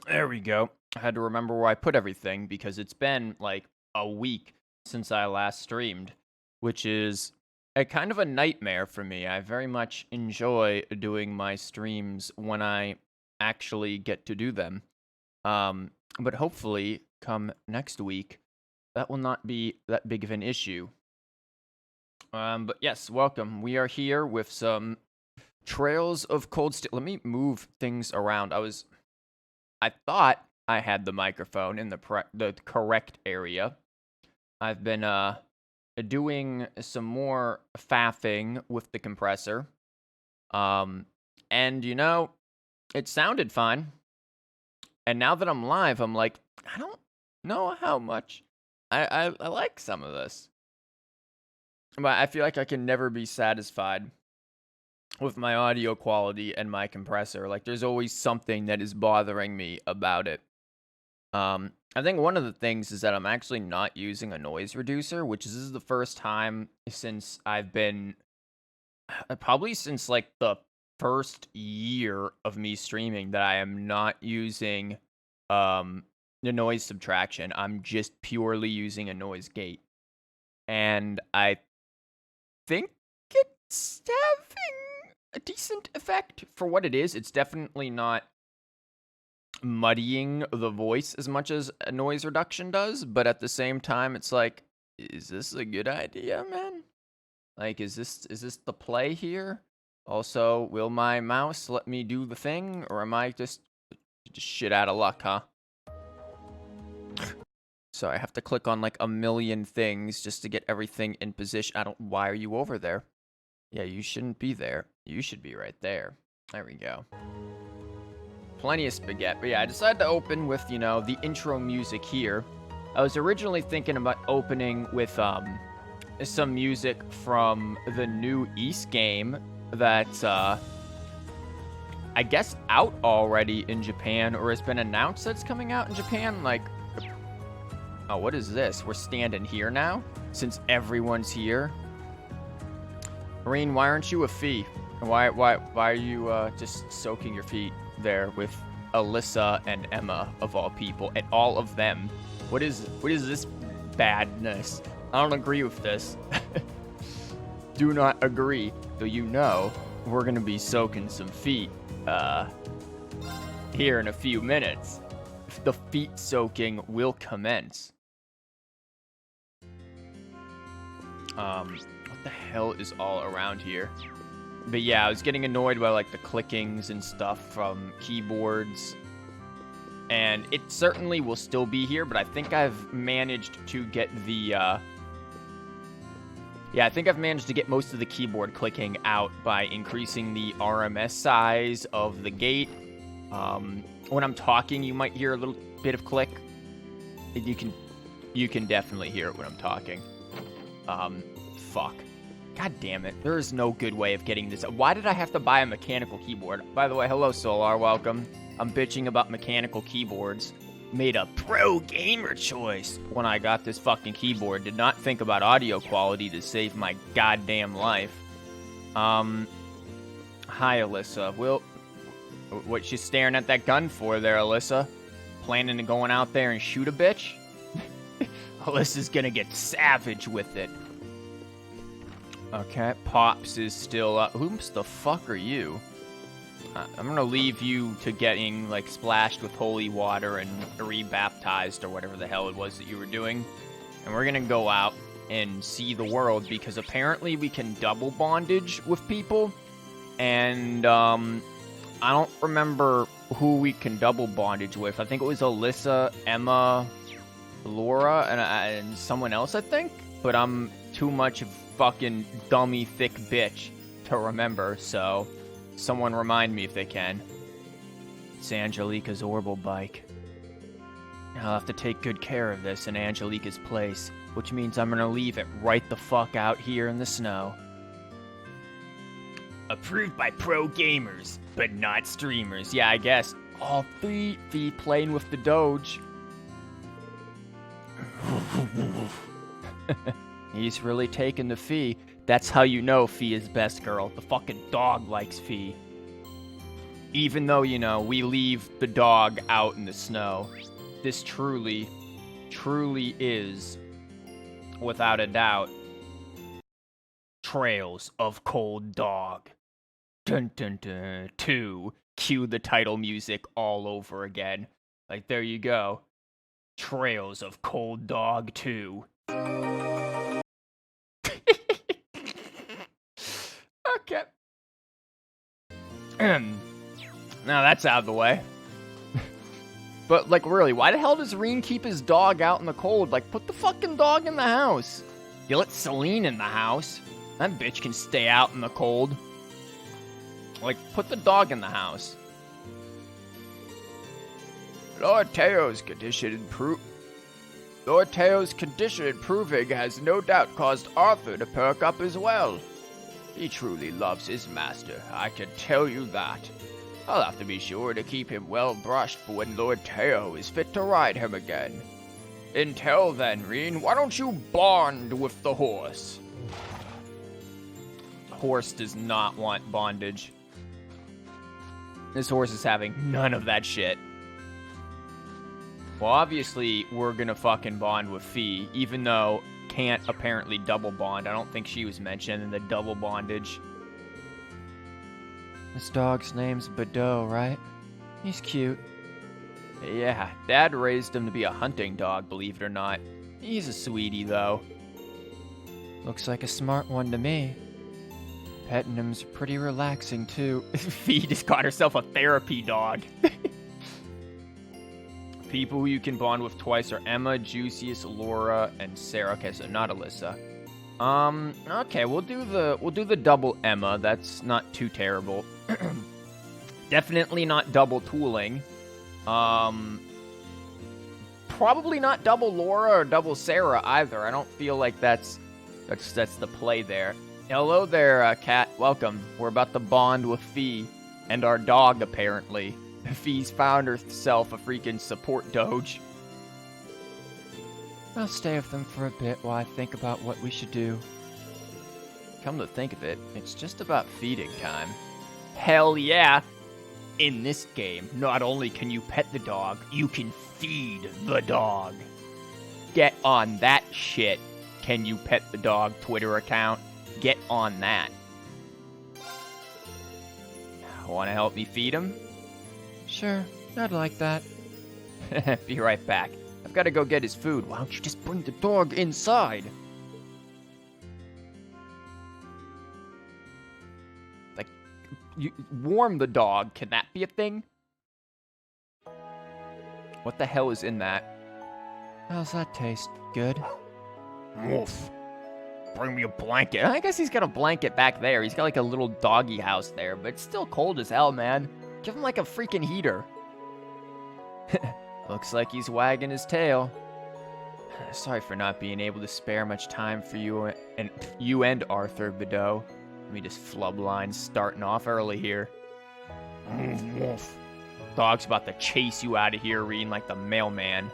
There we go. I had to remember where I put everything because it's been like a week since I last streamed, which is a kind of a nightmare for me. I very much enjoy doing my streams when I actually get to do them. But hopefully, come next week, that will not be that big of an issue. But yes, welcome. We are here with some Trails of Cold Steel. Let me move things around. I thought I had the microphone in the correct area. I've been doing some more faffing with the compressor. And it sounded fine. And now that I'm live, I'm like, I don't know how much I like some of this. But I feel like I can never be satisfied with my audio quality and my compressor. Like, there's always something that is bothering me about it. I think one of the things is that I'm actually not using a noise reducer, which is the first time since I've been, probably since like the first year of me streaming, that I am not using the noise subtraction. I'm just purely using a noise gate. And I think it's having a decent effect for what it is. It's definitely not muddying the voice as much as a noise reduction does, but at the same time, it's like, is this a good idea, man? Like, is this the play here? Also, will my mouse let me do the thing, or am I just shit out of luck, huh? So I have to click on like a million things just to get everything in position. Why are you over there? Yeah, you shouldn't be there. You should be right there. There we go. Plenty of spaghetti. But yeah, I decided to open with, the intro music here. I was originally thinking about opening with some music from the new East game that's I guess out already in Japan, or has been announced that's coming out in Japan. Like, oh, what is this? We're standing here now since everyone's here. Marine, why aren't you a fee? Why are you just soaking your feet there with Alyssa and Emma of all people, and all of them? What is this badness? I don't agree with this. Do not agree. So we're gonna be soaking some feet here in a few minutes. The feet soaking will commence. What the hell is all around here? But yeah, I was getting annoyed by like the clickings and stuff from keyboards. And it certainly will still be here, but I think I've managed to get the I think I've managed to get most of the keyboard clicking out by increasing the RMS size of the gate. When I'm talking, you might hear a little bit of click. You can definitely hear it when I'm talking. Fuck. God damn it. There is no good way of getting this. Why did I have to buy a mechanical keyboard? By the way, hello, Solar. Welcome. I'm bitching about mechanical keyboards. Made a pro gamer choice when I got this fucking keyboard. Did not think about audio quality to save my goddamn life. Hi, Alyssa. What you staring at that gun for there, Alyssa? Planning to going out there and shoot a bitch? Alyssa's gonna get savage with it. Okay, Pops is still up. Who the fuck are you? I'm gonna leave you to getting, like, splashed with holy water and rebaptized or whatever the hell it was that you were doing. And we're gonna go out and see the world, because apparently we can double bondage with people. And, I don't remember who we can double bondage with. I think it was Alyssa, Emma, Laura, and someone else, I think. But I'm too much of fucking dummy thick bitch to remember, so someone remind me if they can. It's Angelica's orbital bike. I'll have to take good care of this in Angelica's place, which means I'm gonna leave it right the fuck out here in the snow. Approved by pro gamers, but not streamers. Yeah, I guess. All three playing with the Doge. He's really taking the Fee. That's how you know Fee is best girl. The fucking dog likes Fee. Even though, you know, we leave the dog out in the snow, this truly is, without a doubt, Trails of Cold Dog. Dun dun dun. 2. Cue the title music all over again. Like, there you go. Trails of Cold Dog 2. Okay. Now that's out of the way. But, like, really, why the hell does Reen keep his dog out in the cold? Like, put the fucking dog in the house. You let Celine in the house. That bitch can stay out in the cold. Like, put the dog in the house. Lord Teo's condition improving has no doubt caused Arthur to perk up as well. He truly loves his master, I can tell you that. I'll have to be sure to keep him well brushed for when Lord Teo is fit to ride him again. Until then, Reen, why don't you bond with the horse? Horse does not want bondage. This horse is having none of that shit. Well, obviously, we're gonna fucking bond with Fee, even though can't apparently double bond. I don't think she was mentioned in the double bondage. This dog's name's Badeau, right? He's cute. Yeah, Dad raised him to be a hunting dog, believe it or not. He's a sweetie, though. Looks like a smart one to me. Petting him's pretty relaxing, too. Fee just got herself a therapy dog. People who you can bond with twice are Emma, Juicius, Laura, and Sarah. Okay, so not Alyssa. Okay, we'll do the double Emma. That's not too terrible. Definitely not double tooling. Probably not double Laura or double Sarah either. I don't feel like that's the play there. Hello there, Cat. Welcome. We're about to bond with Fee and our dog, apparently. Fee's found herself a freaking support doge. I'll stay with them for a bit while I think about what we should do. Come to think of it, it's just about feeding time. Hell yeah! In this game, not only can you pet the dog, you can feed the dog. Get on that shit. Can you pet the dog Twitter account? Get on that. Want to help me feed him? Sure, I'd like that. Be right back. I've got to go get his food. Why don't you just bring the dog inside? Like, you warm the dog. Can that be a thing? What the hell is in that? How's that taste? Good? Woof. Bring me a blanket. I guess he's got a blanket back there. He's got like a little doggy house there, but it's still cold as hell, man. Give him like a freaking heater. Looks like he's wagging his tail. Sorry for not being able to spare much time for you and Arthur Badeau. Let me just flub lines starting off early here. Dog's about to chase you out of here, reading like the mailman.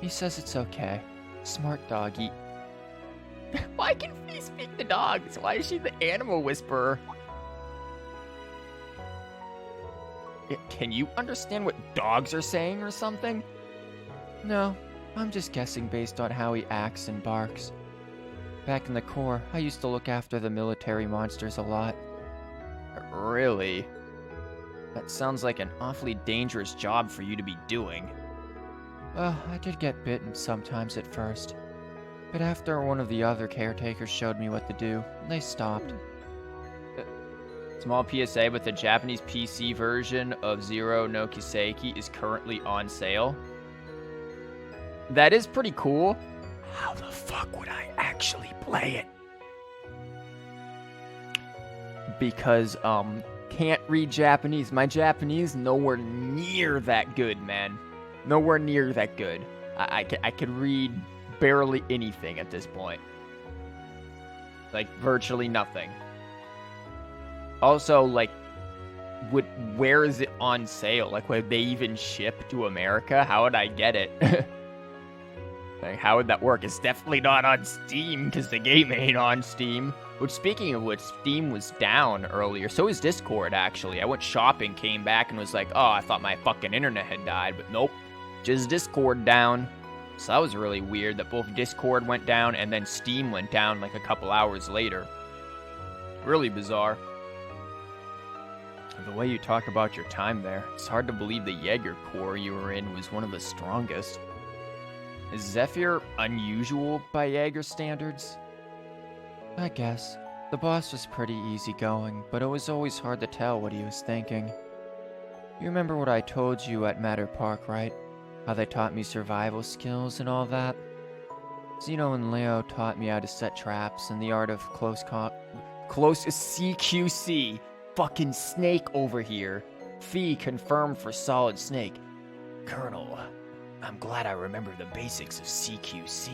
He says it's okay. Smart doggy. Why can Fee speak to dogs? Why is she the animal whisperer? Can you understand what dogs are saying or something? No, I'm just guessing based on how he acts and barks. Back in the Corps, I used to look after the military monsters a lot. Really? That sounds like an awfully dangerous job for you to be doing. Well, I did get bitten sometimes at first. But after one of the other caretakers showed me what to do, they stopped. Small PSA, but the Japanese PC version of Zero no Kiseki is currently on sale. That is pretty cool. How the fuck would I actually play it? Because, can't read Japanese. My Japanese, nowhere near that good, man. Nowhere near that good. I could read barely anything at this point. Like, virtually nothing. Also, like, where is it on sale? Like, would they even ship to America? How would I get it? Like, how would that work? It's definitely not on Steam, because the game ain't on Steam. Which, speaking of which, Steam was down earlier. So is Discord, actually. I went shopping, came back, and was like, oh, I thought my fucking internet had died. But nope, just Discord down. So that was really weird that both Discord went down and then Steam went down like a couple hours later. Really bizarre. The way you talk about your time there, it's hard to believe the Jaeger Corps you were in was one of the strongest. Is Zephyr unusual by Jaeger standards? I guess. The boss was pretty easygoing, but it was always hard to tell what he was thinking. You remember what I told you at Matter Park, right? How they taught me survival skills and all that? Zeno and Leo taught me how to set traps and the art of close CQC. Fucking snake over here. Fee confirmed for solid snake. Colonel, I'm glad I remember the basics of CQC.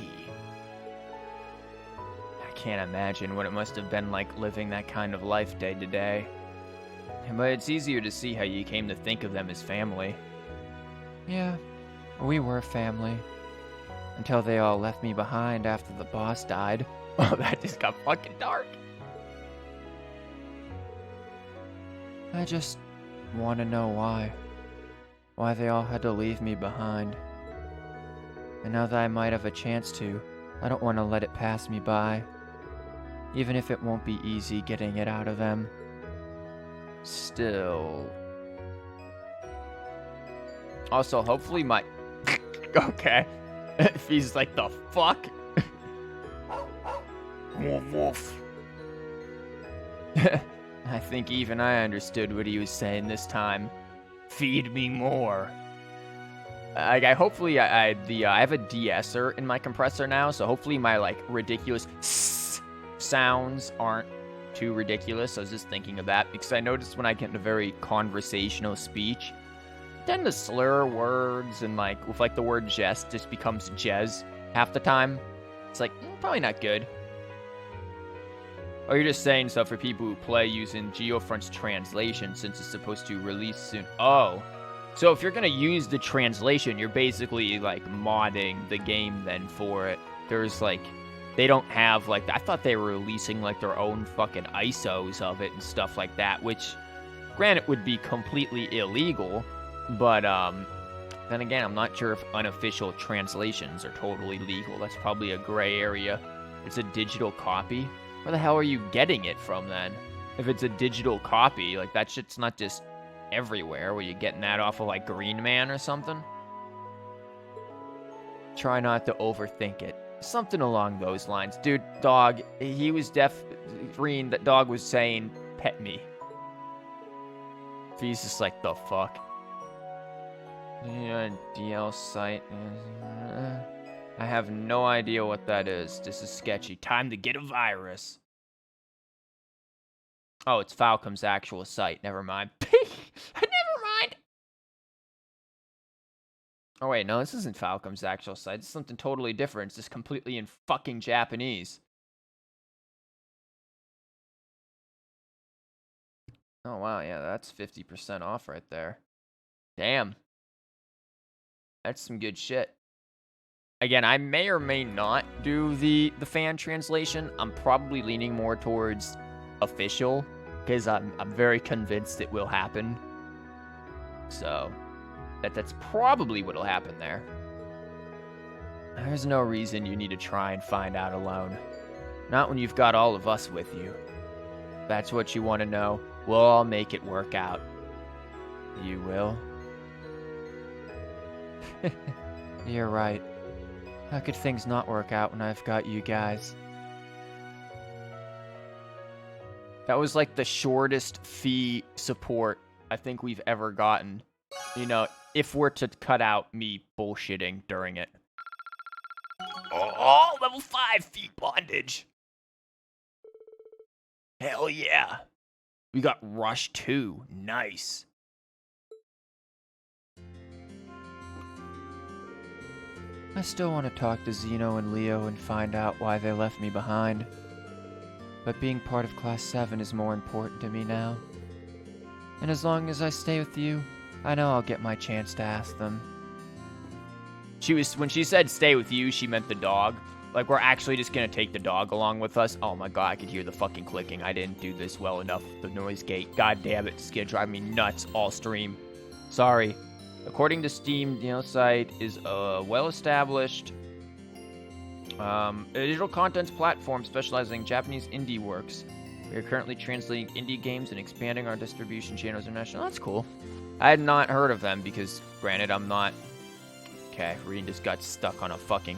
I can't imagine what it must have been like living that kind of life day to day. But it's easier to see how you came to think of them as family. Yeah, we were family. Until they all left me behind after the boss died. Oh, that just got fucking dark. I just want to know why. Why they all had to leave me behind. And now that I might have a chance to, I don't want to let it pass me by. Even if it won't be easy getting it out of them. Still. Also, hopefully my... Okay. If he's like, the fuck? Woof woof. I think even I understood what he was saying this time. Feed me more. I have a de-esser in my compressor now, so hopefully my like ridiculous sounds aren't too ridiculous. I was just thinking of that because I noticed when I get in a very conversational speech, I tend to slur words and like with like the word jest just becomes jez half the time. It's like probably not good. Oh, you're just saying so for people who play using Geofront's translation since it's supposed to release soon. Oh. So if you're going to use the translation, you're basically, like, modding the game then for it. There's, like, they don't have, like, I thought they were releasing, like, their own fucking ISOs of it and stuff like that, which, granted, would be completely illegal. But, then again, I'm not sure if unofficial translations are totally legal. That's probably a gray area. It's a digital copy. Where the hell are you getting it from, then? If it's a digital copy, like, that shit's not just everywhere. Were you getting that off of, like, Green Man or something? Try not to overthink it. Something along those lines. Dude, dog, he was Green, that dog was saying, pet me. He's just like, the fuck? Yeah, DL site. I have no idea what that is. This is sketchy. Time to get a virus. Oh, it's Falcom's actual site. Never mind. Never mind. Oh, wait. No, this isn't Falcom's actual site. It's something totally different. It's just completely in fucking Japanese. Oh, wow. Yeah, that's 50% off right there. Damn. That's some good shit. Again, I may or may not do the fan translation. I'm probably leaning more towards official because I'm very convinced it will happen. So that's probably what'll happen there. There's no reason you need to try and find out alone. Not when you've got all of us with you. If that's what you want to know, we'll all make it work out. You will? You're right. How could things not work out when I've got you guys? That was like the shortest fee support I think we've ever gotten. You know, if we're to cut out me bullshitting during it. Oh, level 5 fee bondage. Hell yeah. We got Rush 2. Nice. I still want to talk to Zeno and Leo and find out why they left me behind. But being part of Class 7 is more important to me now. And as long as I stay with you, I know I'll get my chance to ask them. When she said stay with you, she meant the dog. Like, we're actually just gonna take the dog along with us. Oh my god, I could hear the fucking clicking. I didn't do this well enough. The noise gate. God damn it. It's gonna drive me nuts all stream. Sorry. According to Steam, the site is well-established digital contents platform specializing in Japanese indie works. We are currently translating indie games and expanding our distribution channels internationally. Oh, that's cool. I had not heard of them because, granted, I'm not... Okay, Reen just got stuck on a fucking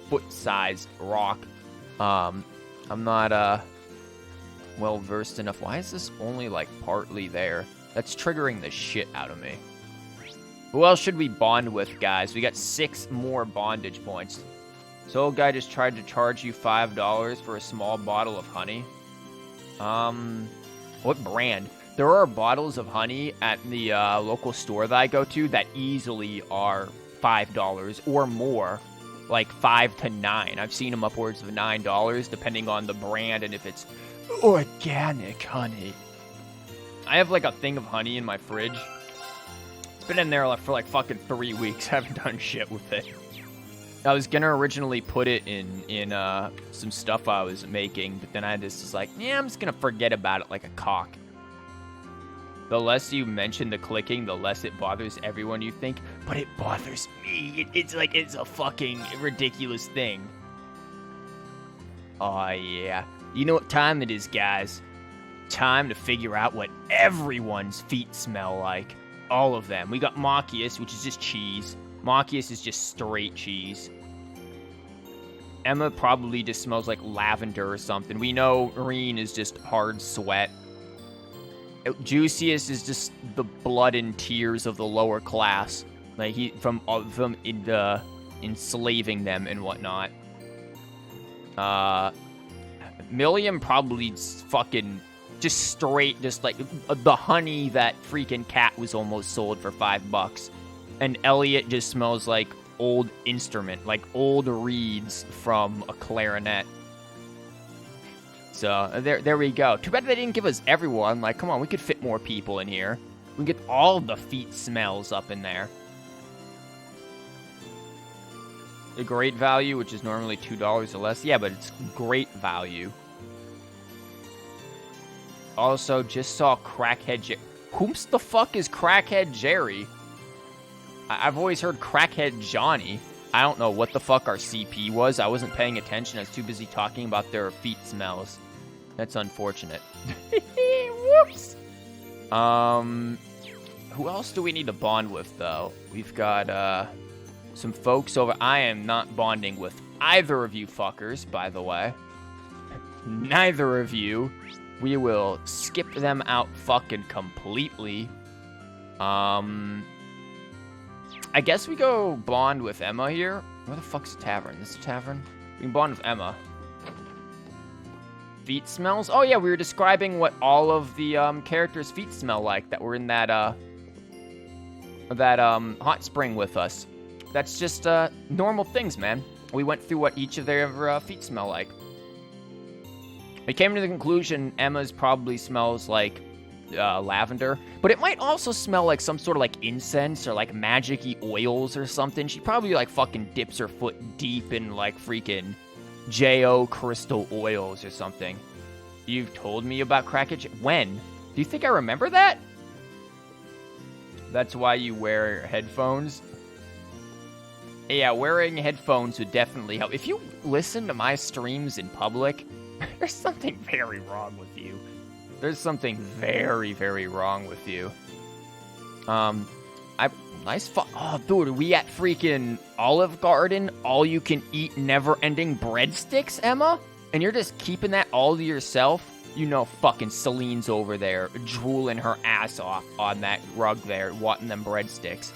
foot-sized rock. I'm not, well-versed enough. Why is this only, like, partly there? That's triggering the shit out of me. Who else should we bond with, guys? We got 6 more bondage points. So old guy just tried to charge you $5 for a small bottle of honey. What brand? There are bottles of honey at the local store that I go to that easily are $5 or more. Like 5 to 9. I've seen them upwards of $9 depending on the brand and if it's organic honey. I have like a thing of honey in my fridge. It's been in there for like fucking 3 weeks. I haven't done shit with it. I was gonna originally put it in some stuff I was making, but then I just was like, yeah, I'm just gonna forget about it like a cock. The less you mention the clicking, the less it bothers everyone you think, but it bothers me. It's like, it's a fucking ridiculous thing. Oh, yeah. You know what time it is, guys? Time to figure out what everyone's feet smell like. All of them. We got Machias, which is just cheese. Machias is just straight cheese. Emma probably just smells like lavender or something. We know Reen is just hard sweat. Juiciest is just the blood and tears of the lower class. Like, he from enslaving them and whatnot. Milliam probably fucking just straight, just like the honey that freaking cat was almost sold for $5. And Elliot just smells like old instrument, like old reeds from a clarinet. So, there we go. Too bad they didn't give us everyone. Like, come on, we could fit more people in here. We can get all the feet smells up in there. The great value, which is normally $2 or less. Yeah, but it's great value. Also, just saw Crackhead Jerry. Whomst the fuck is Crackhead Jerry? I've always heard Crackhead Johnny. I don't know what the fuck our CP was. I wasn't paying attention. I was too busy talking about their feet smells. That's unfortunate. Whoops. Who else do we need to bond with, though? We've got, some folks over... I am not bonding with either of you fuckers, by the way. Neither of you. We will skip them out fucking completely. I guess we go bond with Emma here. Where the fuck's the tavern? This is the tavern? We can bond with Emma. Feet smells? Oh yeah, we were describing what all of the characters' feet smell like that were in that hot spring with us. That's just normal things, man. We went through what each of their feet smell like. We came to the conclusion Emma's probably smells like lavender, but it might also smell like some sort of like incense or like magic-y oils or something. She probably like fucking dips her foot deep in like freaking J.O. crystal oils or something. You've told me about Crackage. When? Do you think I remember that? That's why you wear headphones? Yeah, wearing headphones would definitely help. If you listen to my streams in public, there's something very wrong with you. There's something very, very wrong with you. Oh, dude, are we at freaking Olive Garden? All you can eat, never-ending breadsticks, Emma? And you're just keeping that all to yourself? You know fucking Celine's over there, drooling her ass off on that rug there, wanting them breadsticks.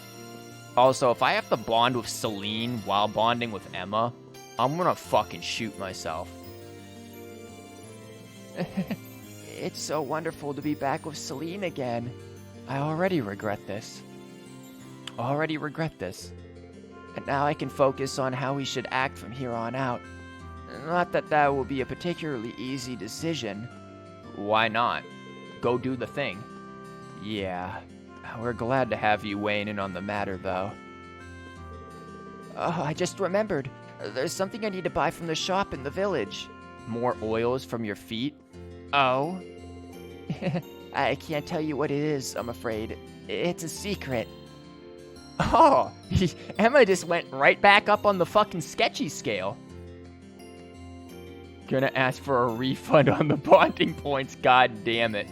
Also, if I have to bond with Celine while bonding with Emma, I'm gonna fucking shoot myself. It's so wonderful to be back with Celine again. I already regret this. And now I can focus on how we should act from here on out. Not that that will be a particularly easy decision. Why not? Go do the thing. Yeah, we're glad to have you weighing in on the matter, though. Oh, I just remembered. There's something I need to buy from the shop in the village. More oils from your feet? Oh? I can't tell you what it is, I'm afraid. It's a secret. Oh, Emma just went right back up on the fucking sketchy scale. Gonna ask for a refund on the bonding points, god damn it.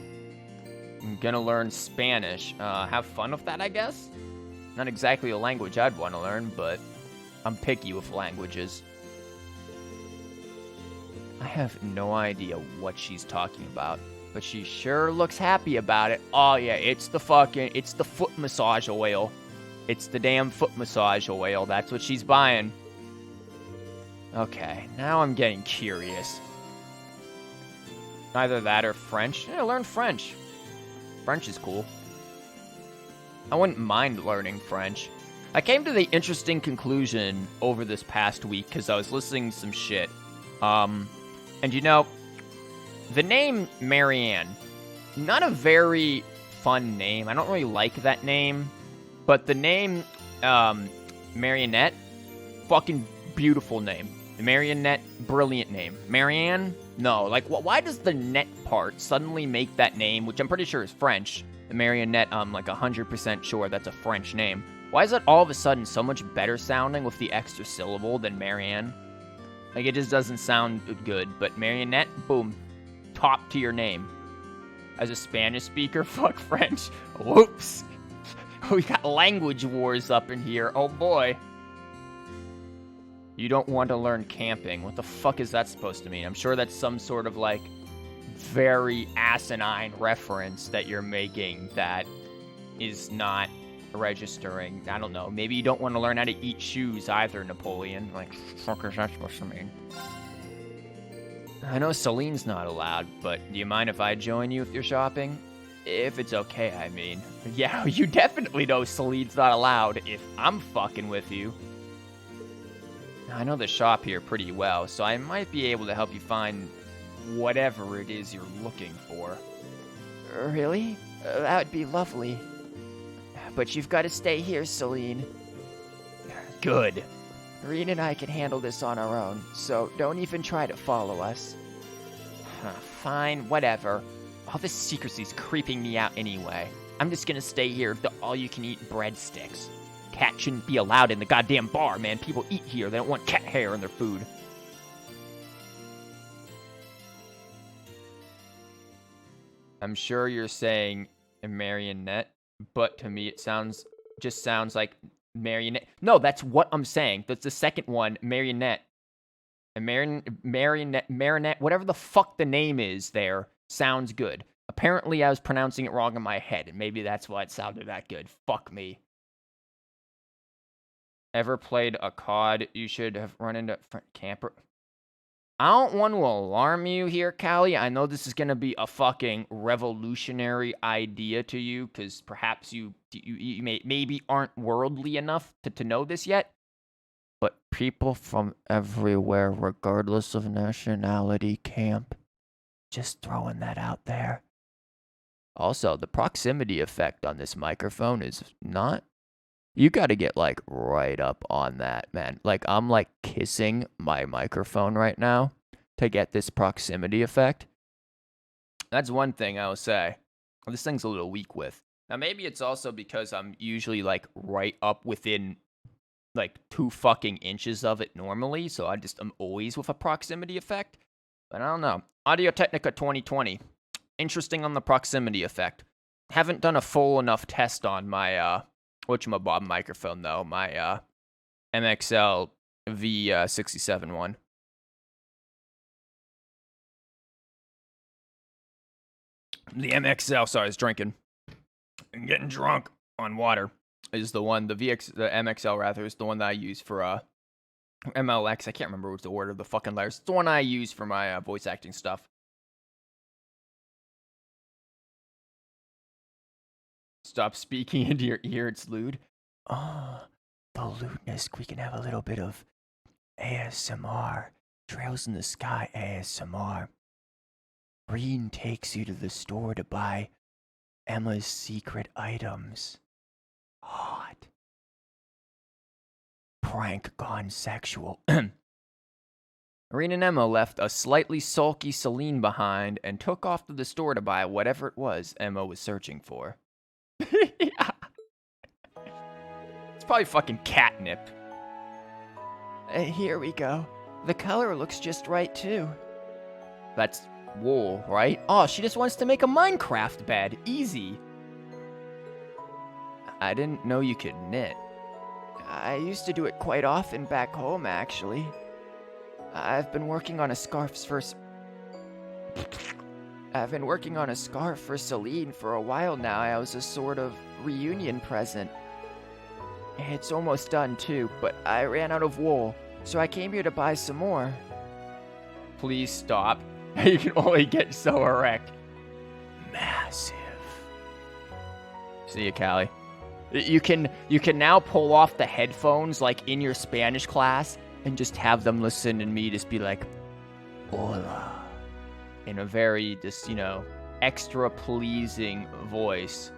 I'm gonna learn Spanish. Have fun with that, I guess? Not exactly a language I'd want to learn, but I'm picky with languages. I have no idea what she's talking about, but she sure looks happy about it. Oh yeah, it's the foot massage oil. It's the damn foot massage oil. That's what she's buying. Okay, now I'm getting curious. Either that or French. Yeah, learn French. French is cool. I wouldn't mind learning French. I came to the interesting conclusion over this past week because I was listening to some shit. And you know, the name Marianne, not a very fun name. I don't really like that name. But the name, Marionette, fucking beautiful name. Marionette, brilliant name. Marianne, no. Like, why does the net part suddenly make that name, which I'm pretty sure is French? The Marionette, I'm like 100% sure that's a French name. Why is it all of a sudden so much better sounding with the extra syllable than Marianne? Like, it just doesn't sound good. But Marionette, boom, top tier name. As a Spanish speaker, fuck French. Whoops. We got language wars up in here. Oh boy. You don't want to learn camping. What the fuck is that supposed to mean? I'm sure that's some sort of like very asinine reference that you're making that is not registering. I don't know. Maybe you don't want to learn how to eat shoes either, Napoleon. Like, fuck is that supposed to mean? I know Celine's not allowed, but do you mind if I join you if you're shopping? If it's okay, I mean. Yeah, you definitely know Celine's not allowed if I'm fucking with you. I know the shop here pretty well, so I might be able to help you find whatever it is you're looking for. Really? That would be lovely. But you've got to stay here, Celine. Good. Reen and I can handle this on our own, so don't even try to follow us. Fine, whatever. All this secrecy's creeping me out anyway. I'm just gonna stay here with the all-you-can-eat breadsticks. Cat shouldn't be allowed in the goddamn bar, man. People eat here. They don't want cat hair in their food. I'm sure you're saying marionette, but to me it just sounds like marionette. No, that's what I'm saying. That's the second one, marionette. And marinette, whatever the fuck the name is there, sounds good. Apparently I was pronouncing it wrong in my head, and maybe that's why it sounded that good. Fuck me. Ever played a COD? You should have run into camper. I don't want to alarm you here, Callie. I know this is going to be a fucking revolutionary idea to you, because perhaps you maybe aren't worldly enough to know this yet. But people from everywhere, regardless of nationality, camp. Just throwing that out there. Also, the proximity effect on this microphone is not... You gotta get, like, right up on that, man. Like, I'm, like, kissing my microphone right now to get this proximity effect. That's one thing I will say. This thing's a little weak with. Now, maybe it's also because I'm usually, like, right up within, like, 2 fucking inches of it normally, so I'm always with a proximity effect. But I don't know. Audio-Technica 2020. Interesting on the proximity effect. Haven't done a full enough test on my, whatchamabob microphone, though. My, MXL V67 one. The MXL, sorry, I was drinking. And getting drunk on water is the one, the MXL rather, is the one that I use for, MLX. I can't remember what's the order of the fucking letters. It's the one I use for my, voice acting stuff. Stop speaking into your ear, it's lewd. Oh, the lewdness. We can have a little bit of ASMR. Trails in the Sky ASMR. Breen takes you to the store to buy Emma's secret items. Hot. Prank gone sexual. Irene and Emma left a slightly sulky Celine behind and took off to the store to buy whatever it was Emma was searching for. Yeah. It's probably fucking catnip. Here we go. The color looks just right, too. That's wool, right? Oh, she just wants to make a Minecraft bed. Easy. I didn't know you could knit. I used to do it quite often back home, actually. I've been working on a scarf for Celine for a while now. I was a sort of reunion present. It's almost done, too, but I ran out of wool, so I came here to buy some more. Please stop. You can only get so erect. Massive. See ya, Callie. You can now pull off the headphones like in your Spanish class and just have them listen and me just be like, hola, in a very just, extra pleasing voice.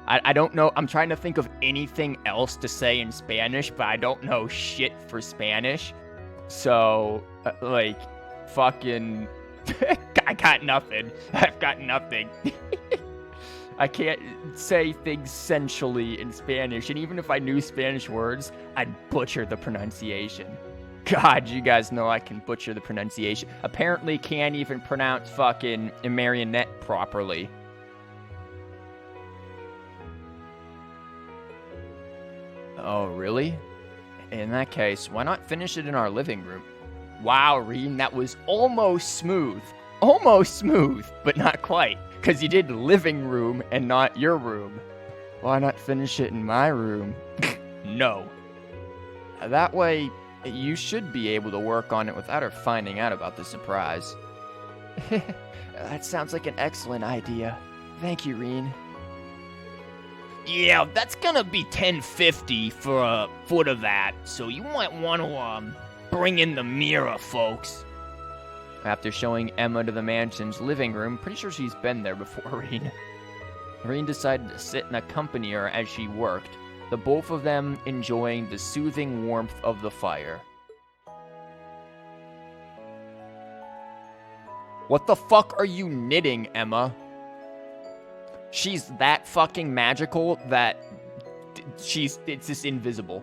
I don't know. I'm trying to think of anything else to say in Spanish, but I don't know shit for Spanish. So, fucking, I got nothing. I've got nothing. I can't say things sensually in Spanish, and even if I knew Spanish words, I'd butcher the pronunciation. God, you guys know I can butcher the pronunciation. Apparently can't even pronounce fucking marionette properly. Oh, really? In that case, why not finish it in our living room? Wow, Reen, that was almost smooth. Almost smooth, but not quite. Because you did living room and not your room. Why not finish it in my room? No. That way, you should be able to work on it without her finding out about the surprise. That sounds like an excellent idea. Thank you, Reen. Yeah, that's gonna be $10.50 for a foot of that, so you might want to bring in the mirror, folks. After showing Emma to the mansion's living room, pretty sure she's been there before, Reen. Reen decided to sit and accompany her as she worked, the both of them enjoying the soothing warmth of the fire. What the fuck are you knitting, Emma? She's that fucking magical that it's just invisible.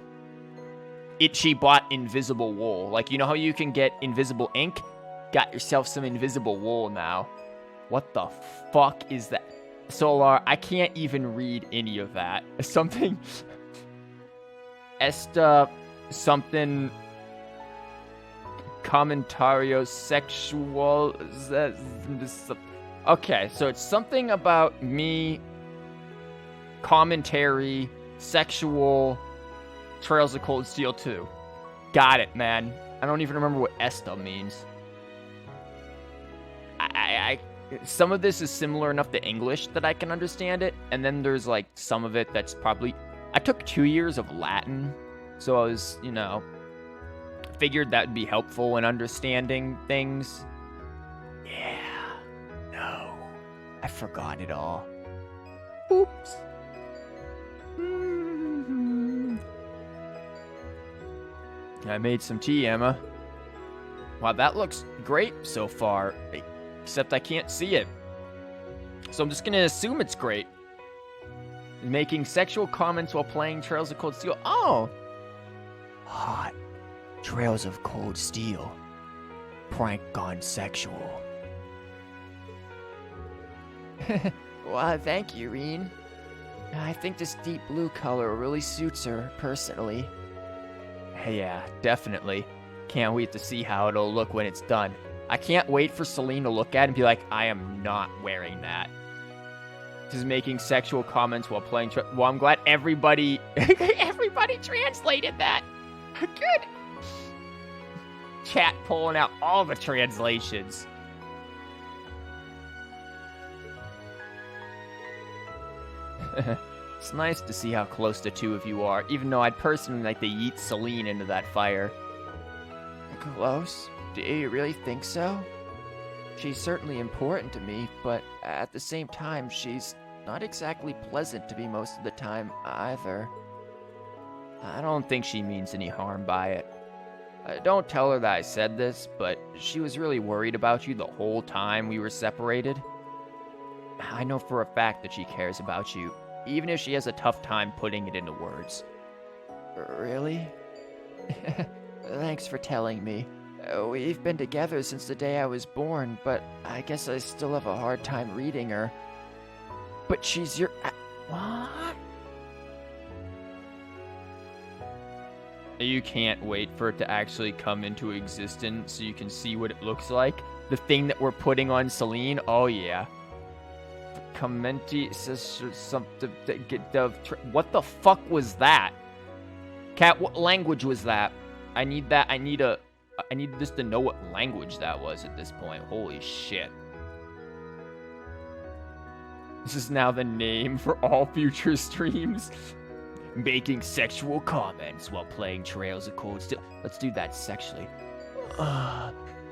She bought invisible wool. Like, you know how you can get invisible ink? Got yourself some invisible wool now. What the fuck is that? Solar, I can't even read any of that. Something... Esta... Something... Comentario sexual... Okay, so it's something about me... Commentary... Sexual... Trails of Cold Steel 2. Got it, man. I don't even remember what Esta means. Some of this is similar enough to English that I can understand it, and then there's like some of it that's probably... I took 2 years of Latin, so I was, figured that would be helpful in understanding things. Yeah, no, I forgot it all. Oops. I made some tea, Emma. Wow, that looks great so far. Except I can't see it. So I'm just gonna assume it's great. Making sexual comments while playing Trails of Cold Steel. Oh! Hot. Trails of Cold Steel. Prank gone sexual. Well, thank you, Reen. I think this deep blue color really suits her, personally. Yeah, definitely. Can't wait to see how it'll look when it's done. I can't wait for Celine to look at it and be like, I am not wearing that. Just making sexual comments while playing... Well, I'm glad everybody... everybody translated that. Good. Chat pulling out all the translations. It's nice to see how close the two of you are, even though I'd personally like to yeet Celine into that fire. Close? Do you really think so? She's certainly important to me, but at the same time, she's not exactly pleasant to me most of the time, either. I don't think she means any harm by it. Don't tell her that I said this, but she was really worried about you the whole time we were separated. I know for a fact that she cares about you, even if she has a tough time putting it into words. Really? Thanks for telling me. We've been together since the day I was born, but I guess I still have a hard time reading her. But she's your... What? You can't wait for it to actually come into existence so you can see what it looks like. The thing that we're putting on Celine? Oh, yeah. Commenti says something. What the fuck was that? Cat, what language was that? I need that. I need this to know what language that was at this point. Holy shit. This is now the name for all future streams. Making sexual comments while playing Trails of Cold Steel. Let's do that sexually.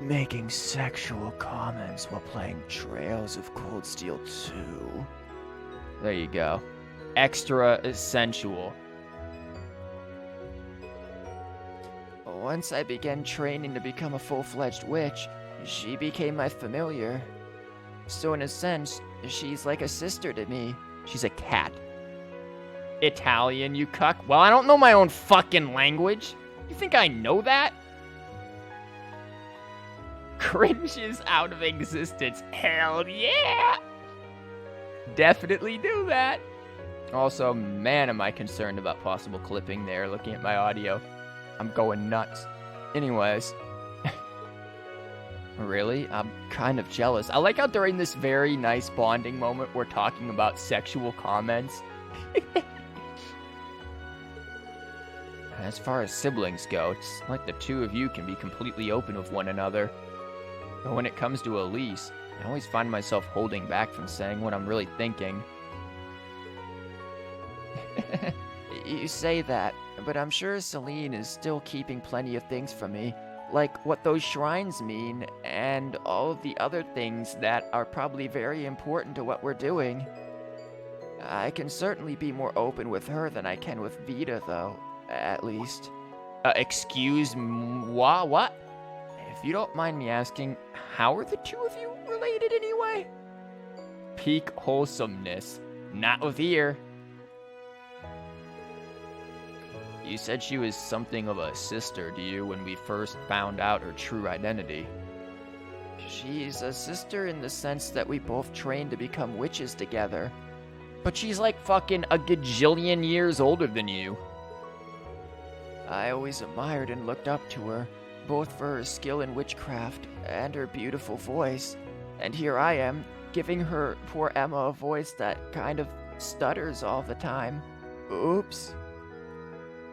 Making sexual comments while playing Trails of Cold Steel 2. There you go. Extra sensual. Once I began training to become a full-fledged witch, she became my familiar. So in a sense, she's like a sister to me. She's a cat. Italian, you cuck? Well, I don't know my own fucking language. You think I know that? Cringe is out of existence. Hell yeah! Definitely do that. Also, man, am I concerned about possible clipping there, looking at my audio. I'm going nuts. Anyways. Really? I'm kind of jealous. I like how during this very nice bonding moment, we're talking about sexual comments. As far as siblings go, it's like the two of you can be completely open with one another. But when it comes to Elise, I always find myself holding back from saying what I'm really thinking. You say that, but I'm sure Celine is still keeping plenty of things from me, like what those shrines mean, and all of the other things that are probably very important to what we're doing. I can certainly be more open with her than I can with Vita, though, at least. Excuse me, what? If you don't mind me asking, how are the two of you related anyway? Peak wholesomeness. Not with ear. You said she was something of a sister to you when we first found out her true identity. She's a sister in the sense that we both trained to become witches together. But she's like fucking a gajillion years older than you. I always admired and looked up to her, both for her skill in witchcraft and her beautiful voice. And here I am, giving her poor Emma a voice that kind of stutters all the time. Oops.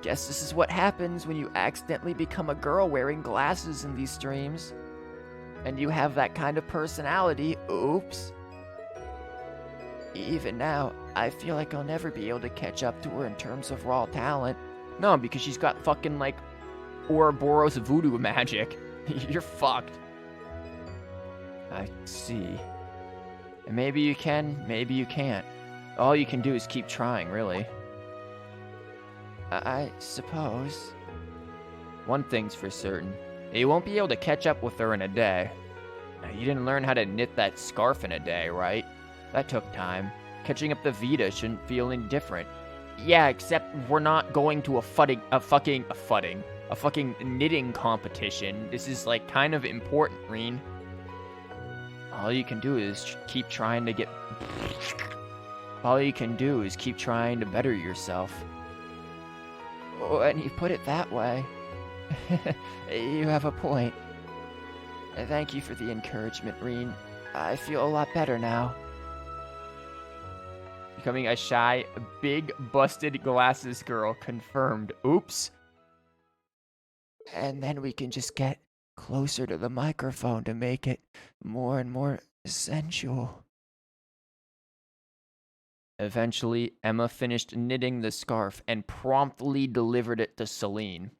Guess this is what happens when you accidentally become a girl wearing glasses in these streams. And you have that kind of personality. Oops. Even now, I feel like I'll never be able to catch up to her in terms of raw talent. No, because she's got fucking, like, Ouroboros voodoo magic. You're fucked. I see. And maybe you can, maybe you can't. All you can do is keep trying, really. I suppose. One thing's for certain. You won't be able to catch up with her in a day. You didn't learn how to knit that scarf in a day, right? That took time. Catching up the Vita shouldn't feel any different. Yeah, except we're not going to a fucking knitting competition. This is, like, kind of important, Reen. All you can do is keep trying to better yourself. When you put it that way, you have a point. Thank you for the encouragement, Reen. I feel a lot better now. Becoming a shy, big, busted glasses girl confirmed. Oops. And then we can just get closer to the microphone to make it more and more sensual. Eventually, Emma finished knitting the scarf and promptly delivered it to Celine.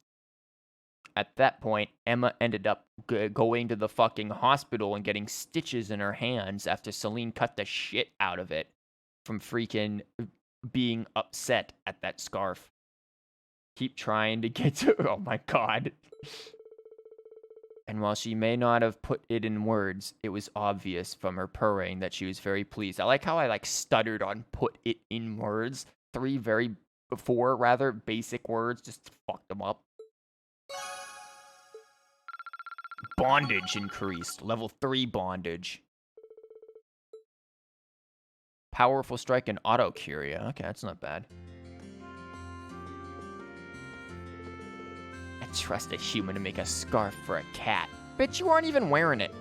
At that point, Emma ended up going to the fucking hospital and getting stitches in her hands after Celine cut the shit out of it from freaking being upset at that scarf. Keep trying to get to... Oh my god. And while she may not have put it in words, it was obvious from her purring that she was very pleased. I like how I stuttered on put it in words. Four rather basic words, just fucked them up. Bondage increased. Level 3 bondage. Powerful strike and auto cure. Yeah, okay, that's not bad. I trust a human to make a scarf for a cat. Bitch, you aren't even wearing it.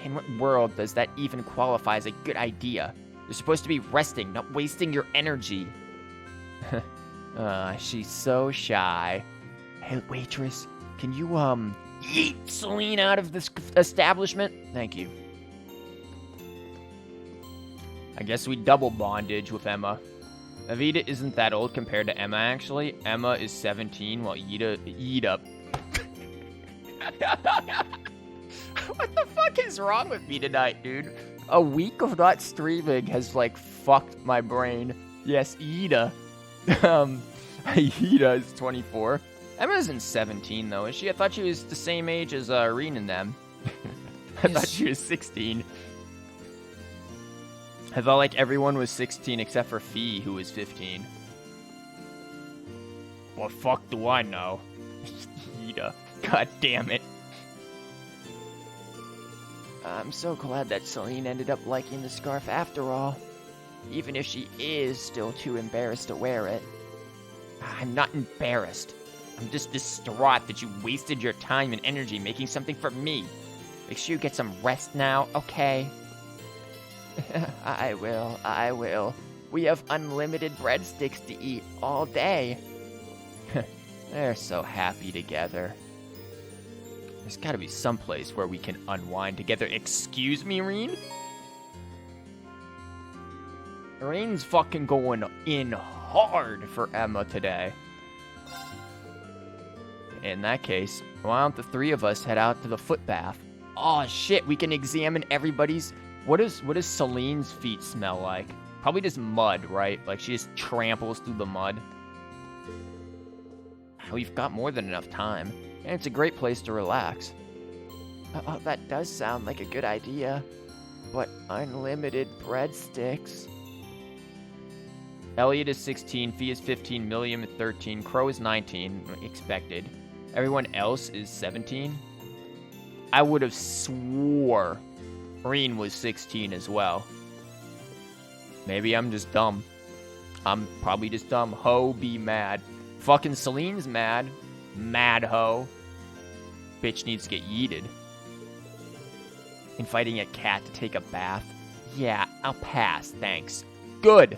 In what world does that even qualify as a good idea? You're supposed to be resting, not wasting your energy. She's so shy. Hey, waitress, can you, yeet Celine out of this establishment? Thank you. I guess we double bondage with Emma. Evita isn't that old compared to Emma, actually. Emma is 17, while Ida... What the fuck is wrong with me tonight, dude? A week of not streaming has, fucked my brain. Yes, Ida. Ida is 24. Emma isn't 17, though, is she? I thought she was the same age as Reen and them. I thought she was 16. I felt like everyone was 16 except for Fee, who was 15. What fuck do I know? Ida. God damn it. I'm so glad that Celine ended up liking the scarf after all. Even if she is still too embarrassed to wear it. I'm not embarrassed. I'm just distraught that you wasted your time and energy making something for me. Make sure you get some rest now, okay? I will. We have unlimited breadsticks to eat all day. They're so happy together. There's gotta be some place where we can unwind together. Excuse me, Reen? Reen's fucking going in hard for Emma today. In that case, why don't the three of us head out to the foot bath? Oh shit, we can examine everybody's... What does Celine's feet smell like? Probably just mud, right? She just tramples through the mud. We've got more than enough time. And it's a great place to relax. Oh, that does sound like a good idea. But unlimited breadsticks. Elliot is 16, Fee is 15, Milliam is 13, Crow is 19, expected. Everyone else is 17. I would have swore Reen was 16 as well. Maybe I'm just dumb. I'm probably just dumb. Ho, be mad. Fucking Celine's mad. Mad ho. Bitch needs to get yeeted. Inviting a cat to take a bath. Yeah, I'll pass, thanks. Good.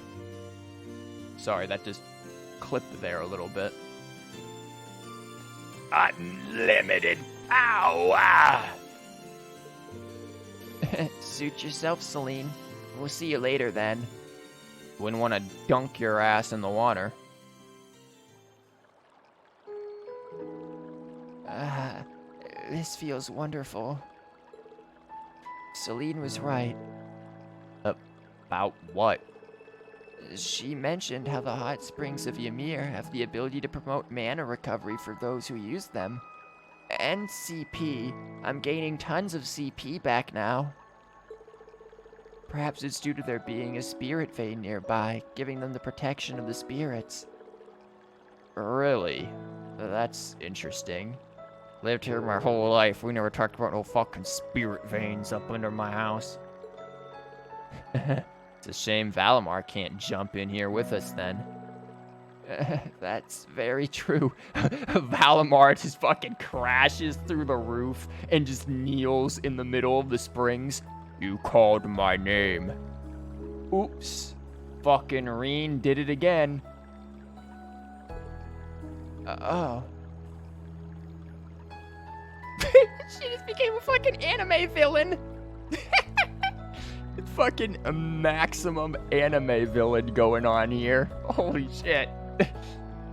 Sorry, that just clipped there a little bit. Unlimited power! Suit yourself, Celine. We'll see you later, then. Wouldn't want to dunk your ass in the water. This feels wonderful. Celine was right. About what? She mentioned how the hot springs of Ymir have the ability to promote mana recovery for those who use them. And CP. I'm gaining tons of CP back now. Perhaps it's due to there being a spirit vein nearby, giving them the protection of the spirits. Really? That's interesting. Lived here my whole life. We never talked about no fucking spirit veins up under my house. It's a shame Valimar can't jump in here with us then. That's very true. Valimar just fucking crashes through the roof and just kneels in the middle of the springs. You called my name. Oops. Fucking Reen did it again. Oh. She just became a fucking anime villain. Fucking a maximum anime villain going on here. Holy shit.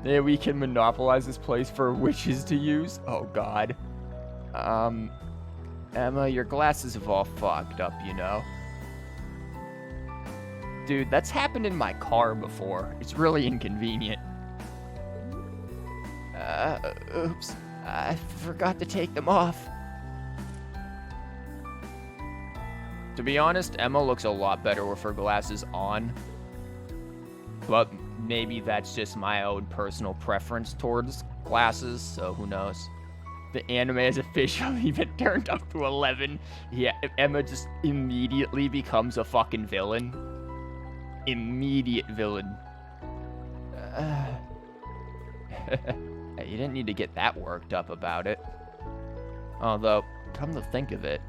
Yeah, we can monopolize this place for witches to use. Oh god. Emma, your glasses have all fogged up, you know. Dude, that's happened in my car before. It's really inconvenient. Oops. I forgot to take them off. To be honest, Emma looks a lot better with her glasses on. But maybe that's just my own personal preference towards glasses, so who knows. The anime has officially been turned up to 11. Yeah, Emma just immediately becomes a fucking villain. Immediate villain. You didn't need to get that worked up about it. Although, come to think of it.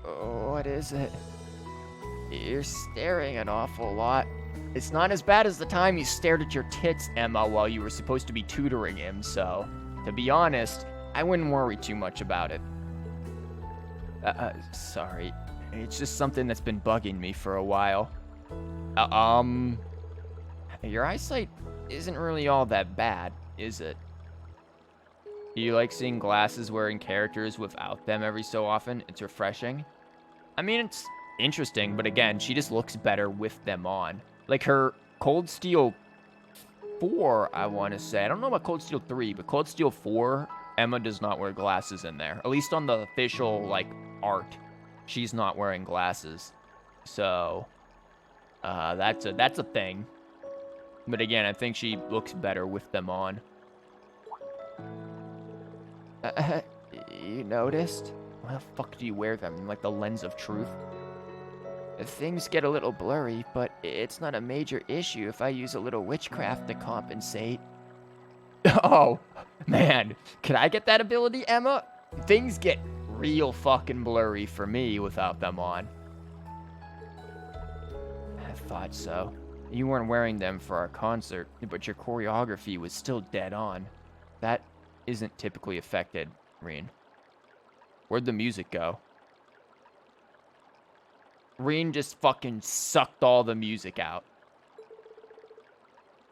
What is it? You're staring an awful lot. It's not as bad as the time you stared at your tits, Emma, while you were supposed to be tutoring him, so, to be honest, I wouldn't worry too much about it. Sorry. It's just something that's been bugging me for a while. Your eyesight isn't really all that bad, is it? Do you like seeing glasses wearing characters without them every so often? It's refreshing. I mean, it's interesting, but again, she just looks better with them on. Like her Cold Steel 4, I want to say. I don't know about Cold Steel 3, but Cold Steel 4, Emma does not wear glasses in there. At least on the official, like, art, she's not wearing glasses. So, that's a thing. But again, I think she looks better with them on. You noticed? Why the fuck do you wear them? Like the lens of truth? Things get a little blurry, but it's not a major issue if I use a little witchcraft to compensate. Oh, man. Can I get that ability, Emma? Things get real fucking blurry for me without them on. I thought so. You weren't wearing them for our concert, but your choreography was still dead on. That isn't typically affected, Reen. Where'd the music go? Reen just fucking sucked all the music out.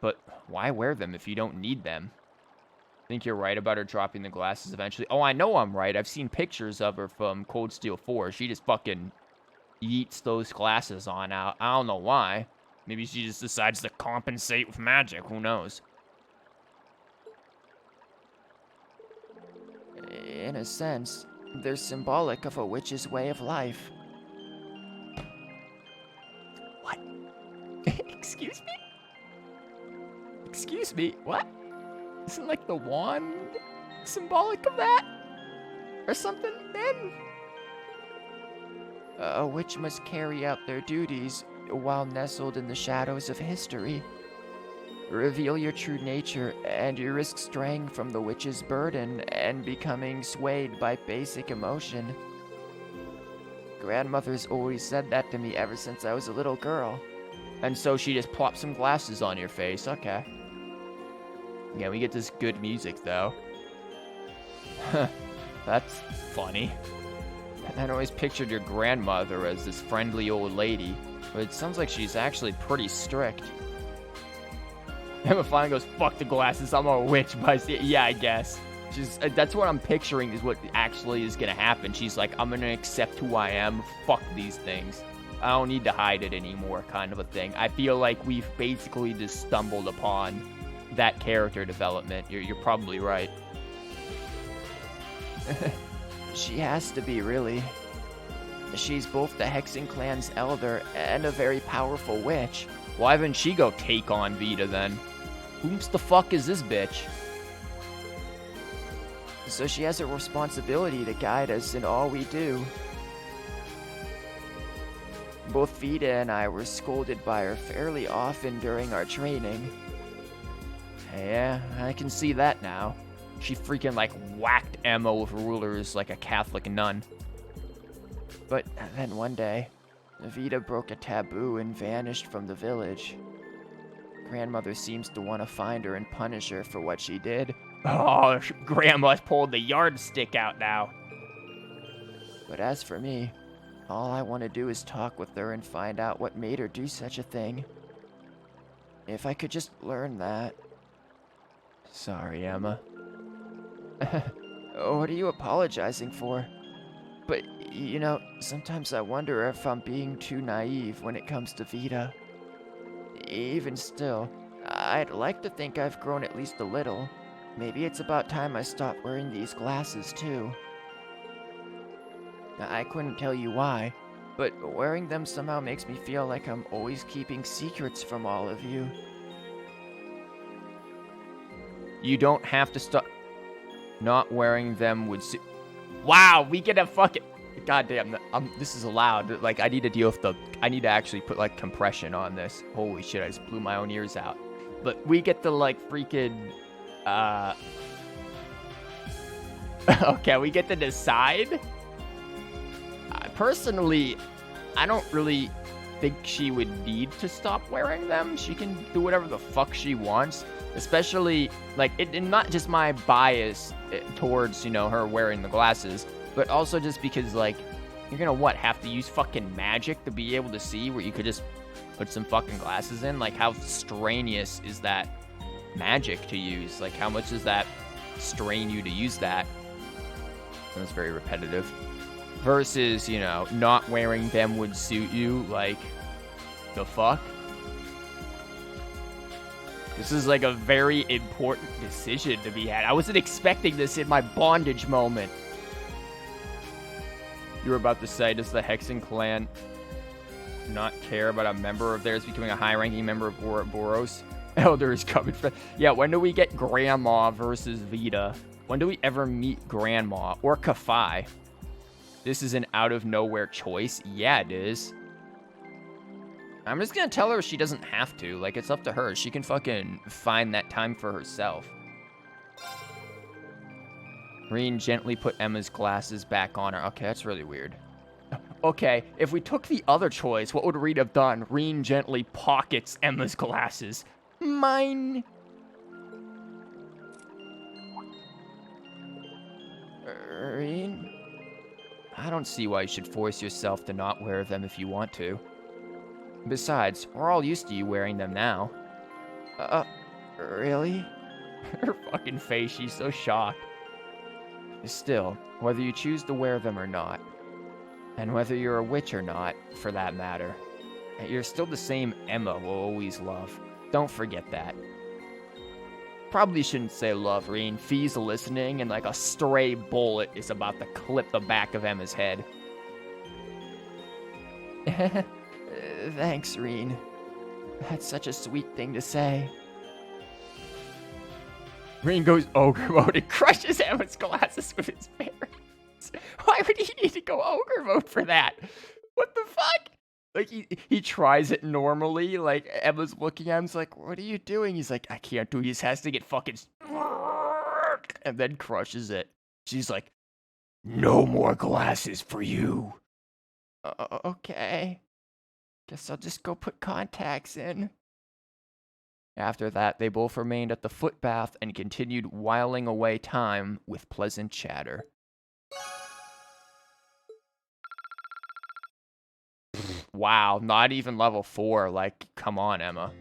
But why wear them if you don't need them? Think you're right about her dropping the glasses eventually? Oh, I know I'm right. I've seen pictures of her from Cold Steel 4. She just fucking yeets those glasses on out. I don't know why. Maybe she just decides to compensate with magic. Who knows? In a sense, they're symbolic of a witch's way of life. What? Excuse me? Excuse me? What? Isn't like the wand symbolic of that? Or something then? A witch must carry out their duties while nestled in the shadows of history. Reveal your true nature, and you risk straying from the witch's burden and becoming swayed by basic emotion. Grandmother's always said that to me ever since I was a little girl. And so she just plopped some glasses on your face, okay. Yeah, we get this good music, though. That's funny. I'd always pictured your grandmother as this friendly old lady, but it sounds like she's actually pretty strict. Emma finally goes, fuck the glasses, I'm a witch, but yeah, I guess. That's what I'm picturing is what actually is gonna happen. She's like, I'm gonna accept who I am, fuck these things. I don't need to hide it anymore, kind of a thing. I feel like we've basically just stumbled upon that character development. You're probably right. She has to be, really. She's both the Hexen clan's elder and a very powerful witch. Why didn't she go take on Vita then? Whom's the fuck is this bitch? So she has a responsibility to guide us in all we do. Both Vita and I were scolded by her fairly often during our training. Yeah, I can see that now. She freaking like whacked Emma with rulers like a Catholic nun. But then one day, Vita broke a taboo and vanished from the village. Grandmother seems to want to find her and punish her for what she did. Oh, Grandma's pulled the yardstick out now. But as for me, all I want to do is talk with her and find out what made her do such a thing. If I could just learn that. Sorry, Emma. What are you apologizing for? But, you know, sometimes I wonder if I'm being too naive when it comes to Vita. Even still, I'd like to think I've grown at least a little. Maybe it's about time I stopped wearing these glasses, too. I couldn't tell you why, but wearing them somehow makes me feel like I'm always keeping secrets from all of you. You don't have to stop. Not wearing them would suit. Wow, we get a fucking. Goddamn, this is allowed. Like, I need to deal with the. I need to actually put, like, compression on this. Holy shit, I just blew my own ears out. But we get the, like, freaking. Okay, we get to decide. Personally, I don't really think she would need to stop wearing them. She can do whatever the fuck she wants. Especially, like, and not just my bias towards, you know, her wearing the glasses, but also just because, like, you're gonna, what, have to use fucking magic to be able to see where you could just put some fucking glasses in? Like, how strenuous is that magic to use? Like, how much does that strain you to use that? That's very repetitive. Versus, you know, not wearing them would suit you, like, the fuck? This is like a very important decision to be had. I wasn't expecting this in my bondage moment. You were about to say, does the Hexen clan not care about a member of theirs becoming a high-ranking member of Boros? Elder is coming from... Yeah, when do we get Grandma versus Vita? When do we ever meet Grandma? Or Kafai? This is an out-of-nowhere choice? Yeah, it is. I'm just gonna tell her she doesn't have to. Like, it's up to her. She can fucking find that time for herself. Reen gently put Emma's glasses back on her. Okay, that's really weird. Okay, if we took the other choice, what would Reen have done? Reen gently pockets Emma's glasses. Mine. Reen? I don't see why you should force yourself to not wear them if you want to. Besides, we're all used to you wearing them now. Really? Her fucking face, she's so shocked. Still, whether you choose to wear them or not, and whether you're a witch or not, for that matter, you're still the same Emma we'll always love. Don't forget that. Probably shouldn't say love, Reen. Fee's listening, and like a stray bullet is about to clip the back of Emma's head. Thanks, Reen. That's such a sweet thing to say. Reen goes ogre mode and crushes Emma's glasses with his parents. Why would he need to go ogre mode for that? What the fuck? Like, he tries it normally. Like, Emma's looking at him. He's like, what are you doing? He's like, I can't do it. He just has to get fucking... And then crushes it. She's like, no more glasses for you. Okay. Guess I'll just go put contacts in. After that, they both remained at the footbath and continued whiling away time with pleasant chatter. Wow, not even level 4. Like, come on, Emma.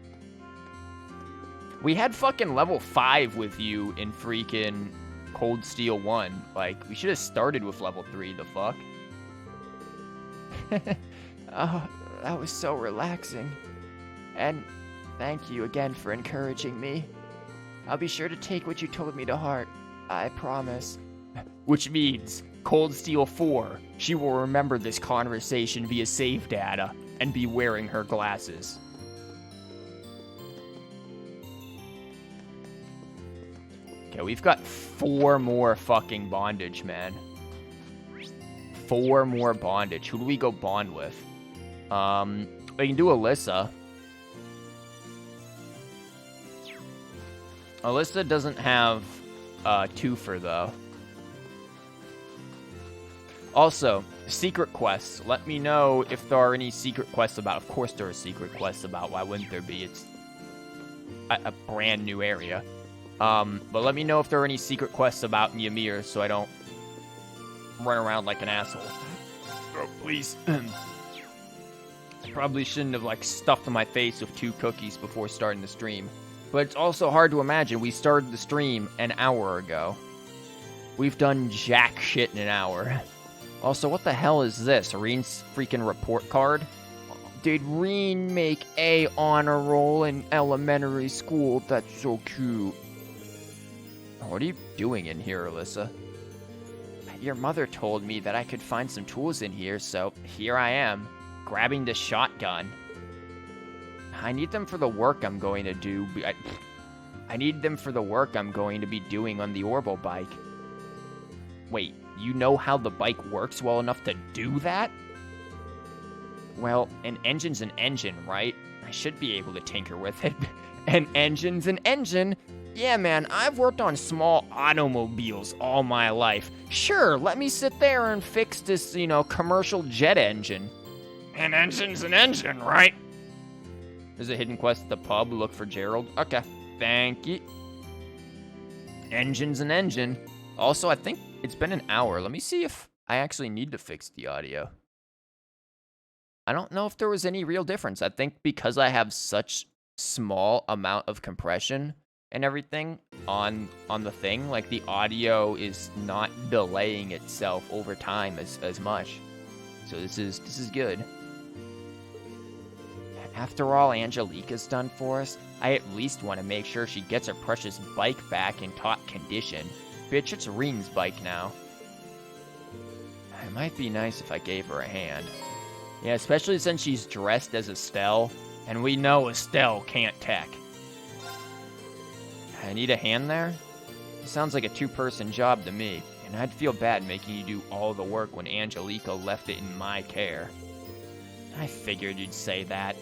We had fucking level 5 with you in freaking Cold Steel 1. Like, we should have started with level 3, the fuck? Oh, that was so relaxing. And thank you again for encouraging me. I'll be sure to take what you told me to heart. I promise. Which means, Cold Steel 4, she will remember this conversation via save data and be wearing her glasses. Okay, we've got 4 more fucking bondage, man. 4 more bondage. Who do we go bond with? We can do Alyssa. Alyssa doesn't have twofer, though. Also, secret quests. Let me know if there are any secret quests about. Of course there are secret quests about. Why wouldn't there be? It's a brand new area. But let me know if there are any secret quests about Ymir so I don't run around like an asshole. Oh, please. I probably shouldn't have, like, stuffed my face with 2 cookies before starting the stream. But it's also hard to imagine we started the stream an hour ago. We've done jack shit in an hour. Also, what the hell is this? Reen's freaking report card? did Reen make A honor roll in elementary school? That's so cute. What are you doing in here, Alyssa? Your mother told me that I could find some tools in here, so here I am, grabbing the shotgun. I need them for the work I'm going to do. I need them for the work I'm going to be doing on the Orbital bike. Wait, you know how the bike works well enough to do that? Well, an engine's an engine, right? I should be able to tinker with it. An engine's an engine? Yeah, man, I've worked on small automobiles all my life. Sure, let me sit there and fix this, commercial jet engine. An engine's an engine, right? There's a hidden quest at the pub. Look for Gerald. Okay, thank you. Engine's an engine. Also, I think it's been an hour. Let me see if I actually need to fix the audio. I don't know if there was any real difference. I think because I have such small amount of compression and everything on the thing, like the audio is not delaying itself over time as much. So this is good. After all Angelica's done for us, I at least want to make sure she gets her precious bike back in top condition. Bitch, it's Reen's bike now. It might be nice if I gave her a hand. Yeah, especially since she's dressed as Estelle, and we know Estelle can't tech. I need a hand there? It sounds like a two-person job to me, and I'd feel bad making you do all the work when Angelica left it in my care. I figured you'd say that.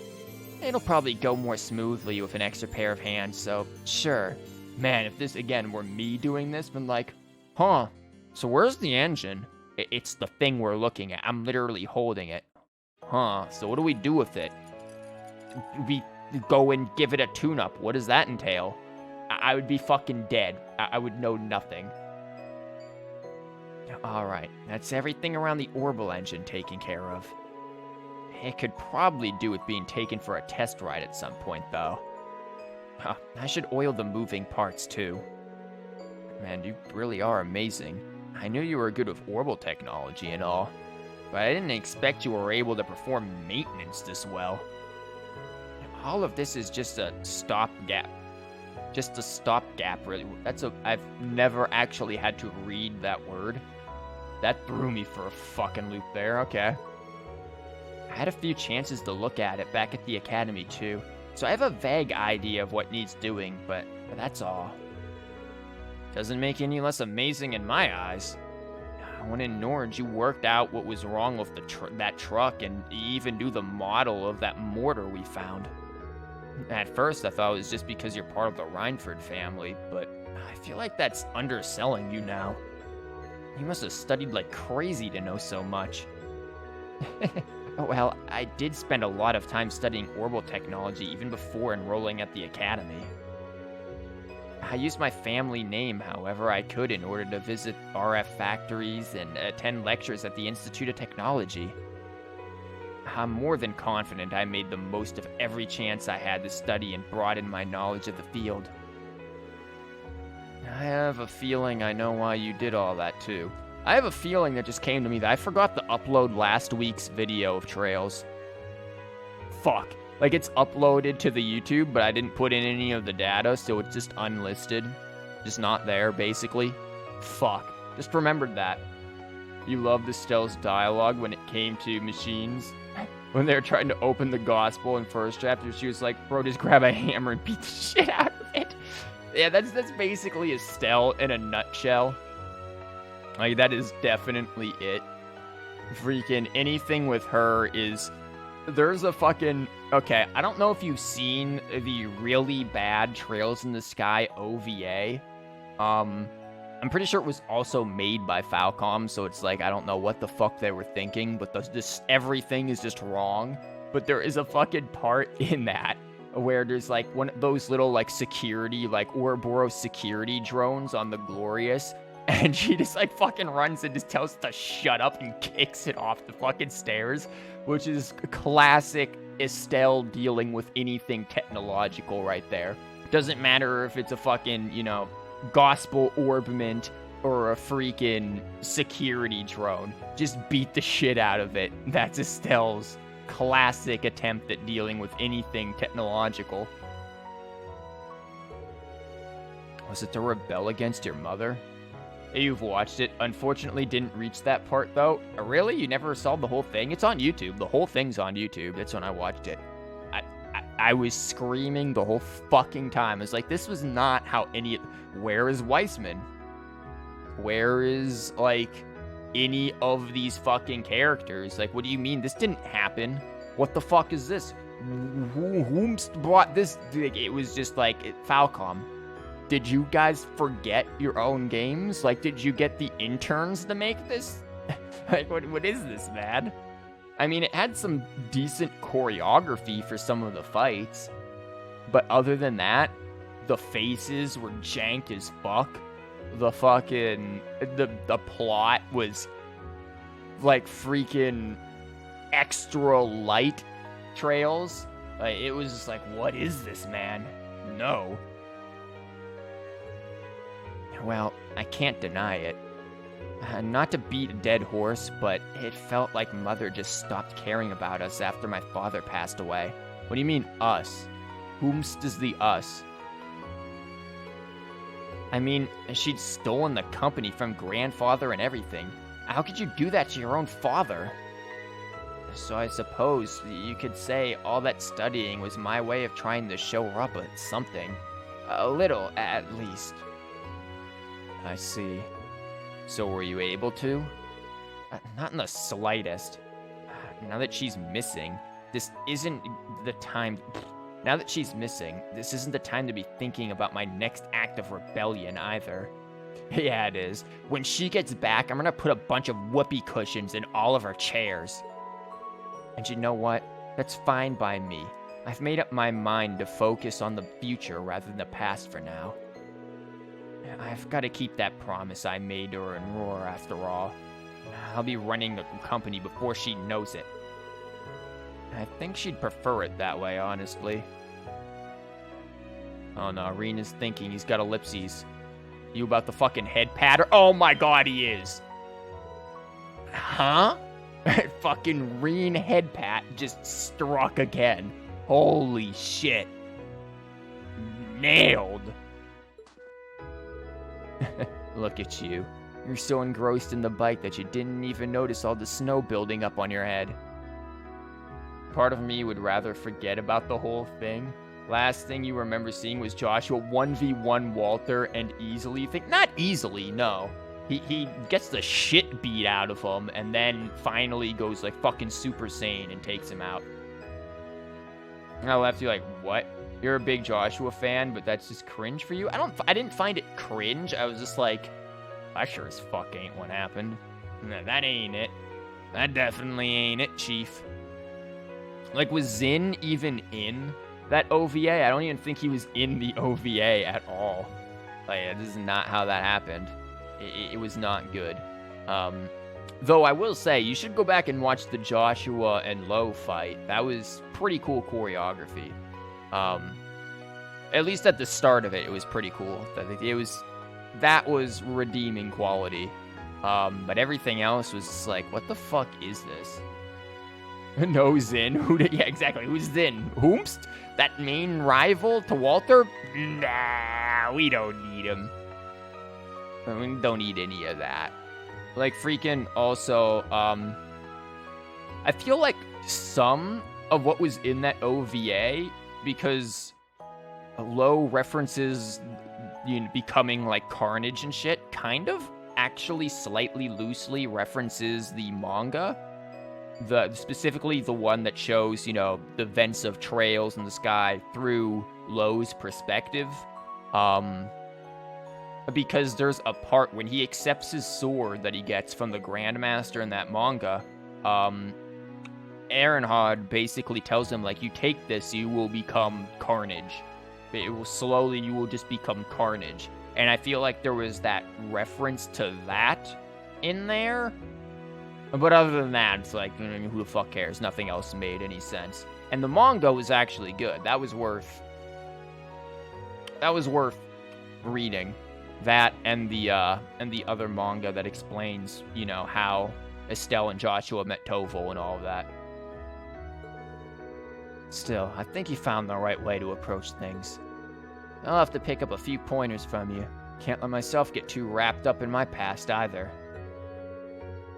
It'll probably go more smoothly with an extra pair of hands, so sure. Man, if this again were me doing this, been like, huh, so where's the engine? It's the thing we're looking at. I'm literally holding it. Huh, so what do we do with it? We go and give it a tune-up. What does that entail? I would be fucking dead. I would know nothing. Alright, that's everything around the Orbital engine taken care of. It could probably do with being taken for a test ride at some point, though. Huh, I should oil the moving parts, too. Man, you really are amazing. I knew you were good with orbital technology and all, but I didn't expect you were able to perform maintenance this well. All of this is just a stopgap. Just a stopgap, really. I've never actually had to read that word. That threw me for a fucking loop there, okay. I had a few chances to look at it back at the academy, too, so I have a vague idea of what needs doing, but that's all. Doesn't make any less amazing in my eyes. When in Norge, you worked out what was wrong with that truck and even do the model of that mortar we found. At first, I thought it was just because you're part of the Reinford family, but I feel like that's underselling you now. You must have studied like crazy to know so much. Well, I did spend a lot of time studying orbital technology even before enrolling at the academy. I used my family name however I could in order to visit RF factories and attend lectures at the Institute of Technology. I'm more than confident I made the most of every chance I had to study and broaden my knowledge of the field. I have a feeling I know why you did all that too. I have a feeling that just came to me that I forgot to upload last week's video of trails. Fuck. Like, it's uploaded to the YouTube, but I didn't put in any of the data, so it's just unlisted. Just not there, basically. Fuck. Just remembered that. You loved Estelle's dialogue when it came to machines. When they were trying to open the gospel in first chapter, she was like, bro, just grab a hammer and beat the shit out of it. Yeah, that's basically Estelle in a nutshell. Like, that is definitely it. Freaking anything with her is... There's a fucking... Okay, I don't know if you've seen the really bad Trails in the Sky OVA. I'm pretty sure it was also made by Falcom, so it's like, I don't know what the fuck they were thinking, but everything is just wrong. But there is a fucking part in that where there's like one of those little like security, like Ouroboros security drones on the Glorious, and she just like fucking runs and just tells it to shut up and kicks it off the fucking stairs, which is classic Estelle dealing with anything technological right there. Doesn't matter if it's a fucking, you know, gospel orbment or a freaking security drone. Just beat the shit out of it. That's Estelle's classic attempt at dealing with anything technological. Was it to rebel against your mother? You've watched it. Unfortunately, didn't reach that part, though. Really? You never saw the whole thing? It's on YouTube. The whole thing's on YouTube. That's when I watched it. I was screaming the whole fucking time. I was like, this was not how any... Where is Weissman? Where is, like, any of these fucking characters? Like, what do you mean? This didn't happen. What the fuck is this? Who brought this? It was just like, Falcom. Did you guys forget your own games? Like, did you get the interns to make this? Like, what is this, man? I mean, it had some decent choreography for some of the fights. But other than that, the faces were jank as fuck. The fucking... The plot was, like, freaking extra light trails. Like, it was just like, what is this, man? No. Well, I can't deny it. Not to beat a dead horse, but it felt like Mother just stopped caring about us after my father passed away. What do you mean, us? Whomst is the us? I mean, she'd stolen the company from grandfather and everything. How could you do that to your own father? So I suppose you could say all that studying was my way of trying to show her up at something. A little, at least. I see. So were you able to? Not in the slightest. Now that she's missing, this isn't the time... Now that she's missing, this isn't the time to be thinking about my next act of rebellion either. Yeah, it is. When she gets back, I'm gonna put a bunch of whoopee cushions in all of her chairs. And you know what? That's fine by me. I've made up my mind to focus on the future rather than the past for now. I've got to keep that promise I made to her in Roar after all. I'll be running the company before she knows it. I think she'd prefer it that way, honestly. Oh no, Rena's thinking he's got ellipses. You about the fucking head patter? Oh my god, he is! Huh? Fucking Reen head pat just struck again. Holy shit. Nailed. Look at you. You're so engrossed in the bike that you didn't even notice all the snow building up on your head. Part of me would rather forget about the whole thing. Last thing you remember seeing was Joshua 1v1 Walter and easily think... Not easily, no. He gets the shit beat out of him and then finally goes like fucking Super Saiyan and takes him out. And I left you like, what? You're a big Joshua fan, but that's just cringe for you? I didn't find it cringe. I was just like, I sure as fuck ain't what happened. No, that ain't it. That definitely ain't it, Chief. Like, was Zin even in that OVA? I don't even think he was in the OVA at all. Like, this is not how that happened. It was not good. Though I will say, you should go back and watch the Joshua and Lo fight. That was pretty cool choreography. At least at the start of it, it was pretty cool. That was redeeming quality. But everything else was just like, what the fuck is this? No Zin? Yeah, exactly. Who's Zin? Whomst? That main rival to Walter? Nah, we don't need him. We don't need any of that. Like, freaking, also, I feel like some of what was in that OVA, because Lo references, you know, becoming, like, Carnage and shit, kind of actually slightly loosely references the manga. Specifically the one that shows, you know, the vents of trails in the sky through Lo's perspective. Because there's a part when he accepts his sword that he gets from the Grandmaster in that manga, Ehrenhard basically tells him, like, you take this, you will become Carnage. It will slowly, you will just become Carnage. And I feel like there was that reference to that in there. But other than that, it's like, who the fuck cares? Nothing else made any sense. And the manga was actually good. That was worth reading. That and the other manga that explains, you know, how Estelle and Joshua met Toval and all of that. Still, I think you found the right way to approach things. I'll have to pick up a few pointers from you. Can't let myself get too wrapped up in my past either.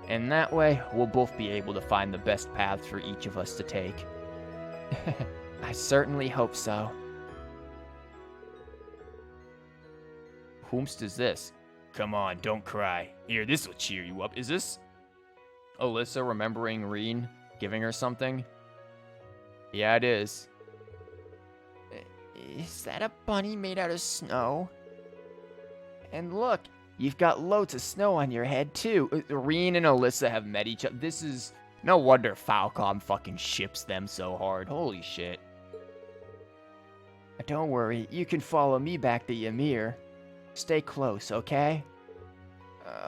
And that way, we'll both be able to find the best paths for each of us to take. I certainly hope so. Whomst is this? Come on, don't cry. Here, this'll cheer you up. Is this Alyssa remembering Reen, giving her something? Yeah, it is. Is that a bunny made out of snow? And look, you've got loads of snow on your head, too. Reen and Alyssa have met each other. This is... No wonder Falcom fucking ships them so hard. Holy shit. Don't worry, you can follow me back to Ymir. Stay close, okay?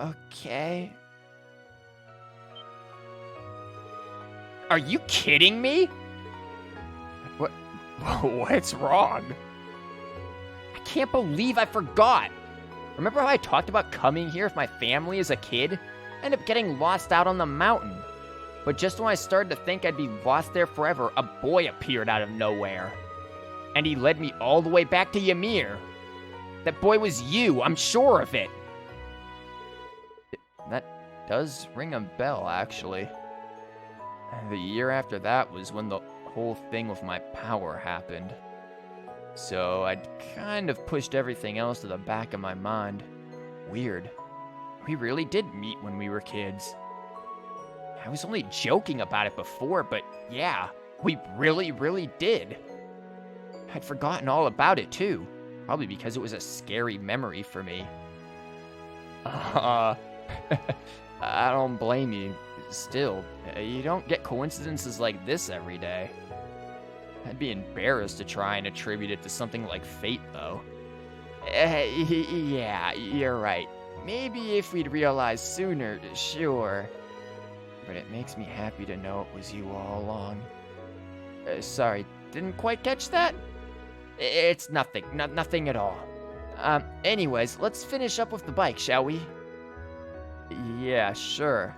Okay. Are you kidding me? What? What's wrong? I can't believe I forgot. Remember how I talked about coming here with my family as a kid? I ended up getting lost out on the mountain. But just when I started to think I'd be lost there forever, a boy appeared out of nowhere. And he led me all the way back to Ymir. That boy was you, I'm sure of it. That does ring a bell, actually. The year after that was when the whole thing with my power happened. So I'd kind of pushed everything else to the back of my mind. Weird. We really did meet when we were kids. I was only joking about it before, but yeah, we really did. I'd forgotten all about it too, probably because it was a scary memory for me. I don't blame you. Still, you don't get coincidences like this every day. I'd be embarrassed to try and attribute it to something like fate, though. Yeah, you're right. Maybe if we'd realized sooner, sure. But it makes me happy to know it was you all along. Sorry, didn't quite catch that? It's nothing, nothing at all. Anyways, let's finish up with the bike, shall we? Yeah, sure.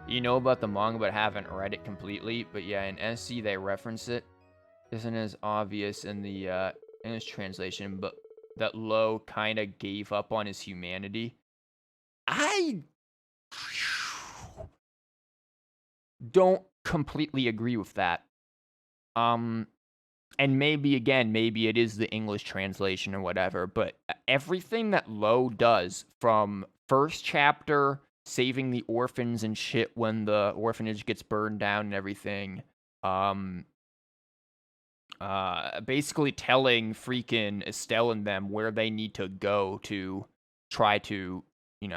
You know about the manga, but haven't read it completely. But yeah, in SC they reference it. Isn't as obvious in the English translation, but that Lo kind of gave up on his humanity. I don't completely agree with that. And maybe it is the English translation or whatever, but everything that Lo does from first chapter, saving the orphans and shit when the orphanage gets burned down and everything, basically telling freaking Estelle and them where they need to go to try to,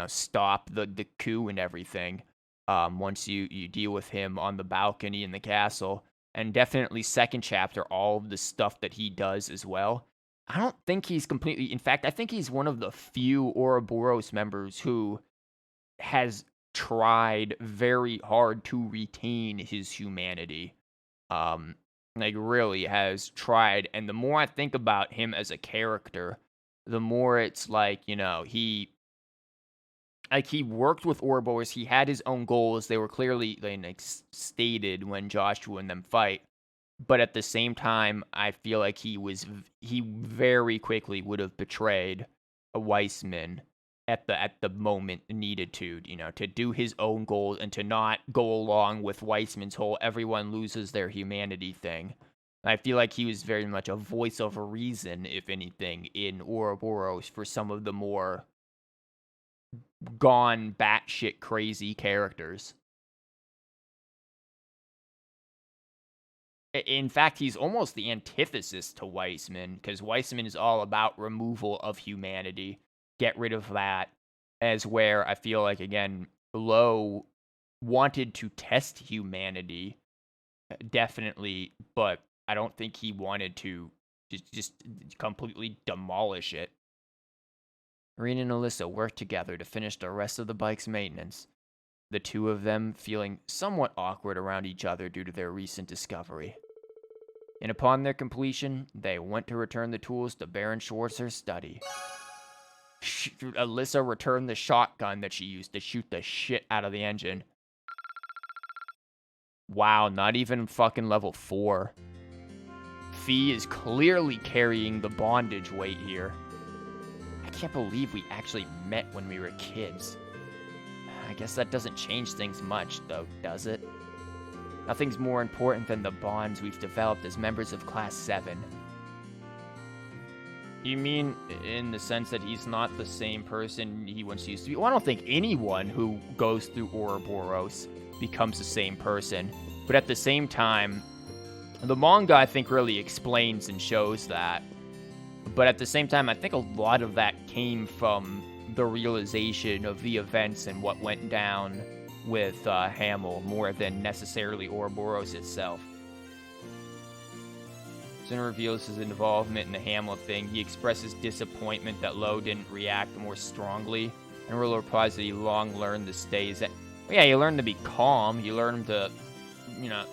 stop the coup and everything, once you deal with him on the balcony in the castle. And definitely second chapter, all of the stuff that he does as well. I don't think he's completely... In fact, I think he's one of the few Ouroboros members who has tried very hard to retain his humanity. Really has tried. And the more I think about him as a character, the more it's like, he worked with Ouroboros. He had his own goals. They were clearly stated when Joshua and them fight. But at the same time, I feel like he very quickly would have betrayed a Weissman at the moment needed to do his own goals and to not go along with Weissman's whole everyone loses their humanity thing. I feel like he was very much a voice of reason, if anything, in Ouroboros for some of the more gone batshit crazy characters. In fact, he's almost the antithesis to Weissman, because Weissman is all about removal of humanity. Get rid of that. As where I feel like, again, Lo wanted to test humanity, definitely, but I don't think he wanted to just completely demolish it. Reen and Alyssa worked together to finish the rest of the bike's maintenance, the two of them feeling somewhat awkward around each other due to their recent discovery. And upon their completion, they went to return the tools to Baron Schwarzer's study. Alyssa returned the shotgun that she used to shoot the shit out of the engine. Wow, not even fucking level 4. Fee is clearly carrying the bondage weight here. I can't believe we actually met when we were kids. I guess that doesn't change things much, though, does it? Nothing's more important than the bonds we've developed as members of Class 7. You mean in the sense that he's not the same person he once used to be? Well, I don't think anyone who goes through Ouroboros becomes the same person. But at the same time, the manga, I think, really explains and shows that. But at the same time, I think a lot of that came from the realization of the events and what went down with Hamill more than necessarily Ouroboros itself. Sin reveals his involvement in the Hamill thing. He expresses disappointment that Lo didn't react more strongly, and Rilla replies that he long learned to stay. Yeah, you learn to be calm. You learn to,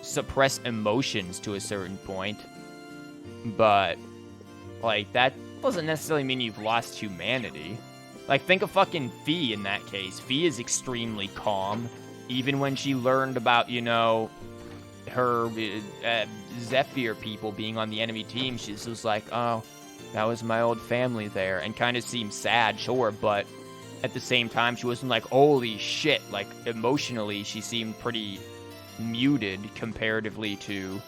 suppress emotions to a certain point. But, like, that doesn't necessarily mean you've lost humanity. Like, think of fucking Fee in that case. Fee is extremely calm. Even when she learned about, her Zephyr people being on the enemy team, she was like, oh, that was my old family there. And kind of seemed sad, sure, but at the same time, she wasn't like, holy shit. Like, emotionally, she seemed pretty muted comparatively to,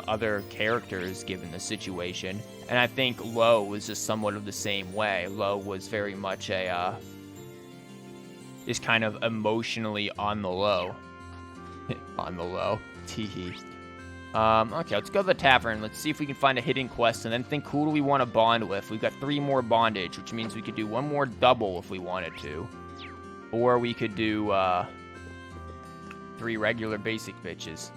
other characters given the situation. And I think Lo was just somewhat of the same way. Lo was very much is kind of emotionally on the low. On the low. Teehee. Okay, let's go to the tavern. Let's see if we can find a hidden quest and then think who do we want to bond with. We've got 3 more bondage, which means we could do 1 more double if we wanted to. Or we could do 3 regular basic bitches.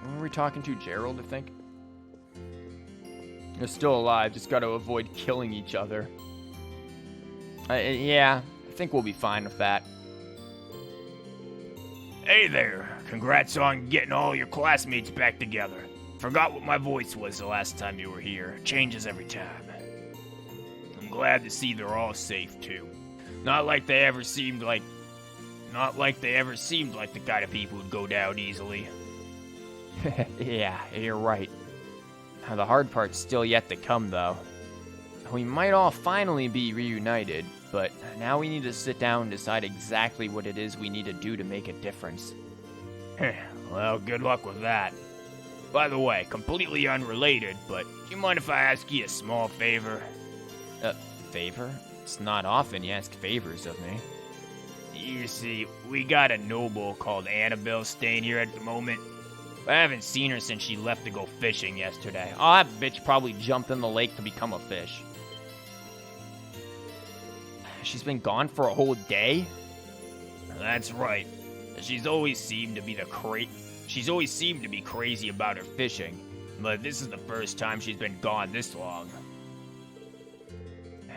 Who are we talking to? Gerald, I think? They're still alive, just got to avoid killing each other. Yeah, I think we'll be fine with that. Hey there, congrats on getting all your classmates back together. Forgot what my voice was the last time you were here. It changes every time. I'm glad to see they're all safe too. Not like they ever seemed like the kind of people who'd go down easily. Yeah, you're right. The hard part's still yet to come, though. We might all finally be reunited, but now we need to sit down and decide exactly what it is we need to do to make a difference. Well, good luck with that. By the way, completely unrelated, but do you mind if I ask you a small favor? Favor? It's not often you ask favors of me. You see, we got a noble called Annabelle staying here at the moment. I haven't seen her since she left to go fishing yesterday. Oh, that bitch probably jumped in the lake to become a fish. She's been gone for a whole day? That's right. She's always seemed to be crazy about her fishing, but this is the first time she's been gone this long.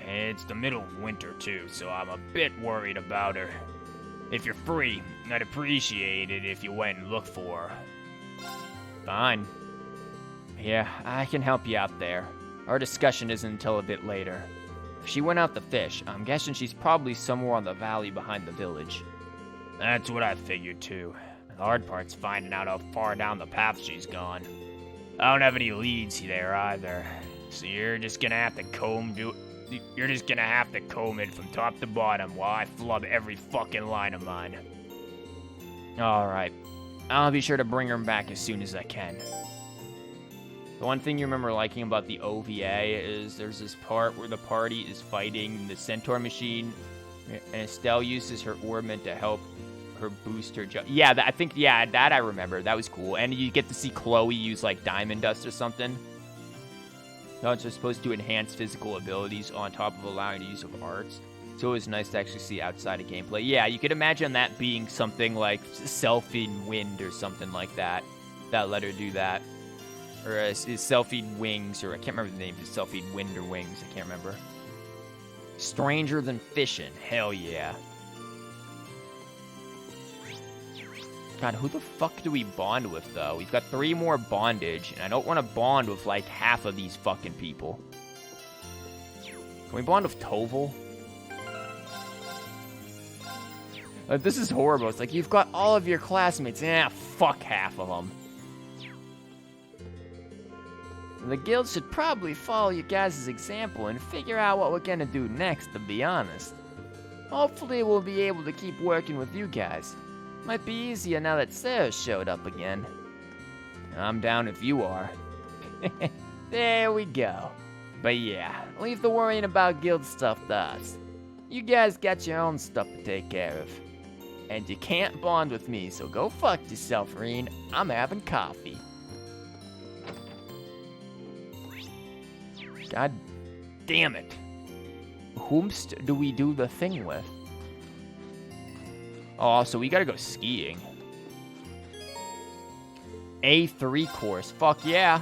It's the middle of winter too, so I'm a bit worried about her. If you're free, I'd appreciate it if you went and looked for her. Fine. Yeah, I can help you out there. Our discussion isn't until a bit later. If she went out to fish, I'm guessing she's probably somewhere on the valley behind the village. That's what I figured too. The hard part's finding out how far down the path she's gone. I don't have any leads there either, so you're just gonna have to comb it from top to bottom while I flub every fucking line of mine. Alright. I'll be sure to bring her back as soon as I can. The one thing you remember liking about the OVA is there's this part where the party is fighting the centaur machine, and Estelle uses her ornament to help her boost her Yeah, that I remember. That was cool. And you get to see Chloe use, like, diamond dust or something. No, it's just supposed to enhance physical abilities on top of allowing the use of arts. So it was nice to actually see outside of gameplay. Yeah, you could imagine that being something like Selfie Wind or something like that. That let her do that. Or Selfie Wings, or I can't remember the name. If it's Selfie Wind or Wings. I can't remember. Stranger Than Fishing. Hell yeah. God, who the fuck do we bond with, though? We've got 3 more bondage, and I don't want to bond with, like, half of these fucking people. Can we bond with Toval? Like, this is horrible. It's like, you've got all of your classmates. Fuck half of them. The guild should probably follow you guys' example and figure out what we're gonna do next, to be honest. Hopefully we'll be able to keep working with you guys. Might be easier now that Sarah showed up again. I'm down if you are. There we go. But yeah, leave the worrying about guild stuff to us. You guys got your own stuff to take care of. And you can't bond with me, so go fuck yourself, Reen. I'm having coffee. God damn it. Whomst do we do the thing with? Oh, so we gotta go skiing. A3 course. Fuck yeah.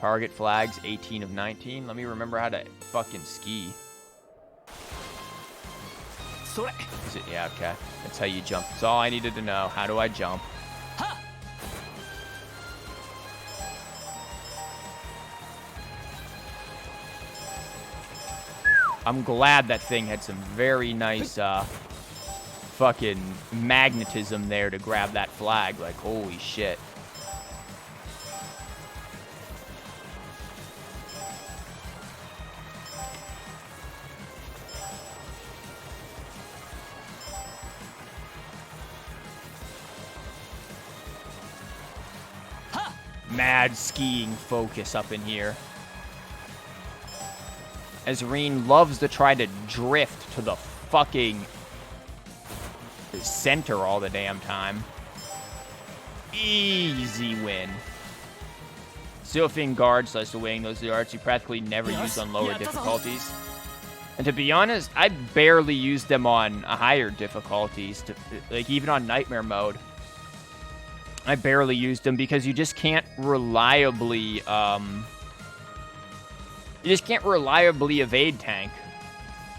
Target flags, 18 of 19. Let me remember how to fucking ski. Is it? Yeah, okay. That's how you jump. That's all I needed to know. How do I jump? I'm glad that thing had some very nice, fucking magnetism there to grab that flag. Like, holy shit. Mad skiing focus up in here. As Reen loves to try to drift to the fucking center all the damn time. Easy win. Sylphian Guard / weighing those are the arts you practically never use on lower difficulties. And to be honest, I barely use them on higher difficulties. Like, even on Nightmare mode. I barely used them because you just can't reliably, evade tank.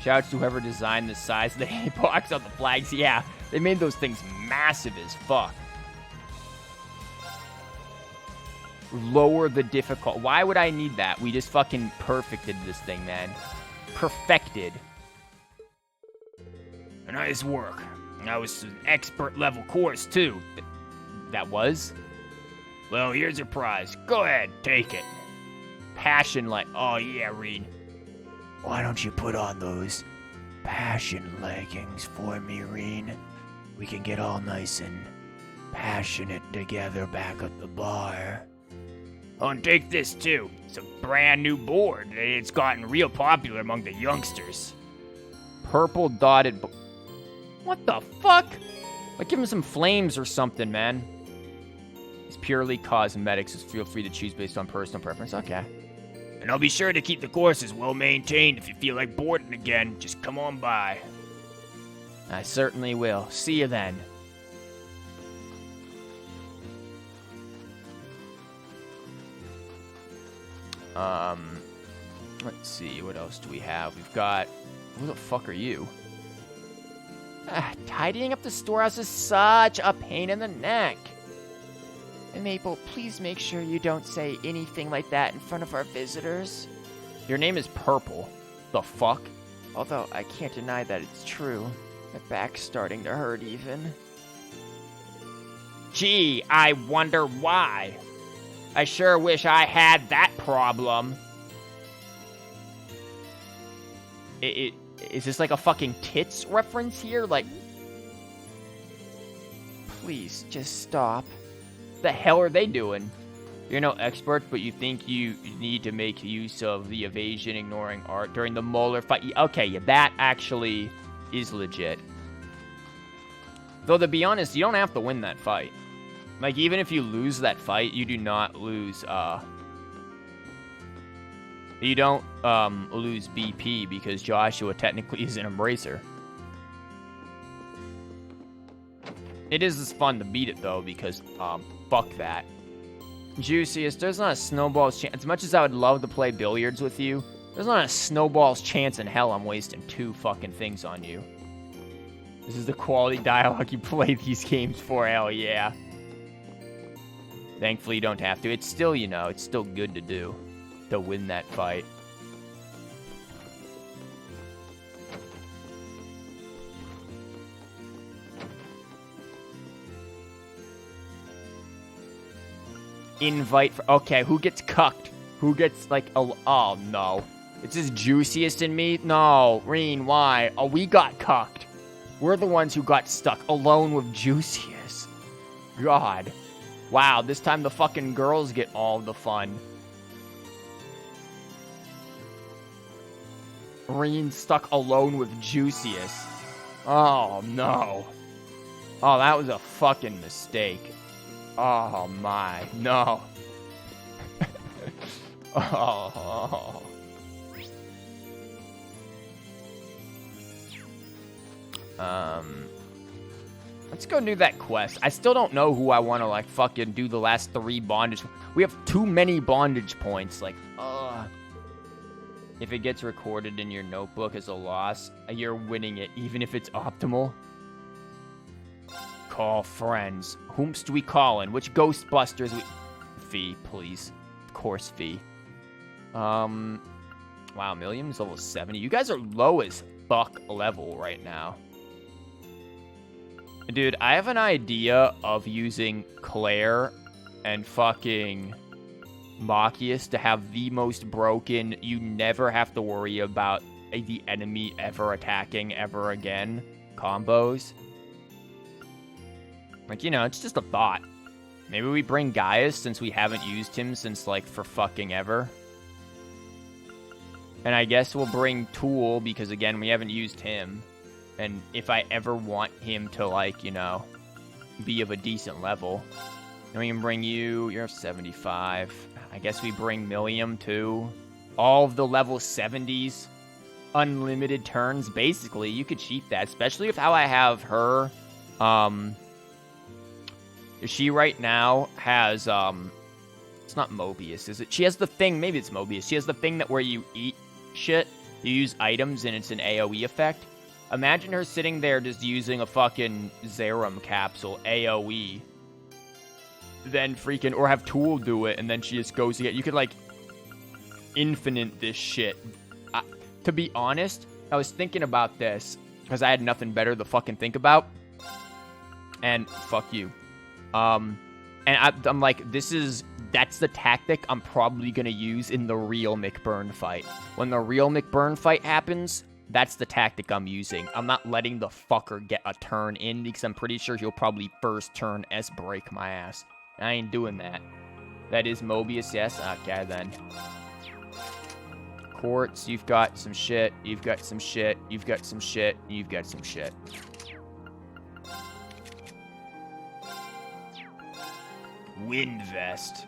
Shouts to whoever designed the size of the hitbox on the flags. Yeah, they made those things massive as fuck. Lower the difficult. Why would I need that? We just fucking perfected this thing, man. Perfected. Nice work. That was an expert level course, too. That was? Well, here's your prize. Go ahead, take it. Passion like, oh yeah, Reed. Why don't you put on those passion leggings for me, Reen? We can get all nice and passionate together back at the bar. Oh, and take this too. It's a brand new board. It's gotten real popular among the youngsters. Purple dotted. What the fuck? Like, give him some flames or something, man. It's purely cosmetics, so feel free to choose based on personal preference. Okay. And I'll be sure to keep the courses well maintained. If you feel like boarding again, just come on by. I certainly will. See you then. Let's see, what else do we have? We've got... Who the fuck are you? Tidying up the storehouse is such a pain in the neck. Maple, please make sure you don't say anything like that in front of our visitors. Your name is Purple. The fuck? Although I can't deny that it's true. My back's starting to hurt even. Gee, I wonder why. I sure wish I had that problem. Is this like a fucking tits reference here? Like, please, just stop. The hell are they doing? You're no expert, but you think you need to make use of the evasion ignoring art during the molar fight. Okay, yeah, that actually is legit. Though, to be honest, you don't have to win that fight. Like, even if you lose that fight, you do not lose, you don't, lose BP because Joshua technically is an Embracer. It is just fun to beat it, though, because, fuck that. Juiciest, there's not a snowball's chance. As much as I would love to play billiards with you, there's not a snowball's chance in hell I'm wasting 2 fucking things on you. This is the quality dialogue you play these games for, hell yeah. Thankfully, you don't have to. It's still, you know, it's still good to do. To win that fight. invite for... Okay, who gets cucked? Who gets, like, oh, no. It's just Juiciest in me? No, Reen, why? Oh, we got cucked. We're the ones who got stuck alone with Juiciest. God. Wow, this time the fucking girls get all the fun. Reen stuck alone with Juiciest. Oh, no. Oh, that was a fucking mistake. Oh, my. No. Oh. Let's go do that quest. I still don't know who I want to, like, fucking do the last 3 bondage. We have too many bondage points. Like, if it gets recorded in your notebook as a loss, you're winning it, even if it's optimal. Call friends. Whomst we callin'? Which Ghostbusters we... Fee, please. Of course, Fee. Wow, Milliam's level 70. You guys are low as fuck level right now. Dude, I have an idea of using Claire and fucking Machias to have the most broken, you never have to worry about the enemy ever attacking ever again combos. Like, you know, it's just a thought. Maybe we bring Gaius since we haven't used him since, like, for fucking ever. And I guess we'll bring Tool because, again, we haven't used him. And if I ever want him to, like, you know, be of a decent level. Then we can bring you, you're 75. I guess we bring Milliam too. All of the level 70s. Unlimited turns, basically. You could cheat that, especially with how I have her. She right now has, it's not Mobius, is it? She has the thing, maybe it's Mobius. She has the thing that where you eat shit, you use items, and it's an AoE effect. Imagine her sitting there just using a fucking Zerum capsule, AoE. Then freaking, or have Tool do it, and then she just goes to get, you could, like, infinite this shit. To be honest, I was thinking about this, because I had nothing better to fucking think about. And, fuck you. And I'm like, that's the tactic I'm probably gonna use in the real McBurn fight. When the real McBurn fight happens, that's the tactic I'm using. I'm not letting the fucker get a turn in because I'm pretty sure he'll probably first turn S-break my ass. I ain't doing that. That is Mobius, yes? Okay, then. Quartz, you've got some shit, you've got some shit, you've got some shit, you've got some shit. Wind vest.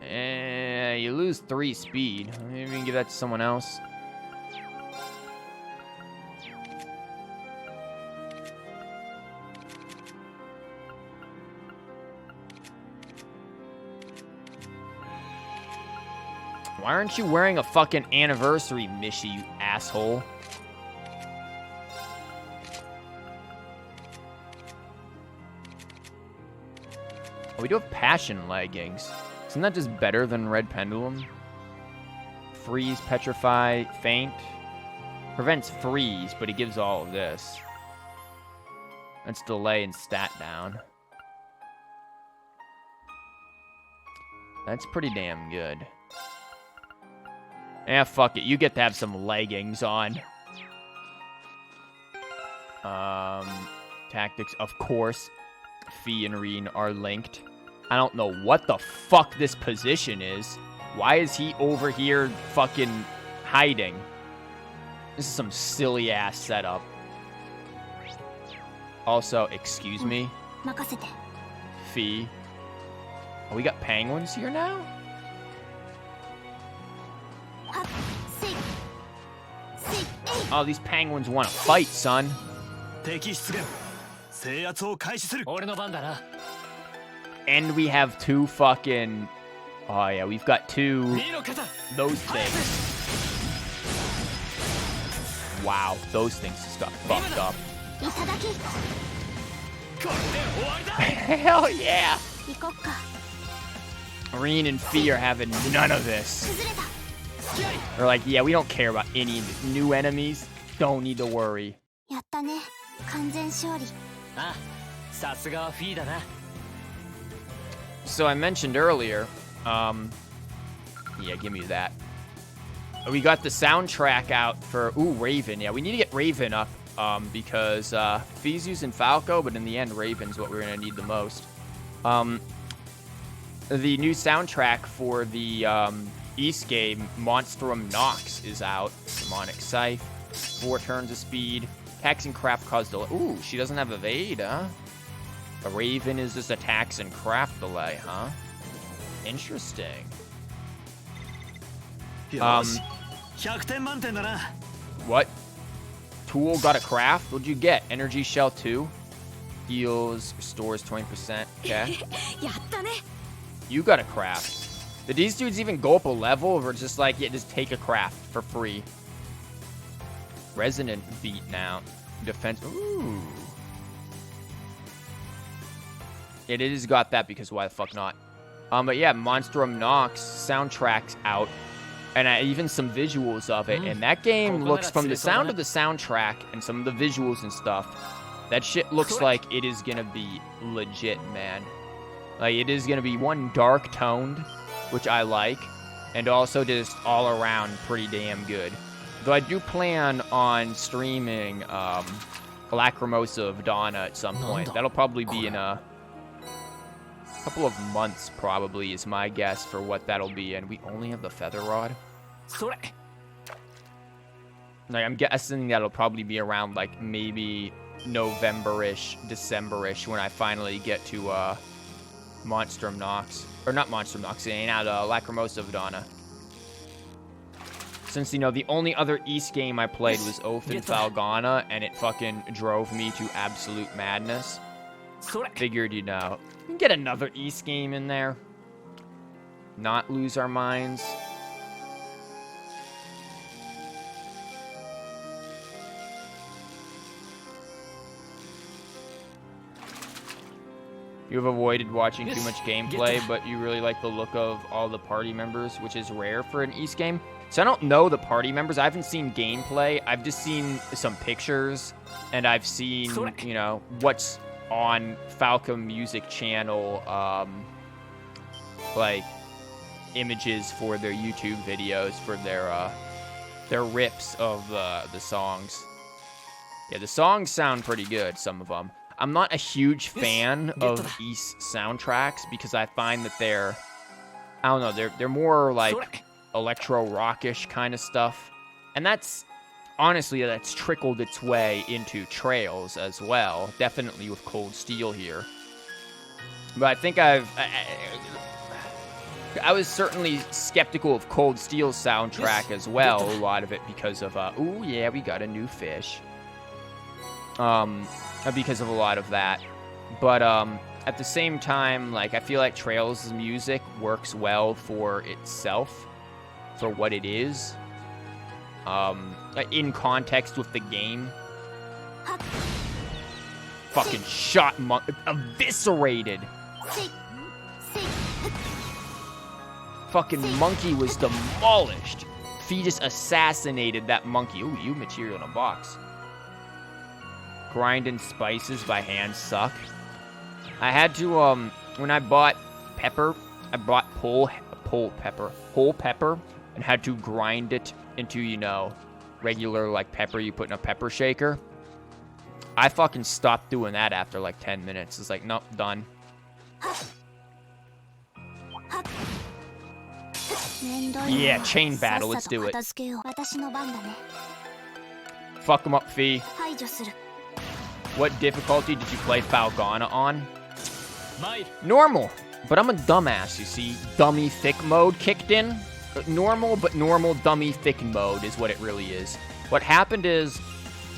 You lose 3 speed. Maybe we can give that to someone else. Why aren't you wearing a fucking anniversary, Mishy, you asshole? Oh, we do have passion leggings. Isn't that just better than red pendulum? Freeze, petrify, faint. Prevents freeze, but it gives all of this. That's delay and stat down. That's pretty damn good. Eh, fuck it. You get to have some leggings on. Tactics, of course. Fee and Reen are linked. I don't know what the fuck this position is. Why is he over here fucking hiding? This is some silly ass setup. Also, excuse me. Fee. Oh, we got penguins here now? Oh, these penguins want to fight, son. And we have 2 fucking... Oh, yeah, we've got 2... Those things. Wow, those things just got fucked up. Hell yeah! Reen and Fee are having none of this. They're like, yeah, we don't care about any new enemies. Don't need to worry. So I mentioned earlier, yeah, give me that. We got the soundtrack out for, Raven. Yeah, we need to get Raven up, because Fee's using Falco, but in the end, Raven's what we're going to need the most. The new soundtrack for the East game, Monstrum Nox, is out. Demonic Scythe, 4 turns of speed. Attacks and craft cause delay. Ooh, she doesn't have evade, huh? The Raven is just attacks and craft delay, huh? Interesting. What? Tool got a craft? What'd you get? Energy Shell 2? Heals, restores 20%. Okay. You got a craft. Did these dudes even go up a level, or just like, yeah, just take a craft for free? Resonant Beat now. Defense. Ooh. It is got that because why the fuck not? But yeah, Monstrum Nox soundtrack's out. And even some visuals of it. And that game looks, from the sound of the soundtrack and some of the visuals and stuff, that shit looks like it is gonna be legit, man. Like, it is gonna be one dark toned, which I like, and also just all around pretty damn good. Though I do plan on streaming Lacrimosa of Donna at some point. That'll probably be in a couple of months, probably, is my guess for what that'll be. And we only have the Feather Rod. Like, I'm guessing that'll probably be around, like, maybe November-ish, December-ish, when I finally get to Monstrum Nox. Or not Monstrum Nox, it ain't out Lacrimosa of Donna. Since, you know, the only other East game I played was Oath and Falgana, and it fucking drove me to absolute madness. Figured, you know, we can get another East game in there. Not lose our minds. You have avoided watching too much gameplay, but you really like the look of all the party members, which is rare for an East game. So I don't know the party members. I haven't seen gameplay. I've just seen some pictures, and I've seen, you know, what's on Falcom Music channel, like, images for their YouTube videos, for their rips of the songs. Yeah, the songs sound pretty good, some of them. I'm not a huge fan of East soundtracks because I find that they're, I don't know, they're more like electro rockish kind of stuff. And that's, honestly, that's trickled its way into Trails as well. Definitely with Cold Steel here. But I think I was certainly skeptical of Cold Steel's soundtrack as well, a lot of it because of, ooh, yeah, we got a new fish. Because of a lot of that. But at the same time, like, I feel like Trails' music works well for itself, for what it is, in context with the game. Fucking shot eviscerated. Fucking monkey was demolished. Fetus assassinated that monkey. Ooh, you material in a box. Grinding spices by hand suck. I had to, when I bought pepper, I bought whole pepper, and had to grind it into, you know, regular, like, pepper you put in a pepper shaker. I fucking stopped doing that after, like, 10 minutes. It's like, nope, done. Yeah, chain battle, let's do it. Fuck him up, Fee. What difficulty did you play Falgana on? Normal. But I'm a dumbass, you see. Dummy thick mode kicked in. Normal, but normal dummy thick mode is what it really is. What happened is,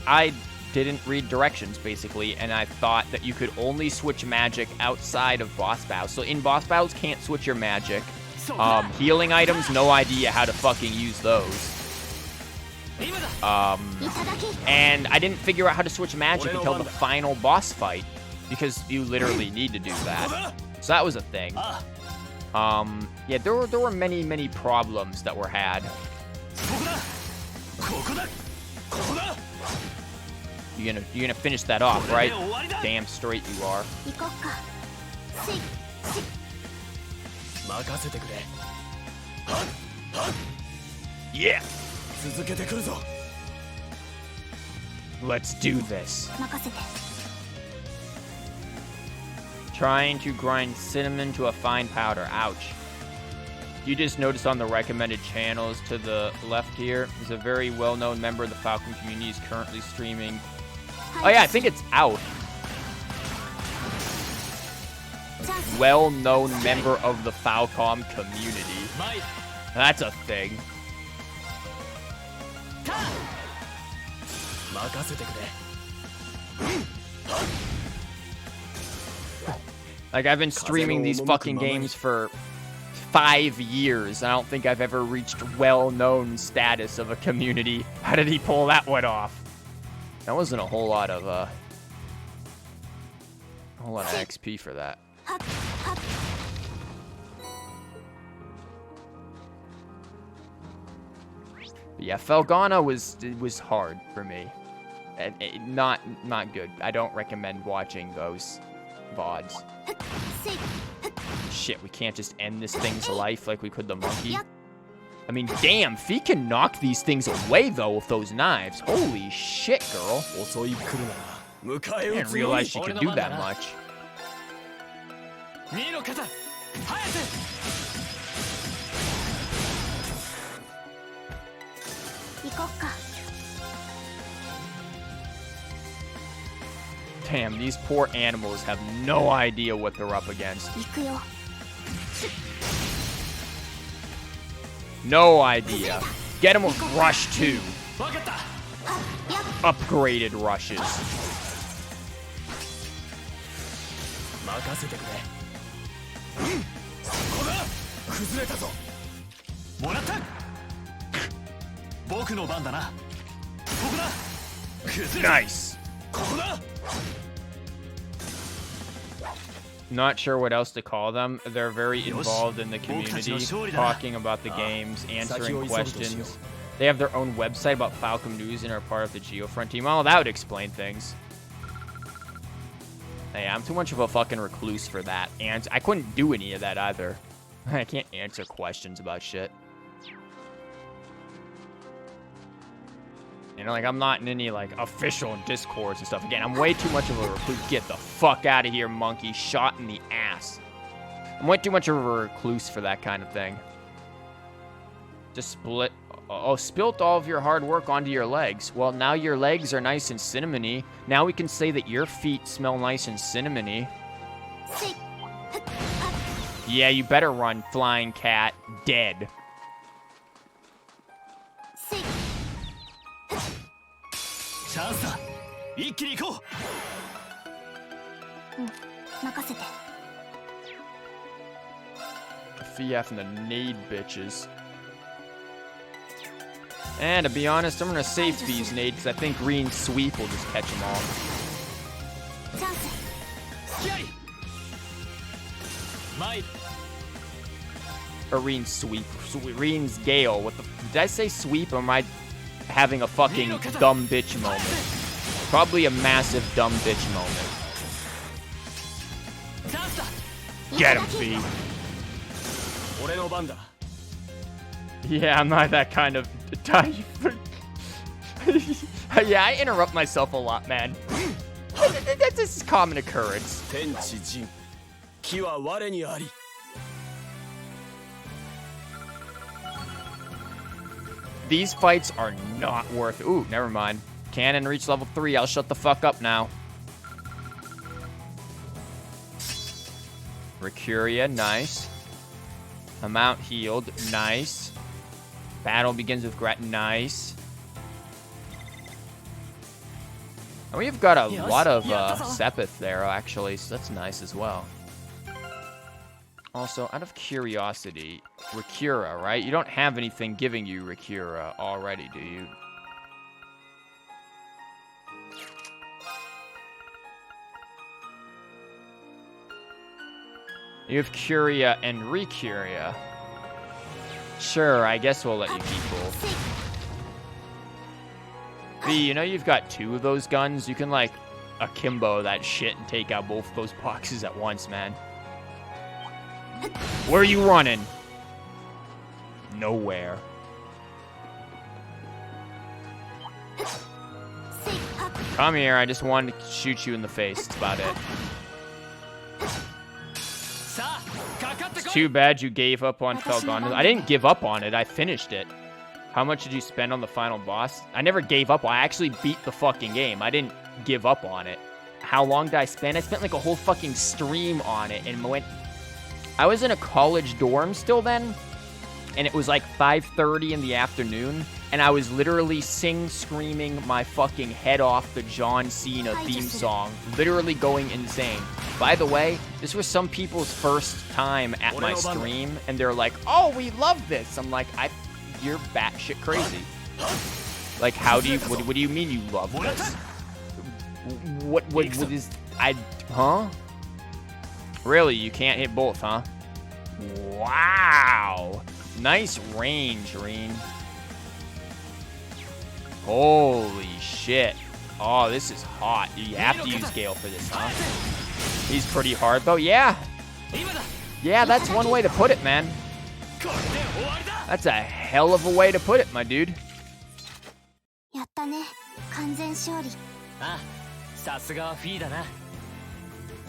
I didn't read directions, basically, and I thought that you could only switch magic outside of boss battles. So in boss battles, can't switch your magic. Healing items, no idea how to fucking use those. And I didn't figure out how to switch magic until the final boss fight, because you literally need to do that. So that was a thing. Yeah, there were many problems that were had. You gonna finish that off, right? Damn straight you are. 行こっかせいし 任せてくれ。 Yeah. 続けてくるぞ。 Let's do this. 任せて Trying to grind cinnamon to a fine powder. Ouch. You just noticed on the recommended channels to the left here is a very well-known member of the Falcon community is currently streaming. Oh yeah, I think it's out. チャンス Well-known member of the Falcom community. 前 That's a thing. 任せてくれ。 Like, I've been streaming these fucking games for 5 years. I don't think I've ever reached well-known status of a community. How did he pull that one off? That wasn't a whole lot of XP for that. はっはっ But yeah, Felgana was hard for me. And not good. I don't recommend watching those VODs. せい Shit, we can't just end this thing's life like we could the monkey. I mean, damn, Fee can knock these things away, though, with those knives. Holy shit, girl. 襲い来るなら迎 I え撃 didn't つよう realize に she 俺 could の do 番だ that な much. 見ろ肩早く 行こっか Damn, these poor animals have no idea what they're up against. 行くよ No idea. Get them with Rush 2. 分かった やっ Upgraded rushes. 任せてくれそこだ崩れたぞもらった僕の番だなここだ崩れた Nice. ここだ Not sure what else to call them. They're very involved in the community, talking about the games, answering questions. They have their own website about Falcom News and are part of the Geofront team. Oh, that would explain things. Hey, I'm too much of a fucking recluse for that. And I couldn't do any of that either. I can't answer questions about shit. You know, like, I'm not in any, like, official discords and stuff. Again, I'm way too much of a recluse. Get the fuck out of here, monkey. Shot in the ass. I'm way too much of a recluse for that kind of thing. Just split. Oh, spilt all of your hard work onto your legs. Well, now your legs are nice and cinnamony. Now we can say that your feet smell nice and cinnamony. せい Yeah, you better run, flying cat. Dead. せい チャンスだ一気に行こう任せて FF and the nade bitches. And to be honest, I'm gonna save Fee's nade because I think green sweep will just catch them all. チャンス 隙あり前 Green sweep. Green's gale. What the? Did I say sweep or am I having a fucking dumb bitch moment? Probably a massive dumb bitch moment. チャンスだ Get him, Fee. 俺の番だ Yeah, I'm not that kind of type. Yeah, I interrupt myself a lot, man. That's just common occurrence. 天地人木は我にあり These fights are not worth. Ooh, never mind. Cannon reached level 3. I'll shut the fuck up now. Recuria, nice. Amount healed, nice. Battle begins with nice. And we've got a lot of Sepith there, actually, so that's nice as well. Also, out of curiosity, Recura, right? You don't have anything giving you Recura already, do you? You have Curia and Recuria. Sure, I guess we'll let you keep both. せい V, you know you've got 2 of those guns? You can, like, akimbo that shit and take out both those boxes at once, man. Where are you running? Nowhere. Come here, I just wanted to shoot you in the face. That's about it. It's too bad you gave up on Felgon. I didn't give up on it, I finished it. How much did you spend on the final boss? I never gave up. I actually beat the fucking game. I didn't give up on it. How long did I spend? I spent like a whole fucking stream on it and went... I was in a college dorm still then, and it was like 5:30 in the afternoon, and I was literally screaming my fucking head off the John Cena theme song, literally going insane. By the way, this was some people's first time at my stream, and they're like, "Oh, we love this." I'm like, you're batshit crazy. Like, how do you, what do you mean you love this? What is, huh? Really, you can't hit both, huh? Wow. Nice range, Reen. Holy shit. Oh, this is hot. You have to use Gale for this, huh? He's pretty hard, though. Yeah. Yeah, that's one way to put it, man. That's a hell of a way to put it, my dude. やったね。完全勝利。あ、さすがはフィーだな。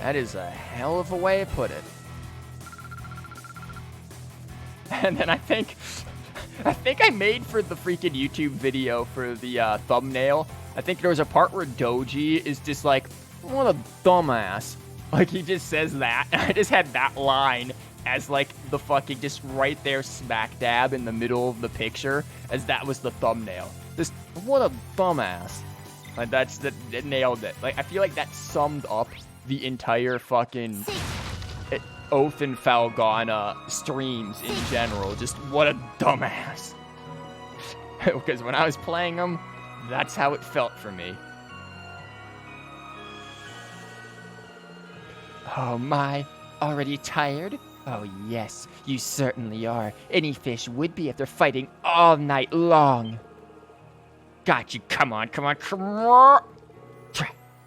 That is a hell of a way to put it. And then I think I made for the freaking YouTube video for the thumbnail. I think there was a part where Doji is just like, what a dumbass. Like, he just says that. I just had that line as like the fucking, just right there smack dab in the middle of the picture, as that was the thumbnail. Just, what a dumbass. Like, it nailed it. Like, I feel like that summed up the entire fucking Oath and Falgana streams in general. Just, what a dumbass. Because when I was playing them, that's how it felt for me. Oh my, already tired? Oh yes, you certainly are. Any fish would be if they're fighting all night long. Got you, come on.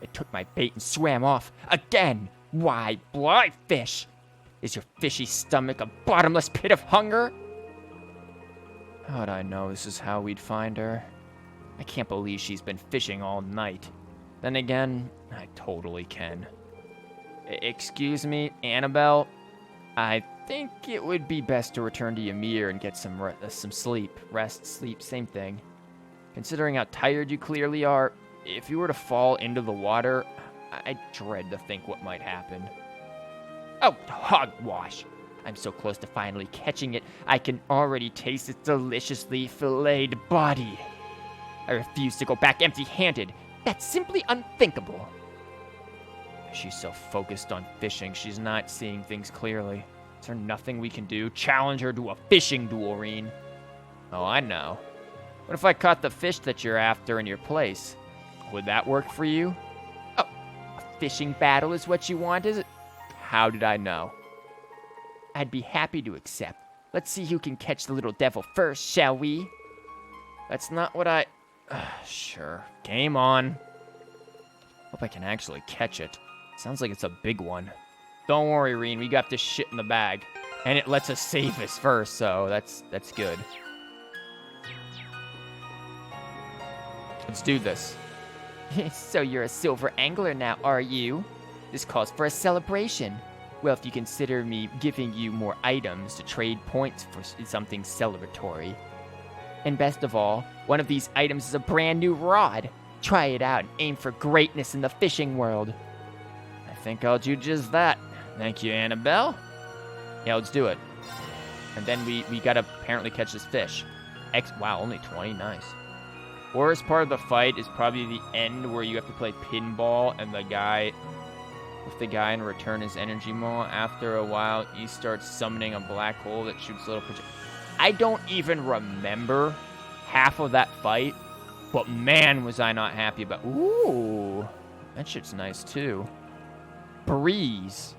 It took my bait and swam off. Again! Why, blind fish? Is your fishy stomach a bottomless pit of hunger? How'd I know this is how we'd find her? I can't believe she's been fishing all night. Then again, I totally can. Excuse me, Annabelle? I think it would be best to return to Ymir and get some sleep. Rest, sleep, same thing. Considering how tired you clearly are, if you were to fall into the water, I dread to think what might happen. Oh, hogwash! I'm so close to finally catching it, I can already taste its deliciously filleted body. I refuse to go back empty-handed. That's simply unthinkable. She's so focused on fishing, she's not seeing things clearly. Is there nothing we can do? Challenge her to a fishing duel, Reen. Oh, I know. What if I caught the fish that you're after in your place? Would that work for you? Oh, a fishing battle is what you want, is it? How did I know? I'd be happy to accept. Let's see who can catch the little devil first, shall we? That's not what I... Sure. Game on. Hope I can actually catch it. Sounds like it's a big one. Don't worry, Reen. We got this shit in the bag. And it lets us save us first, so that's good. Let's do this. So you're a silver angler now, are you? This calls for a celebration. Well, if you consider me giving you more items to trade points for something celebratory. And best of all, one of these items is a brand new rod. Try it out and aim for greatness in the fishing world. I think I'll do just that. Thank you, Annabelle. Yeah, let's do it. And then we gotta apparently catch this fish. Wow, only 20, nice. Worst part of the fight is probably the end where you have to play pinball and the guy and return his energy maw. After a while, he starts summoning a black hole that shoots little projectiles. I don't even remember half of that fight, but man, was I not happy about. Ooh, that shit's nice too. Breeze.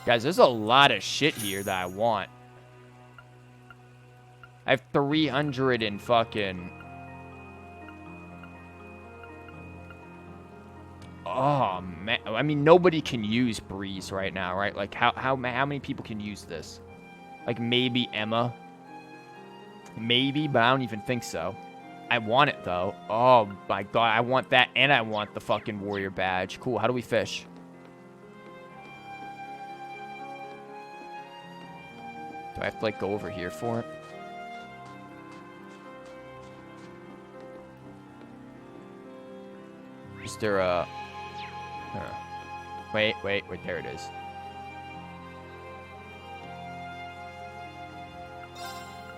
Guys, there's a lot of shit here that I want. I have 300 and fucking... Oh, man. I mean, nobody can use Breeze right now, right? Like, how many people can use this? Like, maybe Emma. Maybe, but I don't even think so. I want it, though. Oh, my God. I want that, and I want the fucking warrior badge. Cool. How do we fish? Do I have to, like, go over here for it? Is there a... Huh. Wait, there it is.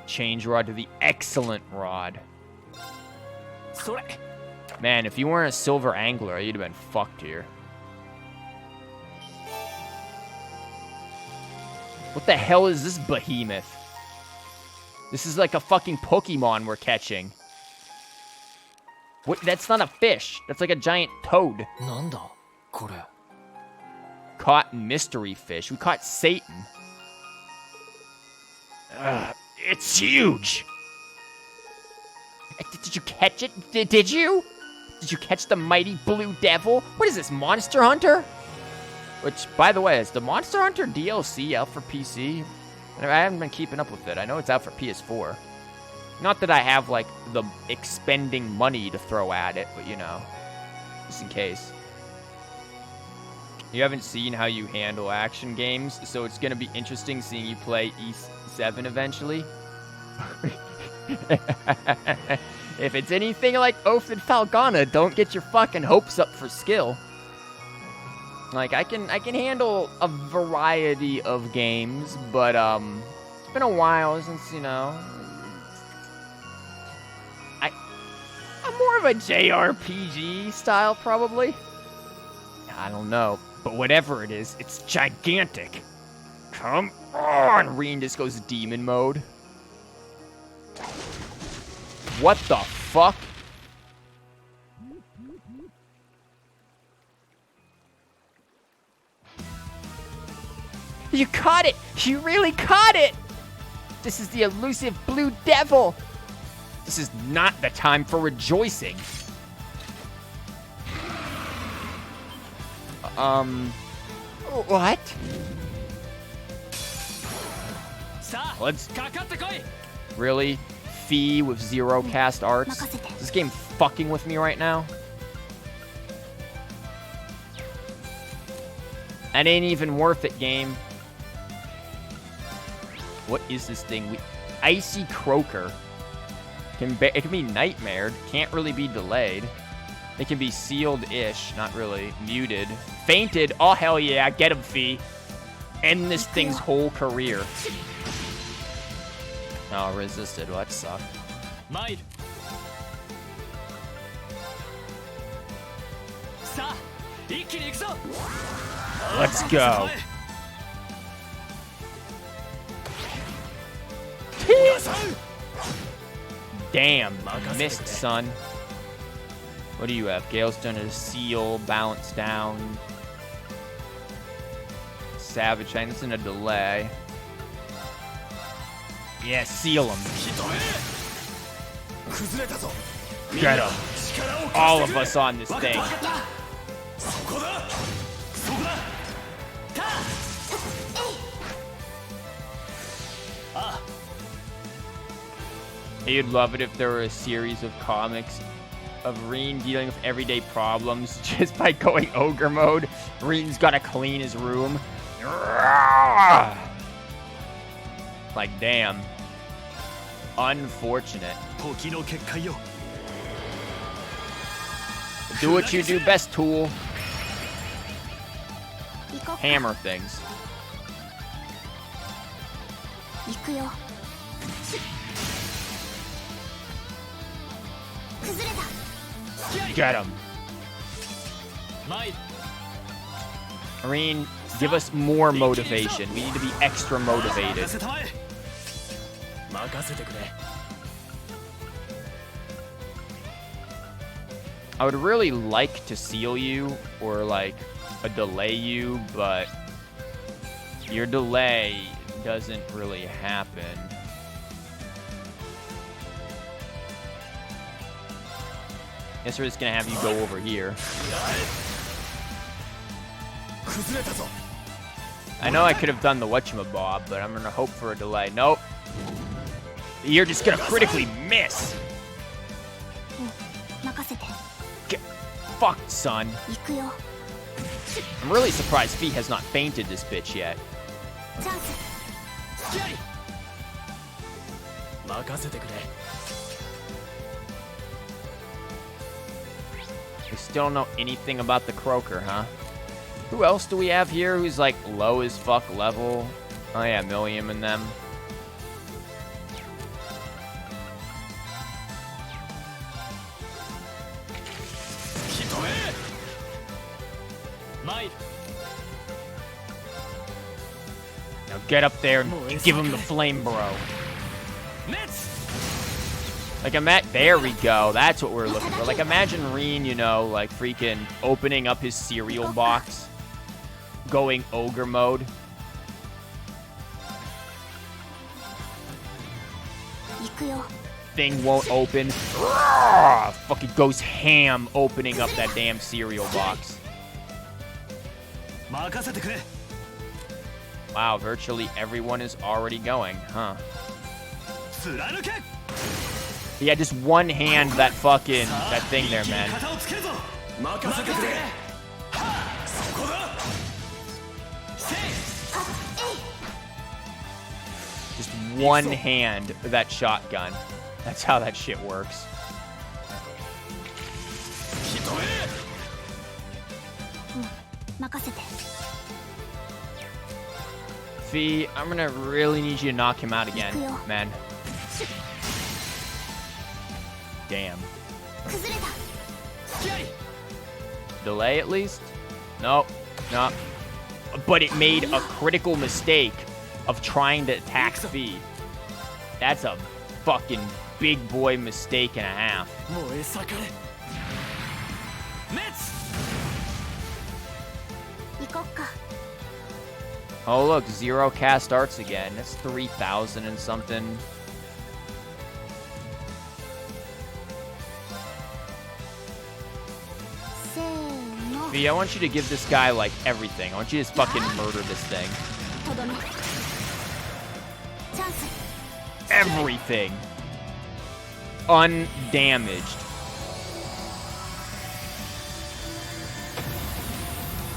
Change rod to the excellent rod. Man, if you weren't a silver angler, you'd have been fucked here. What the hell is this behemoth? This is like a fucking Pokemon we're catching. What? That's not a fish. That's like a giant toad. なんだこれ Caught mystery fish. We caught Satan. It's huge. Did you catch it? Did you? Did you catch the mighty blue devil? What is this, Monster Hunter? Which, by the way, is the Monster Hunter DLC out for PC? I haven't been keeping up with it. I know it's out for PS4. Not that I have, like, the expending money to throw at it, but, you know, just in case. You haven't seen how you handle action games, so it's going to be interesting seeing you play E7 eventually. If it's anything like Oath and Falcona, don't get your fucking hopes up for skill. Like, I can handle a variety of games, but, it's been a while since, you know... I'm more of a JRPG style, probably. I don't know, but whatever it is, it's gigantic. Come on! Reen just goes demon mode. What the fuck? You caught it! You really caught it! This is the elusive blue devil! This is not the time for rejoicing. What? Let's... Really? Fee with 0 cast arts? Is this game fucking with me right now? That ain't even worth it, game. What is this thing? Icy Croaker. It can be nightmared. Can't really be delayed. It can be sealed-ish. Not really. Muted. Fainted. Oh, hell yeah. Get him, Fee. End this thing's whole career. Oh, resisted. Well, that sucked. Let's go. Damn, missed, son. What do you have? Galestone is seal, balance down. Savage, that's in a delay. Yeah, seal him. Get him. All of us on this thing. You'd love it if there were a series of comics of Reen dealing with everyday problems just by going ogre mode. Reen's gotta clean his room. Like, damn. Unfortunate. Do what you do best, Tool. Hammer things. Get him. Reen, give us more motivation. We need to be extra motivated. I would really like to seal you or like a delay you, but your delay doesn't really happen. Guess we're just gonna have you go over here. I know I could have done the whatchamabob, but I'm gonna hope for a delay. Nope. You're just gonna critically miss. 任せて Get fucked, son. 行くよ I'm really surprised Fee has not fainted this bitch yet. チャンス 任せてくれ We still don't know anything about the Croaker, huh? Who else do we have here who's like low as fuck level? Oh yeah, Milliam and them. Now get up there and give him the flame, bro. Like, there we go. That's what we're looking for. Like, imagine Reen, you know, like freaking opening up his cereal box, going ogre mode. 行くよ Thing won't open. Roar! Fucking goes ham opening up that damn cereal box. 任せてくれ Wow, virtually everyone is already going, huh? 貫け He had just one hand that thing there, man. 肩をつけるぞ任せてくれそこだ Just one hand that shotgun. That's how that shit works. 任せて Fee, I'm gonna really need you to knock him out again, man. Damn. 崩れた Delay at least? Nope. No. But it made a critical mistake of trying to attack Fee. That's a fucking big boy mistake and a half. 燃え盛れ滅 行こっか Oh look, zero cast arts again. That's 3,000 and something. Fee, I want you to give this guy like everything. I want you to just fucking murder this thing. とどめチャンス Everything. Undamaged.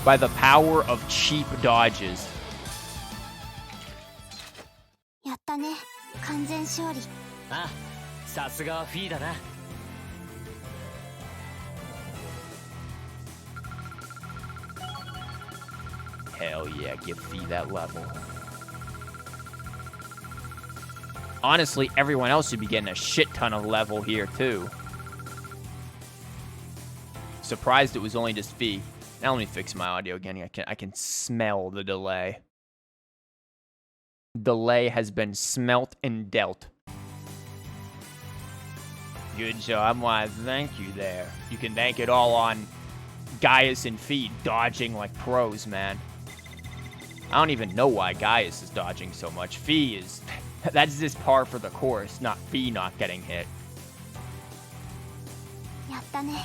By the power of cheap dodges. やったね完全勝利あさすがはフィーだな Hell yeah, give Fee that level. Honestly, everyone else should be getting a shit ton of level here, too. Surprised it was only just Fee. Now let me fix my audio again. I can smell the delay. Delay has been smelt and dealt. Good job. Why, thank you there. You can thank it all on Gaius and Fee dodging like pros, man. I don't even know why Gaius is dodging so much. Fee is... That's just par for the course, not Fee not getting hit. やったね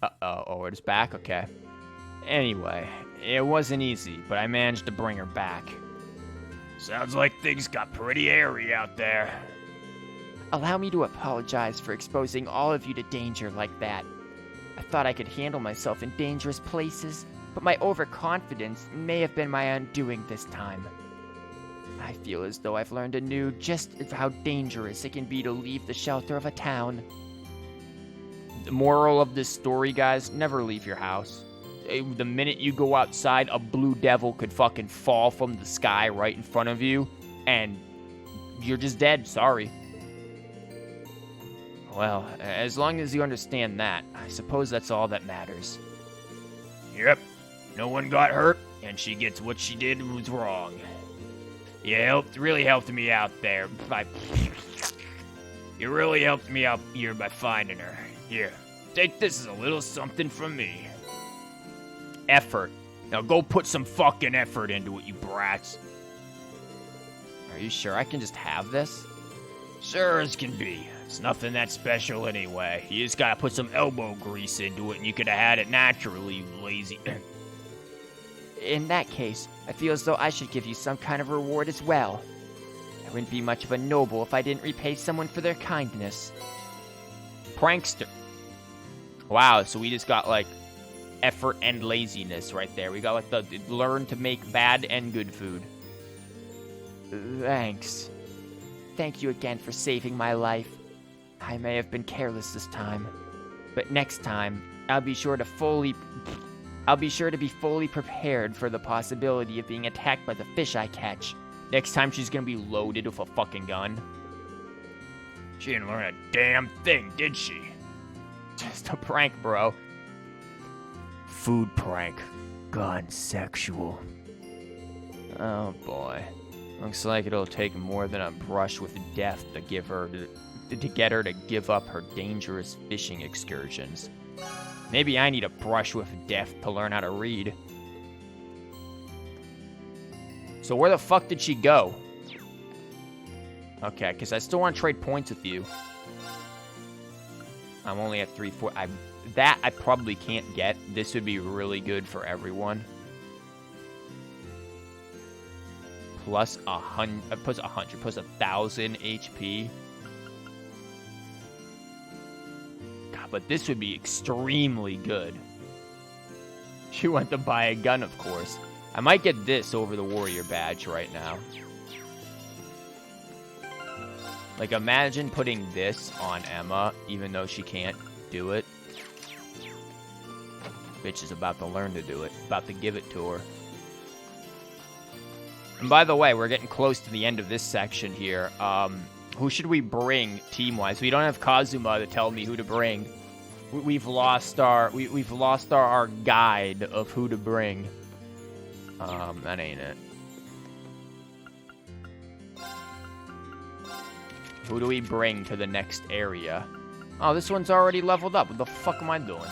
Uh-oh. Oh, it's back? Okay. Anyway, it wasn't easy, but I managed to bring her back. Sounds like things got pretty airy out there. Allow me to apologize for exposing all of you to danger like that. I thought I could handle myself in dangerous places, but my overconfidence may have been my undoing this time. I feel as though I've learned anew just how dangerous it can be to leave the shelter of a town. The moral of this story, guys, never leave your house. The minute you go outside, a blue devil could fucking fall from the sky right in front of you, and you're just dead, sorry. Well, as long as you understand that, I suppose that's all that matters. Yep. No one got hurt, and she gets what she did was wrong. You really helped me out there. You really helped me out here by finding her. Here, take this as a little something from me. Effort. Now go put some fucking effort into it, you brats. Are you sure I can just have this? Sure as can be. It's nothing that special anyway. You just gotta put some elbow grease into it and you could have had it naturally, you lazy. In that case, I feel as though I should give you some kind of reward as well. I wouldn't be much of a noble if I didn't repay someone for their kindness. Prankster. Wow, so we just got, like, effort and laziness right there. We got, like, the learn to make bad and good food. Thanks. Thank you again for saving my life. I may have been careless this time, but next time, I'll be sure to be fully prepared for the possibility of being attacked by the fish I catch. Next time she's gonna be loaded with a fucking gun. She didn't learn a damn thing, did she? Just a prank, bro. Food prank. Gone sexual. Oh boy. Looks like it'll take more than a brush with death to get her to give up her dangerous fishing excursions. Maybe I need a brush with death to learn how to read. So where the fuck did she go? Okay, because I still want to trade points with you. I'm only at 3-4. That I probably can't get. This would be really good for everyone. Plus 100, plus 1,000 HP. God, but this would be extremely good. She went to buy a gun, of course. I might get this over the warrior badge right now. Like, imagine putting this on Emma, even though she can't do it. Bitch is about to learn to do it. About to give it to her. And by the way, we're getting close to the end of this section here. Who should we bring team-wise? We don't have Kazuma to tell me who to bring. We've lost our guide of who to bring. That ain't it. Who do we bring to the next area? Oh, this one's already leveled up. What the fuck am I doing?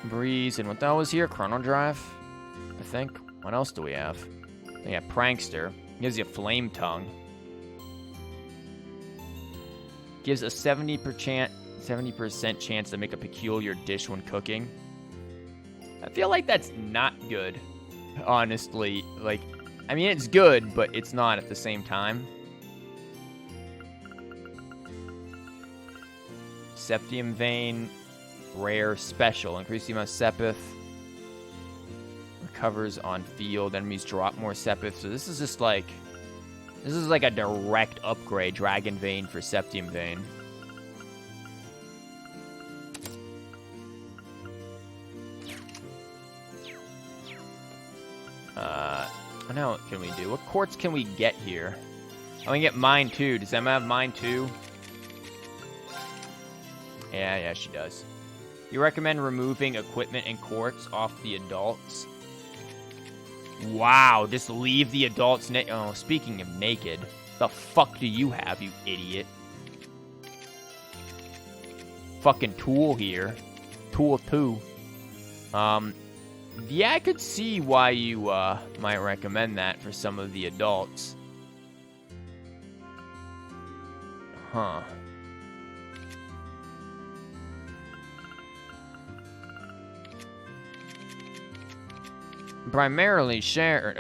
Breeze, and what that was here? Chrono Drive, I think. What else do we have? Yeah, Prankster. Gives you a Flame Tongue. Gives a 70% chance to make a peculiar dish when cooking. I feel like that's not good, honestly. Like, I mean, it's good, but it's not at the same time. Septium Vein. Rare special. Increase the amount of Sepith. Recovers on field. Enemies drop more Sepith. So this is just like... This is like a direct upgrade. Dragon Vein for Septium Vein. What else can we do? What quartz can we get here? Oh, we can get mine too. Does Emma have mine too? Yeah, she does. You recommend removing equipment and quartz off the adults? Wow, just leave the adults naked. Oh, speaking of naked, the fuck do you have, you idiot? Fucking Tool here. Tool 2. Yeah, I could see why you, might recommend that for some of the adults. Huh. Primarily Sarah.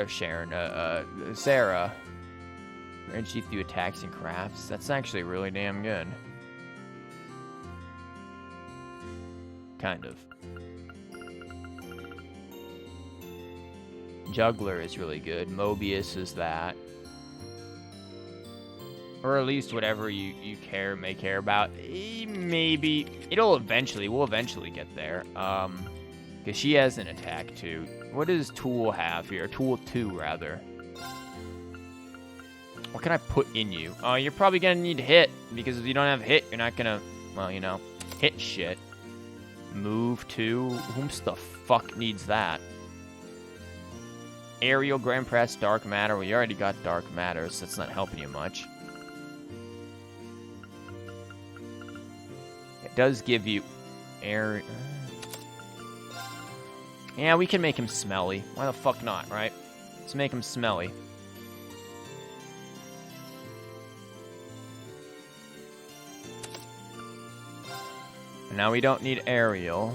Energy through attacks and crafts. That's actually really damn good. Kind of. Juggler is really good. Mobius is that. Or at least whatever you may care about. Maybe. We'll eventually get there. Because she has an attack too. What does Tool have here? Tool 2, rather. What can I put in you? Oh, you're probably going to need hit. Because if you don't have hit, you're not going to, well, you know, hit shit. Move 2. Whom's the fuck needs that? Aerial, Grand Press, Dark Matter. Well, you already got Dark Matter, so that's not helping you much. It does give you air. Yeah, we can make him smelly. Why the fuck not, right? Let's make him smelly. And now we don't need aerial.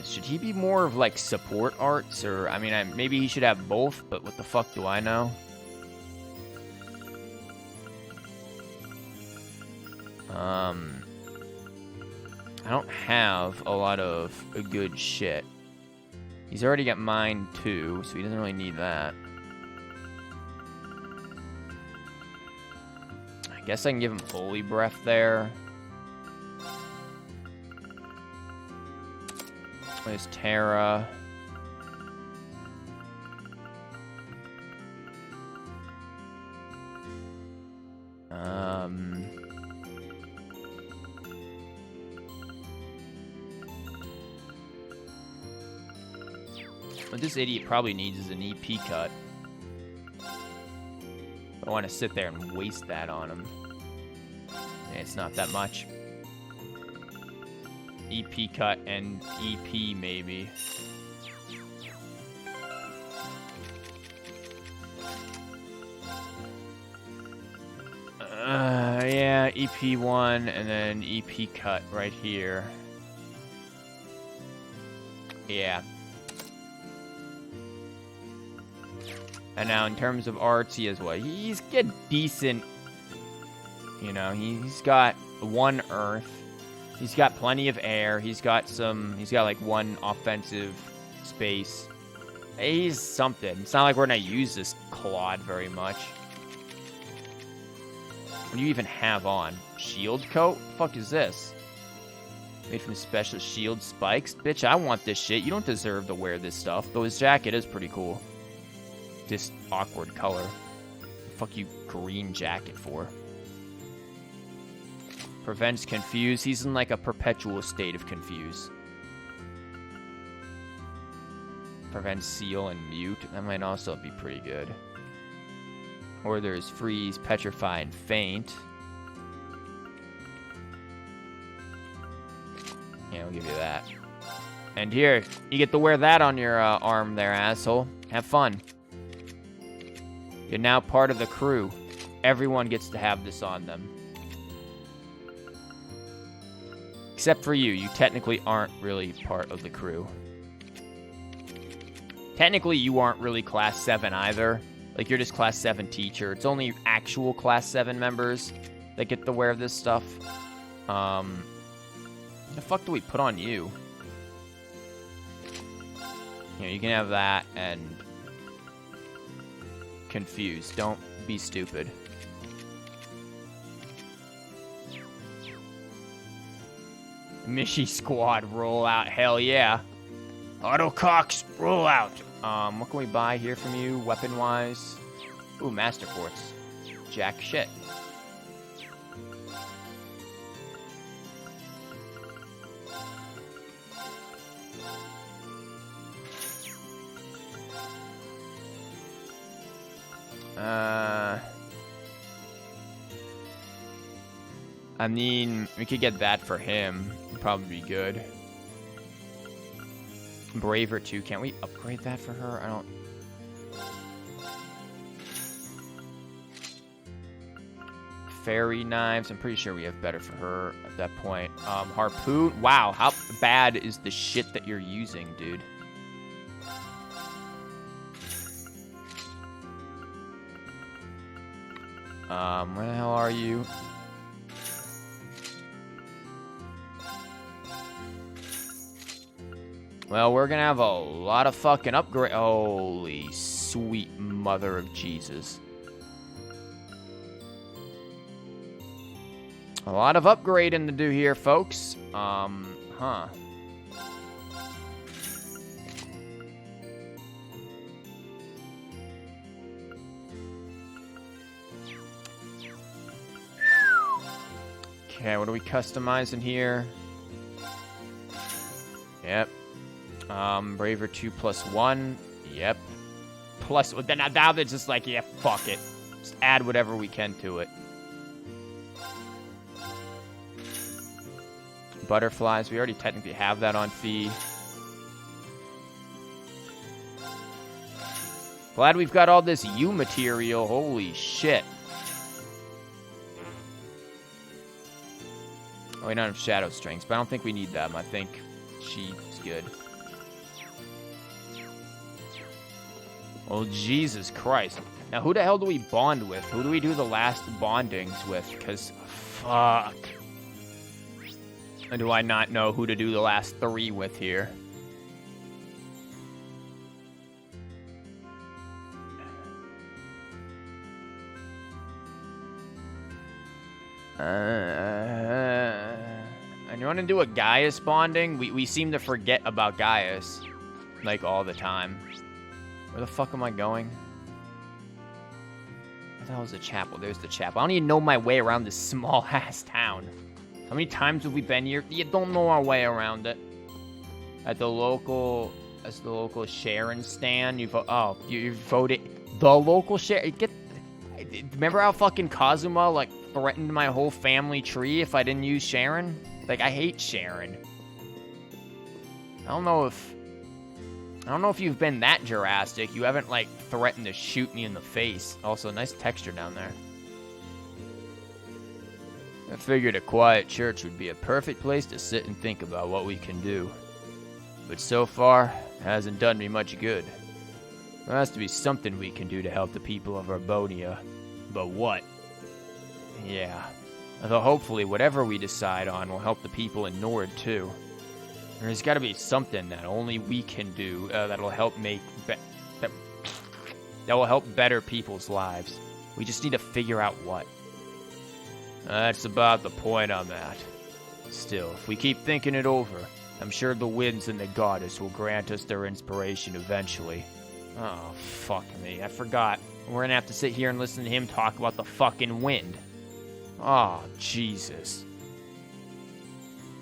Should he be more of like support arts, or I mean, maybe he should have both, but what the fuck do I know? I don't have a lot of good shit. He's already got mine too, so he doesn't really need that. I guess I can give him Holy Breath there. There's Terra. What this idiot probably needs is an EP cut. I don't want to sit there and waste that on him. It's not that much. EP cut and EP maybe. Yeah, EP1 and then EP cut right here. Yeah. And now in terms of arts, he has what? He's got decent, you know, he's got 1 earth. He's got plenty of air. He's got like 1 offensive space. He's something. It's not like we're gonna use this Claude very much. What do you even have on? Shield coat? The fuck is this? Made from special shield spikes? Bitch, I want this shit. You don't deserve to wear this stuff. Though his jacket is pretty cool. This awkward color. The fuck you green jacket for? Prevents confuse. He's in like a perpetual state of confuse. Prevents seal and mute. That might also be pretty good. Or there's freeze, petrify, and faint. Yeah, we'll give you that. And here, you get to wear that on your arm there, asshole. Have fun. You're now part of the crew. Everyone gets to have this on them. Except for you. You technically aren't really part of the crew. Technically, you aren't really Class 7 either. Like, you're just Class 7 teacher. It's only actual Class 7 members that get to wear this stuff. What the fuck do we put on you? You know, you can have that and... confused. Don't be stupid. Mishi Squad rollout. Hell yeah. Auto Cox, roll out. What can we buy here from you, weapon-wise? Ooh, Master Quartz. Jack shit. I mean, we could get that for him. It'd probably be good. Braver too. Can't we upgrade that for her? I don't... Fairy knives. I'm pretty sure we have better for her at that point. Harpoon. Wow, how bad is the shit that you're using, dude? Where the hell are you? Well, we're gonna have a lot of fucking upgrade. Holy sweet mother of Jesus. A lot of upgrading to do here, folks. Huh. Okay, what are we customizing here? Yep. Braver 2 plus 1. Yep. Plus, then now they're just like, yeah, fuck it. Just add whatever we can to it. Butterflies. We already technically have that on feed. Glad we've got all this U material. Holy shit. Oh, we don't have shadow strings, but I don't think we need them. I think she's good. Oh, Jesus Christ. Now, who the hell do we bond with? Who do we do the last bondings with? Because, fuck. Or do I not know who to do the last 3 with here? And you want to do a Gaius bonding? We seem to forget about Gaius, like, all the time. Where the fuck am I going? Where the hell is the chapel? There's the chapel. I don't even know my way around this small-ass town. How many times have we been here? You don't know our way around it. At the local Sharon stand, you voted the local Sharon. Remember how fucking Kazuma like threatened my whole family tree if I didn't use Sharon? Like, I hate Sharon. I don't know if you've been that Jurassic. You haven't like threatened to shoot me in the face. Also, nice texture down there. I figured a quiet church would be a perfect place to sit and think about what we can do. But so far, it hasn't done me much good. There has to be something we can do to help the people of Arbonia. But what? Yeah. Although hopefully whatever we decide on will help the people in Nord too. There's got to be something that only we can do that'll help that will help better people's lives. We just need to figure out what. That's about the point I'm at. Still, if we keep thinking it over, I'm sure the winds and the goddess will grant us their inspiration eventually. Oh, fuck me. I forgot. We're gonna have to sit here and listen to him talk about the fucking wind. Oh, Jesus.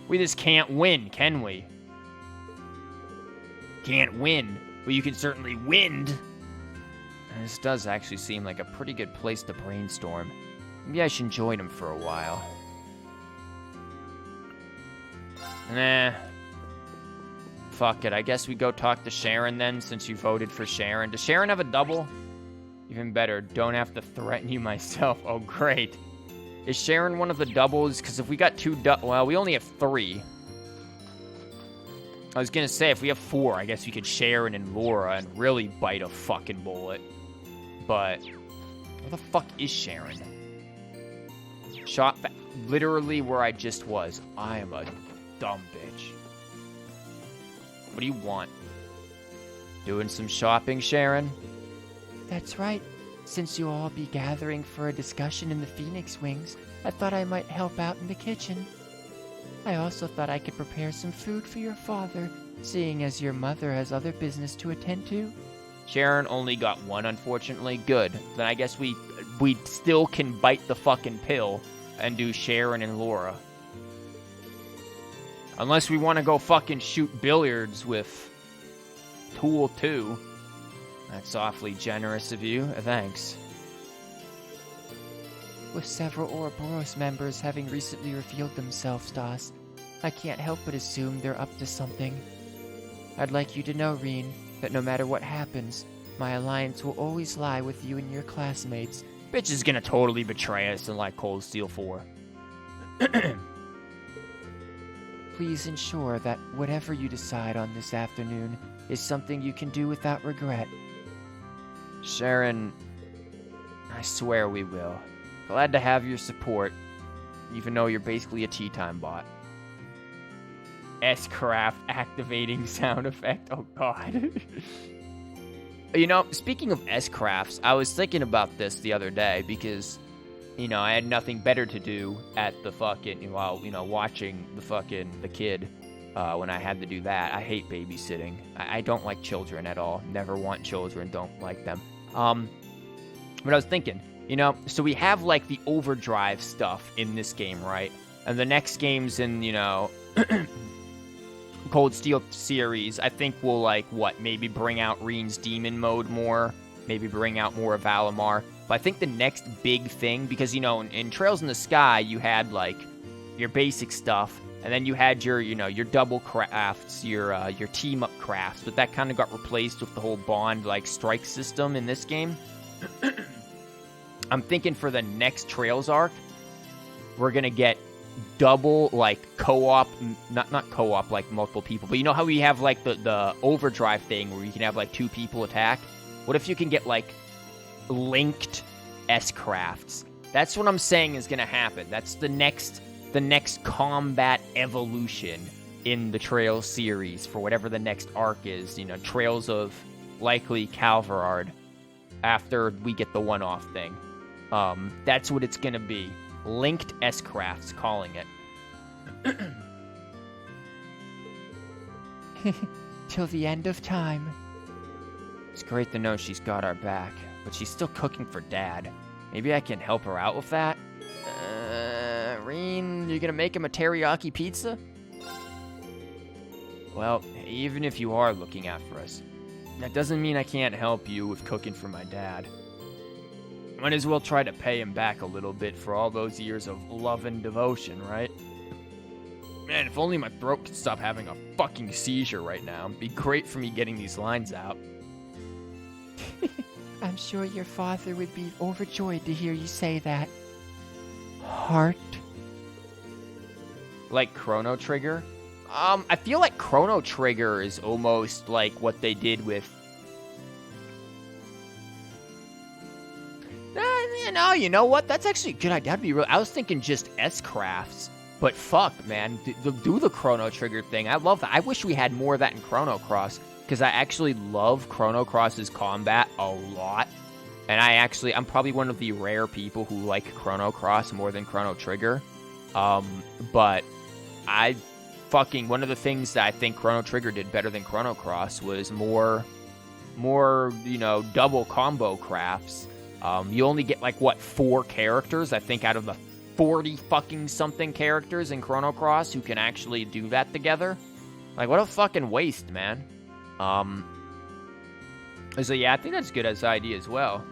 We just can't win, can we? Can't win. Well, you can certainly wind. This does actually seem like a pretty good place to brainstorm. Maybe I should join him for a while. Nah. Fuck it. I guess we go talk to Sharon then, since you voted for Sharon. Does Sharon have a double? Even better, don't have to threaten you myself. Oh, great. Is Sharon one of the doubles? Because if we got 2 well, we only have 3. I was gonna say, if we have 4, I guess we could Sharon and Laura and really bite a fucking bullet. But where the fuck is Sharon? Shot literally where I just was. I am a dumb bitch. What do you want? Doing some shopping, Sharon? That's right. Since you'll all be gathering for a discussion in the Phoenix Wings, I thought I might help out in the kitchen. I also thought I could prepare some food for your father, seeing as your mother has other business to attend to. Sharon only got 1, unfortunately. Good. Then I guess we still can bite the fucking pill and do Sharon and Laura. Unless we want to go fucking shoot billiards with Tool 2. That's awfully generous of you. Thanks. With several Ouroboros members having recently revealed themselves, Das, I can't help but assume they're up to something. I'd like you to know, Reen, that no matter what happens, my alliance will always lie with you and your classmates. Bitch is gonna totally betray us in like Cold Steel 4. Please ensure that whatever you decide on this afternoon is something you can do without regret. Sharon, I swear we will. Glad to have your support, even though you're basically a tea time bot. S-Craft activating sound effect. Oh, God. You know, speaking of S-Crafts, I was thinking about this the other day because, you know, I had nothing better to do at the fucking, while, you know, watching the kid when I had to do that. I hate babysitting. I don't like children at all. Never want children. Don't like them. But I was thinking, you know, so we have, like, the overdrive stuff in this game, right? And the next games in, you know, Cold Steel series, I think we'll, like, maybe bring out Reen's Demon Mode more, maybe bring out more of Valimar. But I think the next big thing, because, you know, in Trails in the Sky, you had, like, your basic stuff, And then you had your, your double crafts, your team up crafts, but that kind of got replaced with the whole bond like strike system in this game. I'm thinking for the next Trails arc, we're gonna get double like co-op, not co-op like multiple people, but you know how we have like the overdrive thing where you can have like 2 people attack? What if you can get like linked S-crafts? That's what I'm saying is gonna happen. That's the next combat evolution in the Trails series for whatever the next arc is. Trails of likely Calvarard after we get the one-off thing. That's what it's gonna be. Linked S-crafts, calling it. Till the end of time. It's great to know she's got our back, but she's still cooking for Dad. Maybe I can help her out with that? Reen, you're gonna make him a teriyaki pizza? Well, even if you are looking out for us, that doesn't mean I can't help you with cooking for my dad. Might as well try to pay him back a little bit for all those years of love and devotion, right? Man, if only my throat could stop having a fucking seizure right now. It'd be great for me getting these lines out. I'm sure your father would be overjoyed to hear you say that. Heart. Like Chrono Trigger? I feel like Chrono Trigger is almost like what they did with... No, you know what? That's actually a good idea. That'd be real. I was thinking just S-crafts. But fuck, man. Do the Chrono Trigger thing. I love that. I wish we had more of that in Chrono Cross, because I actually love Chrono Cross's combat a lot. And I'm probably one of the rare people who like Chrono Cross more than Chrono Trigger. But one of the things that I think Chrono Trigger did better than Chrono Cross was more, double combo crafts. You only get 4 characters, I think, out of the 40 fucking something characters in Chrono Cross who can actually do that together. What a fucking waste, man. So yeah, I think that's good as an idea as well.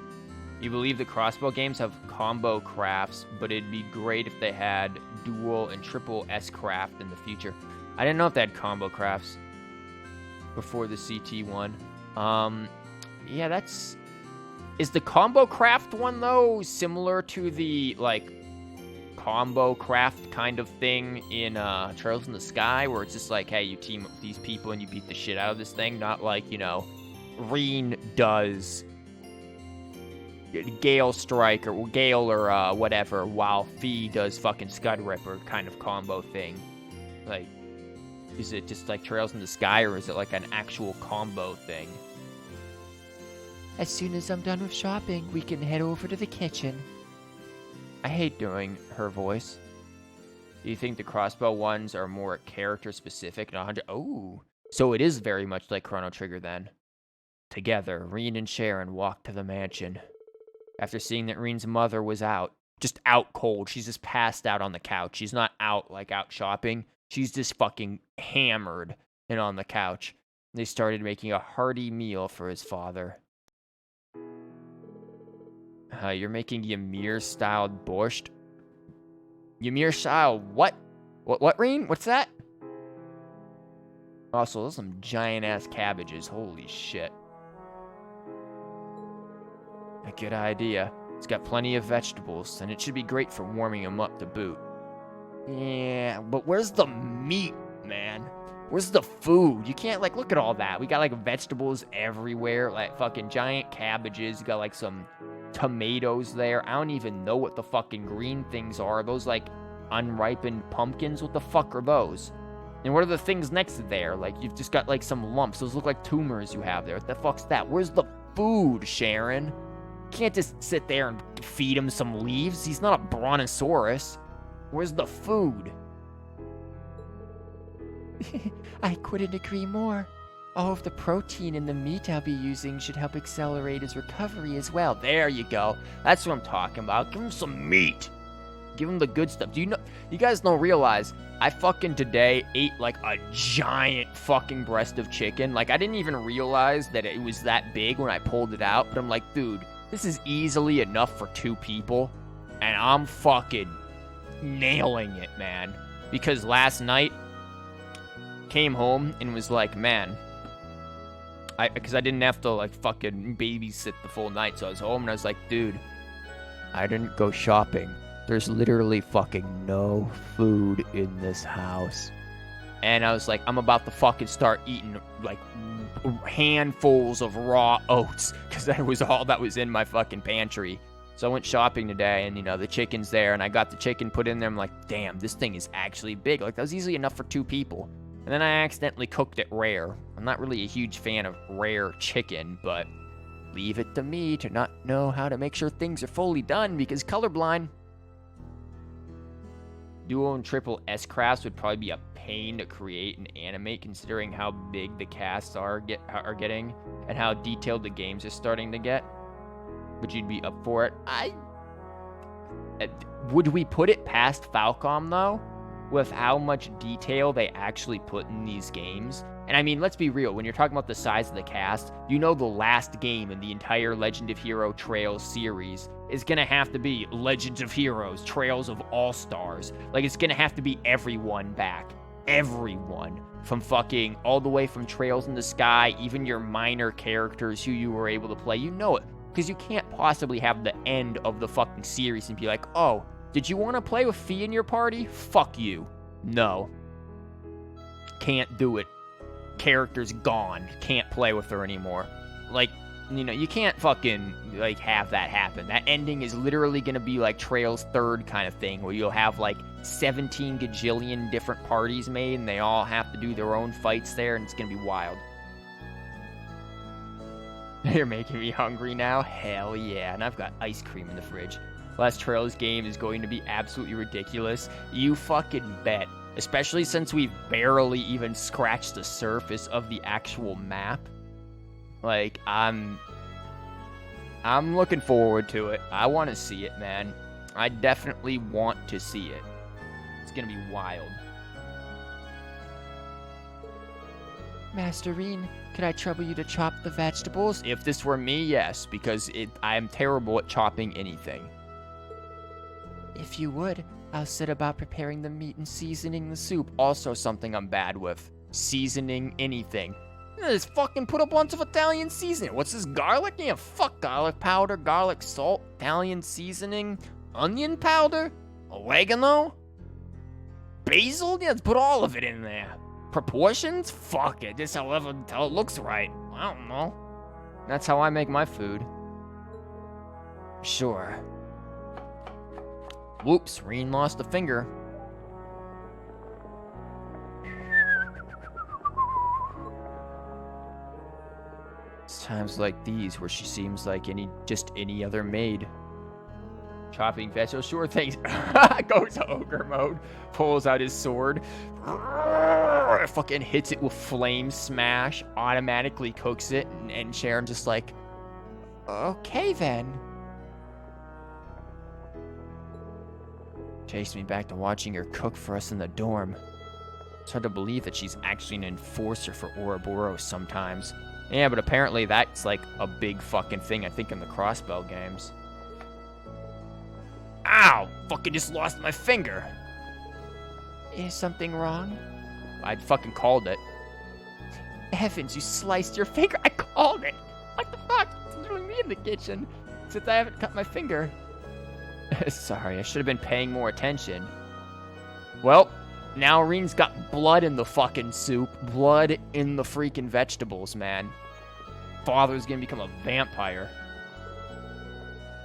You believe the crossbow games have combo crafts, but it'd be great if they had dual and triple S craft in the future. I didn't know if they had combo crafts before the CT one. Yeah, that's... Is the combo craft one, though, similar to the, combo craft kind of thing in Trails in the Sky, where it's just hey, you team up with these people and you beat the shit out of this thing? Not Reen does Gale Strike or Gale or whatever, while Fee does fucking Scud Ripper kind of combo thing. Is it just Trails in the Sky, or is it an actual combo thing? As soon as I'm done with shopping, we can head over to the kitchen. I hate doing her voice. Do you think the crossbow ones are more character specific and 100? Oh, so it is very much like Chrono Trigger then. Together, Reen and Sharon walked to the mansion. After seeing that Reen's mother was just out cold, she's just passed out on the couch. She's not out out shopping. She's just fucking hammered and on the couch. They started making a hearty meal for his father. You're making Ymir-styled borscht? Ymir-style what? What, Reen? What's that? Also, those are some giant-ass cabbages. Holy shit. A good idea. It's got plenty of vegetables, and it should be great for warming them up to boot. Yeah, but where's the meat, man? Where's the food? You can't, look at all that. We got, vegetables everywhere, fucking giant cabbages. You got, some tomatoes there. I don't even know what the fucking green things are. Those, unripened pumpkins? What the fuck are those? And what are the things next to there? You've just got, some lumps. Those look like tumors you have there. What the fuck's that? Where's the food, Sharon? You can't just sit there and feed him some leaves. He's not a brontosaurus. Where's the food? I couldn't agree more. All of the protein in the meat I'll be using should help accelerate his recovery as well. There you go. That's what I'm talking about. Give him some meat. Give him the good stuff. You guys don't realize, I fucking today ate a giant fucking breast of chicken. I didn't even realize that it was that big when I pulled it out. But I'm dude, this is easily enough for 2 people. And I'm fucking nailing it, man. because last night came home and was like, man, because I didn't have to like fucking babysit the full night, so I was home and I was like, dude, I didn't go shopping. There's literally fucking no food in this house. And I was like, I'm about to fucking start eating like handfuls of raw oats, because that was all that was in my fucking pantry. So I went shopping today, and, you know, the chicken's there, and I got the chicken put in there. I'm like, damn, this thing is actually big. Like, that was easily enough for 2 people. And then I accidentally cooked it rare. I'm not really a huge fan of rare chicken, but leave it to me to not know how to make sure things are fully done, because colorblind. Dual and triple S crafts would probably be a pain to create and animate, considering how big the casts are getting and how detailed the games are starting to get. Would you be up for it? Would we put it past Falcom, though, with how much detail they actually put in these games? And I mean, let's be real, when you're talking about the size of the cast, you know the last game in the entire Legend of Hero Trails series is gonna have to be Legends of Heroes, Trails of All-Stars. Like, it's gonna have to be everyone back. Everyone. From fucking all the way from Trails in the Sky, even your minor characters who you were able to play, you know it. Because you can't possibly have the end of the fucking series and be like, oh, did you want to play with Fee in your party? Fuck you. No. Can't do it. Character's gone. Can't play with her anymore. Like, you know, you can't fucking, like, have that happen. That ending is literally going to be like Trails 3rd kind of thing, where you'll have, like, 17 gajillion different parties made, and they all have to do their own fights there, and it's going to be wild. You're making me hungry now? Hell yeah. And I've got ice cream in the fridge. Last Trails game is going to be absolutely ridiculous. You fucking bet. Especially since we've barely even scratched the surface of the actual map. Like, I'm looking forward to it. I want to see it, man. I definitely want to see it. It's going to be wild. Master Reen, could I trouble you to chop the vegetables? If this were me, yes, because I am terrible at chopping anything. If you would, I'll set about preparing the meat and seasoning the soup. Also something I'm bad with. Seasoning anything. Just fucking put a bunch of Italian seasoning. What's this, garlic? Yeah, fuck garlic powder, garlic salt, Italian seasoning, onion powder, oregano, basil? Yeah, let's put all of it in there. Proportions? Fuck it. Just however until it looks right. I don't know. That's how I make my food. Sure. Whoops, Reen lost a finger. It's times like these where she seems like any other maid. Chopping vegetables, sure things. Goes to ogre mode, pulls out his sword, fucking hits it with flame smash, automatically cooks it, and Sharon just like, Okay then. takes me back to watching her cook for us in the dorm. It's hard to believe that she's actually an enforcer for Ouroboros sometimes. Yeah, but apparently that's like a big fucking thing, I think, in the Crossbell games. Ow! Fucking just lost my finger! Is something wrong? I'd fucking called it. Heavens, you sliced your finger. I called it. What the fuck? It's literally me in the kitchen. Since I haven't cut my finger. Sorry, I should have been paying more attention. Well, now Reen's got blood in the fucking soup. Blood in the freaking vegetables, man. Father's gonna become a vampire.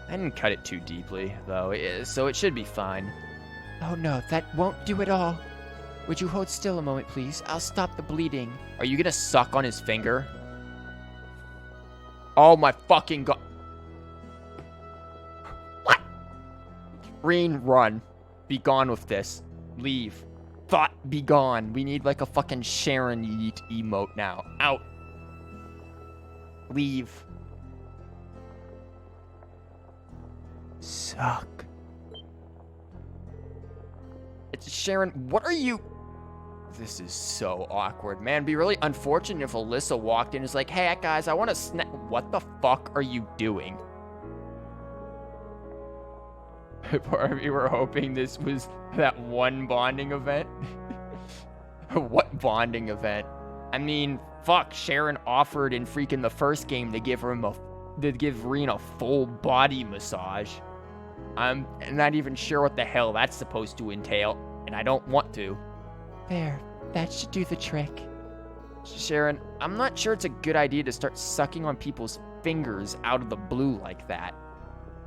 I didn't cut it too deeply, though, so it should be fine. Oh no, that won't do at all. Would you hold still a moment, please? I'll stop the bleeding. Are you gonna suck on his finger? Oh my fucking god. What? Reen, run. Be gone with this. Leave. Thought, be gone. We need like a fucking Sharon Yeet emote now. Out. Leave. Suck. It's Sharon, what are you? This is so awkward, man. It'd be really unfortunate if Alyssa walked in and was like, hey guys, I want to snack. What the fuck are you doing? Part of me were hoping this was that one bonding event. What bonding event? I mean, fuck, Sharon offered in freaking the first game to give Reen a full body massage. I'm not even sure what the hell that's supposed to entail, and I don't want to. There, that should do the trick. Sharon, I'm not sure it's a good idea to start sucking on people's fingers out of the blue like that.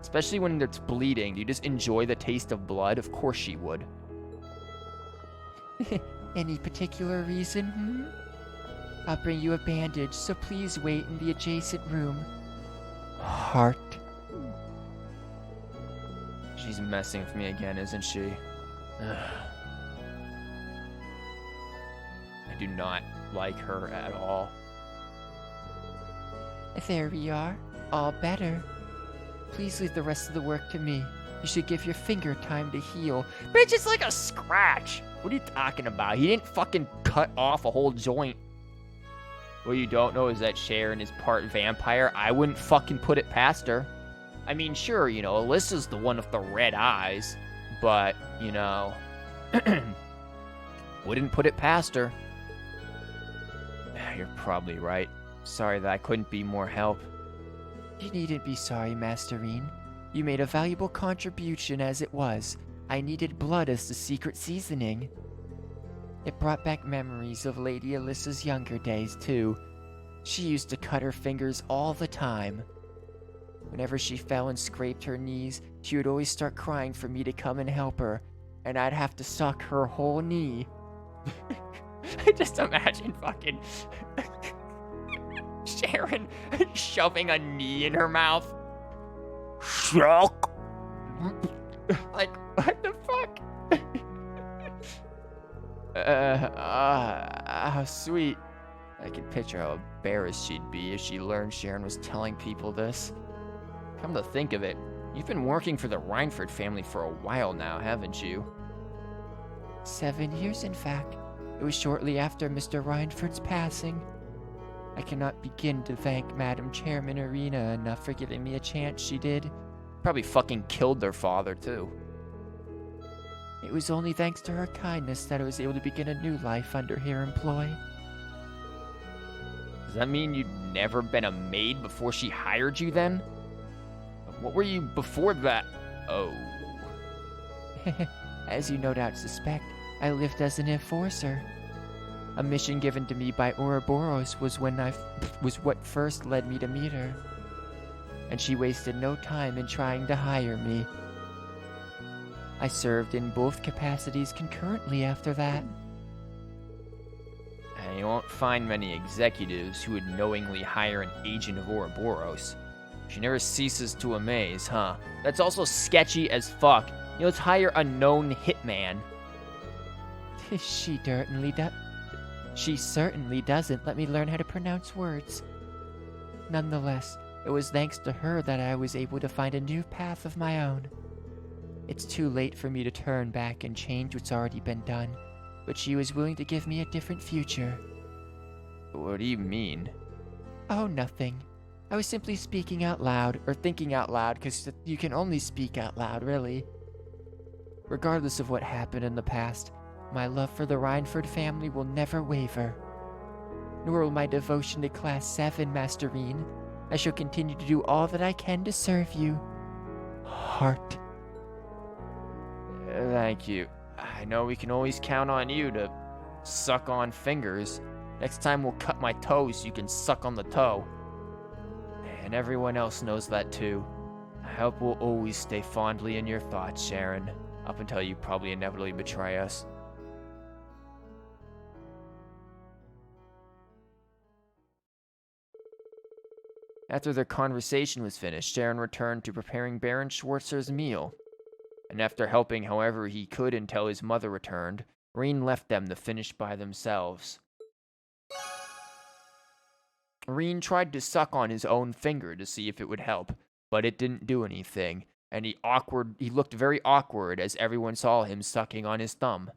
Especially when it's bleeding. Do you just enjoy the taste of blood? Of course she would. Any particular reason, hmm? I'll bring you a bandage, so please wait in the adjacent room. Heart. She's messing with me again, isn't she? Ugh. I do not like her at all. There we are. All better. Please leave the rest of the work to me. You should give your finger time to heal. Bitch, it's like a scratch. What are you talking about? He didn't fucking cut off a whole joint. What you don't know is that Sharon is part vampire. I wouldn't fucking put it past her. I mean, sure, you know, Alyssa's the one with the red eyes. But, you know, wouldn't put it past her. You're probably right. Sorry that I couldn't be more help. You needn't be sorry, Masterine. You made a valuable contribution as it was. I needed blood as the secret seasoning. It brought back memories of Lady Alyssa's younger days, too. She used to cut her fingers all the time. Whenever she fell and scraped her knees, she would always start crying for me to come and help her, and I'd have to suck her whole knee. I just imagine fucking Sharon shoving a knee in her mouth. Shock. Like, what the fuck? How sweet. I can picture how embarrassed she'd be if she learned Sharon was telling people this. Come to think of it, you've been working for the Reinford family for a while now, haven't you? 7 years, in fact. It was shortly after Mr. Reinford's passing. I cannot begin to thank Madam Chairman Arena enough for giving me a chance she did. Probably fucking killed their father, too. It was only thanks to her kindness that I was able to begin a new life under her employ. Does that mean you'd never been a maid before she hired you then? What were you before that? Oh. As you no doubt suspect, I lived as an enforcer. A mission given to me by Ouroboros was what first led me to meet her. And she wasted no time in trying to hire me. I served in both capacities concurrently after that. And you won't find many executives who would knowingly hire an agent of Ouroboros. She never ceases to amaze, huh? That's also sketchy as fuck. You know, let's hire a known hitman. She certainly doesn't let me learn how to pronounce words. Nonetheless, it was thanks to her that I was able to find a new path of my own. It's too late for me to turn back and change what's already been done, but she was willing to give me a different future. What do you mean? Oh, nothing. I was simply speaking out loud, or thinking out loud, because you can only speak out loud, really. Regardless of what happened in the past, my love for the Reinford family will never waver. Nor will my devotion to Class 7, Masterine. I shall continue to do all that I can to serve you. Heart. Thank you. I know we can always count on you to suck on fingers. Next time we'll cut my toes so you can suck on the toe. And everyone else knows that too. I hope we'll always stay fondly in your thoughts, Sharon. Up until you probably inevitably betray us. After their conversation was finished, Sharon returned to preparing Baron Schwartzer's meal. And after helping however he could until his mother returned, Reen left them to finish by themselves. Reen tried to suck on his own finger to see if it would help, but it didn't do anything, and he looked very awkward as everyone saw him sucking on his thumb.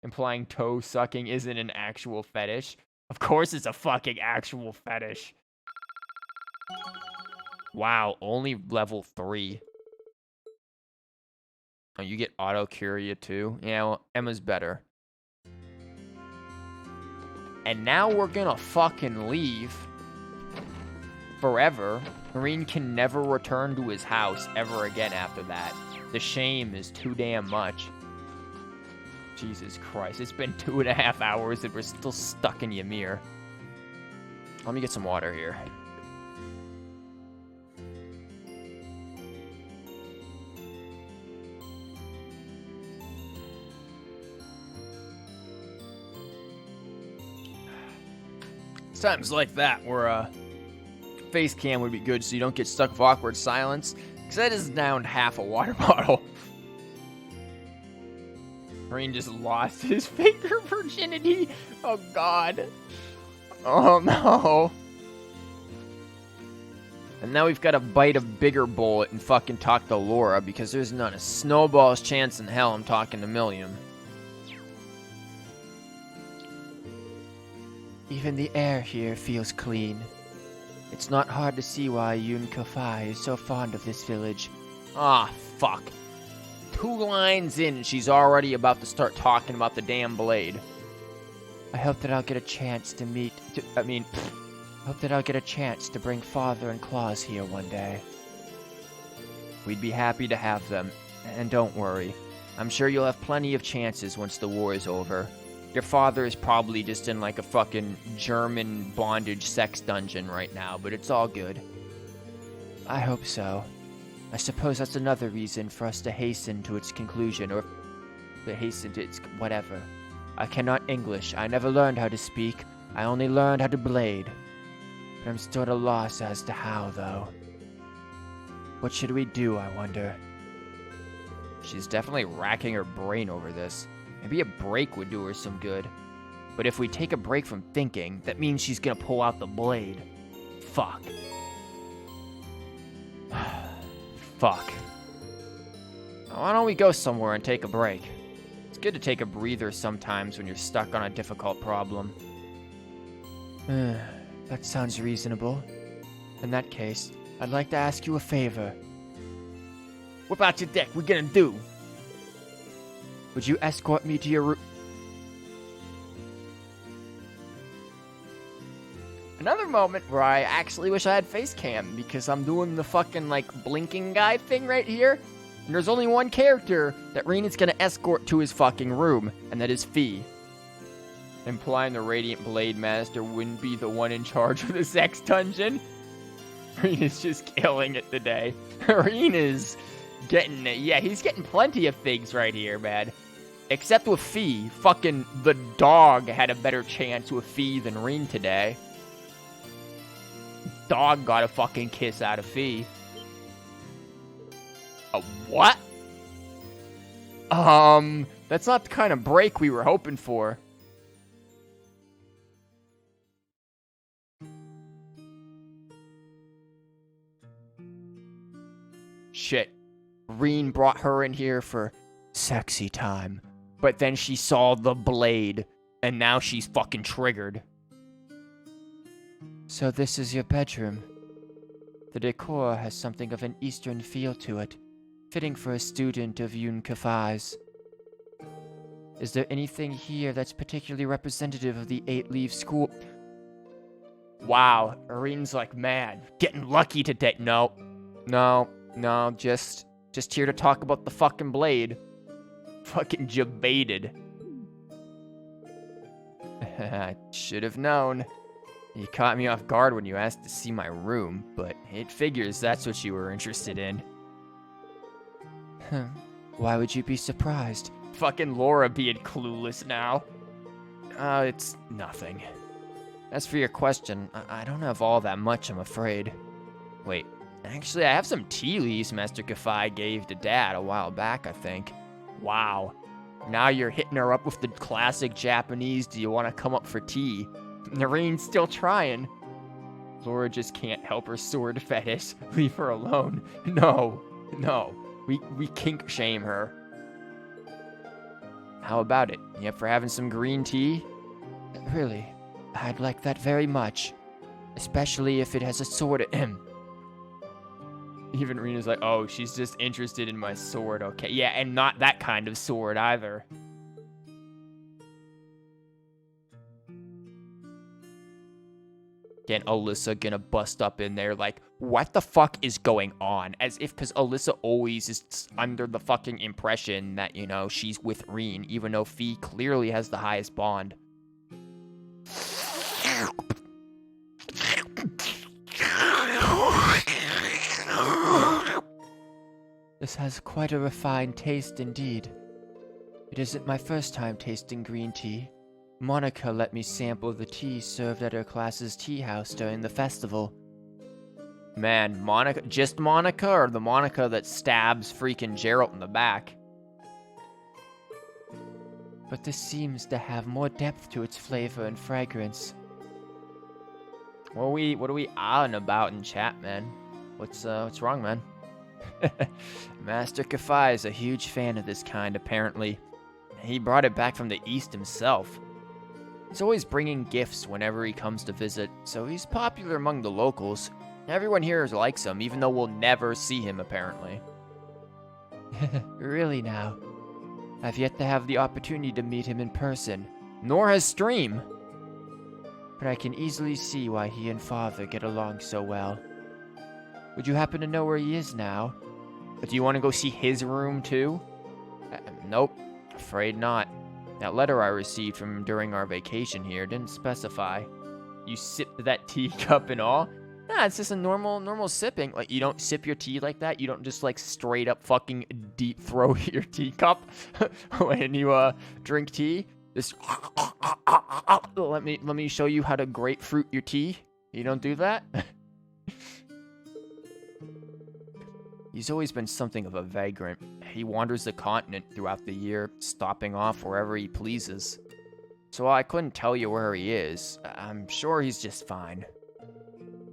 Implying toe sucking isn't an actual fetish. Of course it's a fucking actual fetish. Wow, only level 3. Oh, you get auto curia too? Yeah, well, Emma's better. And now we're gonna fucking leave. Forever. Marine can never return to his house ever again after that. The shame is too damn much. Jesus Christ, it's been 2.5 hours and we're still stuck in Ymir. Let me get some water here. Times like that where face cam would be good so you don't get stuck with awkward silence, because I just downed half a water bottle. Marine just lost his finger virginity. Oh god. Oh no. And now we've got to bite a bigger bullet and fucking talk to Laura, because there's not a snowball's chance in hell I'm talking to Milliam. Even the air here feels clean. It's not hard to see why Yun Kafai is so fond of this village. Ah, fuck. 2 lines in and she's already about to start talking about the damn blade. I hope that I'll get a chance to hope that I'll get a chance to bring Father and Claus here one day. We'd be happy to have them. And don't worry, I'm sure you'll have plenty of chances once the war is over. Your father is probably just in like a fucking German bondage sex dungeon right now, but it's all good. I hope so. I suppose that's another reason for us to hasten to its conclusion, or to hasten to its whatever. I cannot English. I never learned how to speak. I only learned how to blade. But I'm still at a loss as to how, though. What should we do, I wonder? She's definitely racking her brain over this. Maybe a break would do her some good. But if we take a break from thinking, that means she's gonna pull out the blade. Fuck. Fuck. Why don't we go somewhere and take a break? It's good to take a breather sometimes when you're stuck on a difficult problem. That sounds reasonable. In that case, I'd like to ask you a favor. Whip out your dick, we're gonna do. Would you escort me to your room? Another moment where I actually wish I had face cam, because I'm doing the fucking, like, blinking guy thing right here, and there's only one character that Rena's gonna escort to his fucking room, and that is Fee. Implying the Radiant Blade Master wouldn't be the one in charge of the sex dungeon. Rena's just killing it today. Rena's getting it. Yeah, he's getting plenty of things right here, man. Except with Fee. Fucking the dog had a better chance with Fee than Reen today. Dog got a fucking kiss out of Fee. A what? That's not the kind of break we were hoping for. Shit. Reen brought her in here for sexy time. But then she saw the blade, and now she's fucking triggered. So this is your bedroom. The decor has something of an Eastern feel to it, fitting for a student of Yun Kafai's. Is there anything here that's particularly representative of the 8-leaf school? Wow, Reen's like, man, getting lucky today. No, just here to talk about the fucking blade. Fucking jebaited. I should have known. You caught me off guard when you asked to see my room, but it figures that's what you were interested in. Why would you be surprised? Fucking Laura being clueless now. It's nothing. As for your question, I don't have all that much, I'm afraid. Wait, actually I have some tea leaves Master Kafai gave to Dad a while back, I think. Wow. Now you're hitting her up with the classic Japanese, do you want to come up for tea? Nareen's still trying. Laura just can't help her sword fetish. Leave her alone. No. We kink shame her. How about it? You up for having some green tea? Really, I'd like that very much. Especially if it has a sword. Even Rena's like, oh, she's just interested in my sword. Okay, yeah, and not that kind of sword either. Again, Alyssa gonna bust up in there like, what the fuck is going on? As if, because Alyssa always is under the fucking impression that, you know, she's with Reen, even though Fee clearly has the highest bond. This has quite a refined taste indeed. It isn't my first time tasting green tea. Monica let me sample the tea served at her class's tea house during the festival. Man, Monica, just Monica, or the Monica that stabs freaking Geralt in the back? But this seems to have more depth to its flavor and fragrance. What are we on about in chat, man? What's wrong, man? Master Kafai is a huge fan of this kind, apparently. He brought it back from the East himself. He's always bringing gifts whenever he comes to visit, so he's popular among the locals. Everyone here likes him, even though we'll never see him, apparently. Really now? I've yet to have the opportunity to meet him in person. Nor has Stream. But I can easily see why he and Father get along so well. Would you happen to know where he is now? But do you want to go see his room, too? Nope, afraid not. That letter I received from him during our vacation here didn't specify. You sipped that teacup and all? Nah, it's just a normal sipping. Like, you don't sip your tea like that? You don't just, like, straight up fucking deep throat your teacup when you, drink tea? Just, let me show you how to grapefruit your tea. You don't do that? He's always been something of a vagrant. He wanders the continent throughout the year, stopping off wherever he pleases. So while I couldn't tell you where he is, I'm sure he's just fine.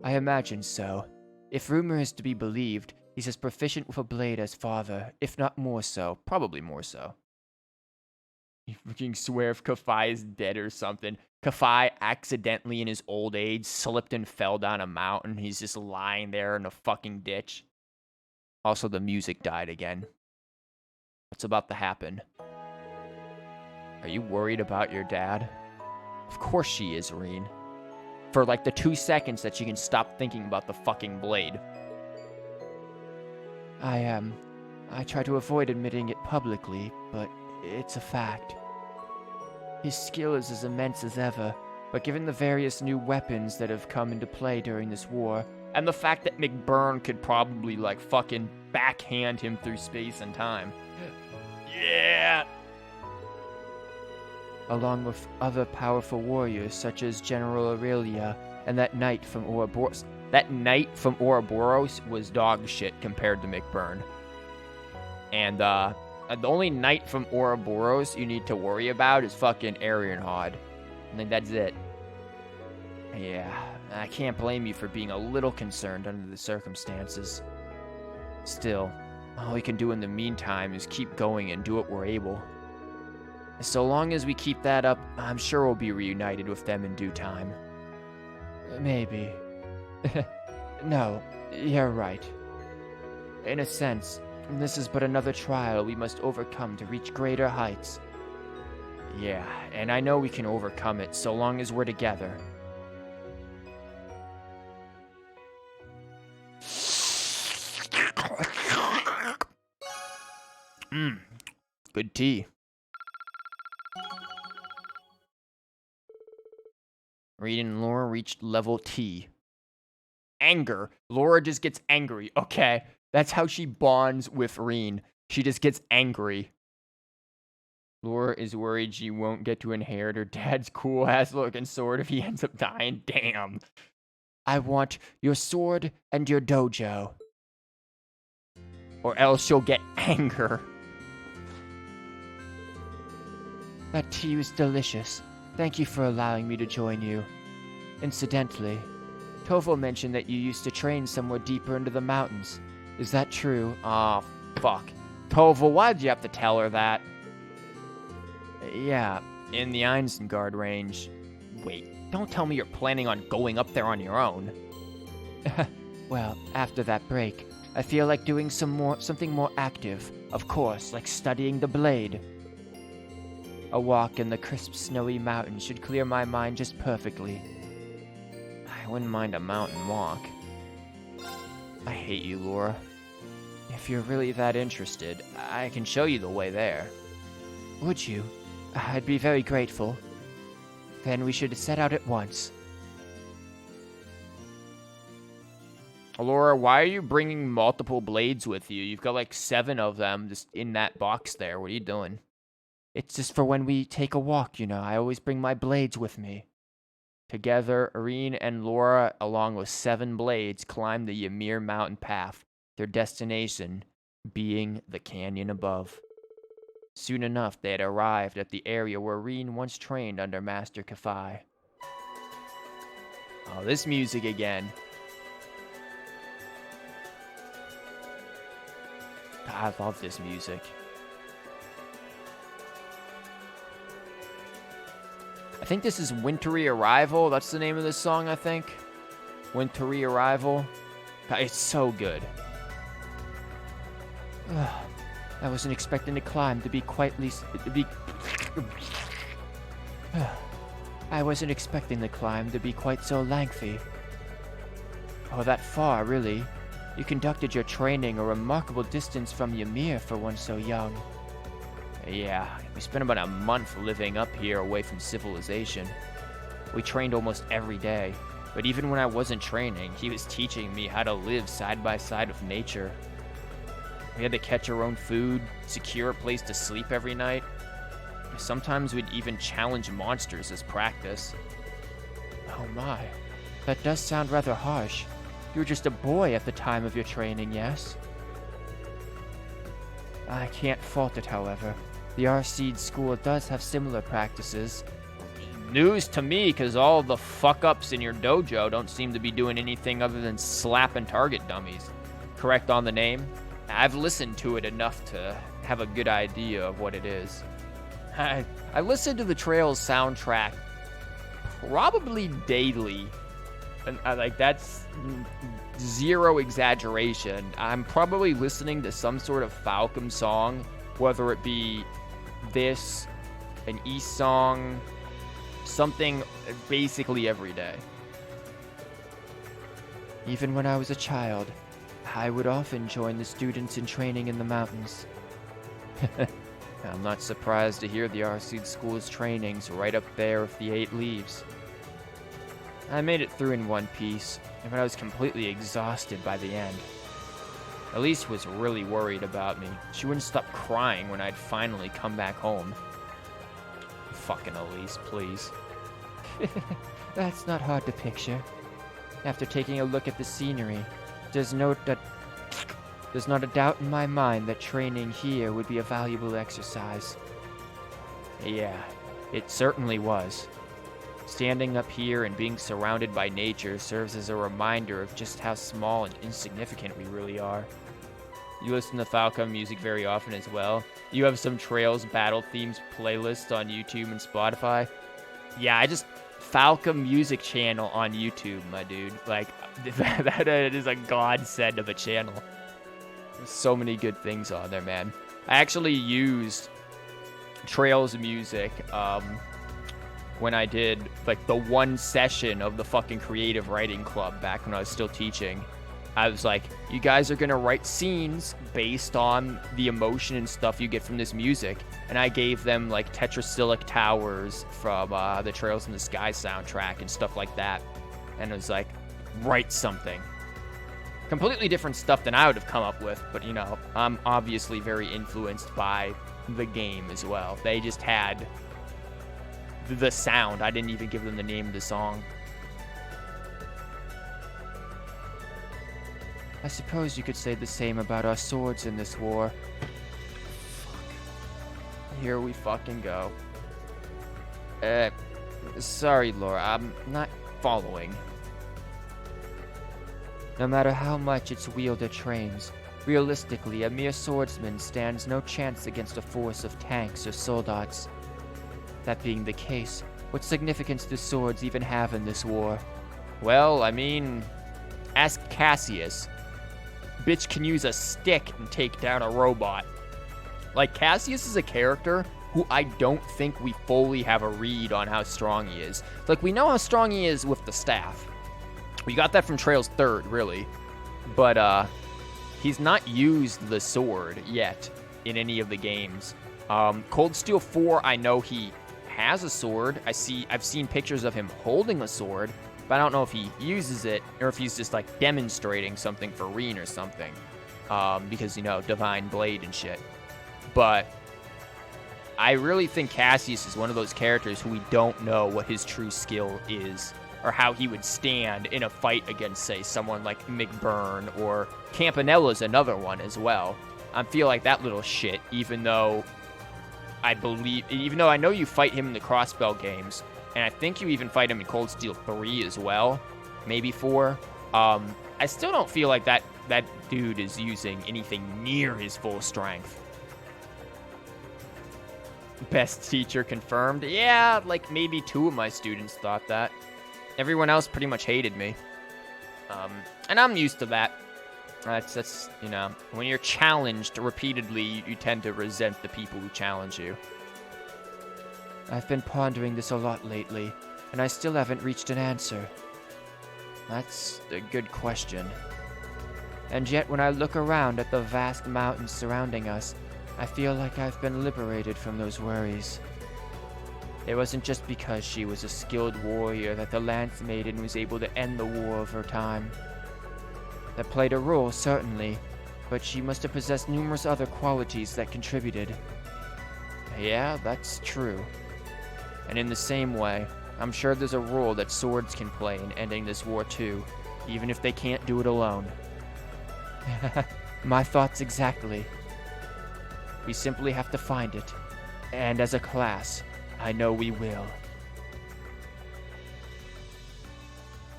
I imagine so. If rumor is to be believed, he's as proficient with a blade as Father, if not more so. Probably more so. You fucking swear if Kafai is dead or something. Kafai accidentally in his old age slipped and fell down a mountain. He's just lying there in a fucking ditch. Also, the music died again. What's about to happen? Are you worried about your dad? Of course she is, Reen. For like the 2 seconds that she can stop thinking about the fucking blade. I try to avoid admitting it publicly, but it's a fact. His skill is as immense as ever, but given the various new weapons that have come into play during this war, and the fact that McBurn could probably, like, fucking backhand him through space and time. Yeah! Along with other powerful warriors such as General Aurelia and that knight from Ouroboros. That knight from Ouroboros was dog shit compared to McBurn. And, the only knight from Ouroboros you need to worry about is fucking Arianhod. I think that's it. Yeah, I can't blame you for being a little concerned under the circumstances. Still, all we can do in the meantime is keep going and do what we're able. So long as we keep that up, I'm sure we'll be reunited with them in due time. Maybe. No, you're right. In a sense, this is but another trial we must overcome to reach greater heights. Yeah, and I know we can overcome it so long as we're together. Good tea. Reed and Laura reached level T. Anger. Laura just gets angry. Okay, that's how she bonds with Reen. She just gets angry. Laura is worried she won't get to inherit her dad's cool-ass looking sword if he ends up dying. Damn. I want your sword and your dojo. Or else she'll get anger. That tea was delicious. Thank you for allowing me to join you. Incidentally, Tovo mentioned that you used to train somewhere deeper into the mountains. Is that true? Oh, fuck. Tovo, why'd you have to tell her that? Yeah, in the Isengard range. Wait, don't tell me you're planning on going up there on your own. Well, after that break, I feel like doing something more active. Of course, like studying the blade. A walk in the crisp, snowy mountains should clear my mind just perfectly. I wouldn't mind a mountain walk. I hate you, Laura. If you're really that interested, I can show you the way there. Would you? I'd be very grateful. Then we should set out at once. Laura, why are you bringing multiple blades with you? You've got like 7 of them just in that box there. What are you doing? It's just for when we take a walk, you know. I always bring my blades with me. Together, Irene and Laura, along with 7 blades, climbed the Ymir mountain path, their destination being the canyon above. Soon enough, they had arrived at the area where Irene once trained under Master Kafai. Oh, this music again. I love this music. I think this is Wintry Arrival. That's the name of this song, I think. Wintry Arrival. It's so good. I wasn't expecting the climb to be I wasn't expecting the climb to be quite so lengthy. Or that far, really. You conducted your training a remarkable distance from Ymir for one so young. Yeah, we spent about a month living up here away from civilization. We trained almost every day, but even when I wasn't training, he was teaching me how to live side by side with nature. We had to catch our own food, secure a place to sleep every night. Sometimes we'd even challenge monsters as practice. Oh my, that does sound rather harsh. You were just a boy at the time of your training, yes? I can't fault it, however. The Arseed school does have similar practices. News to me, because all the fuck-ups in your dojo don't seem to be doing anything other than slapping target dummies. Correct on the name? I've listened to it enough to have a good idea of what it is. I listen to the Trails soundtrack probably daily. And that's zero exaggeration. I'm probably listening to some sort of Falcom song, whether it be this, an East song, something basically every day. Even when I was a child, I would often join the students in training in the mountains. I'm not surprised to hear the Arseed School's training's right up there with the 8 leaves. I made it through in one piece, but I was completely exhausted by the end. Elise was really worried about me. She wouldn't stop crying when I'd finally come back home. Fucking Elise, please. That's not hard to picture. After taking a look at the scenery, there's not a doubt in my mind that training here would be a valuable exercise. Yeah, it certainly was. Standing up here and being surrounded by nature serves as a reminder of just how small and insignificant we really are. You listen to Falcom music very often as well. You have some Trails Battle Themes playlists on YouTube and Spotify. Yeah, I just Falcom music channel on YouTube, my dude. Like, that is a godsend of a channel. There's so many good things on there, man. I actually used Trails music, when I did, like, the one session of the fucking creative writing club back when I was still teaching. I was like, you guys are gonna write scenes based on the emotion and stuff you get from this music. And I gave them, like, Tetrasilic Towers from the Trails in the Sky soundtrack and stuff like that. And it was like, write something. Completely different stuff than I would have come up with, but, you know, I'm obviously very influenced by the game as well. They just had the sound. I didn't even give them the name of the song. I suppose you could say the same about our swords in this war. Here we fucking go. Sorry, Laura, I'm not following. No matter how much its wielder trains, realistically, a mere swordsman stands no chance against a force of tanks or soldats. That being the case, what significance do swords even have in this war? Well, I mean, ask Cassius. bitch can use a stick and take down a robot. Like, Cassius is a character who I don't think we fully have a read on how strong he is. Like, we know how strong he is with the staff. We got that from Trails 3rd, really. But, he's not used the sword yet in any of the games. Cold Steel 4, I know he has a sword. I've seen pictures of him holding a sword, but I don't know if he uses it or if he's just, like, demonstrating something for Reen or something. Because, you know, Divine Blade and shit. But I really think Cassius is one of those characters who we don't know what his true skill is or how he would stand in a fight against, say, someone like McBurn, or Campanella's another one as well. I feel like that little shit, even though I know you fight him in the Crossbell games, and I think you even fight him in Cold Steel 3 as well, maybe 4. I still don't feel like that dude is using anything near his full strength. Best teacher confirmed. Yeah, like maybe 2 of my students thought that. Everyone else pretty much hated me. And I'm used to that. That's you know, when you're challenged repeatedly, you tend to resent the people who challenge you. I've been pondering this a lot lately, and I still haven't reached an answer. That's a good question. And yet when I look around at the vast mountains surrounding us, I feel like I've been liberated from those worries. It wasn't just because she was a skilled warrior that the Lance Maiden was able to end the war of her time. That played a role, certainly, but she must have possessed numerous other qualities that contributed. Yeah, that's true. And in the same way, I'm sure there's a role that swords can play in ending this war too, even if they can't do it alone. My thoughts exactly. We simply have to find it. And as a class, I know we will.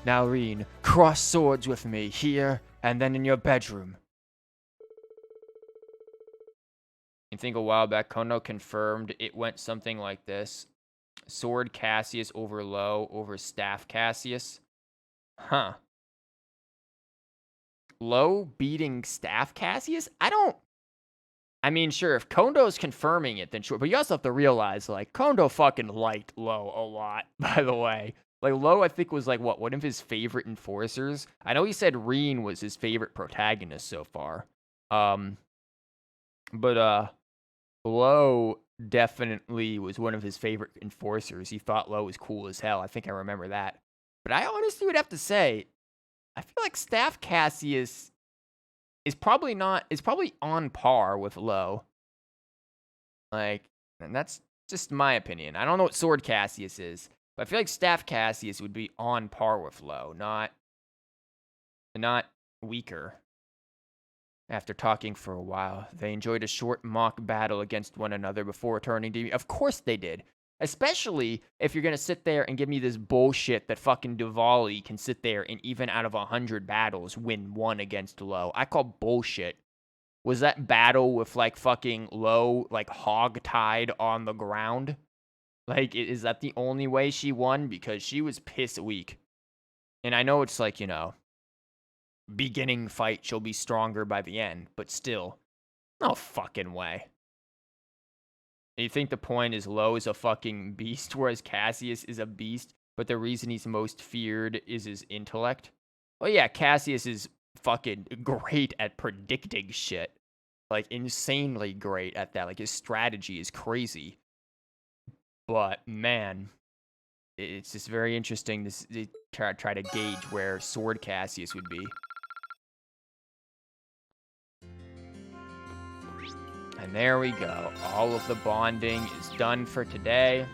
Now, Reen, cross swords with me, here, and then in your bedroom. I think a while back, Kono confirmed it went something like this. Sword Cassius over Low over Staff Cassius. Huh. Low beating Staff Cassius? I mean, sure, if Kondo's confirming it, then sure. But you also have to realize, like, Kondo fucking liked Low a lot, by the way. Like, Low, I think, was, like, one of his favorite enforcers. I know he said Reen was his favorite protagonist so far. But Low definitely was one of his favorite enforcers. He thought Low was cool as hell. I think I remember that. But I honestly would have to say, I feel like Staff Cassius is probably on par with Low. Like, and that's just my opinion. I don't know what Sword Cassius is, but I feel like Staff Cassius would be on par with Low, not weaker. After talking for a while, they enjoyed a short mock battle against one another before returning to me. Of course they did. Especially if you're going to sit there and give me this bullshit that fucking Diwali can sit there and even out of 100 battles win 1 against Low. I call bullshit. Was that battle with, like, fucking Low, like, hog-tied on the ground? Like, is that the only way she won? Because she was piss weak. And I know it's like, you know, beginning fight, she'll be stronger by the end. But still, no fucking way. You think the point is Low is a fucking beast, whereas Cassius is a beast, but the reason he's most feared is his intellect? Well, yeah, Cassius is fucking great at predicting shit. Like, insanely great at that. Like, his strategy is crazy. But, man, it's just very interesting to try to gauge where Sword Cassius would be. And there we go. All of the bonding is done for today.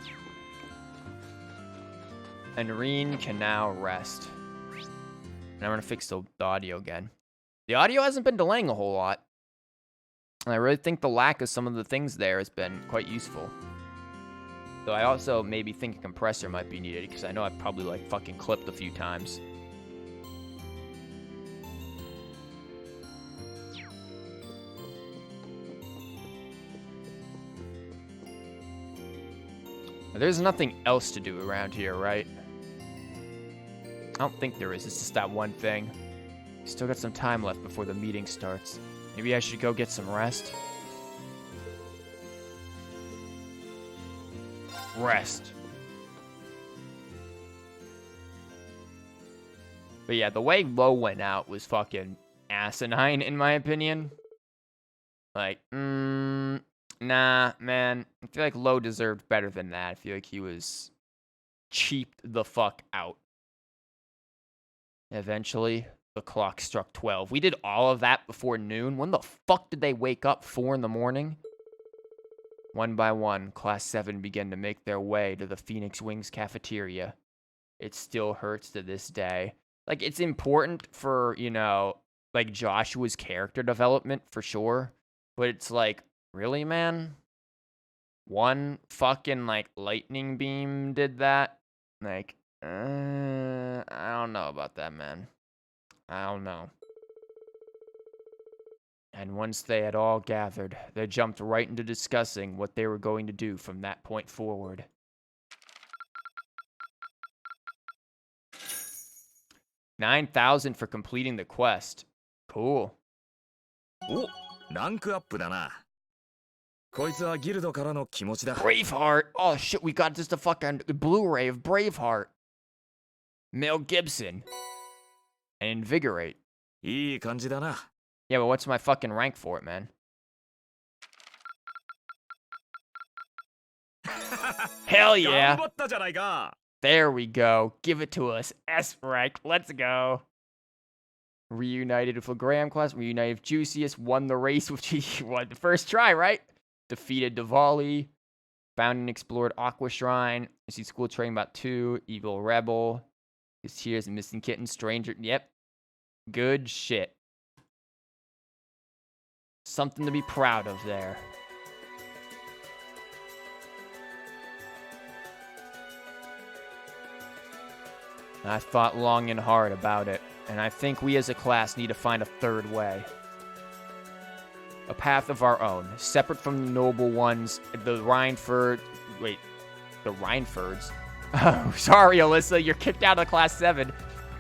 And Reen can now rest. And I'm going to fix the audio again. The audio hasn't been delaying a whole lot. And I really think the lack of some of the things there has been quite useful. Though I also maybe think a compressor might be needed, because I know I've probably, like, fucking clipped a few times. There's nothing else to do around here, right? I don't think there is. It's just that one thing. Still got some time left before the meeting starts. Maybe I should go get some rest? Rest. But yeah, the way Lo went out was fucking asinine, in my opinion. Like, nah, man. I feel like Lo deserved better than that. I feel like he was cheaped the fuck out. Eventually, the clock struck 12. We did all of that before noon. When the fuck did they wake up 4 in the morning? One by one, Class 7 began to make their way to the Phoenix Wings cafeteria. It still hurts to this day. Like, it's important for, you know, like, Joshua's character development, for sure. But it's like, really, man? One fucking, like, lightning beam did that? Like, I don't know about that, man. I don't know. And once they had all gathered, they jumped right into discussing what they were going to do from that point forward. 9,000 for completing the quest. Cool. お、ランクアップだな。こいつはギルドからの気持ちだ。 Braveheart! Oh shit, we got just a fucking Blu-ray of Braveheart. Mel Gibson. And Invigorate. いい感じだな。 Yeah, but what's my fucking rank for it, man? Hell yeah! 頑張ったじゃないか。 There we go. Give it to us. S rank. Let's go. Reunited with Graham class. Reunited with Juicius. Won the race with G. Won the first try, right? Defeated Diwali. Found and explored Aqua Shrine. I see school training about 2. Evil Rebel. His Tears and Missing Kitten. Stranger. Yep. Good shit. Something to be proud of there. I thought long and hard about it, and I think we as a class need to find a third way. A path of our own, separate from the noble ones, the Rhineford... Wait, the Rhinefords? Oh, sorry, Alyssa, you're kicked out of Class 7.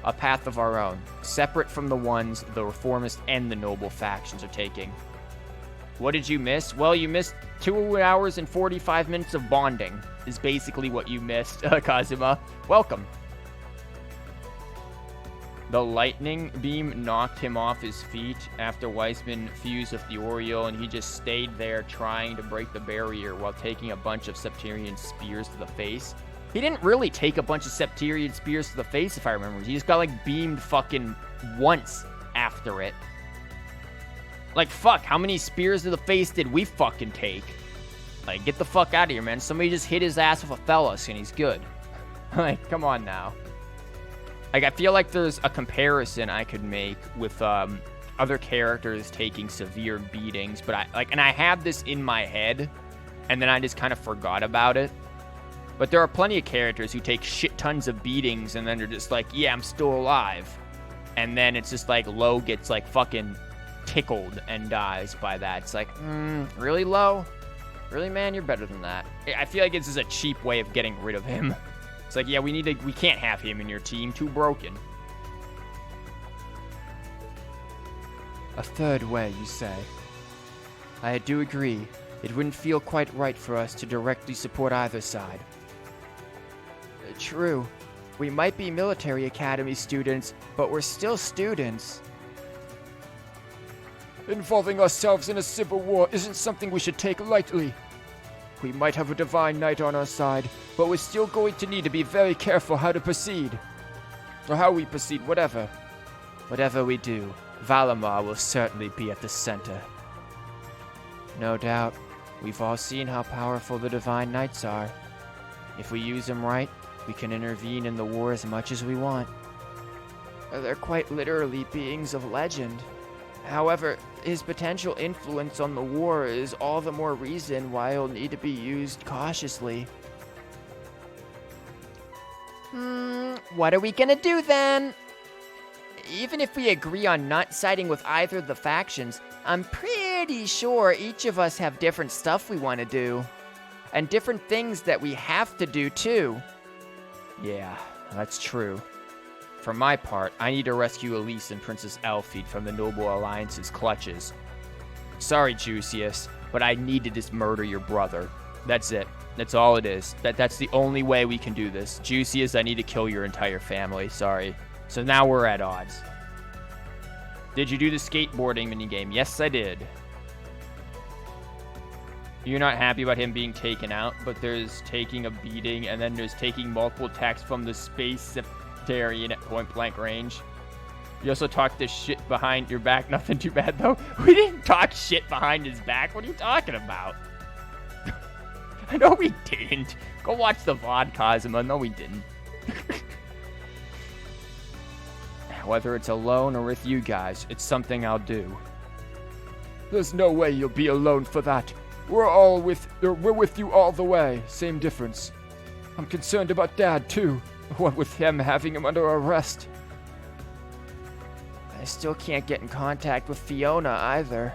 A path of our own, separate from the ones the Reformist and the noble factions are taking. What did you miss? Well, you missed 2 hours and 45 minutes of bonding, is basically what you missed, Kazuma. Welcome. The lightning beam knocked him off his feet after Weissman fused with the Oriole, and he just stayed there trying to break the barrier while taking a bunch of Septarian spears to the face. He didn't really take a bunch of Septarian spears to the face, if I remember. He just got, like, beamed fucking once after it. Like, fuck, how many spears to the face did we fucking take? Like, get the fuck out of here, man. Somebody just hit his ass with a Thelus, and he's good. Like, come on now. Like, I feel like there's a comparison I could make with other characters taking severe beatings, but I had this in my head, and then I just kind of forgot about it. But there are plenty of characters who take shit tons of beatings, and then they're just like, yeah, I'm still alive. And then it's just like, Lo gets like fucking tickled and dies by that. It's like, really, Lo? Really, man? You're better than that. I feel like this is a cheap way of getting rid of him. It's like, yeah, we can't have him in your team. Too broken. A third way, you say? I do agree. It wouldn't feel quite right for us to directly support either side. True. We might be military academy students, but we're still students. Involving ourselves in a civil war isn't something we should take lightly. We might have a divine knight on our side, but we're still going to need to be very careful how to proceed. Or how we proceed, whatever. Whatever we do, Valamar will certainly be at the center. No doubt, we've all seen how powerful the divine knights are. If we use them right, we can intervene in the war as much as we want. They're quite literally beings of legend. However, his potential influence on the war is all the more reason why he'll need to be used cautiously. What are we gonna do then? Even if we agree on not siding with either of the factions, I'm pretty sure each of us have different stuff we want to do. And different things that we have to do too. Yeah, that's true. For my part, I need to rescue Elise and Princess Elfie from the Noble Alliance's clutches. Sorry, Juicius, but I need to just murder your brother. That's it. That's all it is. That's the only way we can do this. Juicius, I need to kill your entire family. Sorry. So now we're at odds. Did you do the skateboarding minigame? Yes, I did. You're not happy about him being taken out, but there's taking a beating, and then there's taking multiple attacks from the space Septarian at point blank range. You also talked this shit behind your back. Nothing too bad, though. We didn't talk shit behind his back. What are you talking about? No, we didn't. Go watch the VOD, Kazuma. No, we didn't. Whether it's alone or with you guys, it's something I'll do. There's no way you'll be alone for that. We're with you all the way. Same difference. I'm concerned about Dad, too. What with him having him under arrest. I still can't get in contact with Fiona either.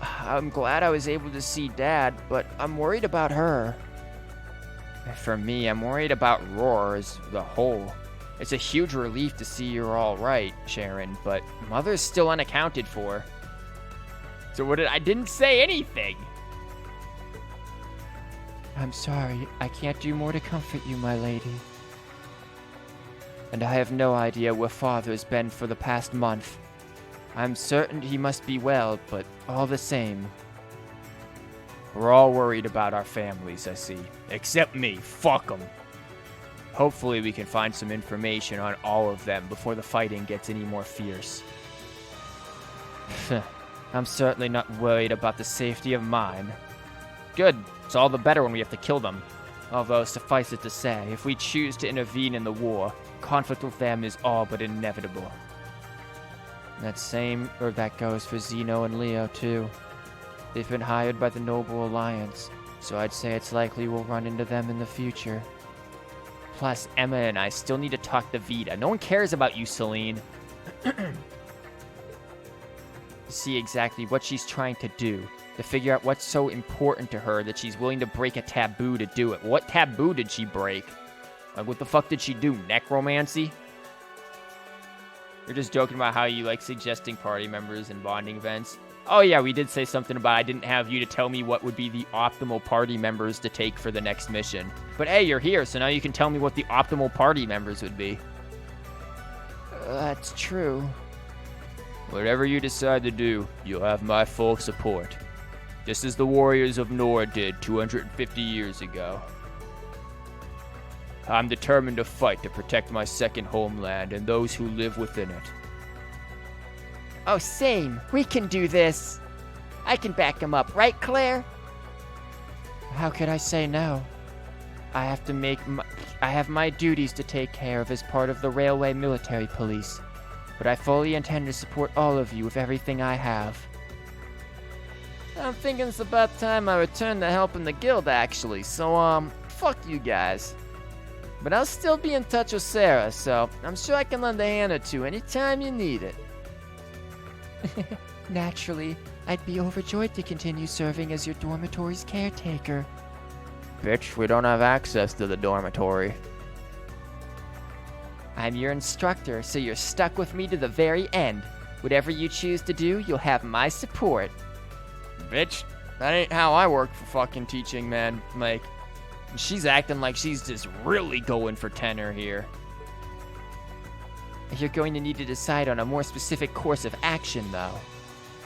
I'm glad I was able to see Dad, but I'm worried about her. For me, I'm worried about Roar as the whole. It's a huge relief to see you're all right, Sharon, but Mother's still unaccounted for. So I didn't say anything. I'm sorry, I can't do more to comfort you, my lady. And I have no idea where Father's been for the past month. I'm certain he must be well, but all the same. We're all worried about our families, I see. Except me. Fuck them. Hopefully we can find some information on all of them before the fighting gets any more fierce. I'm certainly not worried about the safety of mine. Good. It's all the better when we have to kill them. Although, suffice it to say, if we choose to intervene in the war, conflict with them is all but inevitable. That goes for Zeno and Leo, too. They've been hired by the Noble Alliance, so I'd say it's likely we'll run into them in the future. Plus, Emma and I still need to talk to Vita. No one cares about you, Celine. See exactly what she's trying to do, to figure out what's so important to her that she's willing to break a taboo to do it. What taboo did she break? Like, what the fuck did she do? Necromancy? You're just joking about how you like suggesting party members and bonding events. Oh yeah, we did say something about I didn't have you to tell me what would be the optimal party members to take for the next mission. But hey, you're here, so now you can tell me what the optimal party members would be. That's true. Whatever you decide to do, you'll have my full support. Just as the warriors of Nor did 250 years ago. I'm determined to fight to protect my second homeland and those who live within it. Oh, same. We can do this. I can back him up, right, Claire? How could I say no? I have my duties to take care of as part of the Railway Military Police, but I fully intend to support all of you with everything I have. I'm thinking it's about time I return to helping the guild, actually, so, fuck you guys. But I'll still be in touch with Sarah, so I'm sure I can lend a hand or two anytime you need it. Naturally, I'd be overjoyed to continue serving as your dormitory's caretaker. Bitch, we don't have access to the dormitory. I'm your instructor, so you're stuck with me to the very end. Whatever you choose to do, you'll have my support. Bitch, that ain't how I work for fucking teaching, man. Like, she's acting like she's just really going for tenor here. You're going to need to decide on a more specific course of action, though.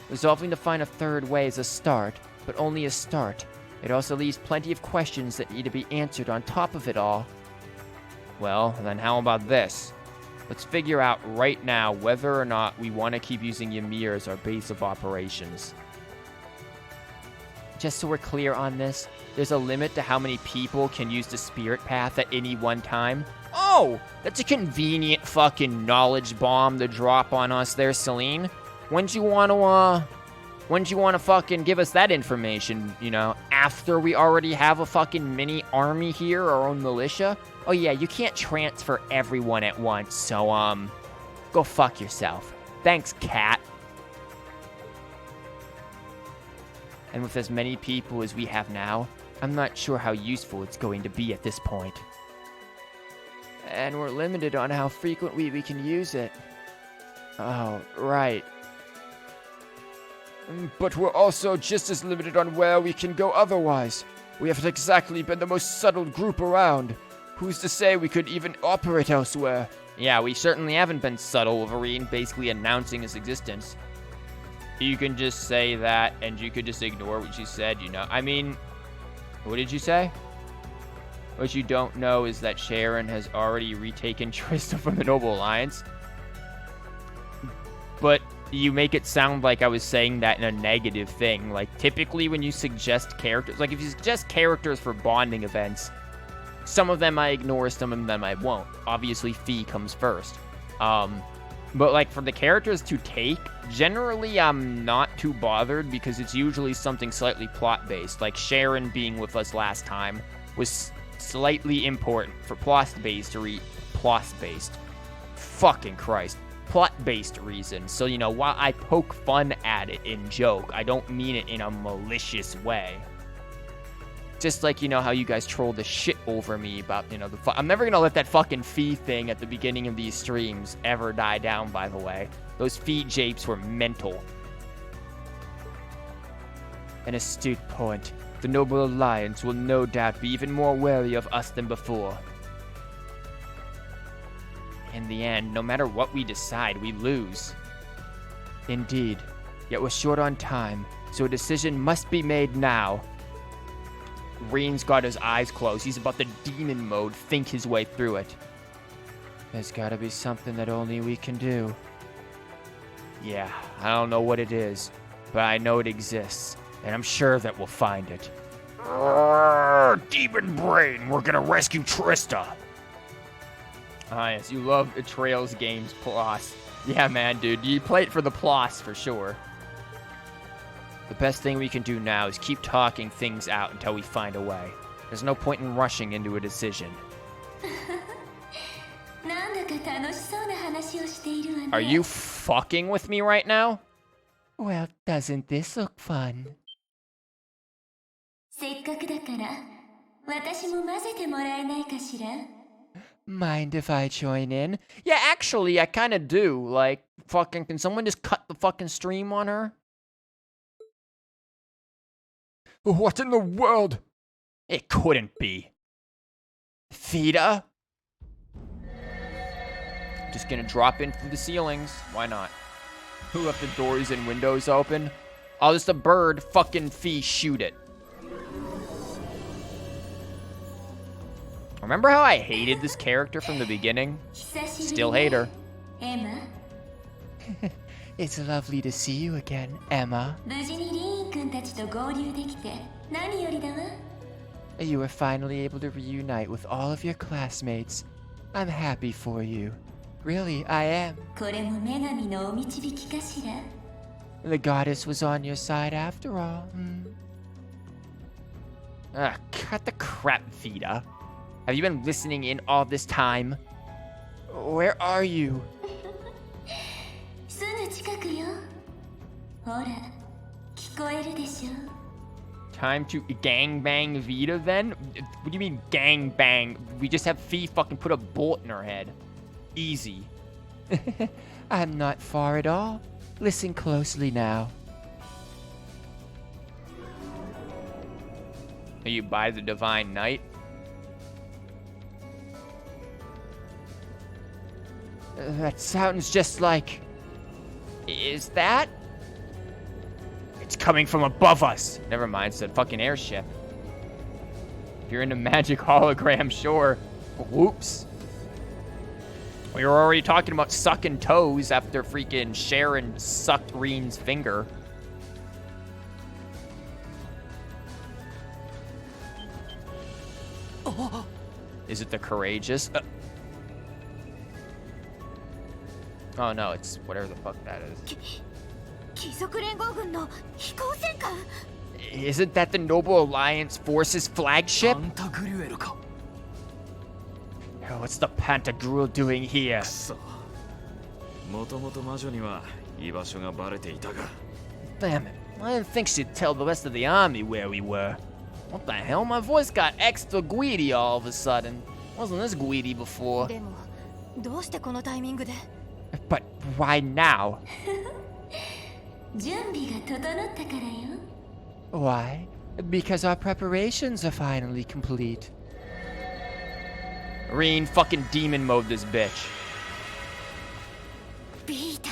Resolving to find a third way is a start, but only a start. It also leaves plenty of questions that need to be answered on top of it all. Well, then how about this? Let's figure out right now whether or not we want to keep using Ymir as our base of operations. Just so we're clear on this, there's a limit to how many people can use the spirit path at any one time. Oh, that's a convenient fucking knowledge bomb to drop on us there, Celine. When'd you want to fucking give us that information, you know, after we already have a fucking mini army here, our own militia? Oh yeah, you can't transfer everyone at once, so, go fuck yourself. Thanks, cat. And with as many people as we have now, I'm not sure how useful it's going to be at this point. And we're limited on how frequently we can use it. Oh, right. But we're also just as limited on where we can go otherwise. We haven't exactly been the most settled group around. Who's to say we could even operate elsewhere? Yeah, we certainly haven't been subtle, Wolverine, basically announcing his existence. You can just say that, and you could just ignore what you said, you know. I mean, what did you say? What you don't know is that Sharon has already retaken Trista from the Noble Alliance. But you make it sound like I was saying that in a negative thing. Like, typically when you suggest characters, like if you suggest characters for bonding events, some of them I ignore, some of them I won't. Obviously, Fee comes first. But like for the characters to take, generally I'm not too bothered because it's usually something slightly plot-based. Like Sharon being with us last time was slightly important for plot-based fucking Christ. Plot-based reasons. So, you know, while I poke fun at it in joke, I don't mean it in a malicious way. Just like, you know, how you guys troll the shit over me about, you know, I'm never gonna let that fucking Fee thing at the beginning of these streams ever die down, by the way. Those Fee japes were mental. An astute point. The Noble Alliance will no doubt be even more wary of us than before. In the end, no matter what we decide, we lose. Indeed. Yet we're short on time, so a decision must be made now. Reen's got his eyes closed. He's about to demon mode think his way through it. There's gotta be something that only we can do. Yeah, I don't know what it is, but I know it exists, and I'm sure that we'll find it. Demon brain, we're gonna rescue Trista. Ah, yes, you love Trails games plus. Yeah, man, dude, you play it for the plus for sure. The best thing we can do now is keep talking things out until we find a way. There's no point in rushing into a decision. Are you fucking with me right now? Well, doesn't this look fun? Mind if I join in? Yeah, actually, I kind of do. Like, fucking, can someone just cut the fucking stream on her? What in the world? It couldn't be. Theta? Just gonna drop in through the ceilings. Why not? Who left the doors and windows open? I'll just a bird fucking Fee shoot it. Remember how I hated this character from the beginning? Still hate her. Emma? It's lovely to see you again, Emma. You were finally able to reunite with all of your classmates. I'm happy for you. Really, I am. The goddess was on your side after all. Ah, cut the crap, Vita. Have you been listening in all this time? Where are you? Time to gangbang Vita then? What do you mean gangbang? We just have Fee fucking put a bullet in her head. Easy. I'm not far at all. Listen closely now. Are you by the Divine Knight? That sounds just like... Is that? It's coming from above us. Never mind, said fucking airship. If you're into magic hologram, sure. Whoops. We were already talking about sucking toes after freaking Sharon sucked Reen's finger. Oh. Is it the courageous? Oh no, it's whatever the fuck that is. Isn't that the Noble Alliance Forces flagship? What's the Pantagruel doing here? Damn it, I didn't think she'd tell the rest of the army where we were. What the hell? My voice got extra greedy all of a sudden. Wasn't this greedy before? でもどうしてこのタイミングで But why now? 準備が整ったからよ Why? Because our preparations are finally complete. Reen, fucking demon mode this bitch. ビータ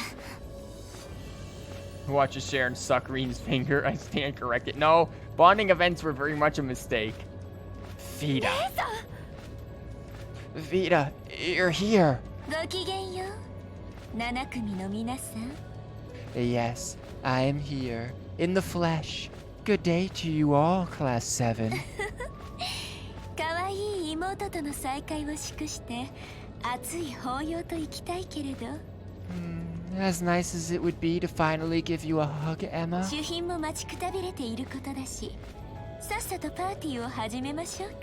Watch as Sharon suck Reen's finger. I stand corrected. No, bonding events were very much a mistake. Vita. Vita, you're here. ごきげんよう7組の皆さん Yes, I am here, in the flesh. Good day to you all, Class 7. かわいい妹との再会を祝して熱い抱擁と行きたいけれど As nice as it would be to finally give you a hug, Emma. 主賓も待ちくたびれていることだしさっさとパーティーを始めましょうか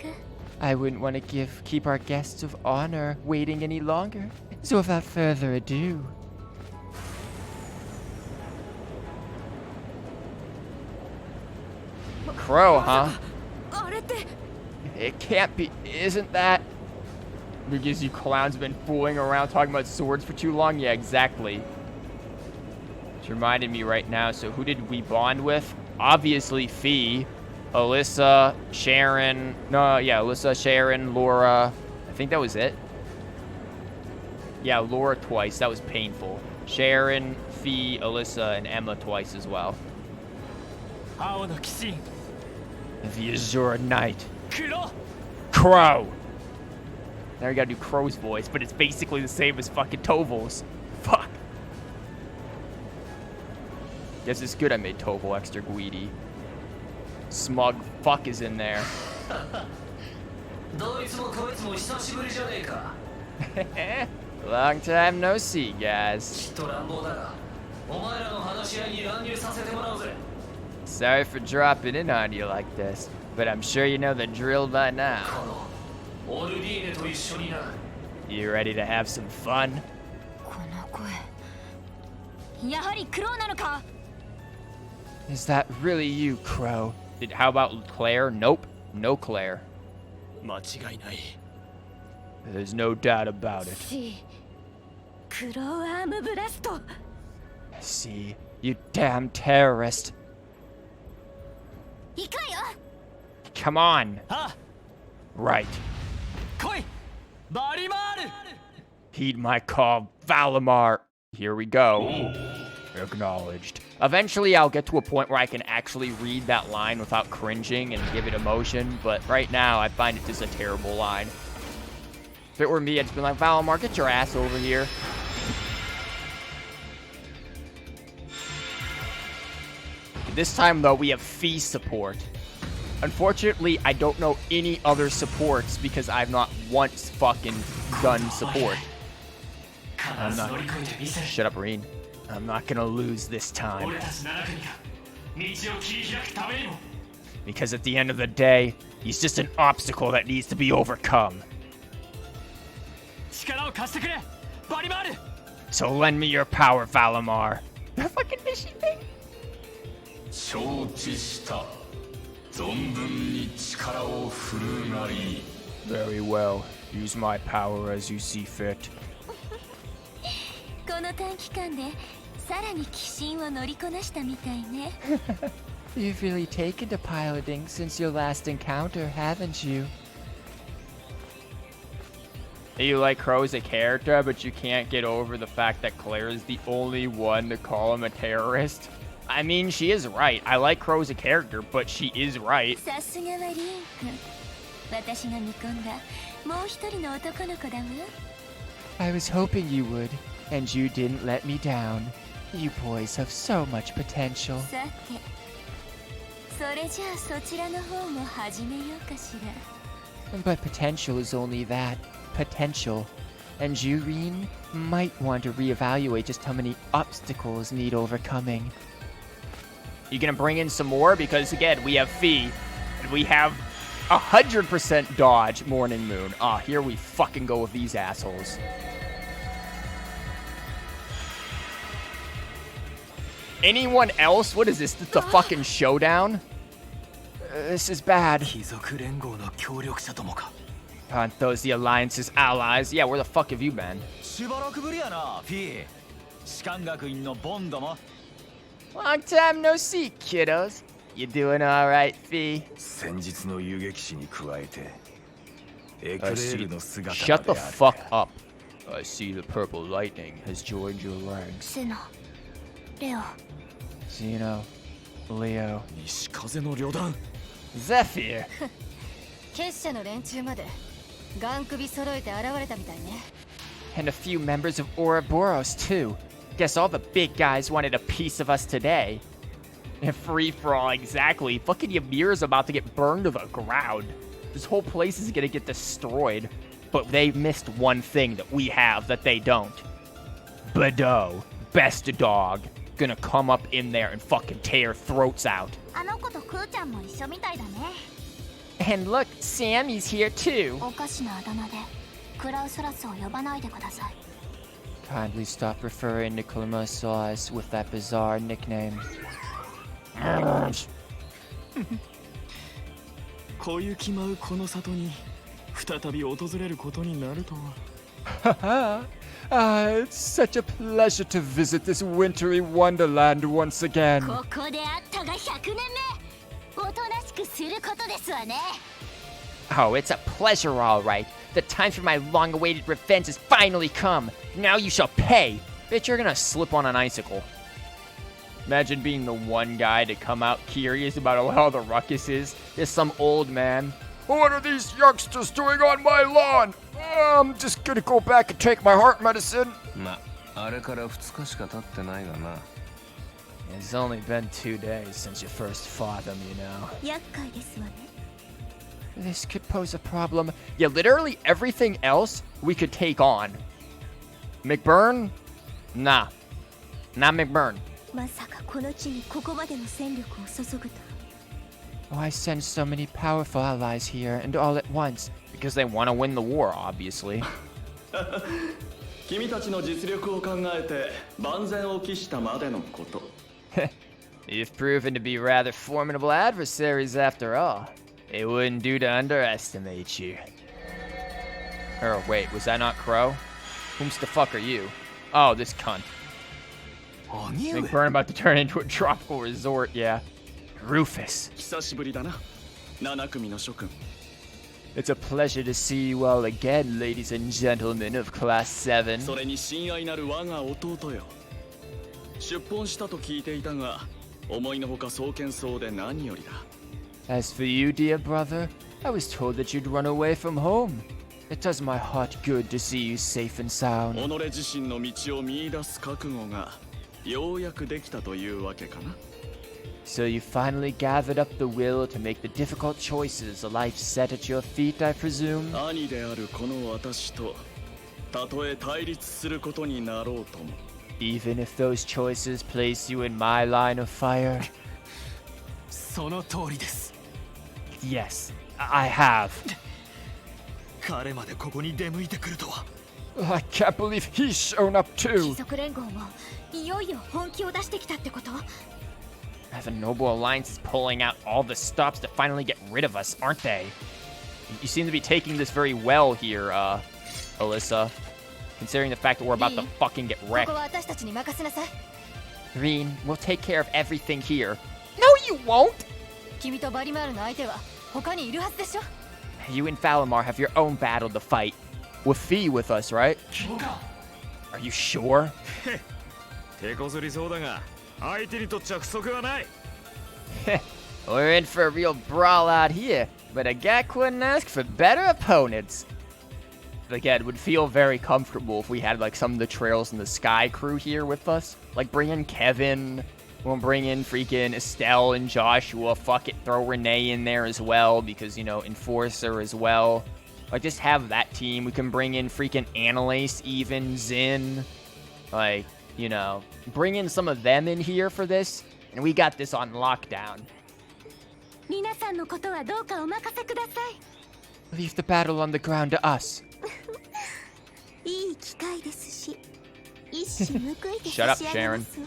I wouldn't want to keep our guests of honor waiting any longer. So without further ado, Crow, huh? あれって It can't be. Isn't that? Because you clowns have been fooling around talking about swords for too long? Yeah, exactly. It's reminded me right now. So who did we bond with? Obviously Fee, Alyssa, Sharon. No, yeah, Alyssa, Sharon, Laura. I think that was it. Yeah, Laura twice. That was painful. Sharon, Fee, Alyssa, and Emma twice as well. 青の騎士 The Azure Knight. 黒 Crow. Now we gotta do Crow's voice, but it's basically the same as fucking Toval's. Fuck. Guess it's good I made Toval extra greedy. Smug fuck is in there. どいつもこいつも久しぶりじゃねえか Long time no see, guys. きっと乱暴だがお前らの話し合いに乱入させてもらうぜ Sorry for dropping in on you like this, but I'm sure you know the drill by now. このオルディーネと一緒にな You ready to have some fun? この声やはりクローなのか is that really you, Crow? How about Claire? Nope. No Claire. 間違いない There's no doubt about it. しクローアームブラスト See, you damn terrorist. 行くわよ Come on. あ Right. 来いバリマール Heed my call, Valimar. Here we go. Acknowledged. Eventually, I'll get to a point where I can actually read that line without cringing and give it emotion, but right now, I find it just a terrible line. If it were me, I'd just be like, Valimar, get your ass over here. This time, though, we have Fee support. Unfortunately, I don't know any other supports because I've not once fucking done support. 必ず乗り越えてみせる Shut up, Reen. I'm not gonna lose this time. 俺たち7組が道を切り開くためにも Because at the end of the day, he's just an obstacle that needs to be overcome. 力を貸してくれバリマール So lend me your power, Valimar. The fucking fishy thing. 承知した存分に力を振るがいい Very well. Use my power as you see fit. この短期間でさらに鬼神を乗りこなしたみたいね You've really taken to piloting since your last encounter, haven't you? You like Crow as a character, but you can't get over the fact that Claire is the only one to call him a terrorist. I mean, she is right. I like Crow as a character, but she is right. さすがはリン君私が見込んだもう一人の男の子だわ I was hoping you would, and you didn't let me down. You boys have so much potential. さてそれじゃあそちらの方も始めようかしら But potential is only that, potential. And you, Reen, might want to reevaluate just how many obstacles need overcoming. You gonna bring in some more? Because again, we have Fee, and we have 100% dodge Morning Moon. Ah, here we fucking go with these assholes. Anyone else? What is this? This the fucking showdown? This is bad. 貴族連合の協力者どもか Aren't those the Alliance's allies? Yeah, where the fuck have you been? しばらくぶりやな、フィー。士官学院のボンドも。Long time no see, kiddos. You doing alright, Fee? 先日の遊撃士に加えて、エクレールの姿まで Shut the ある fuck up. I see the purple lightning has joined your ranks. スノレオ Zeno, Leo, 西風の旅団。 Zephyr. 結社の連中までガン首揃えて現れたみたいね。 And a few members of Ouroboros, too. Guess all the big guys wanted a piece of us today. And free for all, exactly. Fucking Ymir's about to get burned to the ground. This whole place is gonna get destroyed. But they missed one thing that we have that they don't. Bedeau, best dog, gonna come up in there and fucking tear throats out. あの子とクーちゃんも一緒みたいだね。 And look, Sammy's here too. おかしなあだ名でクラウスラスを呼ばないでください。 Kindly stop referring to SadSausage with that bizarre nickname. 小雪舞うこの里に再び訪れることになるとは。It's such a pleasure to visit this wintry wonderland once again. ここで会ったが100年目。おとなしくすることですわね。 Oh, it's a pleasure, all right. The time for my long-awaited revenge has finally come. Now you shall pay. Bitch, you're gonna slip on an icicle. Imagine being the one guy to come out curious about all the ruckus is. There's some old man. What are these youngsters doing on my lawn? I'm just gonna go back and take my heart medicine. ま、あれから2日しか経ってないがな。 It's only been 2 days since you first fought them, you know. 厄介ですわね。 This could pose a problem. Yeah, literally everything else we could take on. McBurn? Nah. Not McBurn. まさかこの地にここまでの戦力を注ぐと。 Oh, I sense so many powerful allies here, and all at once. Because they want to win the war, obviously. 君たちの実力を考えて万全を期したまでのこと。 You've proven to be rather formidable adversaries after all. It wouldn't do to underestimate you. Or wait, was that not Crow? Whom's the fuck are you? Oh, this cunt. McBurn about to turn into a tropical resort, yeah. Rufus. 久しぶりだな、7組の諸君。 It's a pleasure to see you all again, ladies and gentlemen of Class 7. それに親愛なる我が弟よ。出奔したと聞いていたが、思いのほか壮健そうで何よりだ。 As for you, dear brother, I was told that you'd run away from home. It does my heart good to see you safe and sound. 己自身の道を見出す覚悟がようやくできたというわけかな。 So you finally gathered up the will to make the difficult choices a life set at your feet, I presume? 兄であるこの私と、たとえ対立することになろうとも。 Even if those choices place you in my line of fire? その通りです。 Yes, I have. 彼までここに出向いてくるとは。 I can't believe he's shown up 貴 too. 族連合もいよいよ本気を出してきたってこと？ The Noble Alliance is pulling out all the stops to finally get rid of us, aren't they? You seem to be taking this very well here, Alyssa. Considering the fact that we're about to fucking get こ wrecked. こは私たちに任せなさい。 Reen, we'll take care of everything here. No, you won't! 君とバリマールの相手は他にいるはずでしょ。 You and Valimar have your own battle to fight. With Fee with us, right? Are you sure? 手こずりそうだが、相手にとっちゃ不足はない。 We're in for a real brawl out here, but a guy couldn't ask for better opponents. Again, would feel very comfortable if we had like some of the Trails in the Sky crew here with us. Like bring in Kevin, we'll bring in freaking Estelle and Joshua. Fuck it, throw Renee in there as well because, you know, Enforcer as well. Like just have that team. We can bring in freaking Annalise, even Zin. Like, you know, bring in some of them in here for this, and we got this on lockdown. 皆さんのことはどうかお任せくださ Leave the battle on the ground to us. い。いい機会ですし、一矢報いて Shut 差 up, し上げますわ。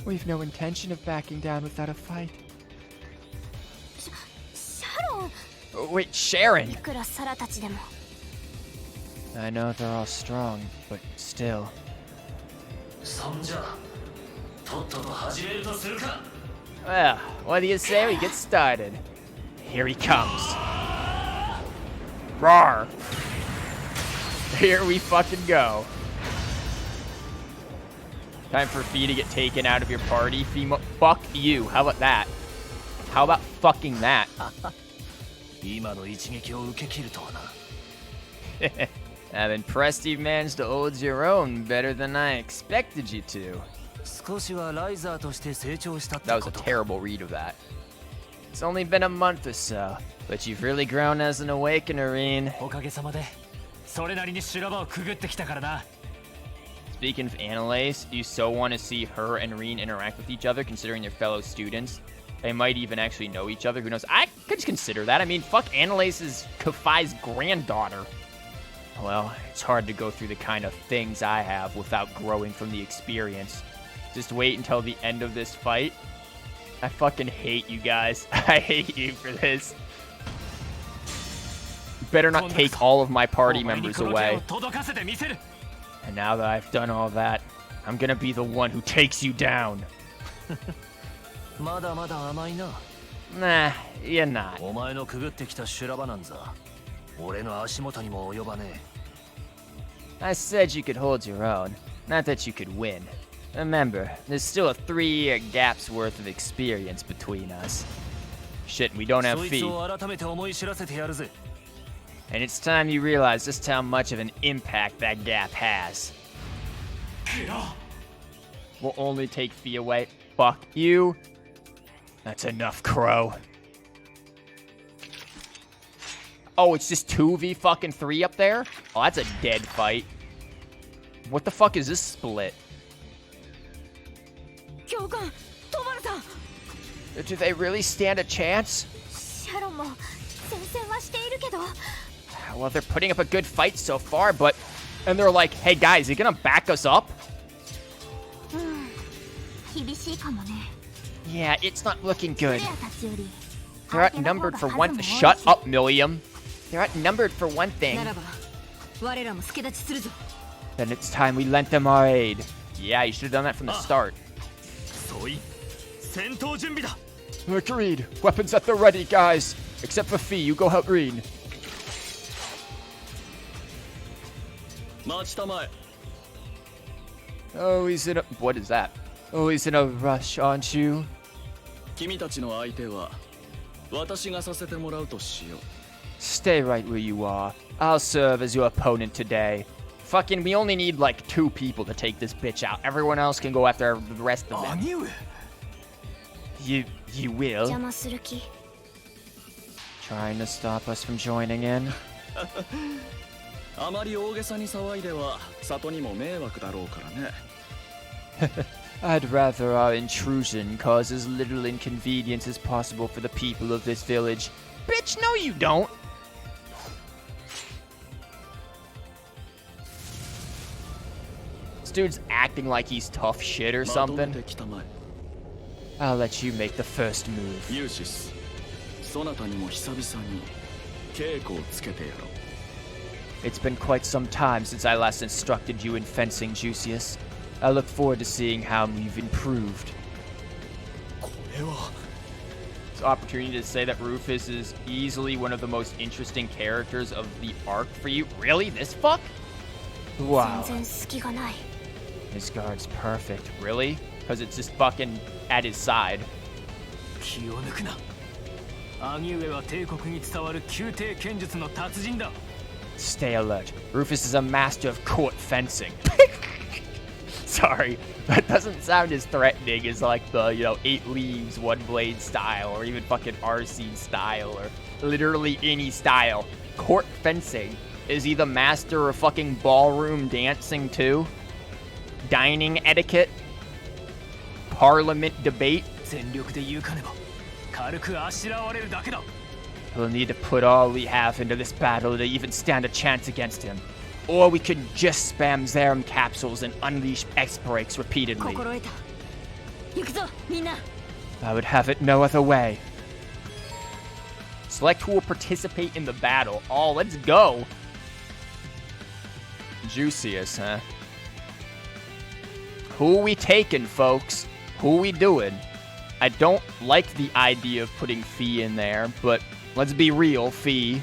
We've no intention of backing down without a fight. シャロン、Oh, wait, Sharon. いくらサラたちでも I know they're all strong, but still. そんじゃとっとと始めるとするか Well, what do you say we get started? Here he comes. Roar. Here we fucking go. Time for Fee to get taken out of your party. Fee, fuck you. How about that? How about fucking that? 今の一撃を受け切るとはな I'm impressed you've managed to hold your own better than I expected you to. 少しはライザーとして成長したって That こ was a と terrible read of that. It's only been a month or so, but you've really grown as an awakener, Reen. おかげさまでそれなりに修羅場をくぐってきたからな Speaking of Annalise, you so want to see her and Reen interact with each other, considering they're fellow students. They might even actually know each other. Who knows? I could consider that. I mean, fuck, Annalise is Kafai's granddaughter. Well, it's hard to go through the kind of things I have without growing from the experience. Just wait until the end of this fight. I fucking hate you guys. I hate you for this. You better not take all of my party members away. And now that I've done all that, I'm gonna be the one who takes you down. まだまだ甘いな Nah, you're not. お前のくぐってきた修羅場なんざ俺の足元にも及ばね I said you could hold your own, not that you could win. Remember, there's still a 3-year gap's worth of experience between us. Shit, we don't え have そい Fee. つを改めて思い知らせてやるぜ And it's time you realize just how much of an impact that gap has. We'll only take Fee away. Fuck you. That's enough, Crow. Oh, it's just 2v3 up there? Oh, that's a dead fight. What the fuck is this split? 教官トマルさん Do they really stand a chance? シャロンも戦線はしているけど Well, they're putting up a good fight so far, but... And they're like, hey guys, you gonna back us up? 厳しいかもね Yeah, it's not looking クレ good. アたちより They're outnumbered for one... Shut up, Milliam. They're outnumbered for one thing. ならば我らも助立ちするぞ Then it's time we lent them our aid. Yeah, you should have done that from the start. そうい戦闘準備だ Agreed. Weapons at the ready, guys. Except for Fee, you go help Reen. 待ちたまえ Oh, he's in a... What is that? Oh, he's in a rush, aren't you? 君たちの相手は私がさせてもらうとしよう Stay right where you are. I'll serve as your opponent today. Fucking, we only need like 2 people to take this bitch out. Everyone else can go after the rest of them. 兄上 You will? 邪魔する気 Trying to stop us from joining in? あまり大げさに騒いでは里にも迷惑だろうからね I'd rather our intrusion cause as little inconvenience as possible for the people of this village. Bitch, no you don't! This dude's acting like he's tough shit or まとめ something. てきたまえ I'll let you make the first move. ユーシスそなたにも久々に稽古をつけてやろう It's been quite some time since I last instructed you in fencing, Juicius. I look forward to seeing how you've improved. これは It's an opportunity to say that Rufus is easily one of the most interesting characters of the arc for you. Really? This fuck? Wow. 全然隙がない His guard's perfect. Really? Because it's just fucking at his side. 気を抜くな兄上は帝国に伝わる宮廷剣術の達人だ Stay alert. Rufus is a master of court fencing. Sorry, that doesn't sound as threatening as like the, 8 leaves, 1 blade style, or even fucking RC style, or literally any style. Court fencing. Is he the master of fucking ballroom dancing too? Dining etiquette? Parliament debate? 全力で言うかねば軽くあしらわれるだけだ We'll need to put all we have into this battle to even stand a chance against him. Or we could just spam Zerum capsules and unleash X-Breaks repeatedly. 心得た行くぞみんな I would have it no other way. Select who will participate in the battle. Oh, let's go. Juiciest, huh? Who we taking, folks? Who we doing? I don't like the idea of putting Fee in there, but let's be real, Fee.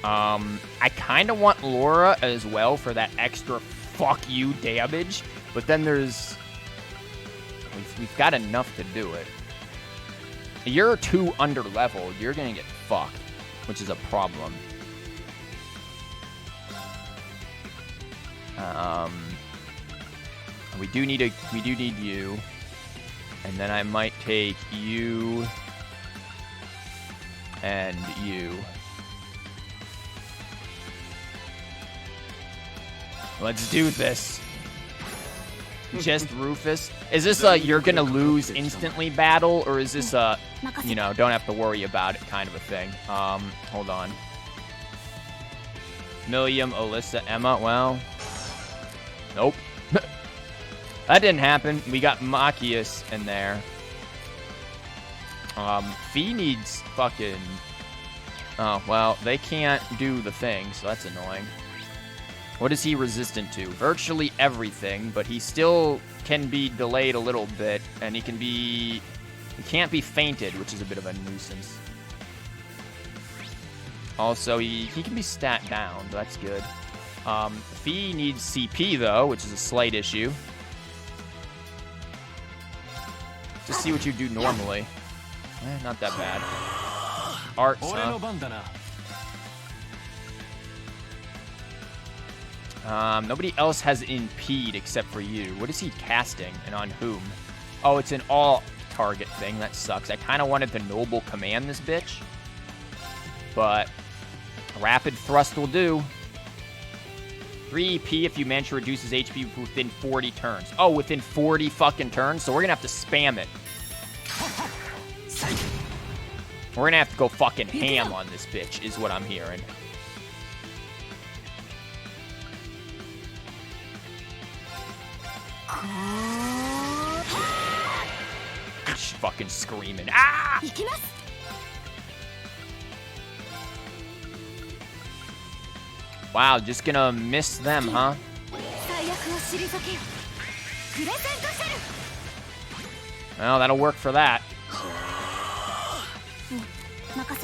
I kind of want Laura as well for that extra fuck you damage, but then there's... We've got enough to do it. You're too under-leveled. You're gonna get fucked, which is a problem. We do need you, and then I might take you and you. Let's do this. Just Rufus. Is this a you're gonna lose instantly battle, or is this a, you know, don't have to worry about it kind of a thing? Hold on. Milliam, Alyssa, Emma. Well, nope. That didn't happen. We got Machias in there. Fee needs fucking... Oh, well, they can't do the thing, so that's annoying. What is he resistant to? Virtually everything, but he still can be delayed a little bit, and he can be... He can't be fainted, which is a bit of a nuisance. Also, he can be stat down, but that's good. Fee needs CP, though, which is a slight issue. Just see what you do normally. Not that bad. Arts, huh? Nobody else has impede except for you. What is he casting, and on whom? Oh, it's an all-target thing. That sucks. I kind of wanted the noble command this bitch, but rapid thrust will do. 3 EP if you manage to reduce his HP within 40 turns. Oh, within 40 fucking turns? So we're gonna have to spam it. We're gonna have to go fucking ham on this bitch, is what I'm hearing. She's fucking screaming. Ah! Wow, just gonna miss them, huh? Well, that'll work for that.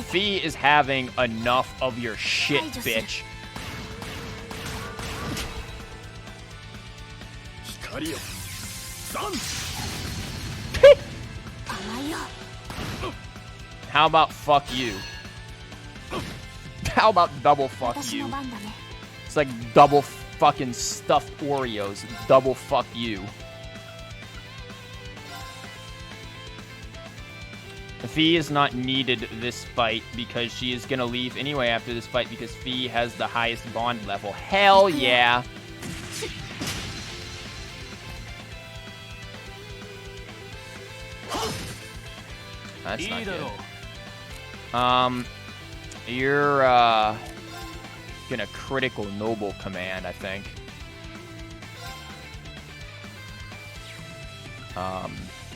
Fee is having enough of your shit, bitch. How about fuck you? How about double fuck you? It's like double fucking stuffed Oreos. Double fuck you. Fee is not needed this fight because she is going to leave anyway after this fight because Fee has the highest bond level. Hell yeah. That's not good. You're gonna critical noble command, I think.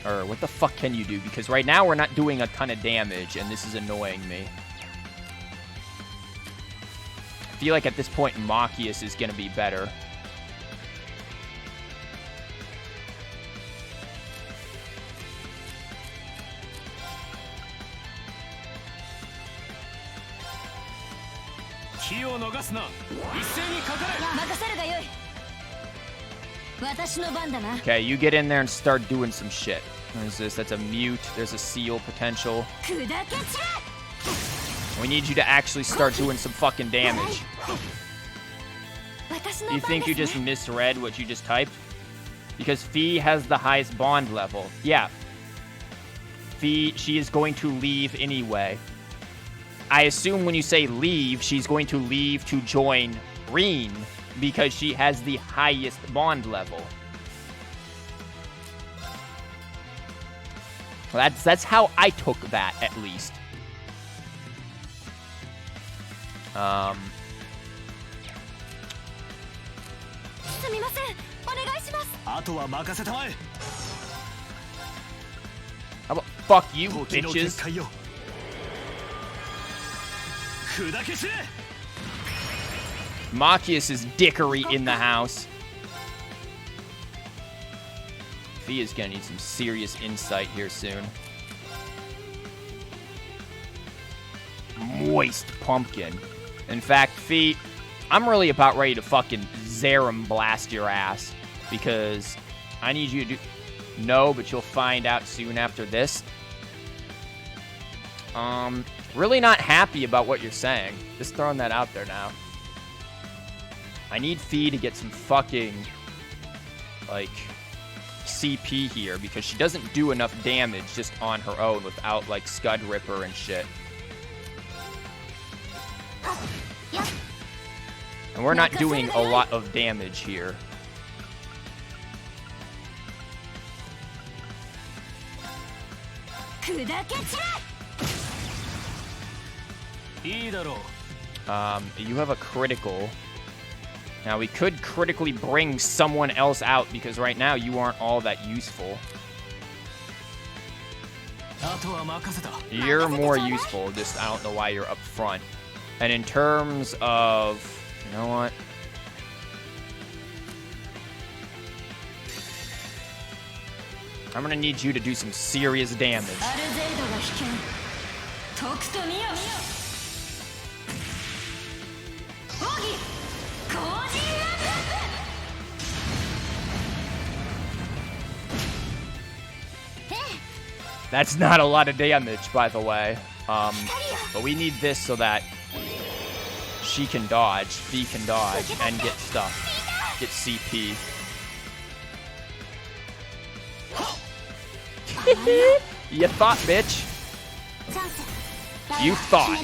Or what the fuck can you do? Because right now we're not doing a ton of damage, and this is annoying me. I feel like at this point Machias is gonna be better. Okay, you get in there and start doing some shit. What is this? That's a mute. There's a seal potential. We need you to actually start doing some fucking damage. You think you just misread what you just typed? Because Fee has the highest bond level. Yeah. Fee, she is going to leave anyway. I assume when you say leave, she's going to leave to join Reen because she has the highest bond level. That's how I took that, at least. How about fuck you, bitches. Machias is dickery in the house. Fee is gonna need some serious insight here soon. Moist pumpkin. In fact, Fee, I'm really about ready to fucking Zerum blast your ass. Because I need you to do... No, but you'll find out soon after this. Really not happy about what you're saying. Just throwing that out there now. I need Fee to get some fucking, like, CP here, because she doesn't do enough damage just on her own without, like, Scud Ripper and shit. And we're not doing a lot of damage here. You have a critical. Now, we could critically bring someone else out, because right now you aren't all that useful. You're more useful, just I don't know why you're up front. And in terms of... You know what? I'm gonna need you to do some serious damage. That's not a lot of damage, by the way. But we need this so that she can dodge, Fee can dodge, and get stuff. Get CP. You thought, bitch. You thought.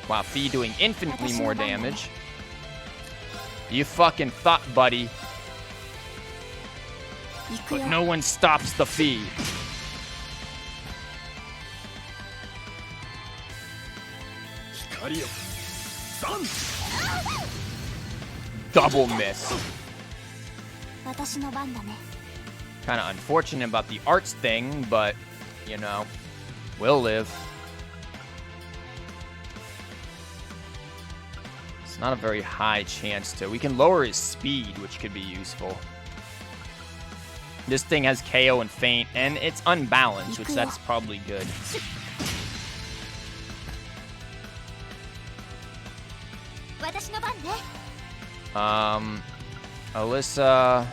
Wow, Fee doing infinitely more damage. You fucking thought, buddy. But no one stops the Fee. Double miss. Kind of unfortunate about the arts thing, but, you know, we'll live. It's not a very high chance to. We can lower his speed, which could be useful. This thing has KO and Feint, and it's unbalanced, which that's probably good. Alyssa...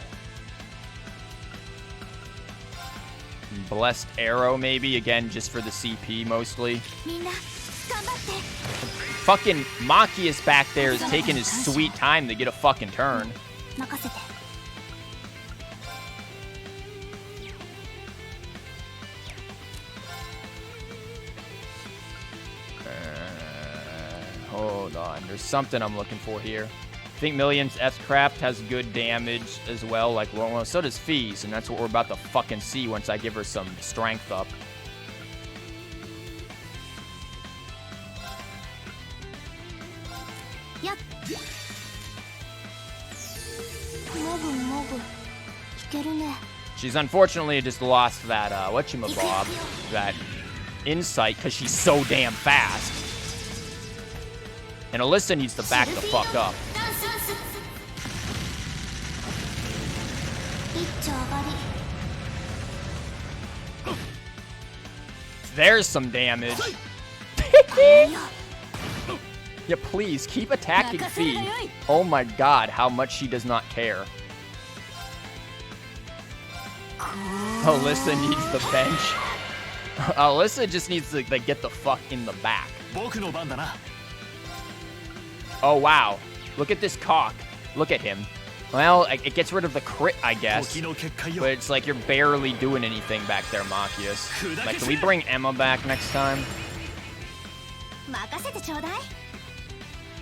Blessed Arrow, maybe, again, just for the CP, mostly. Fucking Machias back there is taking his sweet time to get a fucking turn. Hold on, there's something I'm looking for here. I think Millions S-Craft has good damage as well, like, well, so does Fees, and that's what we're about to fucking see once I give her some strength up. Yep. She's unfortunately just lost that, whatchamabob, that insight, because she's so damn fast. And Alyssa needs to back the fuck up. There's some damage. Yeah, please, keep attacking Fee. Oh my god, how much she does not care. Alyssa needs the bench. Alyssa just needs to like, get the fuck in the back. Oh, wow. Look at this cock. Look at him. Well, it gets rid of the crit, I guess. But it's like you're barely doing anything back there, Machias. Like, can we bring Emma back next time?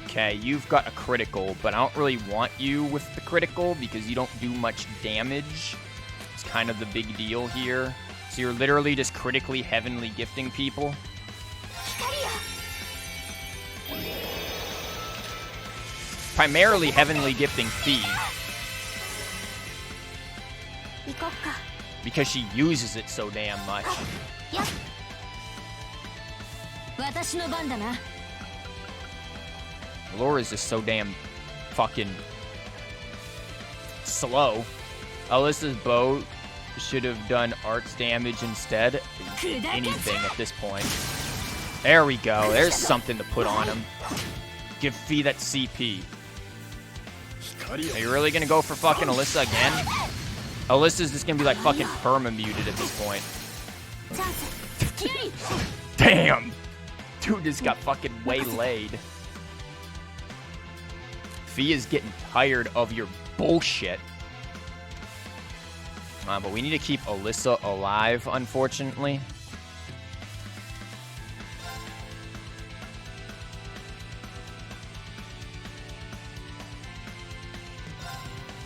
Okay, you've got a critical, but I don't really want you with the critical because you don't do much damage. It's kind of the big deal here. So you're literally just critically heavenly gifting people. Primarily heavenly gifting Fee. こっか。 because she uses it so damn much. やっ。私の番だな。 Laura's just so damn fucking slow. Alyssa's bow should have done arts damage instead. Anything at this point. There we go. There's something to put on him. Give Fee that CP. Are you really gonna go for fucking Alyssa again? Alyssa's just gonna be like fucking perma-muted at this point. Damn! Dude just got fucking waylaid. Fee is getting tired of your bullshit. But we need to keep Alyssa alive, unfortunately.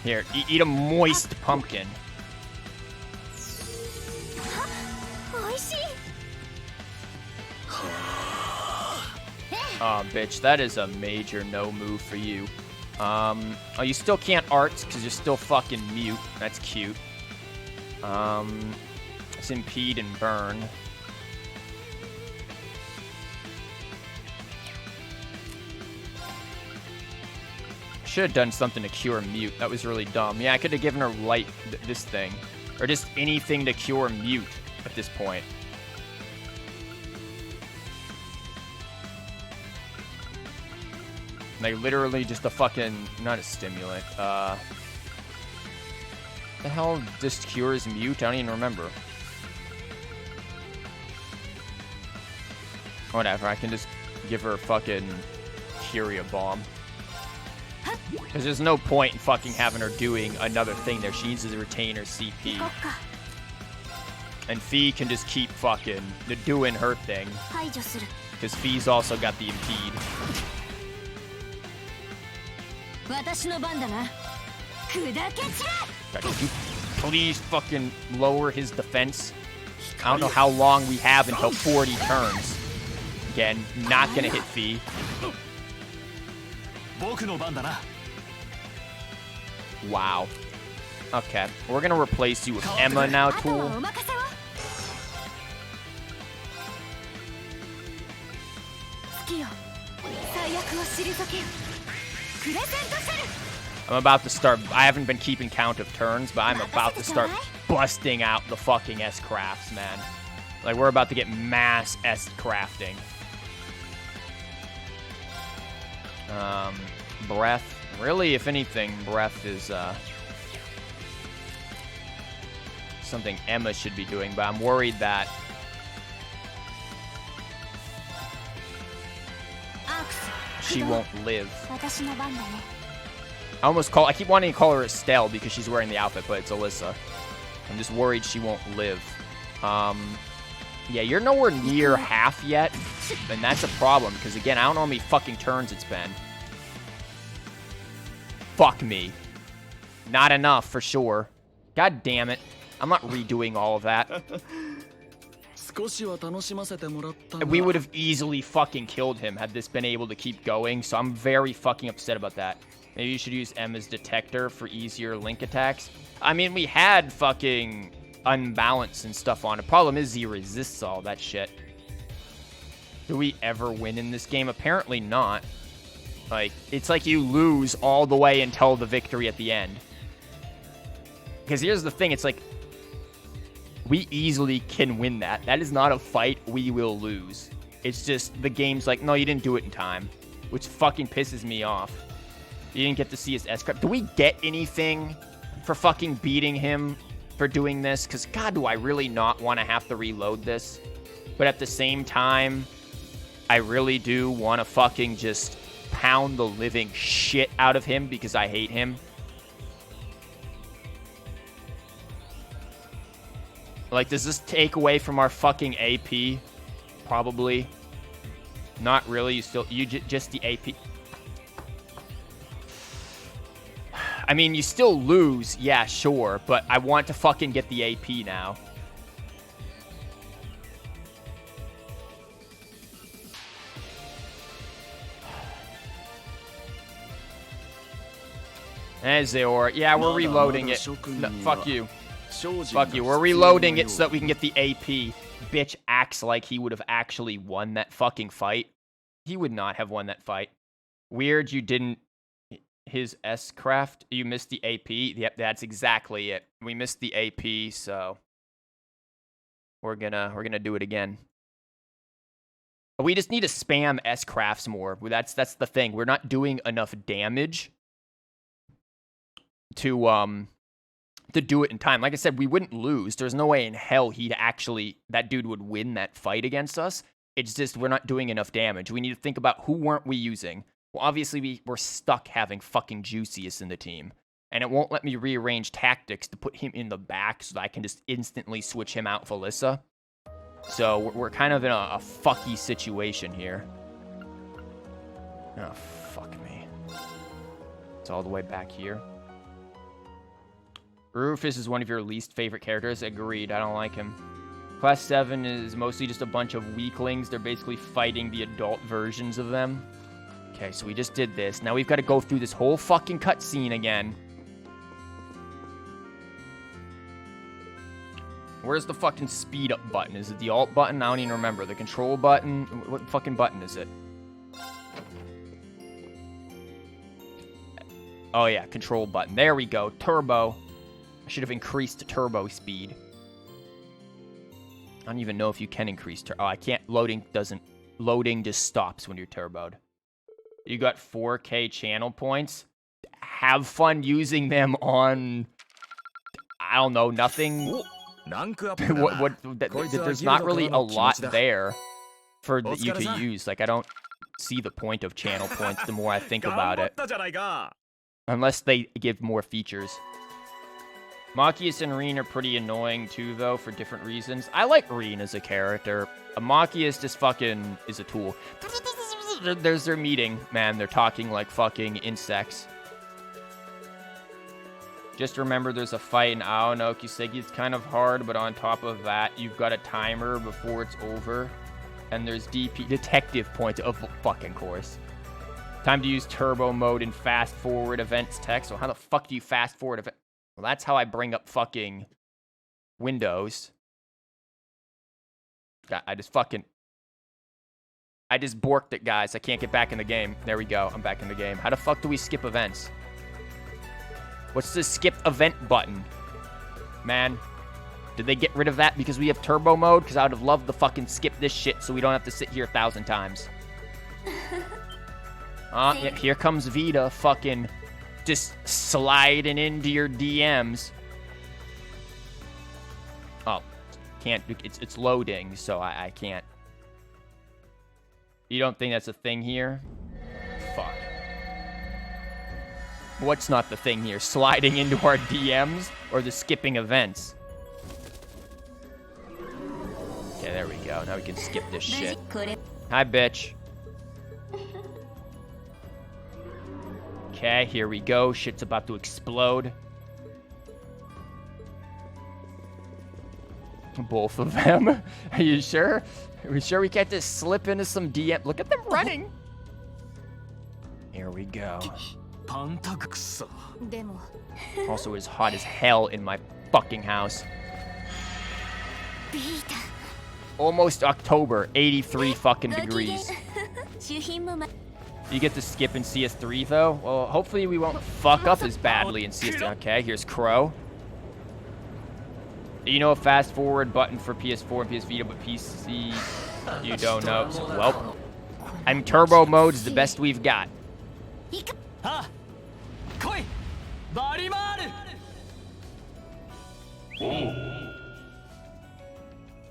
Here, eat a moist pumpkin. Oh, bitch, that is a major no move for you. Oh, you still can't arts because you're still fucking mute. That's cute. Let's impede and burn. Should have done something to cure mute. That was really dumb. Yeah, I could have given her light this thing. Or just anything to cure mute at this point. Like, literally just a fucking... Not a stimulant. The hell just cures mute? I don't even remember. Whatever, I can just give her a fucking Curia bomb. Because there's no point in fucking having her doing another thing there. She needs to retain her CP. And Fee can just keep fucking doing her thing. Because Fee's also got the impede. Could you please fucking lower his defense? I don't know how long we have until 40 turns. Again, not gonna hit Fee. Wow. Okay, we're gonna replace you with Emma now, Tool. I'm about to start... I haven't been keeping count of turns, but I'm about to start busting out the fucking S-crafts, man. Like, we're about to get mass S-crafting. Breath. Really, if anything, breath is, something Emma should be doing, but I'm worried that... she won't live. I keep wanting to call her Estelle because she's wearing the outfit, but it's Alyssa. I'm just worried she won't live. Yeah, you're nowhere near half yet, and that's a problem, because again, I don't know how many fucking turns it's been. Fuck me. Not enough, for sure. God damn it. I'm not redoing all of that. We would have easily fucking killed him had this been able to keep going, so I'm very fucking upset about that. Maybe you should use Emma's detector for easier link attacks. I mean, we had fucking unbalance and stuff on it. Problem is he resists all that shit. Do we ever win in this game? Apparently not. Like, it's like you lose all the way until the victory at the end. Because here's the thing, it's like, we easily can win that. That is not a fight we will lose. It's just, the game's like, no, you didn't do it in time. Which fucking pisses me off. You didn't get to see his S-crap. Do we get anything for fucking beating him for doing this? Because, God, do I really not want to have to reload this? But at the same time, I really do want to fucking just pound the living shit out of him because I hate him. Like, does this take away from our fucking AP? Probably. Not really. Just the AP. I mean, you still lose. Yeah, sure. But I want to fucking get the AP now. As they are. Yeah, we're reloading it. No, fuck you. Fuck you, we're reloading it so that we can get the AP. Bitch acts like he would have actually won that fucking fight. He would not have won that fight. Weird you didn't... His S-craft, you missed the AP. Yep, that's exactly it. We missed the AP, so... We're gonna do it again. But we just need to spam S-crafts more. That's the thing. We're not doing enough damage to do it in time. Like I said, we wouldn't lose. There's no way in hell that dude would win that fight against us. It's just we're not doing enough damage. We need to think about who weren't we using. Well, obviously we're stuck having fucking Juicius in the team. And it won't let me rearrange tactics to put him in the back so that I can just instantly switch him out for Alyssa. So we're kind of in a fucky situation here. Oh, fuck me. It's all the way back here. Rufus is one of your least favorite characters. Agreed, I don't like him. Class 7 is mostly just a bunch of weaklings. They're basically fighting the adult versions of them. Okay, so we just did this. Now we've got to go through this whole fucking cutscene again. Where's the fucking speed up button? Is it the alt button? I don't even remember. The control button? What fucking button is it? Oh yeah, control button. There we go. Turbo. I should have increased turbo speed. I don't even know if you can increase turbo. Oh, I can't. Loading just stops when you're turboed. You got 4K channel points. Have fun using them on... I don't know, nothing... There's not really a lot there for you to use. Like, I don't see the point of channel points the more I think about it. Unless they give more features. Machias and Reen are pretty annoying too, though, for different reasons. I like Reen as a character. Machias just fucking is a tool. There's their meeting. Man, they're talking like fucking insects. Just remember there's a fight in Aono Kiseki. It's kind of hard, but on top of that, you've got a timer before it's over. And there's DP detective points of fucking course. Time to use turbo mode and fast forward events text. Well, how the fuck do you fast forward event? Well, that's how I bring up fucking Windows. I just borked it, guys. I can't get back in the game. There we go. I'm back in the game. How the fuck do we skip events? What's the skip event button? Man, did they get rid of that because we have turbo mode? Because I would have loved to fucking skip this shit so we don't have to sit here 1,000 times. Yeah, here comes Vita fucking just sliding into your DMs. Oh, can't. It's loading, so I can't. You don't think that's a thing here? Fuck. What's not the thing here? Sliding into our DMs or the skipping events? Okay, there we go. Now we can skip this shit. Hi, bitch. Okay, here we go. Shit's about to explode. Both of them? Are you sure? Are we sure we can't just slip into some DM? Look at them running. Here we go. Also, it's hot as hell in my fucking house. Almost October, 83 fucking degrees. You get to skip in CS3 though? Well, hopefully we won't fuck up as badly in CS3. Okay, here's Crow. You know a fast forward button for PS4 and PS Vita, but PC you don't know. So, well, turbo mode is the best we've got.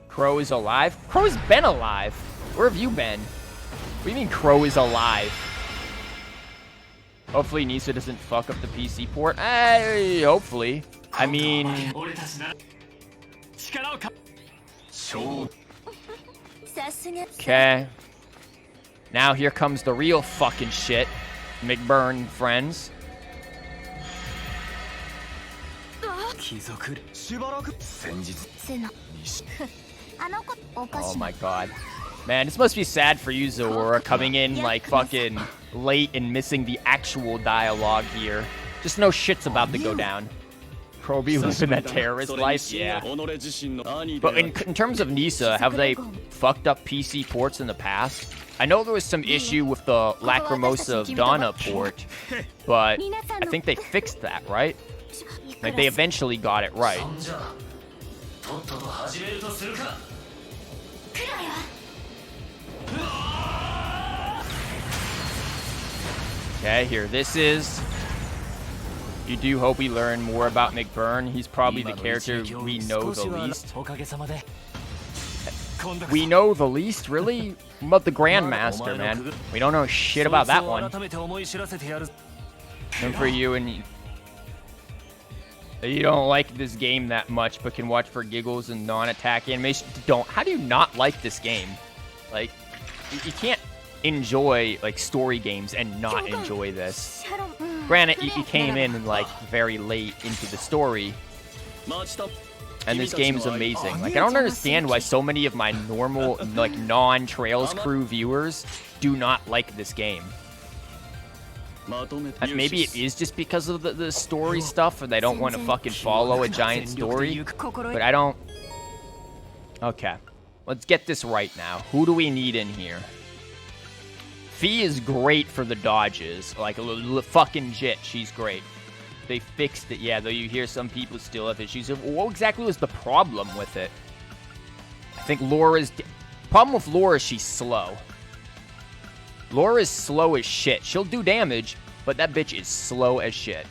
Crow is alive? Crow's been alive. Where have you been? What do you mean Crow is alive? Hopefully Nisa doesn't fuck up the PC port. Hopefully. I mean... Okay. Now here comes the real fucking shit. McBurn friends. Oh my god. Man, this must be sad for you, Zora, coming in like fucking late and missing the actual dialogue here. Just know shit's about to go down. Kobe living that terrorist life, yeah. But in terms of Nisa, have they fucked up PC ports in the past? I know there was some issue with the Lacrimosa of Donna port, but I think they fixed that, right? Like, they eventually got it right. Okay, here this is. You do hope we learn more about McBurn. He's probably the character we know the least. We know the least, really? What about the Grandmaster, man? We don't know shit about that one. And for you, and you don't like this game that much, but can watch for giggles and non-attack animation. Don't. How do you not like this game? Like, you can't enjoy like story games and not enjoy this. Granted, you came in like very late into the story, and this game is amazing. Like, I don't understand why so many of my normal, like, non-Trails crew viewers do not like this game. And maybe it is just because of the story stuff, or they don't want to fucking follow a giant story. But I don't. Okay, let's get this right now. Who do we need in here? Fee is great for the dodges, like a fucking jit. She's great. They fixed it, yeah, though you hear some people still have issues. What exactly was the problem with it? I think Laura's... Problem with Laura is she's slow. Laura's slow as shit. She'll do damage, but that bitch is slow as shit.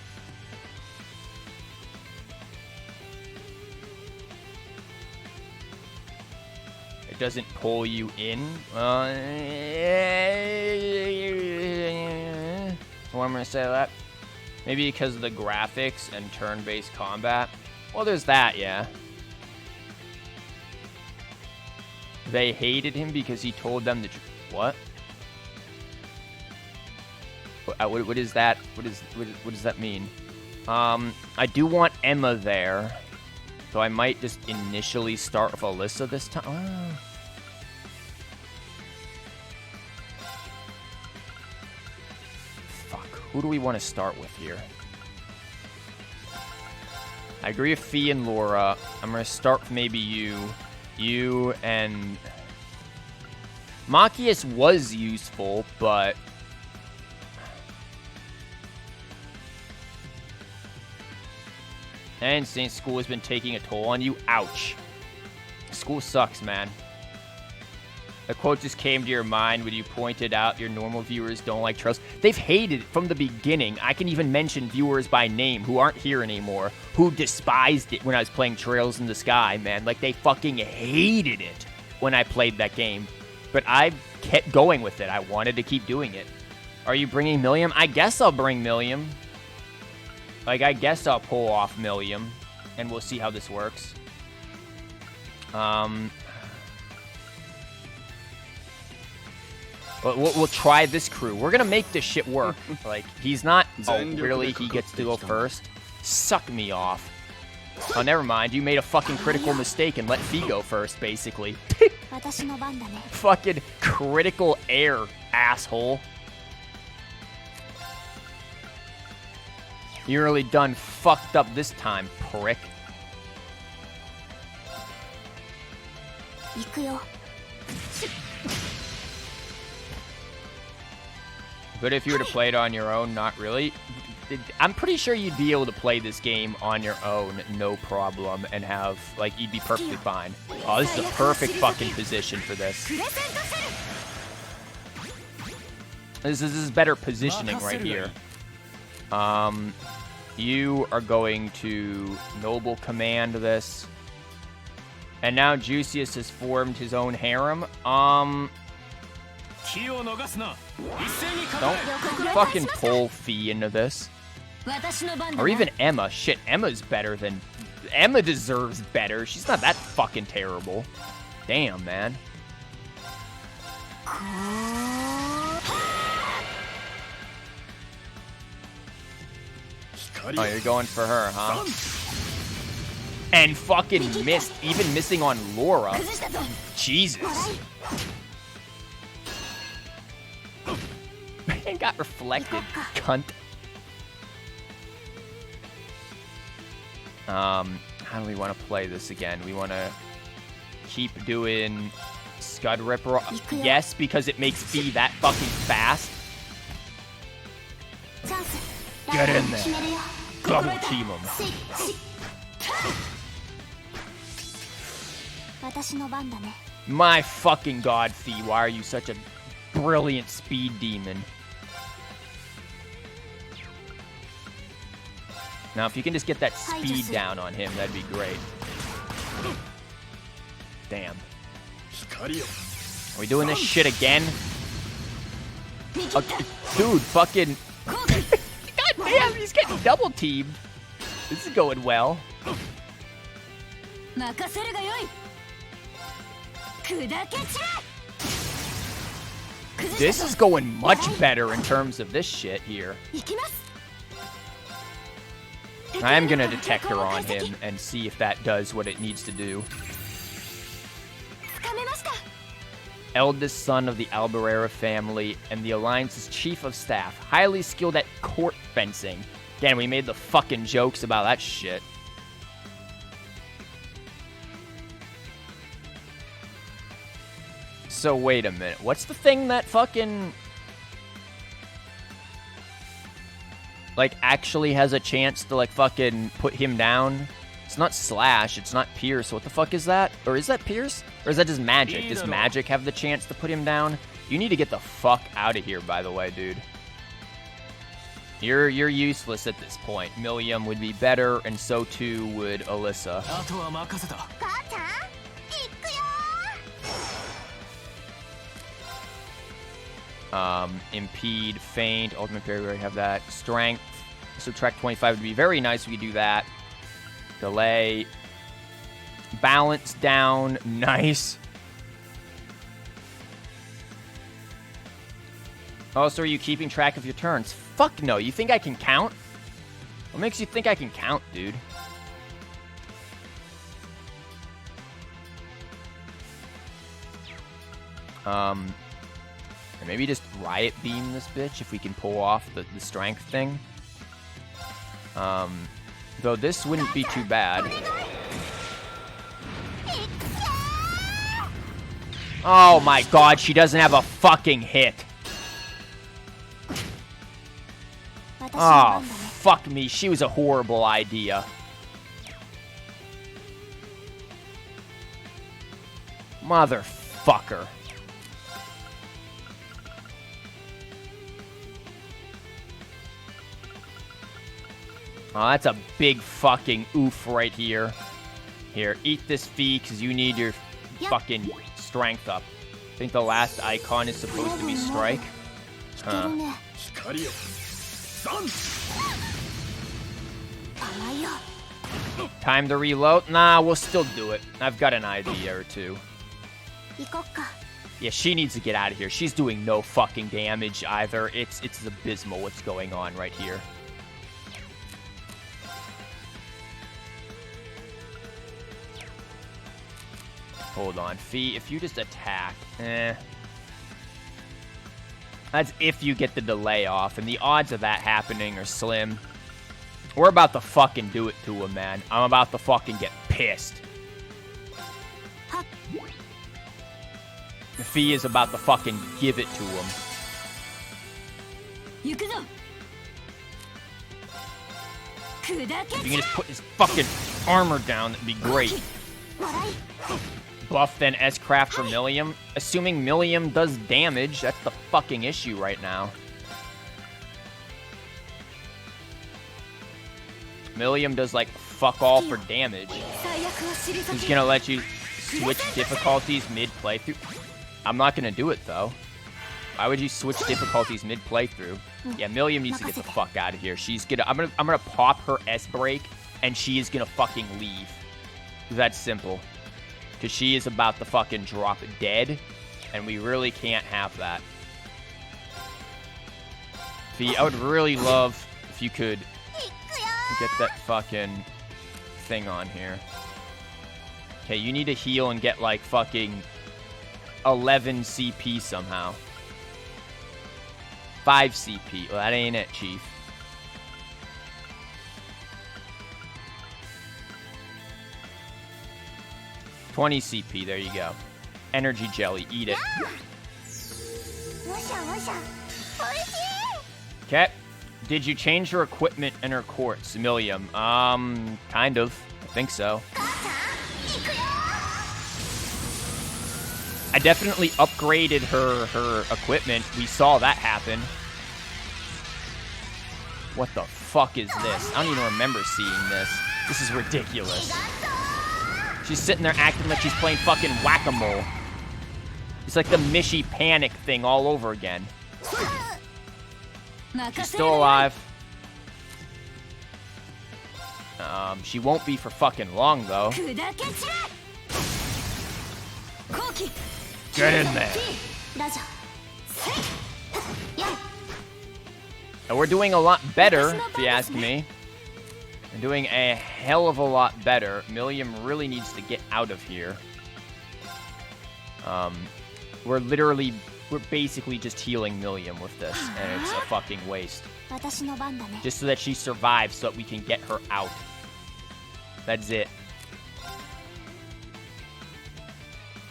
It doesn't pull you in. What am I gonna say that? Maybe because of the graphics and turn-based combat. Well, there's that, yeah. They hated him because he told them the truth. What? What is that? What does that mean? I do want Emma there, so I might just initially start with Alyssa this time. Oh. Who do we want to start with here? I agree with Fee and Laura. I'm going to start with maybe you. You and... Machias was useful, but... And Saint School has been taking a toll on you. Ouch. School sucks, man. A quote just came to your mind when you pointed out your normal viewers don't like Trails. They've hated it from the beginning. I can even mention viewers by name who aren't here anymore, who despised it when I was playing Trails in the Sky, man. Like, they fucking hated it when I played that game. But I kept going with it. I wanted to keep doing it. Are you bringing Milliam? I guess I'll bring Milliam. Like, I guess I'll pull off Milliam, and we'll see how this works. We'll try this crew. We're gonna make this shit work. Like, he's not... Oh, really? He gets to go first? Suck me off. Oh, never mind. You made a fucking critical mistake and let Fee go first, basically. Fucking critical error, asshole. You really done fucked up this time, prick. But if you were to play it on your own, not really. I'm pretty sure you'd be able to play this game on your own, no problem, and have, like, you'd be perfectly fine. Oh, this is a perfect fucking position for this. This is better positioning right here. You are going to Noble Command this. And now Juicius has formed his own harem. Don't fucking pull Fee into this. Or even Emma. Shit, Emma's better than... Emma deserves better. She's not that fucking terrible. Damn, man. Oh, you're going for her, huh? And fucking missed. Even missing on Laura. Jesus. Man got reflected, cunt. How do we want to play this again? We want to keep doing Scud Ripper. Yes, because it makes Fee that fucking fast. Get in there. Double team him. My fucking god, Fee, why are you such a brilliant speed demon? Now, if you can just get that speed down on him, that'd be great. Damn. Are we doing this shit again? Okay, dude, fucking... God damn, he's getting double teamed. This is going well. This is going much better in terms of this shit here. I am gonna detector on him and see if that does what it needs to do. Eldest son of the Albarera family and the Alliance's chief of staff, highly skilled at court fencing. Again, we made the fucking jokes about that shit. So wait a minute, what's the thing that fucking... like, actually has a chance to, like, fucking put him down? It's not Slash, it's not Pierce. What the fuck is that? Or is that Pierce? Or is that just Magic? Does Magic have the chance to put him down? You need to get the fuck out of here, by the way, dude. You're useless at this point. Milliam would be better, and so too would Alyssa. Impede, Feint, Ultimate Parry, we already have that. Strength, subtract 25 would be very nice if we could do that. Delay. Balance down, nice. Also, are you keeping track of your turns? Fuck no, you think I can count? What makes you think I can count, dude? Or maybe just Riot Beam this bitch if we can pull off the strength thing. Though this wouldn't be too bad. Oh my god, she doesn't have a fucking hit. Oh, fuck me. She was a horrible idea. Motherfucker. Oh, that's a big fucking oof right here. Here, eat this Fee, because you need your fucking strength up. I think the last icon is supposed to be strike. Huh. Time to reload? Nah, we'll still do it. I've got an idea or two. Yeah, she needs to get out of here. She's doing no fucking damage either. It's abysmal what's going on right here. Hold on, Fee, if you just attack, That's if you get the delay off, and the odds of that happening are slim. We're about to fucking do it to him, man. I'm about to fucking get pissed. The Fee is about to fucking give it to him. If you can just put his fucking armor down, that'd be great. Buff then S-Craft for Milliam. Assuming Milliam does damage, that's the fucking issue right now. Milliam does like fuck all for damage. He's gonna let you switch difficulties mid-playthrough. I'm not gonna do it though. Why would you switch difficulties mid-playthrough? Yeah, Milliam needs to get the fuck out of here. She's gonna I'm gonna pop her S-Break and she is gonna fucking leave. That's simple. Because she is about to fucking drop dead, and we really can't have that. Fee, I would really love if you could get that fucking thing on here. Okay, you need to heal and get like fucking 11 CP somehow. 5 CP. Well, that ain't it, Chief. 20 CP, there you go. Energy jelly, eat it. Okay. Did you change her equipment and her quartz, Millium? Kind of. I think so. I definitely upgraded her equipment. We saw that happen. What the fuck is this? I don't even remember seeing this. This is ridiculous. She's sitting there acting like she's playing fucking whack-a-mole. It's like the Mishy Panic thing all over again. She's still alive. She won't be for fucking long, though. Get in there. And we're doing a lot better, if you ask me. We're doing a hell of a lot better. Millium really needs to get out of here. We're basically just healing Millium with this, and it's a fucking waste. Just so that she survives, so that we can get her out. That's it.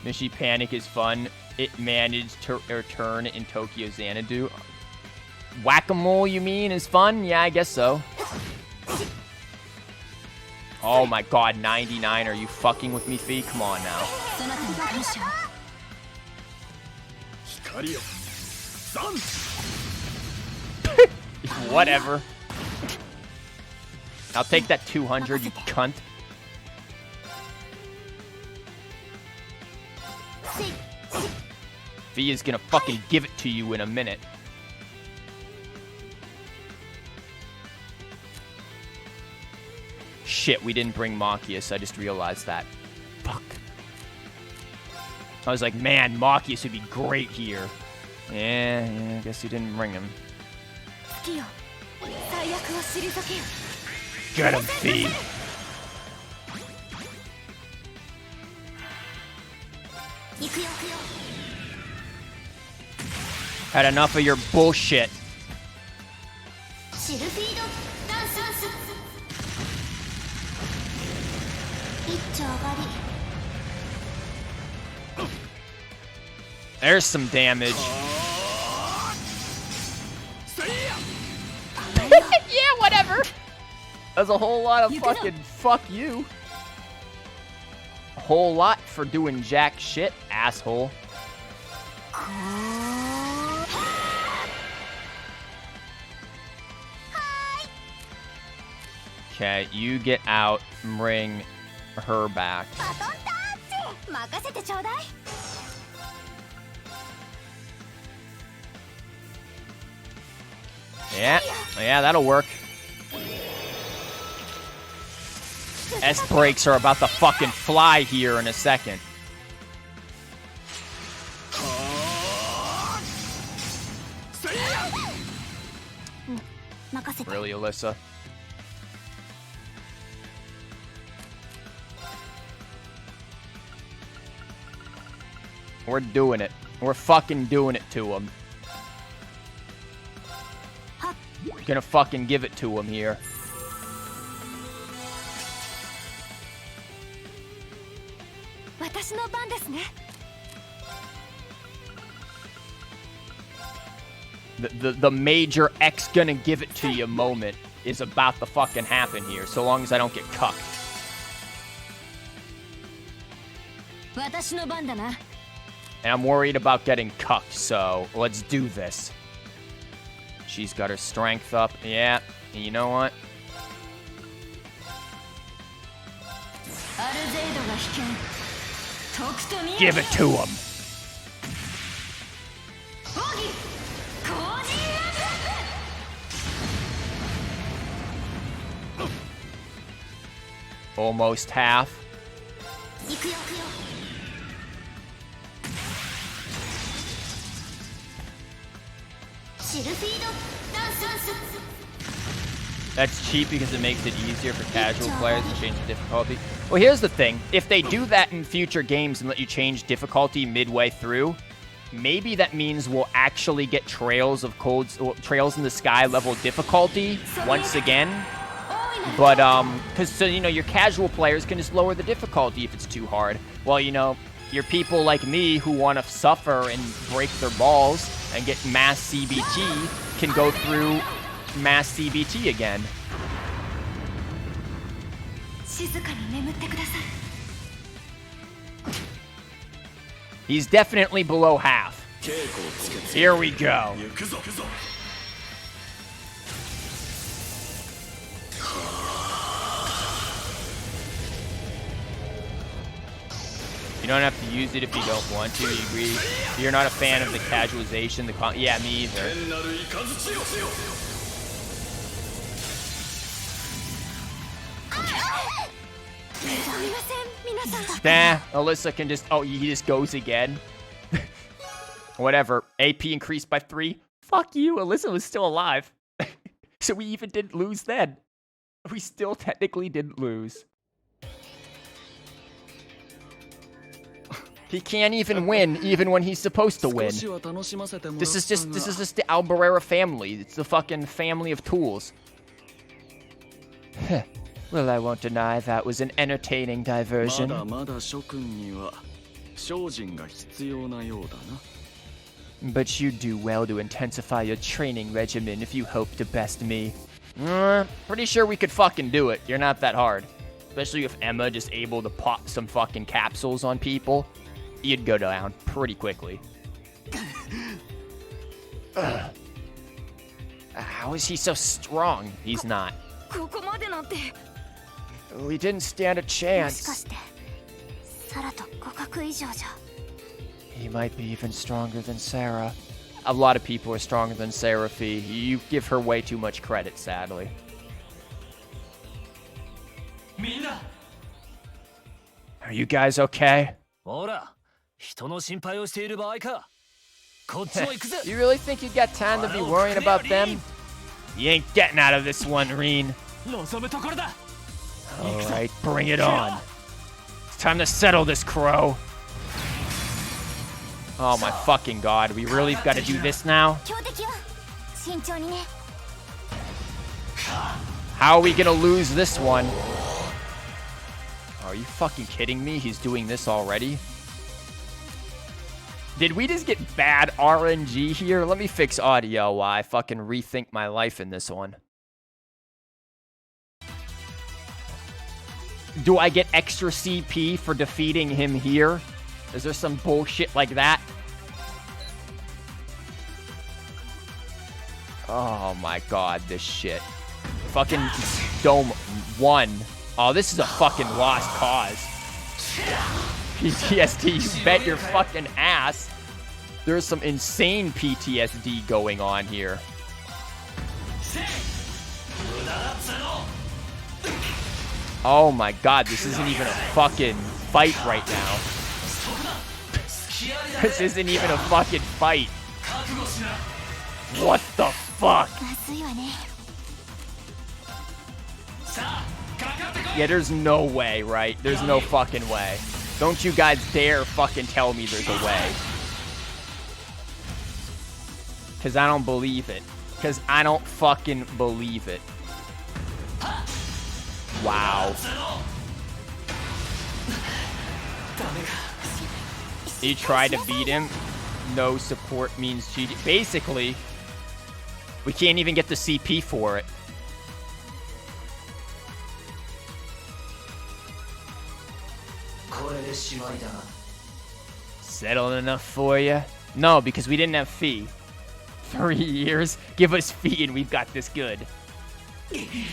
Mishy Panic is fun. It managed to return in Tokyo Xanadu. Whack-a-mole, you mean, is fun? Yeah, I guess so. Oh my god, 99. Are you fucking with me, Fee? Come on now. Whatever. I'll take that 200, you cunt. Fee is gonna fucking give it to you in a minute. Shit, we didn't bring Machias. I just realized that. Fuck. I was like, man, Machias would be great here. Yeah, I guess you didn't bring him. Get him, Fee. Had enough of your bullshit. There's some damage. Yeah, whatever. That's a whole lot of fucking fuck you. A whole lot for doing jack shit, asshole. Okay, you get out and bring her back. Yeah, that'll work. S-brakes are about to fucking fly here in a second. Really, Alyssa? We're doing it. We're fucking doing it to him. Gonna fucking give it to him here. The major X gonna give it to you moment is about to fucking happen here, so long as I don't get cucked. And I'm worried about getting cucked, so let's do this. She's got her strength up. Yeah, and you know what? Give it to him. Almost half. That's cheap because it makes it easier for casual players to change the difficulty. Well, here's the thing. If they do that in future games and let you change difficulty midway through, maybe that means we'll actually get Trails in the Sky level difficulty once again. But, because, so, you know, your casual players can just lower the difficulty if it's too hard. Well, you know, your people like me who want to suffer and break their balls and get mass CBT can go through mass CBT again. 静かに眠ってください He's definitely below half. Here we go. You don't have to use it if you don't want to, you agree? You're not a fan of the casualization, yeah, me either. Nah, Alyssa can just, oh, he just goes again. Whatever, AP increased by 3. Fuck you, Alyssa was still alive. So we even didn't lose then. We still technically didn't lose. He can't even win, even when he's supposed to win. This is just the Albarera family. It's the fucking family of tools. Well, I won't deny that was an entertaining diversion. But you do well to intensify your training regimen if you hope to best me. Pretty sure we could fucking do it. You're not that hard. Especially if Emma just able to pop some fucking capsules on people. You'd go down pretty quickly. How is he so strong? He's not. We didn't stand a chance. He might be even stronger than Sarah. A lot of people are stronger than Seraphy. You give her way too much credit, sadly. Are you guys okay? You really think you got time to be worrying about them? You ain't getting out of this one, Reen. Alright, bring it on. It's time to settle this, Crow. Oh my fucking god, we really got to do this now? How are we gonna lose this one? Are you fucking kidding me? He's doing this already? Did we just get bad RNG here? Let me fix audio while I fucking rethink my life in this one. Do I get extra CP for defeating him here? Is there some bullshit like that? Oh my god, this shit. Fucking Dome 1. Oh, this is a fucking lost cause. PTSD, you bet your fucking ass. There's some insane PTSD going on here. Oh my god, this isn't even a fucking fight right now. This isn't even a fucking fight. What the fuck? Yeah, there's no way, right? There's no fucking way. Don't you guys dare fucking tell me there's a way. Because I don't believe it. Because I don't fucking believe it. Wow. You tried to beat him. No support means GG. Basically, we can't even get the CP for it. Settled enough for you? No, because we didn't have fee. 3 years? Give us fee and we've got this good. He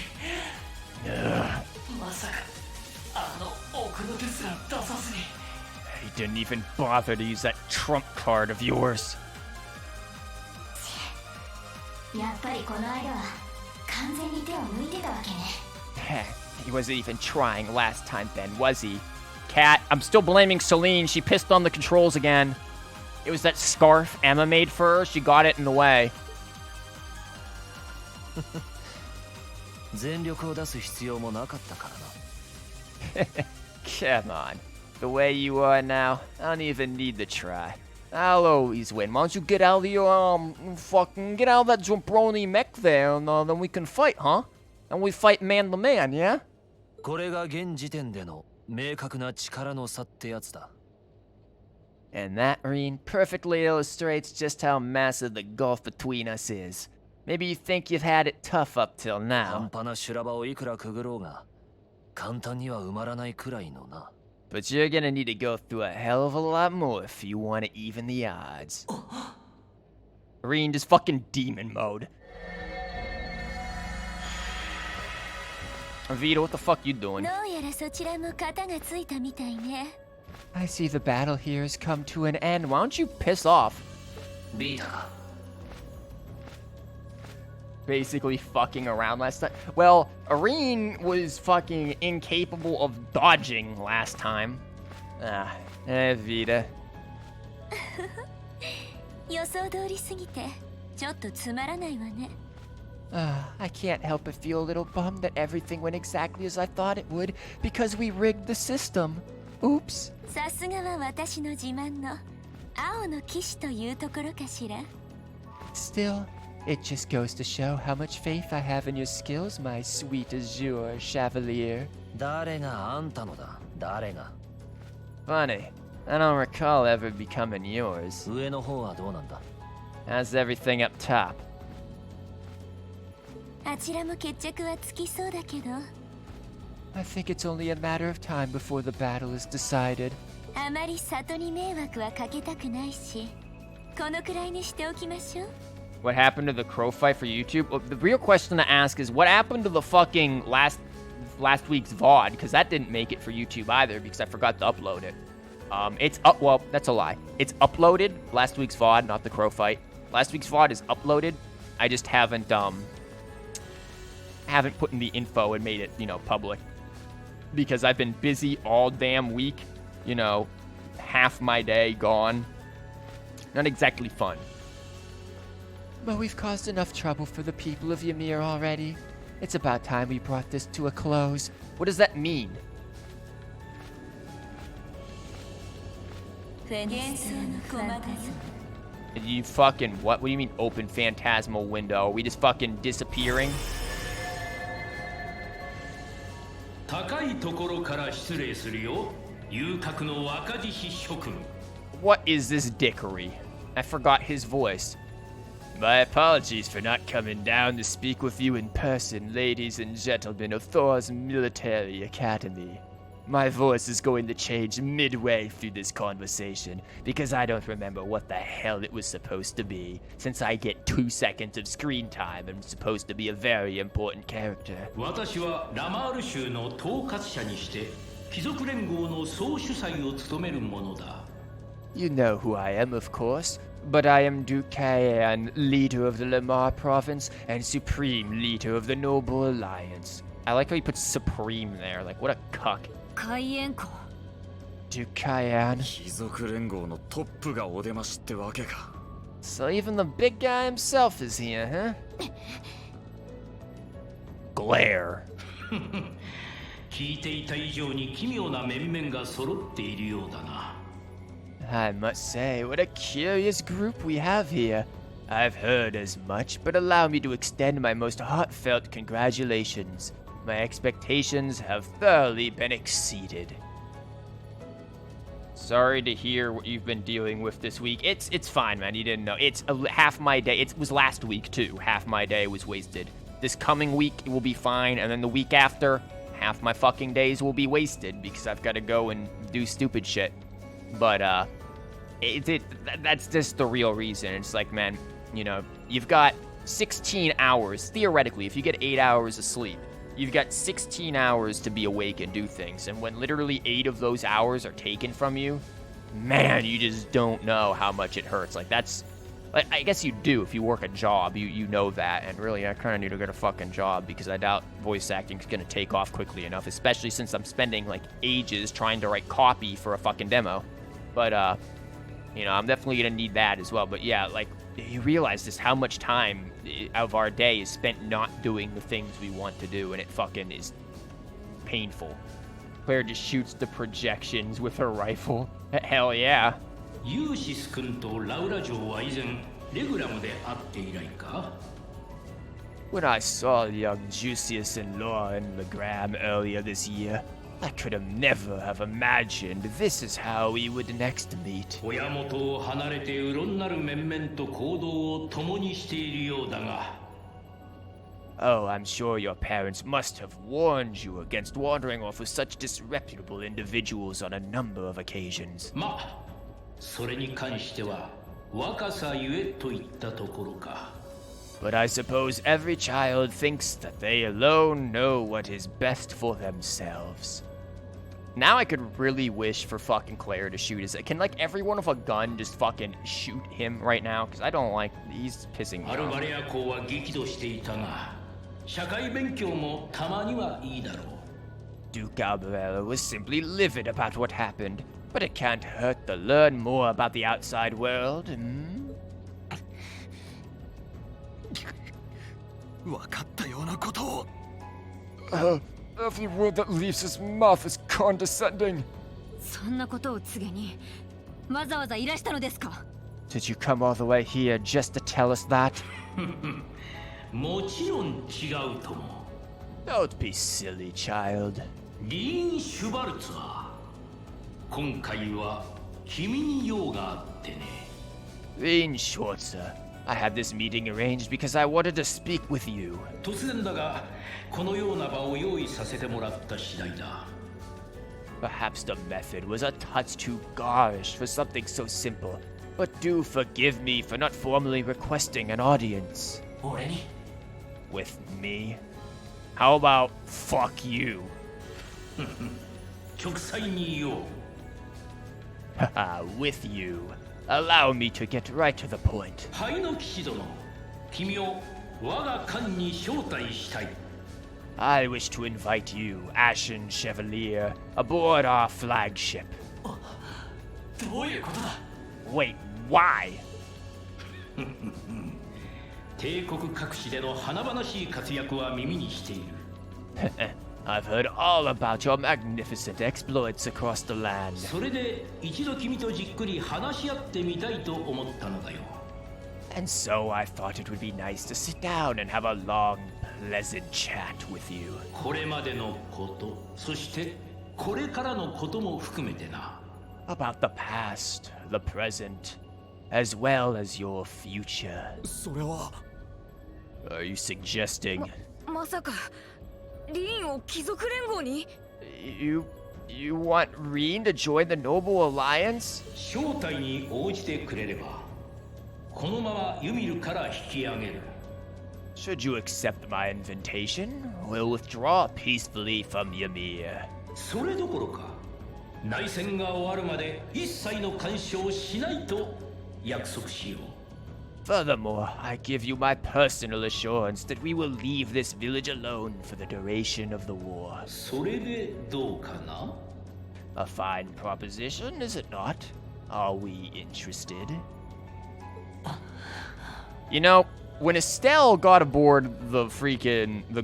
didn't even bother to use that trump card of yours. He wasn't even trying last time then, was he? Cat, I'm still blaming Celine. She pissed on the controls again. It was that scarf Emma made for her. She got it in the way. Come on. The way you are now, I don't even need to try. I'll always win. Why don't you get out of your, fucking, get out of that Zambroni mech there, and then we can fight, huh? And we fight man to man, yeah? これが現時点での明確な力の差ってやつだ。 And that, Reen, perfectly illustrates just how massive the gulf between us is. Maybe you think you've had it tough up till 半 now, 端な修羅場をいくらくぐろうが簡単には埋まらないくらいのな。 but you're gonna need to go through a hell of a lot more if you want to even the odds. Reen, just fucking demon mode. Vito, what the fuck you doing? どうやらそちらも型がついたみたいね。 I see the battle here has come to an end. Why don't you piss off? ビータ Basically fucking around last time. Well, Irene was fucking incapable of dodging last time. Vita. 予想通りすぎてちょっとつまらないわね。 I can't help but feel a little bummed that everything went exactly as I thought it would because we rigged the system. Oops. さすがは私の自慢の青の騎士というところかしら。 Still, it just goes to show how much faith I have in your skills, my sweet azure chevalier. 誰があんたのだ誰が Funny. I don't recall ever becoming yours. 上の方はどうなんだ How's everything up top? あちらも決着はつきそうだけど、 I think it's only a matter of time before the battle is decided. あまり里に迷惑はかけたくないし、このくらいにしておきましょう。 What happened to the crow fight for YouTube? Well, the real question to ask is what happened to the fucking last week's VOD? Because that didn't make it for YouTube either because I forgot to upload it. It's up. Well, that's a lie. It's uploaded. Last week's VOD, not the crow fight. Last week's VOD is uploaded. I just haven't put in the info and made it, public. Because I've been busy all damn week. Half my day gone. Not exactly fun. But we've caused enough trouble for the people of Ymir already. It's about time we brought this to a close. What does that mean? 幻想の駒だぞ。 You fucking what? What do you mean open phantasmal window? Are we just fucking disappearing? 高いところから失礼するよ。遊郭の若獅子諸君。 What is this dickery? I forgot his voice. My apologies for not coming down to speak with you in person, ladies and gentlemen of Thor's Military Academy. My voice is going to change midway through this conversation because I don't remember what the hell it was supposed to be, since I get 2 seconds of screen time and I'm supposed to be a very important character. 私はラマール州の統括者にして貴族連合の総主催を務めるものだ。 You know who I am, of course. But I am Duke Kayan, leader of the Lamar province and supreme leader of the Noble Alliance. I like how he puts supreme there, like what a cuck. 開演か。 Duke Kayan. 貴族連合のトップがお出ましってわけか。 So even the big guy himself is here, huh? Glare. 聞いていた以上に奇妙な面々が揃っているようだな。 I must say, what a curious group we have here. I've heard as much, but allow me to extend my most heartfelt congratulations. My expectations have thoroughly been exceeded. Sorry to hear what you've been dealing with this week. It's fine, man. You didn't know. It's half my day. It was last week too. Half my day was wasted. This coming week it will be fine, and then the week after, half my fucking days will be wasted because I've got to go and do stupid shit. But that's just the real reason. It's like, man, you've got 16 hours theoretically. If you get 8 hours of sleep, you've got 16 hours to be awake and do things. And when literally 8 of those hours are taken from you, man, you just don't know how much it hurts. Like that's, like I guess you do if you work a job. You know that. And really, I kind of need to get a fucking job because I doubt voice acting is gonna take off quickly enough. Especially since I'm spending like ages trying to write copy for a fucking demo. But I'm definitely gonna need that as well. But yeah, like you realize just how much time of our day is spent not doing the things we want to do, and it fucking is painful. Claire just shoots the projections with her rifle. Hell yeah. ユーシス君とラウラ嬢は以前レグラムで会って以来か。When I saw young Jusius and Laura in Legram earlier this year, I could have never have imagined this is how we would next meet. 親元を離れてうろんなる面々と行動を共にしているようだが Oh, I'm sure your parents must have warned you against wandering off with such disreputable individuals on a number of occasions. まあそれに関しては若さゆえといったところか But I suppose every child thinks that they alone know what is best for themselves. Now I could really wish for fucking Claire to shoot his... Can, like, everyone with a gun just fucking shoot him right now? Because I don't like... He's pissing me アル off. バレア校は激怒していたが社会勉強もたまにはいいだろう Duke Albarella was simply livid about what happened. But it can't hurt to learn more about the outside world, hmm? 分かったようなことを Every word that leaves his mouth is condescending. そんなことを告げにわざわざいらしたのですか Did you come all the way here just to tell us that? もちろん違うとも Don't be silly, child. リーン・シュバルツは今回は君に用があってね In short, sir, I had this meeting arranged because I wanted to speak with you. 突然だがこのような場を用意させてもらった次第だ Perhaps the method was a touch too garish for something so simple, but do forgive me for not formally requesting an audience. 俺に With me? How about fuck you? 直裁に言おう Haha, with you. Allow me to get right to the point. 灰の騎士殿君を我が艦に招待したい I wish to invite you, Ashen Chevalier, aboard our flagship. どういうことだ Wait, why? 帝国各地での華々しい活躍は耳にしている I've heard all about your magnificent exploits across the land. それで一度君とじっくり話し合ってみたいと思ったのだよ And so I thought it would be nice to sit down and have a long, pleasant chat with you. これまでのことそしてこれからのことも含めてな About the past, the present, as well as your future. それは Are you suggesting まさかリーンを貴族連合に you want Reen to join the Noble Alliance? 招待に応じてくれればこのままユミルから引き上げる Should you accept my invitation, we'll withdraw peacefully from Ymir. それどころか内戦が終わるまで一切の干渉をしないと約束しよう Furthermore, I give you my personal assurance that we will leave this village alone for the duration of the war. それでどうかな A fine proposition, is it not? Are we interested? You know, when Estelle got aboard the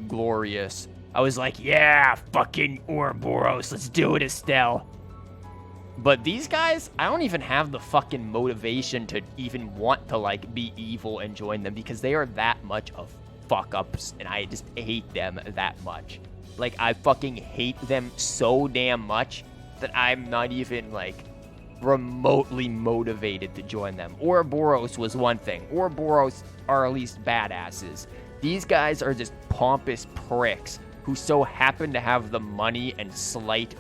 Glorious, I was like, yeah, fucking Ouroboros, let's do it, Estelle. But these guys, I don't even have the fucking motivation to even want to, like, be evil and join them because they are that much of fuck-ups, and I just hate them that much. Like, I fucking hate them so damn much that I'm not even, like, remotely motivated to join them. Ouroboros was one thing. Ouroboros are at least badasses. These guys are just pompous pricks who so happen to have the money and slight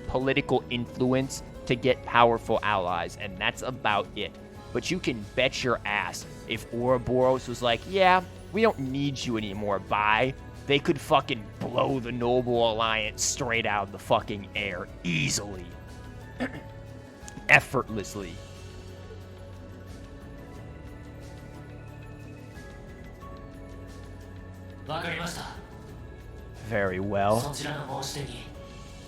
political influence to get powerful allies, and that's about it. But you can bet your ass if Ouroboros was like, yeah, we don't need you anymore, bye, they could fucking blow the Noble Alliance straight out of the fucking air easily. Effortlessly. Very well. そちらの申し出に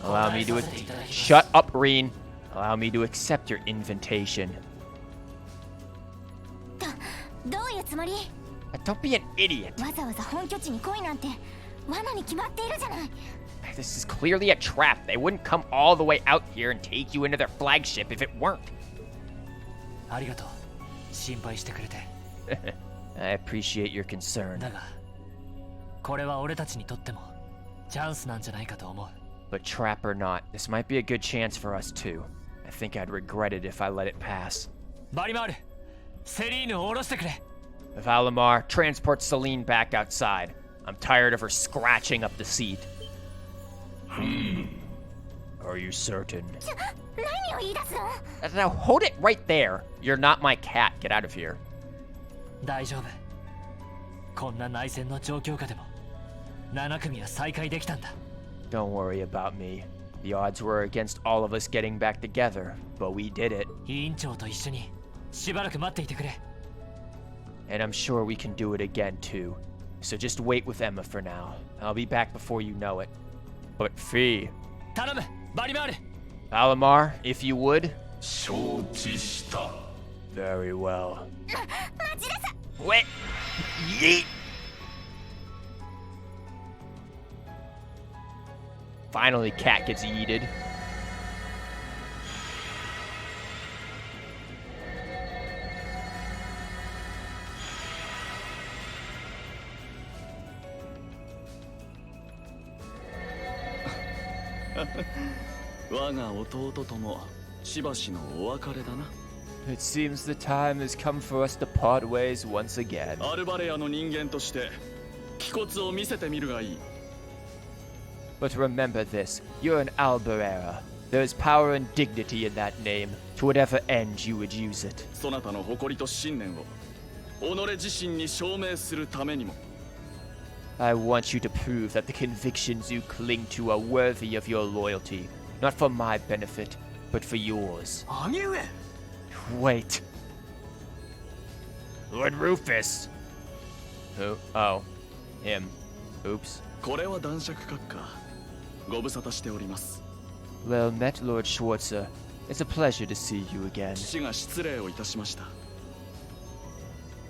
Allow me to 答えさせていただきます shut up, Reen. Allow me to accept your invitation. どういうつもり Don't be an idiot. わざわざ本拠地に来いなんて罠に決まっているじゃない This is clearly a trap. They wouldn't come all the way out here and take you into their flagship if it weren't. ありがとう心配してくれて I appreciate your concern. だがこれは俺たちにとってもチャンスなんじゃないかと思う。 But trap or not, this might be a good chance for us too. I think I'd regret it if I let it pass. バリマール、セリーヌを下ろしてくれ。 Valimar, transport Celine back outside. I'm tired of her scratching up the seat. Are you certain? 何を言い出すの？ Now hold it right there. You're not my cat. Get out of here. 大丈夫。こんな内戦の状況下でも7組は再会できたんだ。 Don't worry about me. The odds were against all of us getting back together, but we did it. 委員長と一緒にしばらく待っていてくれ。 And I'm sure we can do it again too. So just wait with Emma for now. I'll be back before you know it. But Fee. 頼む、バリマール。 Valimar, if you would. 承知した。 Very well. 待ちなさい。 Wait! Yeet! Finally, Cat gets yeeted. It seems the time has come for us to part ways once again. アルバレアの人間として気骨を見せてみるがいい。 But remember this, you're an Albarera. There is power and dignity in that name, to whatever end you would use it. そなたの誇りと信念を己自身に証明するためにも。 I want you to prove that the convictions you cling to are worthy of your loyalty, not for my benefit, but for yours. 兄上。 Wait. Lord Rufus. Who? Oh. Him. Oops. これは男爵閣下。ご無沙汰しております。 Well met, Lord Schwarzer. It's a pleasure to see you again. 父が失礼をいたしました。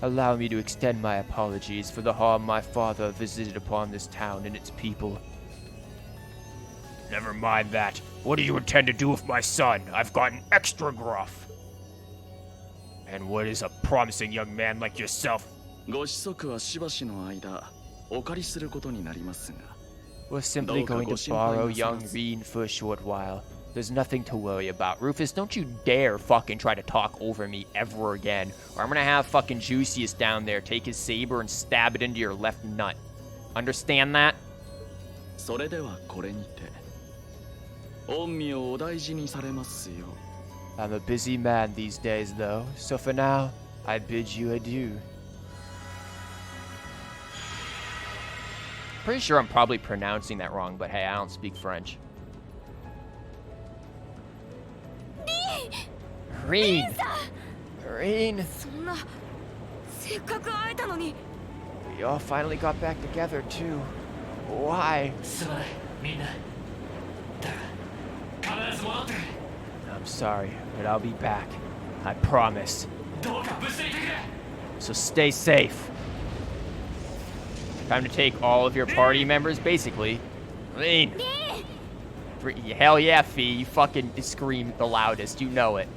Allow me to extend my apologies for the harm my father visited upon this town and its people. Never mind that. What do you intend to do with my son? I've gotten extra gruff. And what is a promising young man like yourself? ご子息はしばしの間お借りすることになりますが。 We're simply going to borrow young Reen for a short while. There's nothing to worry about. Rufus, don't you dare fucking try to talk over me ever again, or I'm gonna have fucking Juicius down there take his saber and stab it into your left nut. Understand that? それではこれにて。御身をお大事にされますよ。 I'm a busy man these days, though, so for now, I bid you adieu. Pretty sure I'm probably pronouncing that wrong, but hey, I don't speak French. Reen! Reen! そんな、せっかく会えたのに。 We all finally got back together, too. Why? すまない、みんな。だが、必ず戻ってくれ。 I'm sorry, but I'll be back. I promise. どうか無事でいてくれ。 So stay safe. Time to take all of your party members, basically. Reen! Hell yeah, Fee. You fucking scream the loudest. You know it.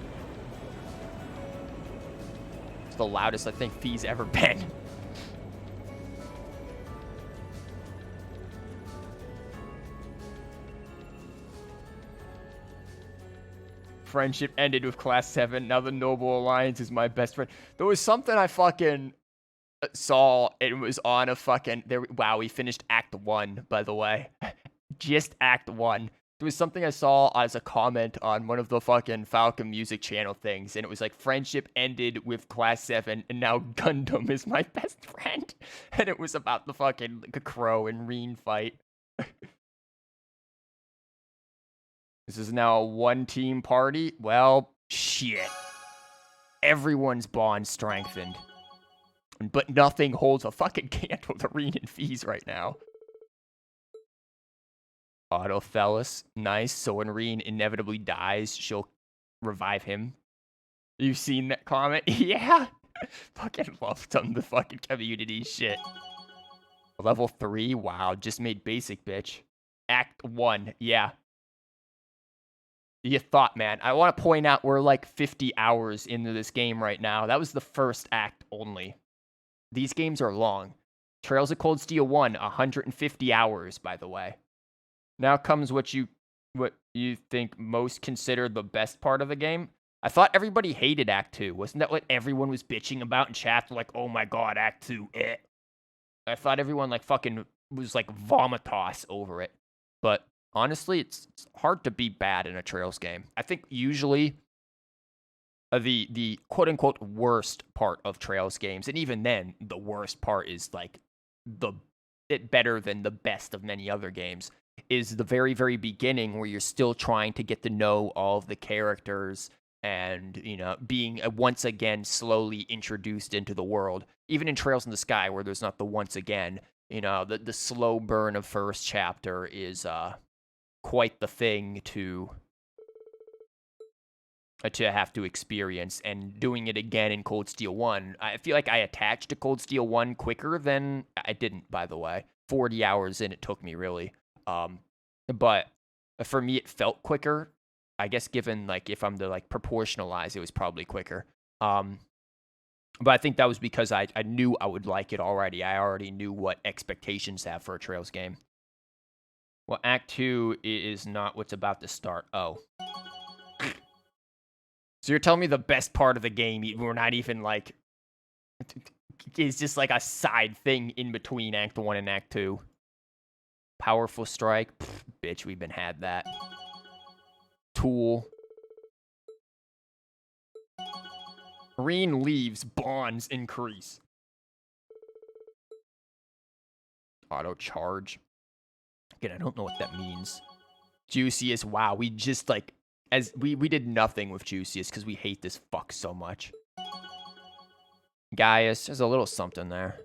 It's the loudest I think Fee's ever been. Friendship ended with Class 7. Now the Noble Alliance is my best friend. There was something I fucking saw. It was on a fucking... Wow, we finished Act 1, by the way. Just Act 1. There was something I saw as a comment on one of the fucking Falcon Music Channel things, and it was like, friendship ended with Class 7, and now Gundam is my best friend. And it was about the fucking Crow and Reen fight. This is now a one-team party? Well, shit. Everyone's bond strengthened. But nothing holds a fucking candle to Reen and Fees right now. Autothelus, nice. So when Reen inevitably dies, she'll revive him. You've seen that comment? Yeah! Fucking love some of the fucking community shit. Level 3? Wow, just made basic, bitch. Act 1, yeah. You thought, man. I want to point out we're like 50 hours into this game right now. That was the first act only. These games are long. Trails of Cold Steel 1, 150 hours, by the way. Now comes what you think most consider the best part of the game. I thought everybody hated Act 2. Wasn't that what everyone was bitching about in chat? Like, oh my god, Act 2, eh. I thought everyone, like, fucking was, like, vomitos over it. But honestly, it's hard to be bad in a Trails game. I think usually the quote-unquote worst part of Trails games, and even then, the worst part is, like, better than the best of many other games, is the very, very beginning where you're still trying to get to know all of the characters and, you know, being once again slowly introduced into the world. Even in Trails in the Sky, where there's not the once again, you know, the slow burn of first chapter is quite the thing to have to experience. And doing it again in Cold Steel 1, I feel like I attached to Cold Steel 1 quicker than I didn't, by the way. 40 hours in it took me, really. But for me, it felt quicker. I guess given, like, if I'm to, like, proportionalize, it was probably quicker. But I think that was because I knew I would like it already. I already knew what expectations to have for a Trails game. Well, Act 2 is not what's about to start. Oh. So you're telling me the best part of the game, we're not even, like, is just, like, a side thing in between Act 1 and Act 2. Powerful Strike? Pfft, bitch, we've been had that. Tool. Marine leaves, bonds increase. Auto charge. Again, I don't know what that means. Juiciest, wow, we just, like, we did nothing with Juiciest because we hate this fuck so much. Gaius, there's a little something there.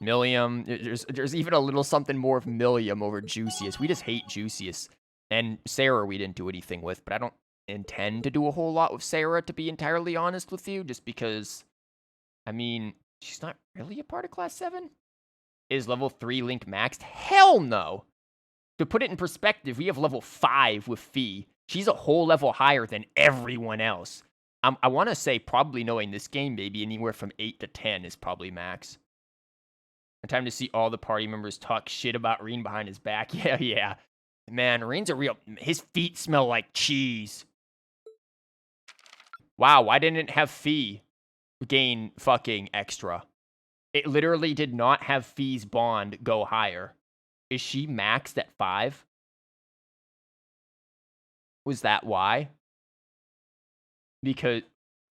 Millium, there's even a little something more of Millium over Juiciest. We just hate Juiciest. And Sarah we didn't do anything with, but I don't intend to do a whole lot with Sarah, to be entirely honest with you, just because, I mean, she's not really a part of Class 7. Is level 3 Link maxed? Hell no! To put it in perspective, we have level 5 with Fee. She's a whole level higher than everyone else. I want to say, probably knowing this game, maybe anywhere from 8 to 10 is probably max. Time to see all the party members talk shit about Reen behind his back. Yeah. Man, Reen's a real... His feet smell like cheese. Wow, why didn't it have Fee gain fucking extra? It literally did not have Fee's bond go higher. Is she maxed at 5? Was that why? Because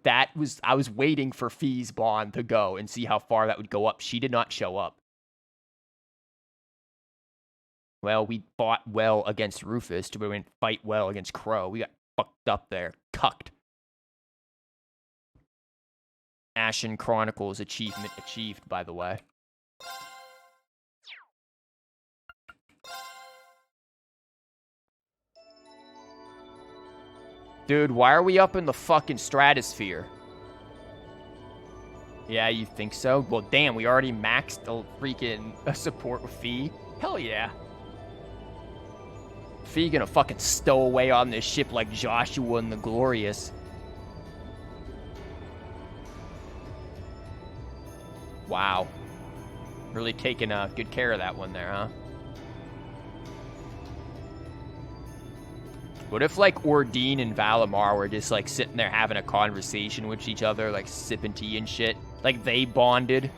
I was waiting for Fee's bond to go and see how far that would go up. She did not show up. Well, we fought well against Rufus, we went fight well against Crow. We got fucked up there. Cucked. Ashen Chronicles achievement achieved, by the way. Dude, why are we up in the fucking stratosphere? Yeah, you think so? Well, damn, we already maxed the freaking support with Fee. Hell yeah. Fee gonna fucking stow away on this ship like Joshua and the Glorious. Wow. Really taking good care of that one there, huh? What if, like, Ordine and Valimar were just, like, sitting there having a conversation with each other, like, sipping tea and shit? Like, they bonded?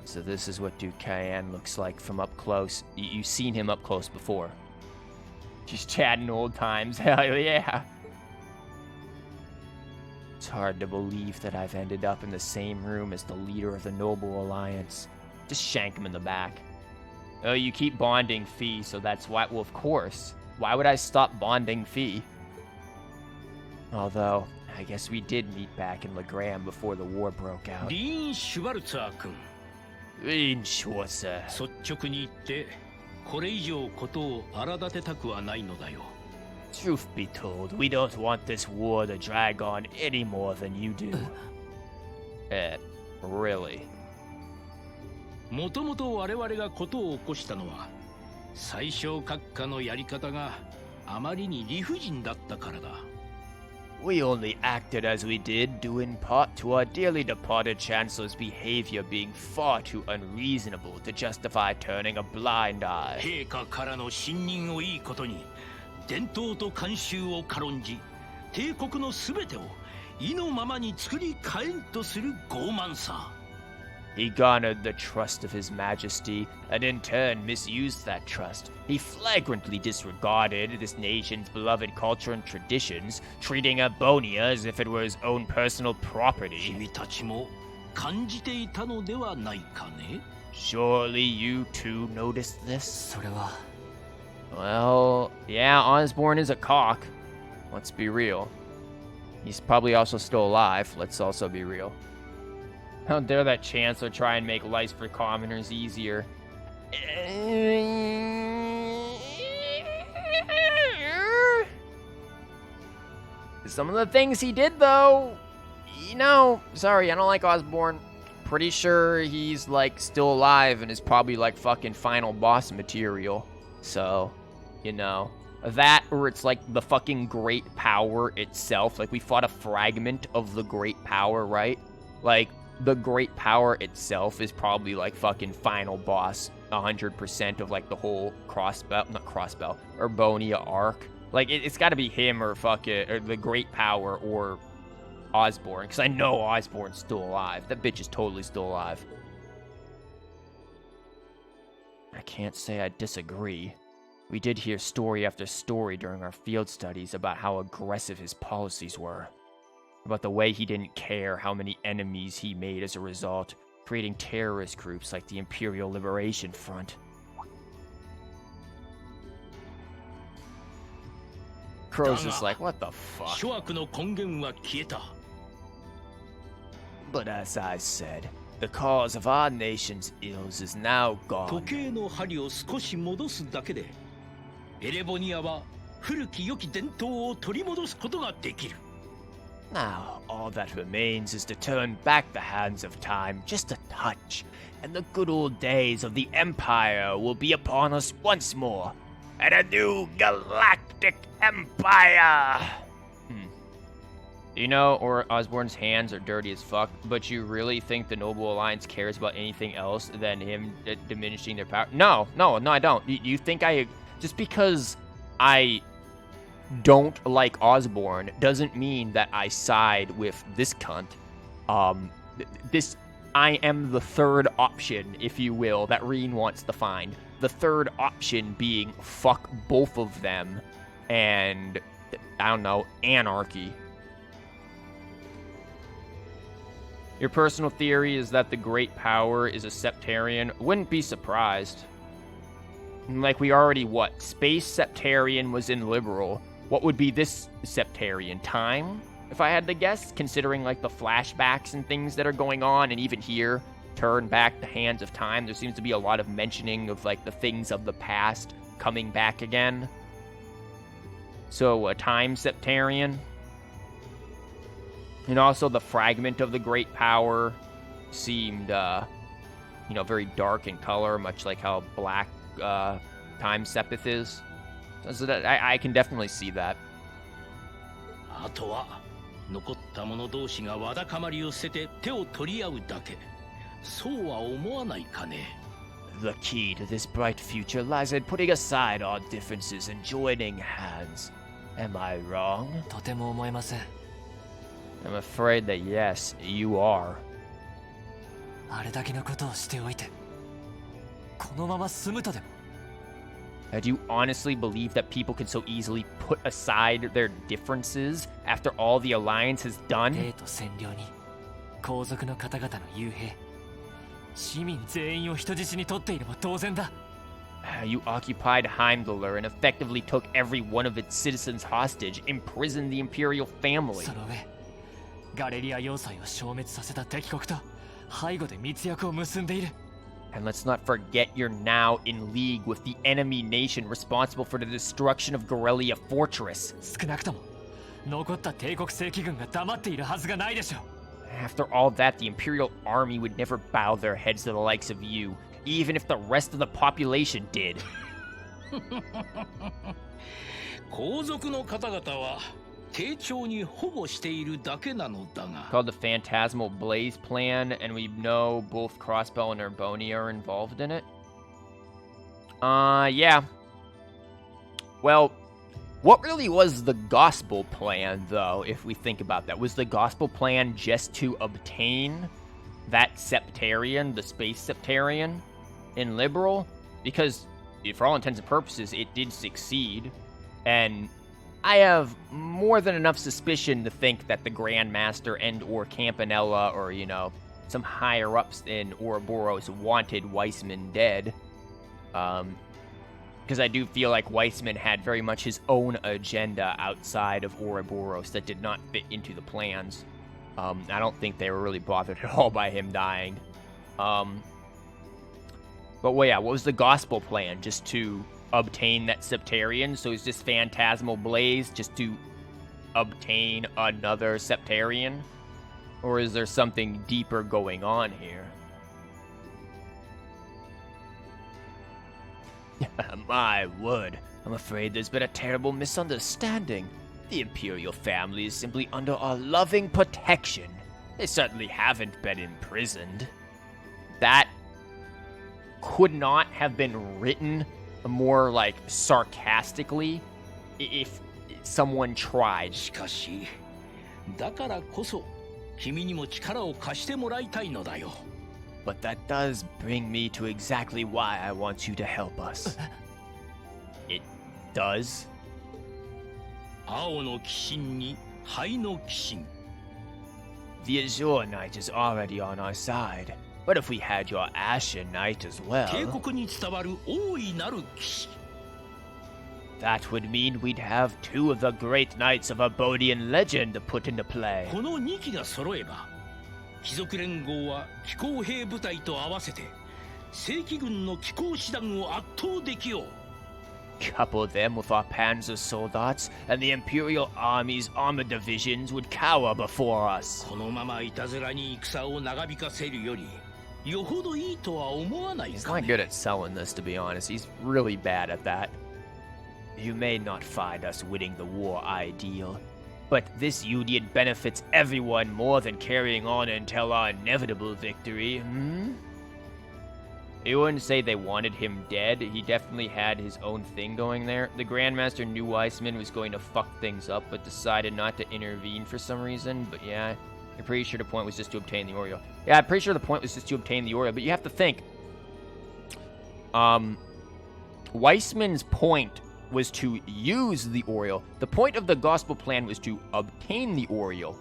So this is what Duke Cayenne looks like from up close. You've seen him up close before. Just chatting old times. Hell yeah. It's hard to believe that I've ended up in the same room as the leader of the Noble Alliance. Just shank him in the back. Oh, you keep bonding Fee, so that's why... Well, of course. Why would I stop bonding Fee? Although, I guess we did meet back in Legram before the war broke out. リーン・シュバルツァー君。 In Schwarzer. 率直に言ってこれ以上ことを荒立てたくはないのだよ。 Truth be told, we don't want this war to drag on any more than you do. Really? もともと我々が事を起こしたのは最小閣下のやり方があまりに理不尽だったからだ。 We only acted as we did due in part to our dearly departed Chancellor's behavior being far too unreasonable to justify turning a blind eye. 陛下からの信任をいいことに伝統と慣習を軽んじ帝国のすべてを意のままに作り変えんとする傲慢さ。 He garnered the trust of His Majesty, and in turn misused that trust. He flagrantly disregarded this nation's beloved culture and traditions, treating Abonia as if it were his own personal property. 君たちも感じていたのではないかね。 Surely you too noticed this? それは Well, yeah, Osborne is a cock. Let's be real. He's probably also still alive. Let's also be real. How dare that Chancellor try and make life for commoners easier. Some of the things he did, though, you know, sorry, I don't like Osborne. Pretty sure he's, like, still alive and is probably, like, fucking final boss material. So, you know, that or it's, like, the fucking Great Power itself. Like, we fought a fragment of the Great Power, right? Like, the Great Power itself is probably, like, fucking final boss 100% of, like, the whole Urbonia arc. Like, it's got to be him or fucking or the Great Power or Osborne, because I know Osborne's still alive. That bitch is totally still alive. I can't say I disagree. We did hear story after story during our field studies about how aggressive his policies were. About the way he didn't care how many enemies he made as a result, creating terrorist groups like the Imperial Liberation Front. Crow's just like, what the fuck? 諸悪の根源は消えた。 But as I said, the cause of our nation's ills is now 時 gone. 計の針を少し戻すだけでエレボニアは古き良き伝統を取り戻すことができる。 Now, all that remains is to turn back the hands of time just a touch, and the good old days of the Empire will be upon us once more. And a new galactic empire! You know, or Osborne's hands are dirty as fuck, but you really think the Noble Alliance cares about anything else than him diminishing their power? No, I don't. You think just because I don't like Osborne doesn't mean that I side with this cunt. I am the third option, if you will, that Reen wants to find. The third option being fuck both of them and, I don't know, anarchy. Your personal theory is that the Great Power is a Septarian. Wouldn't be surprised. Like, we already, Space Septarian was in Liberal. What would be this Septarian? Time, if I had to guess, considering, like, the flashbacks and things that are going on, and even here, turn back the hands of time. There seems to be a lot of mentioning of, like, the things of the past coming back again. So, a Time Septarian. And also, the fragment of the Great Power seemed, you know, very dark in color, much like how black, Time Sepith is. So that, I can definitely see that. あとは残った者同士がわだかまりを捨てて手を取り合うだけ。そうは思わないかね。 The key to this bright future lies in putting aside our differences and joining hands. Am I wrong? とても思えません。 I'm afraid that yes, you are. あれだけのことをしておいて、このまま済むとでも。 Do you honestly believe that people can so easily put aside their differences after all the Alliance has done? 帝都占領に皇族の方々の幽閉、市民全員を人質に取っているも同然だ。 You occupied Heimdallr and effectively took every one of its citizens hostage, imprisoned the Imperial family. その上、ガレリア要塞を消滅させた敵国と背後で密約を結んでいる。 And let's not forget you're now in league with the enemy nation responsible for the destruction of Gorelia Fortress. 少なくとも残った帝国正規軍が黙っているはずがないでしょう。After all that, the Imperial Army would never bow their heads to the likes of you, even if the rest of the population did. 皇族の方々は丁重に保護しているだけなのだが Called the Phantasmal Blaze Plan, and we know both Crossbow and Urboni are involved in it. Yeah. Well, what really was the Gospel Plan, though, if we think about that? Was the Gospel Plan just to obtain that Septarian, the Space Septarian, in Liberal? Because, for all intents and purposes, it did succeed, and I have more than enough suspicion to think that the Grandmaster and or Campanella or, you know, some higher-ups in Ouroboros wanted Weissman dead. Because I do feel like Weissman had very much his own agenda outside of Ouroboros that did not fit into the plans. I don't think they were really bothered at all by him dying. But well, yeah, what was the Gospel Plan? Just to obtain that Septarian? So is this Phantasmal Blaze just to obtain another Septarian? Or is there something deeper going on here? My word, I'm afraid there's been a terrible misunderstanding. The Imperial family is simply under our loving protection. They certainly haven't been imprisoned. That could not have been written more, like, sarcastically if someone tried. しかしだからこそ君にも力を貸してもらいたいのだよ But that does bring me to exactly why I want you to help us. It does? 青の鬼神に灰の鬼神 The Azure Knight is already on our side. But if we had your Ashen Knight as well... 帝国に伝わる大いなる騎士 That would mean we'd have two of the great knights of Abodian legend to put into play. この2機が揃えば貴族連合は騎行兵部隊と合わせて正規軍の騎行師団を圧倒できよう Couple them with our Panzer soldiers, and the Imperial Army's armored divisions would cower before us. このままいたずらに戦を長引かせるよりよほどいいとは思わない He's か not ね good at selling this, to be honest. He's really bad at that. You may not find us winning the war ideal, but this union benefits everyone more than carrying on until our inevitable victory, You wouldn't say they wanted him dead. He definitely had his own thing going there. The Grandmaster knew Weissman was going to fuck things up, but decided not to intervene for some reason. But yeah, I'm pretty sure the point was just to obtain the Oriole. Yeah, I'm pretty sure the point was just to obtain the Oriole, but you have to think. Weissman's point was to use the Oriole. The point of the Gospel Plan was to obtain the Oriole.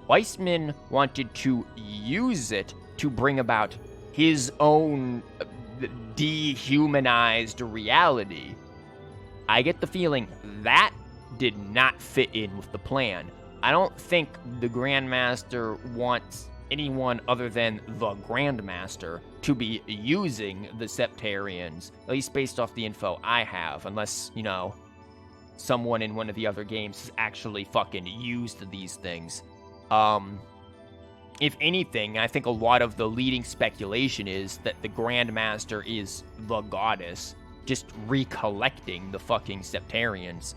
Weissman wanted to use it to bring about his own dehumanized reality. I get the feeling that did not fit in with the plan. I don't think the Grandmaster wants anyone other than the Grandmaster to be using the Septarians, at least based off the info I have, unless, you know, someone in one of the other games has actually fucking used these things. If anything, I think a lot of the leading speculation is that the Grandmaster is the goddess, just recollecting the fucking Septarians.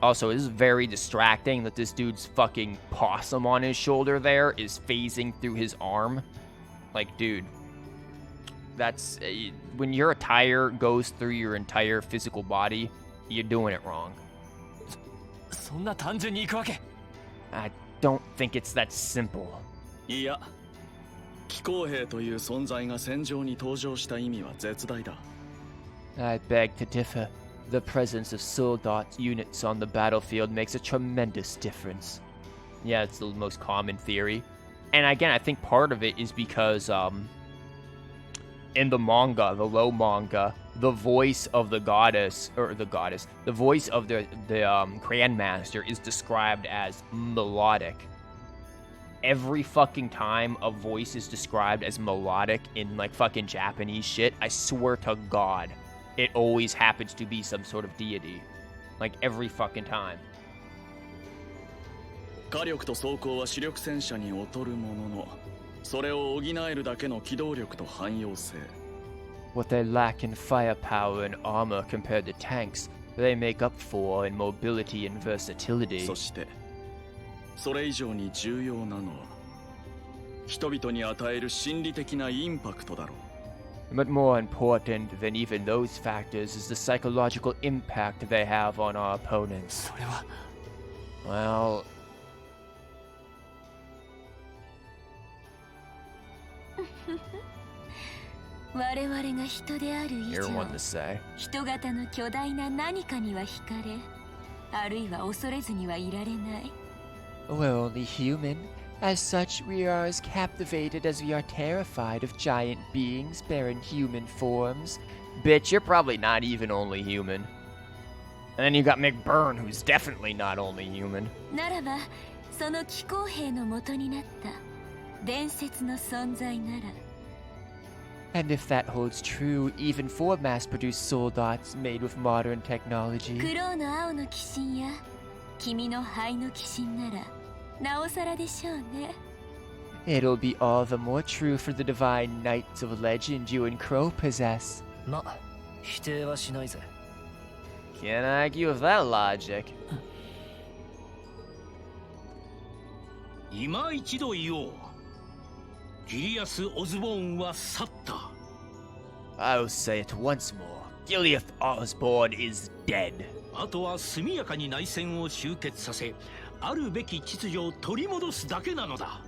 Also, it is very distracting that this dude's fucking possum on his shoulder there is phasing through his arm. Like, dude, that's... when your attire goes through your entire physical body, you're doing it wrong. そんな単純にいくわけ I don't think it's that simple. いや、騎行兵という存在が戦場に登場した意味は絶大だ。I beg to differ. The presence of soldat units on the battlefield makes a tremendous difference. Yeah, it's the most common theory. And again, I think part of it is because, in the manga, the low manga, the voice of the goddess, the voice of the Grandmaster is described as melodic. Every fucking time a voice is described as melodic in, like, fucking Japanese shit, I swear to God, it always happens to be some sort of deity. Like, every fucking time. 火力と装甲は主力戦車に劣るものの、それを補えるだけの機動力と汎用性。What they lack in firepower and armor compared to tanks, they make up for in mobility and versatility. そして、それ以上に重要なのは、人々に与える心理的なインパクトだろう。But more important than even those factors is the psychological impact they have on our opponents. それは Well, 我々が人である以 you're 上 one to say. 人型の巨大な何かには惹かれ、あるいは恐れずにはいられない。 We're only human. As such, we are as captivated as we are terrified of giant beings bearing human forms. Bitch, you're probably not even only human. And then you got McBurn, who's definitely not only human. ならばその気候兵の元になった伝説の存在なら And if that holds true, even for mass-produced soldats made with modern technology, クローの青の鬼神や君の灰の鬼神ならなおさらでしょうね。 it'll be all the more true for the divine knights of legend you and Crow possess. ま、否定はしないぜ。 Can't argue with that logic. 今一度言おう。ギリアス・オズボーンは去った。 I'll say it once more. Gileath Osborne is dead. あとは速やかに内戦を終結させ、あるべき秩序を取り戻すだけなのだ。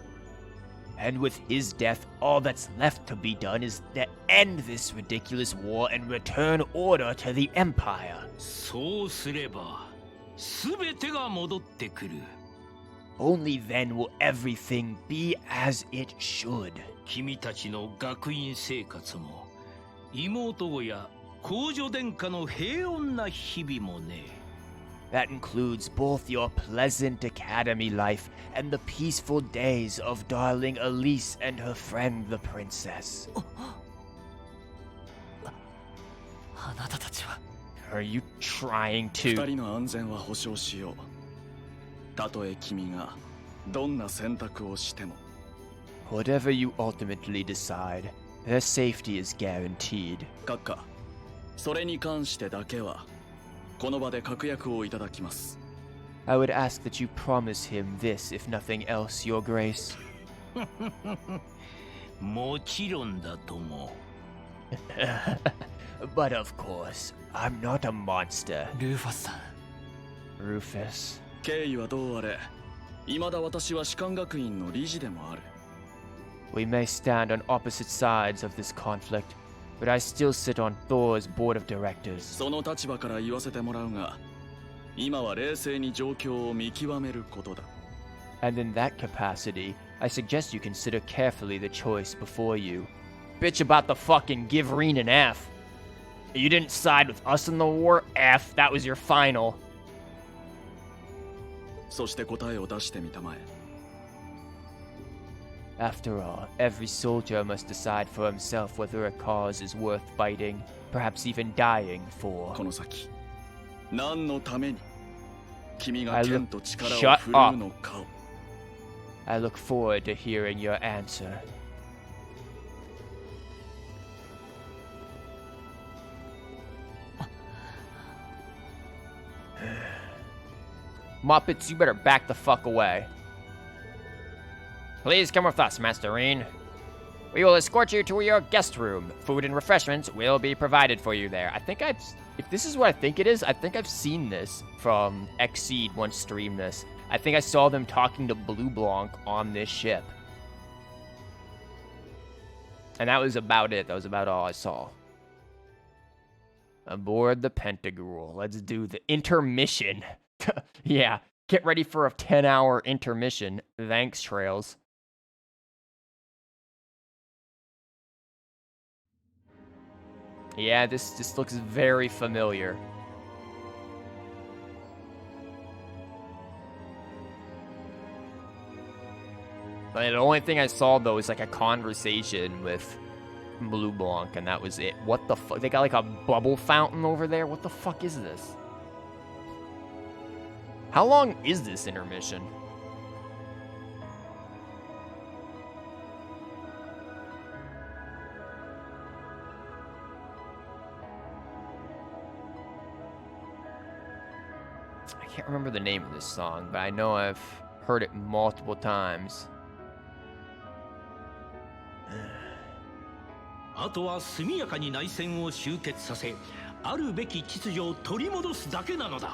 And with his death, all that's left to be done is to end this ridiculous war and return order to the Empire. そうすれば、すべてが戻ってくる。 Only then will everything be as it should. 君たちの学院生活も、妹子や皇女殿下の平穏な日々もね。 That includes both your pleasant academy life and the peaceful days of darling Elise and her friend the princess. あなたたちは Are you trying 二 to... 人の安全は保証しよう。たとえ君がどんな選択をしても。 Whatever you ultimately decide, their safety is guaranteed. 閣下、それに関してだけはこの場で確約をいただきます。 I would ask that you promise him this, if nothing else, Your Grace. もちろんだとも。But of course, I'm not a monster, ルーファスさん。 Rufus. 経緯はどうあれ、未だ私は士官学院の理事でもある。 We may stand on opposite sides of this conflict, but I still sit on Thor's board of directors. その立場から言わせてもらうが、今は冷静に状況を見極めることだ。 And in that capacity, I suggest you consider carefully the choice before you. Bitch about the fucking give Reen an F. You didn't side with us in the war? F. That was your final. そして答えを出してみたまえ。 After all, every soldier must decide for himself whether a cause is worth fighting, perhaps even dying for. この先、何のために君が I 剣 look- と力を Shut 振るうのかを。 I look forward to hearing your answer. Muppets, you better back the fuck away. Please come with us, Master Reen. We will escort you to your guest room. Food and refreshments will be provided for you there. I think if this is what I think it is, I think I've seen this from Xseed once streamed this. I think I saw them talking to Blue Blanc on this ship. And that was about it. That was about all I saw. Aboard the Pentagruel. Let's do the intermission. Yeah, get ready for a 10-hour intermission. Thanks, Trails. Yeah, this looks very familiar. But the only thing I saw, though, is like a conversation with Blue Blanc, and that was it. What the fuck? They got like a bubble fountain over there? What the fuck is this? How long is this intermission? I can't remember the name of this song, but I know I've heard it multiple times. あとは速やかに内戦を終結させ、あるべき秩序を取り戻すだけなのだ。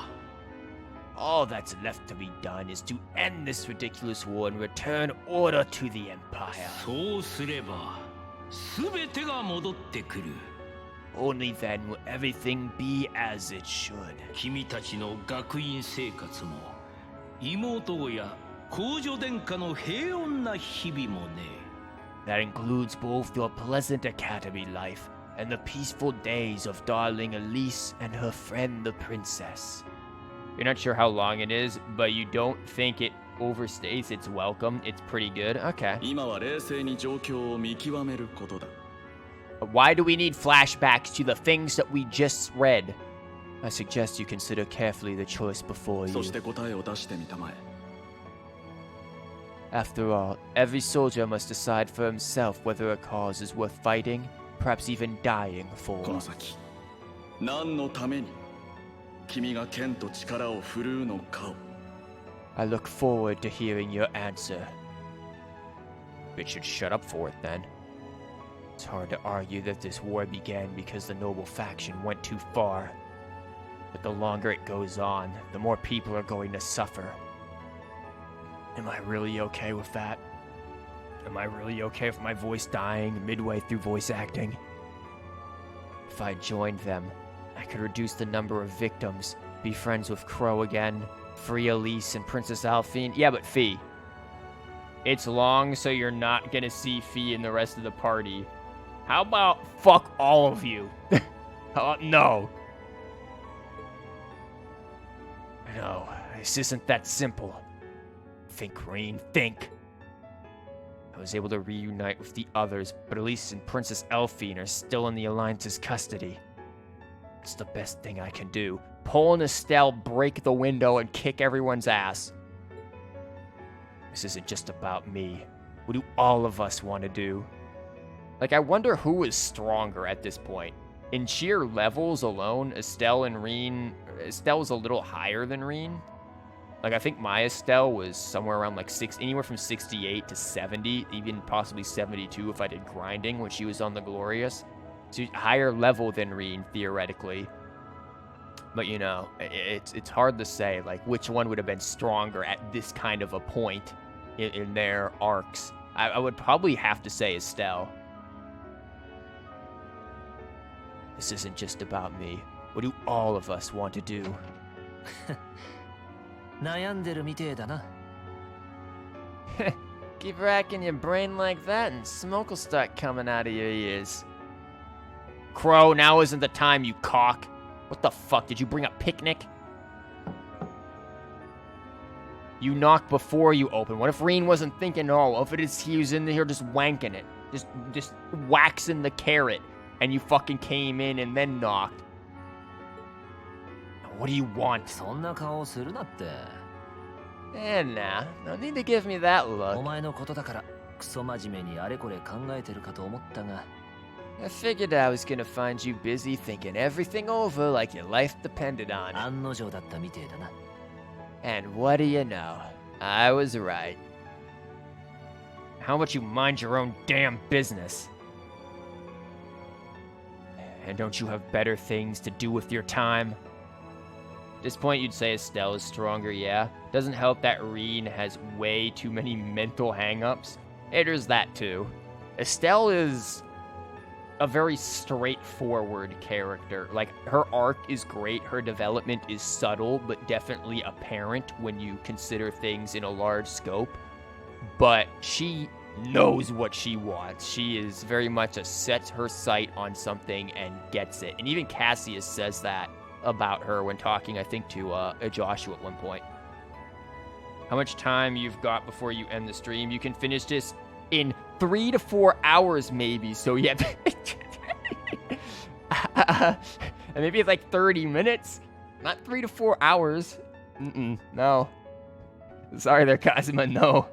All that's left to be done is to end this ridiculous war and return order to the Empire. そうすれば、全てが戻ってくる。 Only then will everything be as it should. 君たちの学院生活も、妹親、皇女殿下の平穏な日々もね。 That includes both your pleasant academy life and the peaceful days of darling Elise and her friend the princess. You're not sure how long it is, but you don't think it overstays its welcome. It's pretty good. Okay. 今は冷静に状況を見極めることだ。 Why do we need flashbacks to the things that we just read? I suggest you consider carefully the choice before そ you. して答えを出してみたまえ。 After all, every soldier must decide for himself whether a cause is worth fighting, perhaps even dying こ for. の先、何のために君が剣と力を振るうのかを。 I look forward to hearing your answer. It should shut up for it then. It's hard to argue that this war began because the noble faction went too far. But the longer it goes on, the more people are going to suffer. Am I really okay with that? Am I really okay with my voice dying midway through voice acting? If I joined them, I could reduce the number of victims, be friends with Crow again, free Elise and Princess Alphine. Yeah, but Fee. It's long, so you're not gonna see Fee and the rest of the party. How about fuck all of you? No. No, this isn't that simple. Think, Rain, think. I was able to reunite with the others, but Elise and Princess Elphine are still in the Alliance's custody. It's the best thing I can do. Pull an Estelle, break the window, and kick everyone's ass. This isn't just about me. What do all of us want to do? Like, I wonder who is stronger at this point. In sheer levels alone, Estelle and Reen... Estelle's a little higher than Reen. Like, I think my Estelle was somewhere around, like, anywhere from 68 to 70, even possibly 72 if I did grinding when she was on the Glorious. So, higher level than Reen, theoretically. But, you know, it's hard to say, like, which one would have been stronger at this kind of a point in their arcs. I would probably have to say Estelle. This isn't just about me. What do all of us want to do? 悩んでるみてえだな。 Keep racking your brain like that and smoke will start coming out of your ears. Crow, now isn't the time, you cock. What the fuck? Did you bring a picnic? You knocked before you opened. What if Reen wasn't thinking at all? What if it is he was in here just wanking it? Just waxing the carrot. And you fucking came in and then knocked. What do you want? そんな顔するなって。 And nah, no need to give me that お look. 前のことだからクソ真面目にあれこれ考えてるかと思ったが。 I figured I was gonna find you busy thinking everything over like your life depended on it. 案の定だったみてえだな。 And what do you know? I was right. How about you mind your own damn business? And don't you have better things to do with your time? At this point, you'd say Estelle is stronger, yeah? Doesn't help that Reen has way too many mental hang-ups. There's that too. Estelle is a very straightforward character. Like, her arc is great, her development is subtle, but definitely apparent when you consider things in a large scope. But she knows what she wants. She is very much sets her sight on something and gets it. And even Cassius says that about her when talking, I think, to Joshua at one point. How much time you've got before you end the stream? You can finish this in 3 to 4 hours, maybe. So yeah, and maybe it's like 30 minutes, not 3 to 4 hours. No. Sorry there, Kazuma, no.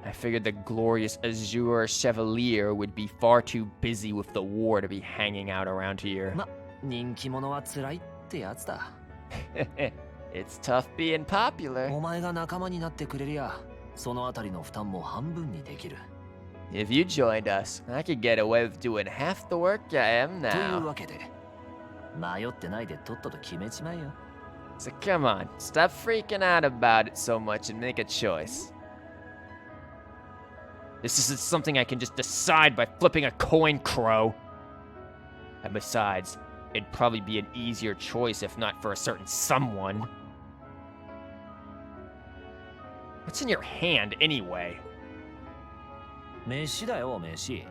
I figured the glorious Azure Chevalier would be far too busy with the war to be hanging out around here. ま、人気者は辛いってやつだ。It's tough being popular. お前が仲間になってくれりゃ、そのあたりの負担も半分にできる。If you joined us, I could get away with doing half the work I am という now. わけで、迷ってないでとっとと決めちまえよ。So come on, stop freaking out about it so much and make a choice. This isn't something I can just decide by flipping a coin, Crow. And besides, it'd probably be an easier choice if not for a certain someone. What's in your hand, anyway? 飯だよ、飯。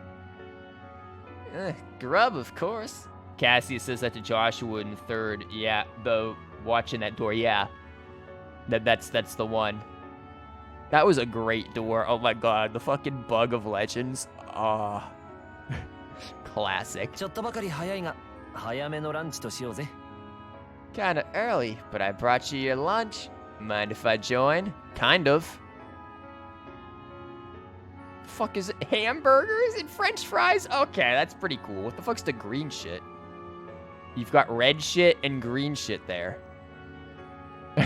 Grub, of course. Cassius says that to Joshua in third. Yeah, the watching that door. Yeah, that's the one. That was a great door. Oh my god, the fucking bug of legends. Ah, classic. ちょっとばかり早いが、早めのランチとしようぜ。Kinda early, but I brought you your lunch. Mind if I join? Kind of. Fuck is it? Hamburgers and French fries? Okay, that's pretty cool. What the fuck's the green shit? You've got red shit and green shit there.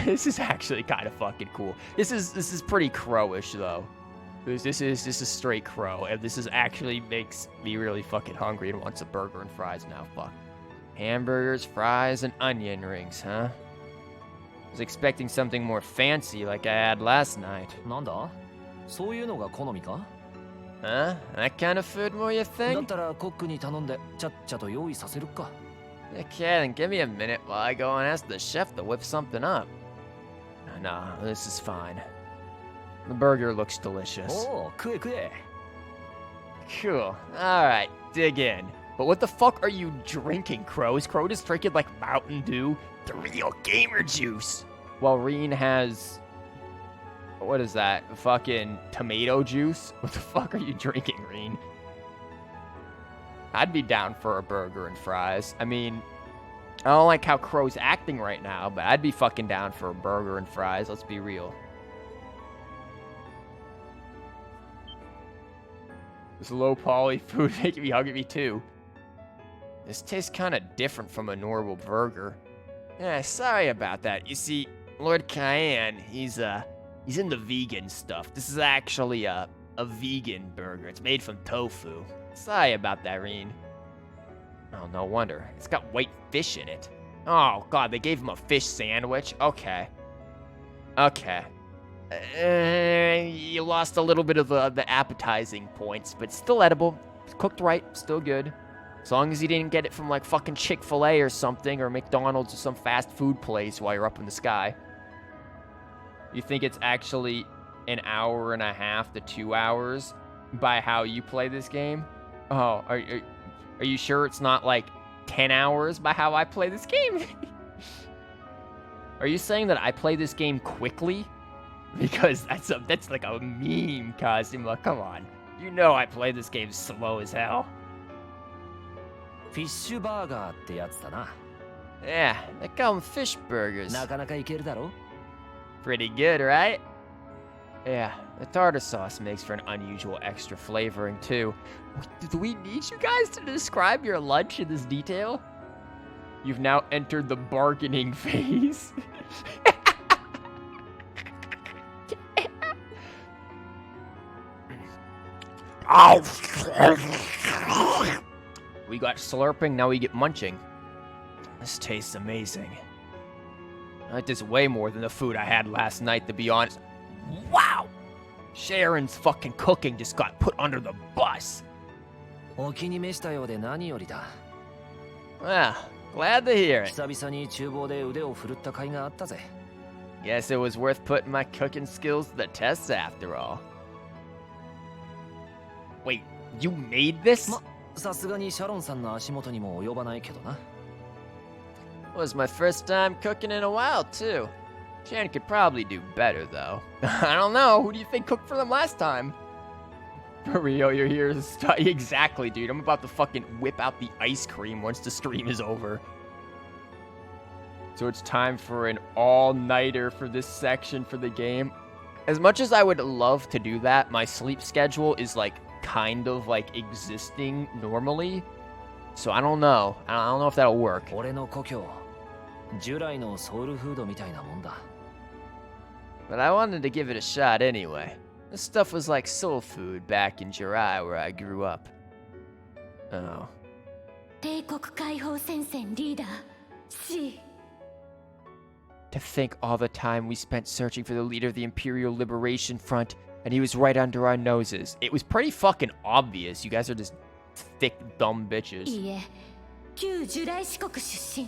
This is actually kind of fucking cool. This is pretty crowish though. This is straight crow, and this is actually makes me really fucking hungry and wants a burger and fries now. Fuck. Hamburgers, fries, and onion rings, huh? Was expecting something more fancy like I had last night. なんだ？そういうのが好みか？ Huh? That kind of food more you だっ think? たらコックに頼んでちゃっちゃと用意させるか。 Okay, then give me a minute while I go and ask the chef to whip something up. No, this is fine. The burger looks delicious. おお、食え食え。 Cool. Alright, dig in. But what the fuck are you drinking, Crow? Is Crow just drinking like Mountain Dew? The real gamer juice. While Reen has... What is that? Fucking tomato juice? What the fuck are you drinking, Reen? I'd be down for a burger and fries. I mean, I don't like how Crow's acting right now, but I'd be fucking down for a burger and fries. Let's be real. This low poly food making me hungry, me too. This tastes kind of different from a normal burger. Yeah, sorry about that. You see, Lord Cayenne, he's into vegan stuff. This is actually a vegan burger. It's made from tofu. Sorry about that, Reen. Oh, no wonder. It's got white fish in it. Oh, God, they gave him a fish sandwich? Okay. Okay. You lost a little bit of the appetizing points, but still edible. Cooked right, still good. As long as you didn't get it from, like, fucking Chick-fil-A or something, or McDonald's or some fast food place while you're up in the sky. You think it's actually an hour and a half to 2 hours by how you play this game? Oh, are you sure it's not like 10 hours by how I play this game? Are you saying that I play this game quickly? Because that's like a meme, Kazuma. Come on. You know I play this game slow as hell. フィッシュバーガーってやつだな。 Yeah, they call them fish burgers. なかなかいけるだろ？ Pretty good, right? Yeah, the tartar sauce makes for an unusual extra flavoring, too. Do we need you guys to describe your lunch in this detail? You've now entered the bargaining phase. We got slurping, now we get munching. This tastes amazing. I like this way more than the food I had last night, to be honest. Wow! Sharon's fucking cooking just got put under the bus. お気に召したようで何よりだ。 Well, glad to hear it. 久々に厨房で腕を振るった甲斐があったぜ。 Guess it was worth putting my cooking skills to the test after all. Wait, you made this? ま、さすがにシャロンさんの足元にも及ばないけどな。 It was my first time cooking in a while, too. Shan could probably do better, though. I don't know. Who do you think cooked for them last time? For real, you're here to study. Exactly, dude. I'm about to fucking whip out the ice cream once the stream is over. So it's time for an all-nighter for this section for the game. As much as I would love to do that, my sleep schedule is like kind of like existing normally. So I don't know. I don't know if that'll work. 俺の故郷従来のソウルフードみたいなもんだ。 But I wanted to give it a shot anyway. This stuff was like soul food back in Jirai where I grew up. Oh. 帝国解放戦線リーダー C To think all the time we spent searching for the leader of the Imperial Liberation Front, and he was right under our noses. It was pretty fucking obvious. You guys are just thick, dumb bitches. いいえ旧ジュライ四国出身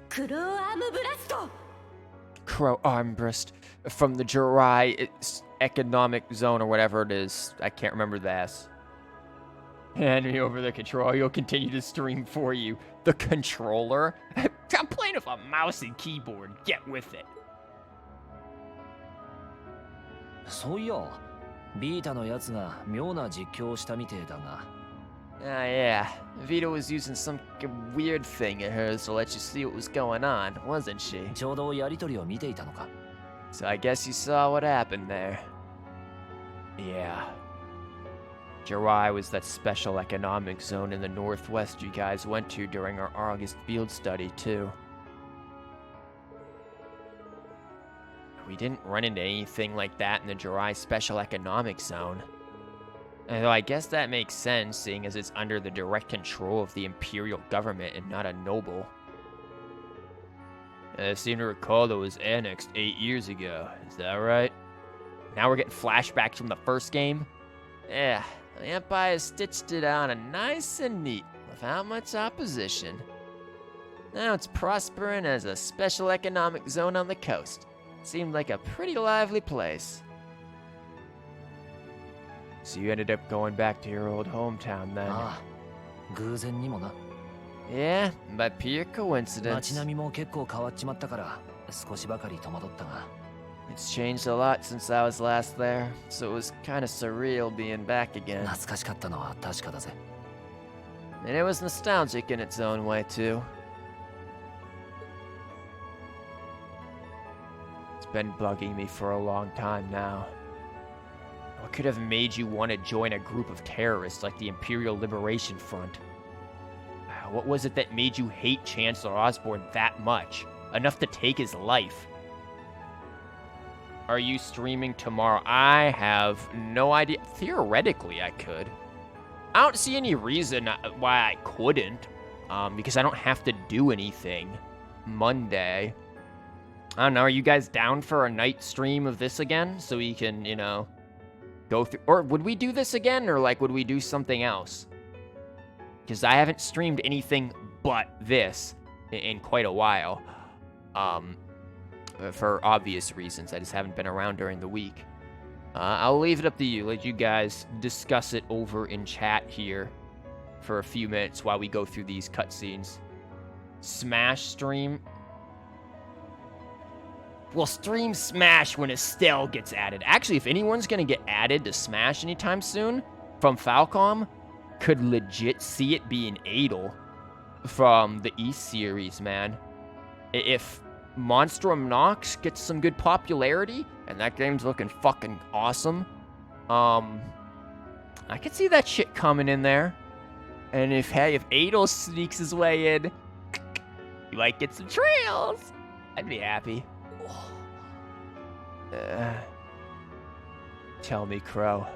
クローアームブラスト Crow Armbrust from the Jirai Economic Zone or whatever it is. I can't remember this. Hand me over the controller. You'll continue to stream for you. The controller? I'm playing with a mouse and keyboard. Get with it. そういやビータのやつが妙な実況をしたみてえだが。 Ah, yeah. Vita was using some weird thing of hers to let you see what was going on, wasn't she? ちょうどやりとりを見ていたのか。 So I guess you saw what happened there. Yeah. Jirai was that special economic zone in the northwest you guys went to during our August field study, too. We didn't run into anything like that in the Jirai Special Economic Zone. Although I guess that makes sense, seeing as it's under the direct control of the Imperial government and not a noble. I seem to recall that it was annexed 8 years ago. Is that right? Now we're getting flashbacks from the first game? Yeah, the Empire stitched it on nice and neat, without much opposition. Now it's prospering as a special economic zone on the coast. Seemed like a pretty lively place. So you ended up going back to your old hometown then? ああ偶然にもな。 Yeah, by pure coincidence. 街並みも結構変わっちまったから少しばかり戸惑ったが。 It's changed a lot since I was last there, so it was kind of surreal being back again. 懐かしかったのは確かだぜ。 And it was nostalgic in its own way, too. It's been bugging me for a long time now. What could have made you want to join a group of terrorists like the Imperial Liberation Front? What was it that made you hate Chancellor Osborne that much? Enough to take his life? Are you streaming tomorrow? I have no idea. Theoretically, I could. I don't see any reason why I couldn't, because I don't have to do anything Monday. I don't know, are you guys down for a night stream of this again? So we can, you know, go through, or would we do this again, or like, would we do something else? Because I haven't streamed anything but this in quite a while, for obvious reasons. I just haven't been around during the week. I'll leave it up to you. Let you guys discuss it over in chat here for a few minutes while we go through these cutscenes. Smash stream. We'll stream Smash when Estelle gets added. Actually, if anyone's gonna get added to Smash anytime soon from Falcom, could legit see it being Adel from the East series, man. If Monstrum Nox gets some good popularity, and that game's looking fucking awesome, I could see that shit coming in there. And if Adel sneaks his way in, you might get some trails. I'd be happy. Tell me, Crow,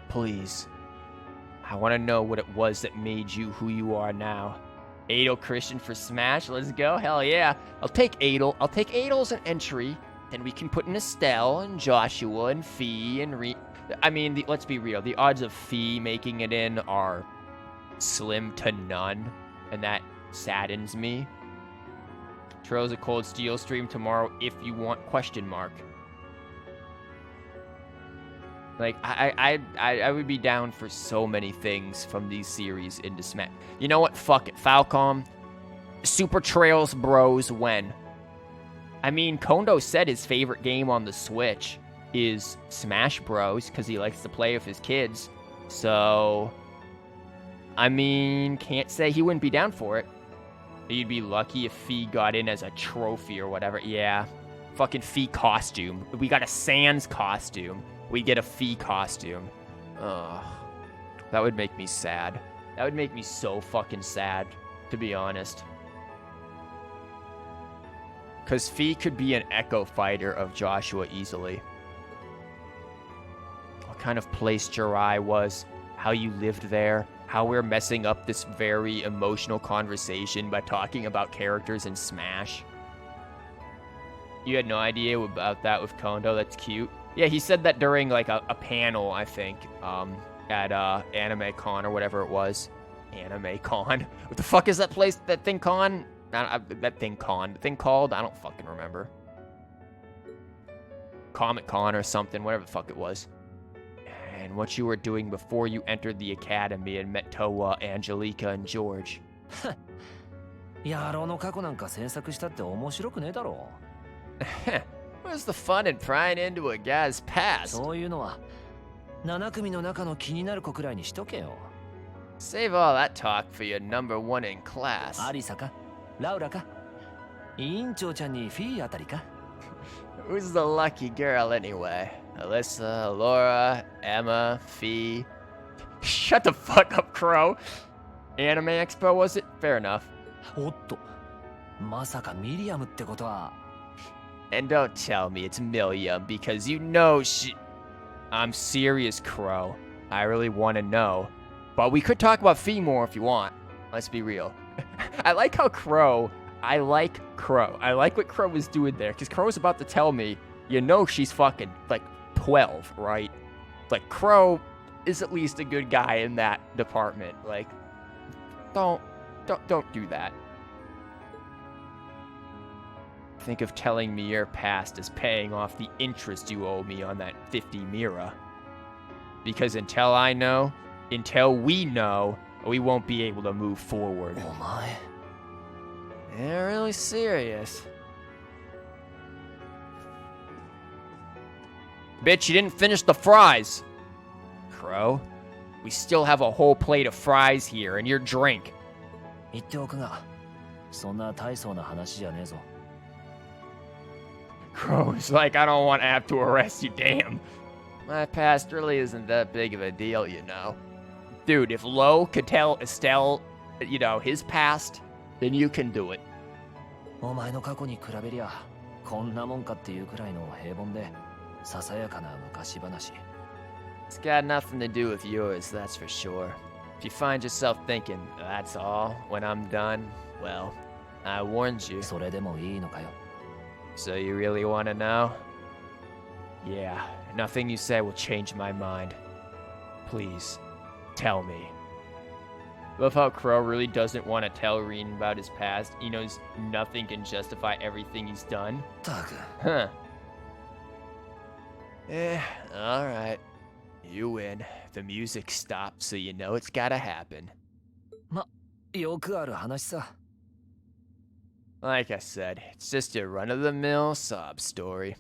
please. I want to know what it was that made you who you are now. Adel Christian for Smash, let's go, hell yeah. I'll take Adel as an entry, then we can put in Estelle and Joshua and Fee and I mean, let's be real, the odds of Fee making it in are slim to none, and that saddens me. Trails a Cold Steel stream tomorrow if you want, question mark. Like, I would be down for so many things from these series into Smash. You know what? Fuck it. Falcom. Super Trails Bros when? I mean, Kondo said his favorite game on the Switch is Smash Bros. Because he likes to play with his kids. So, I mean, can't say he wouldn't be down for it. You'd be lucky if Fee got in as a trophy or whatever. Yeah. Fucking Fee costume. We got a Sans costume. We get a Fee costume. Ugh. That would make me sad. That would make me so fucking sad, to be honest. Because Fee could be an echo fighter of Joshua easily. What kind of place Jirai was, how you lived there, how we're messing up this very emotional conversation by talking about characters in Smash. You had no idea about that with Kondo? That's cute. Yeah, he said that during like a panel, I think, at Anime Con or whatever it was. Anime Con? What the fuck is that place, that thing con? That thing con. The thing called? I don't fucking remember. Comic Con or something, whatever the fuck it was. And what you were doing before you entered the academy and met Towa, Angelica, and George. 野郎の過去なんか詮索したって面白くねえだろ。What's the fun in prying into a guy's past? そういうのは7組の中の気になる子くらいにしとけよ。Save all that talk for your number one in class. アリサかラウラか委員長ちゃんにフィーあたりか Who's the lucky girl anyway? Alyssa, Laura, Emma, Fee. Shut the fuck up, Crow. Anime Expo, was it? Fair enough. おっとまさかミリアムってことは And don't tell me it's Milliam because you know she... I'm serious, Crow. I really want to know. But we could talk about Fee more if you want. Let's be real. I like how Crow... I like what Crow was doing there. Because Crow was about to tell me, you know she's fucking, like, 12, right? Like, Crow is at least a good guy in that department. Like, don't do that. Think of telling me your past as paying off the interest you owe me on that 50 Mira. Because until we know, we won't be able to move forward. Oh my. They're really serious. Bitch, you didn't finish the fries. Crow, we still have a whole plate of fries here and your drink. 言っておくがそんな大層な話じゃねえぞ Crow's like, I don't want to have to arrest you, damn. My past really isn't that big of a deal, you know. Dude, if Lo could tell Estelle, you know, his past, then you can do it. お前の過去に比べりゃこんなもんかっていうくらいの平凡でささやかな昔話 It's got nothing to do with yours, that's for sure. If you find yourself thinking, that's all, when I'm done, well, I warned you. それでもいいのかよ So you really want to know? Yeah, nothing you say will change my mind. Please, tell me. Love how Crow really doesn't want to tell Rin about his past. He knows nothing can justify everything he's done. たく Huh. Alright. You win. The music stopped, so you know it's gotta happen. よくある話さ Like I said, it's just a run-of-the-mill sob story.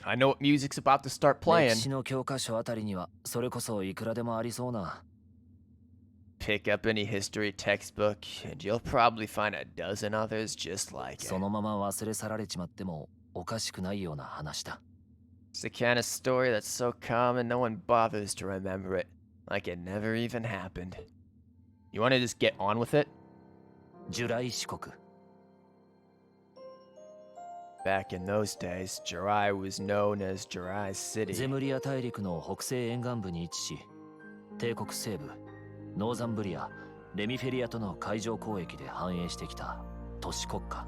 I know what music's about to start 歴 playing. 史の教科書あたりにはそれこそいくらでもありそうな Pick up any history textbook, and you'll probably find a dozen others just like it. そのまま忘れ去られちまってもおかしくないような話だ It's the kind of story that's so common no one bothers to remember it, like it never even happened. You want to just get on with it? ジュライ四国 Back in those days, Jirai was known as Jirai City. ゼムリア大陸の北西沿岸部に位置し帝国西部ノーザンブリアレミフェリアとの海上交易で繁栄してきた都市国家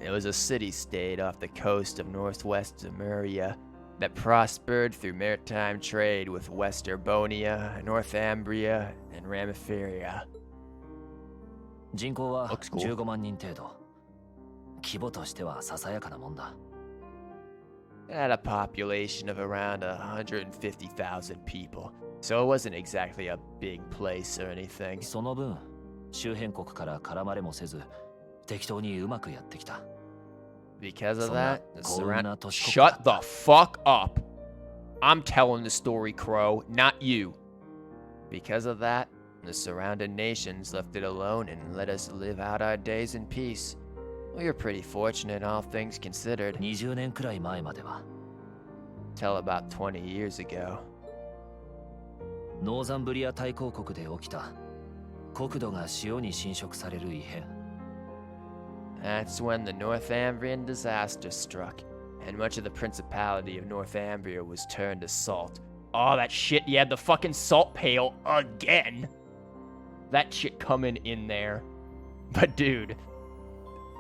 It was a city-state off the coast of northwest Zemuria that prospered through maritime trade with West Urbonia, Northumbria, and Ramiferia. 人口は Looks cool. 15万人程度規模としてはささやかなもんだ It had a population of around 150,000 people, so it wasn't exactly a big place or anything. その分周辺国から絡まれもせず適当にうまくやってきた Because of そんな that, the 幸運な surround- 都市国家 Shut the fuck up! I'm telling the story, Crow, not you. Because of that, the surrounding nations left it alone and let us live out our days in peace. We were pretty fortunate, all things considered, 20年くらい前までは till about 20 years ago. ノーザンブリア大公国で起きた国土が塩に侵食される異変。 That's when the Northambrian disaster struck, and much of the Principality of Northumbria was turned to salt. Oh, that shit, yeah, the fucking salt pail again. That shit coming in there. But dude,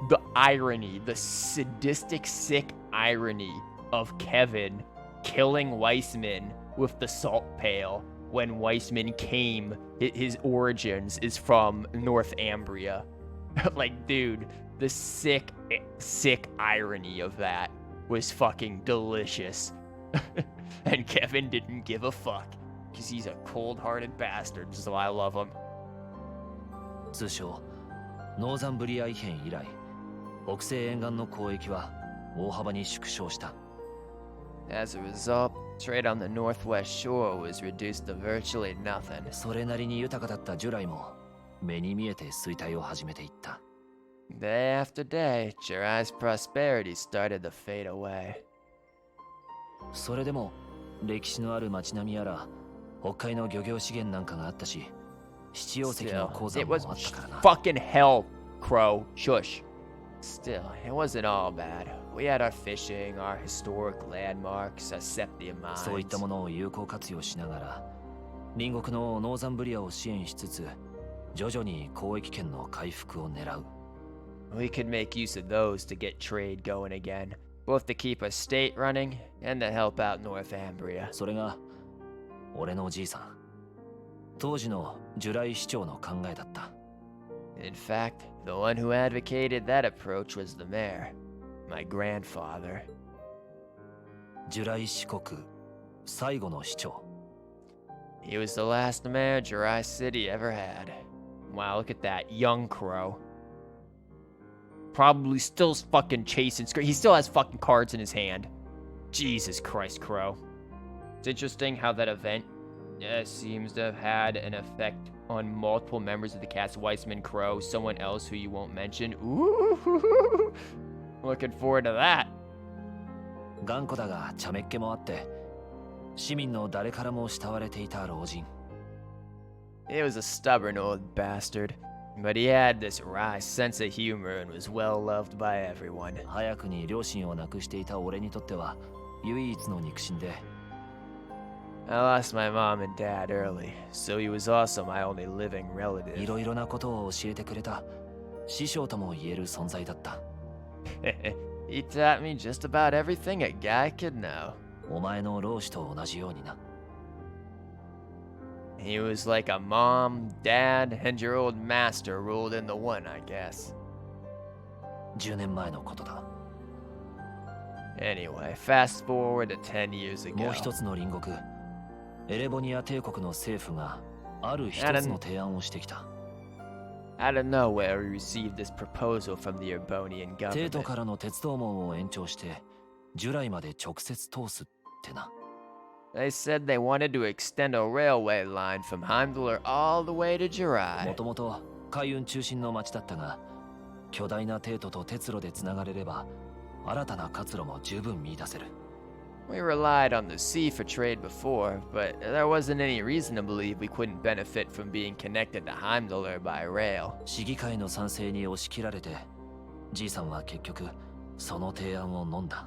the irony, the sadistic, sick irony of Kevin killing Weissman with the salt pail when Weissman came, his origins is from Northumbria. Like, dude, the sick, sick irony of that was fucking delicious. And Kevin didn't give a fuck, because he's a cold-hearted bastard, so I love him. 通称ノーザンブリア異変以来、北西沿岸の交易は大幅に縮小した。 As a result, trade on the northwest shore was reduced to virtually nothing. それなりに豊かだったジュライも目に見えて衰退を始めていった。 Day after day, Jirai's prosperity started to fade away. それでも歴史のある町並みやら北海の漁業資源なんかがあったし、七葉石の鉱 Still, 山 it も was あったからな。 fucking hell, Crow. Shush. Still, it wasn't all bad. We had our fishing, our historic landmarks, our septia そういった mines. ものを有効活用しながら、隣国のノーザンブリアを支援しつつ、徐々に交易権の回復を狙う。 We could make use of those to get trade going again, both to keep our state running and to help out Northumbria. それが俺のおじいさん、当時のジュライ市長の考えだった。 In fact, the one who advocated that approach was the mayor, my grandfather. ジュライ市国最後の市長。 He was the last mayor Jirai City ever had. Wow, look at that, young Crow. Probably still fucking chasing. He still has fucking cards in his hand. Jesus Christ, Crow. It's interesting how that event seems to have had an effect on multiple members of the cast. Weissman, Crow, someone else who you won't mention. Ooh, looking forward to that. 頑固だが茶目っ気もあって、市民の誰からも慕われていた老人。 He was a stubborn old bastard, but he had this wry sense of humor and was well loved by everyone. 早くに両親を亡くしていた俺にとっては唯一の肉親で。 I lost my mom and dad early, so he was also my only living い relative. ろいろなことを教えてくれた師匠とも言える存在だった。 He taught me just about everything a guy could know. お前の老師と同じようにな。 He was like a mom, dad, and your old master rolled into one, I guess. 10年前のことだ。 Anyway, fast forward to 10 years も ago. う一つの隣国、エレボニア帝国の政府がある一つの提案をしてきた。 Out of nowhere, we received this proposal from the Erebonian 帝都 government. からの鉄道網を延長してジュライまで直接通すってな。 They said they wanted to extend a railway line from Heimdallr all the way to も Jirai. ともと海運中心の町だったが、巨大な帝都と鉄路でつながれれば新たな活路も十分見出せる。 We relied on the sea for trade before, but there wasn't any reason to believe we couldn't benefit from being connected to Heimdallr by rail. 市議会の賛成に押し切られて、じいさんは結局その提案を飲んだ。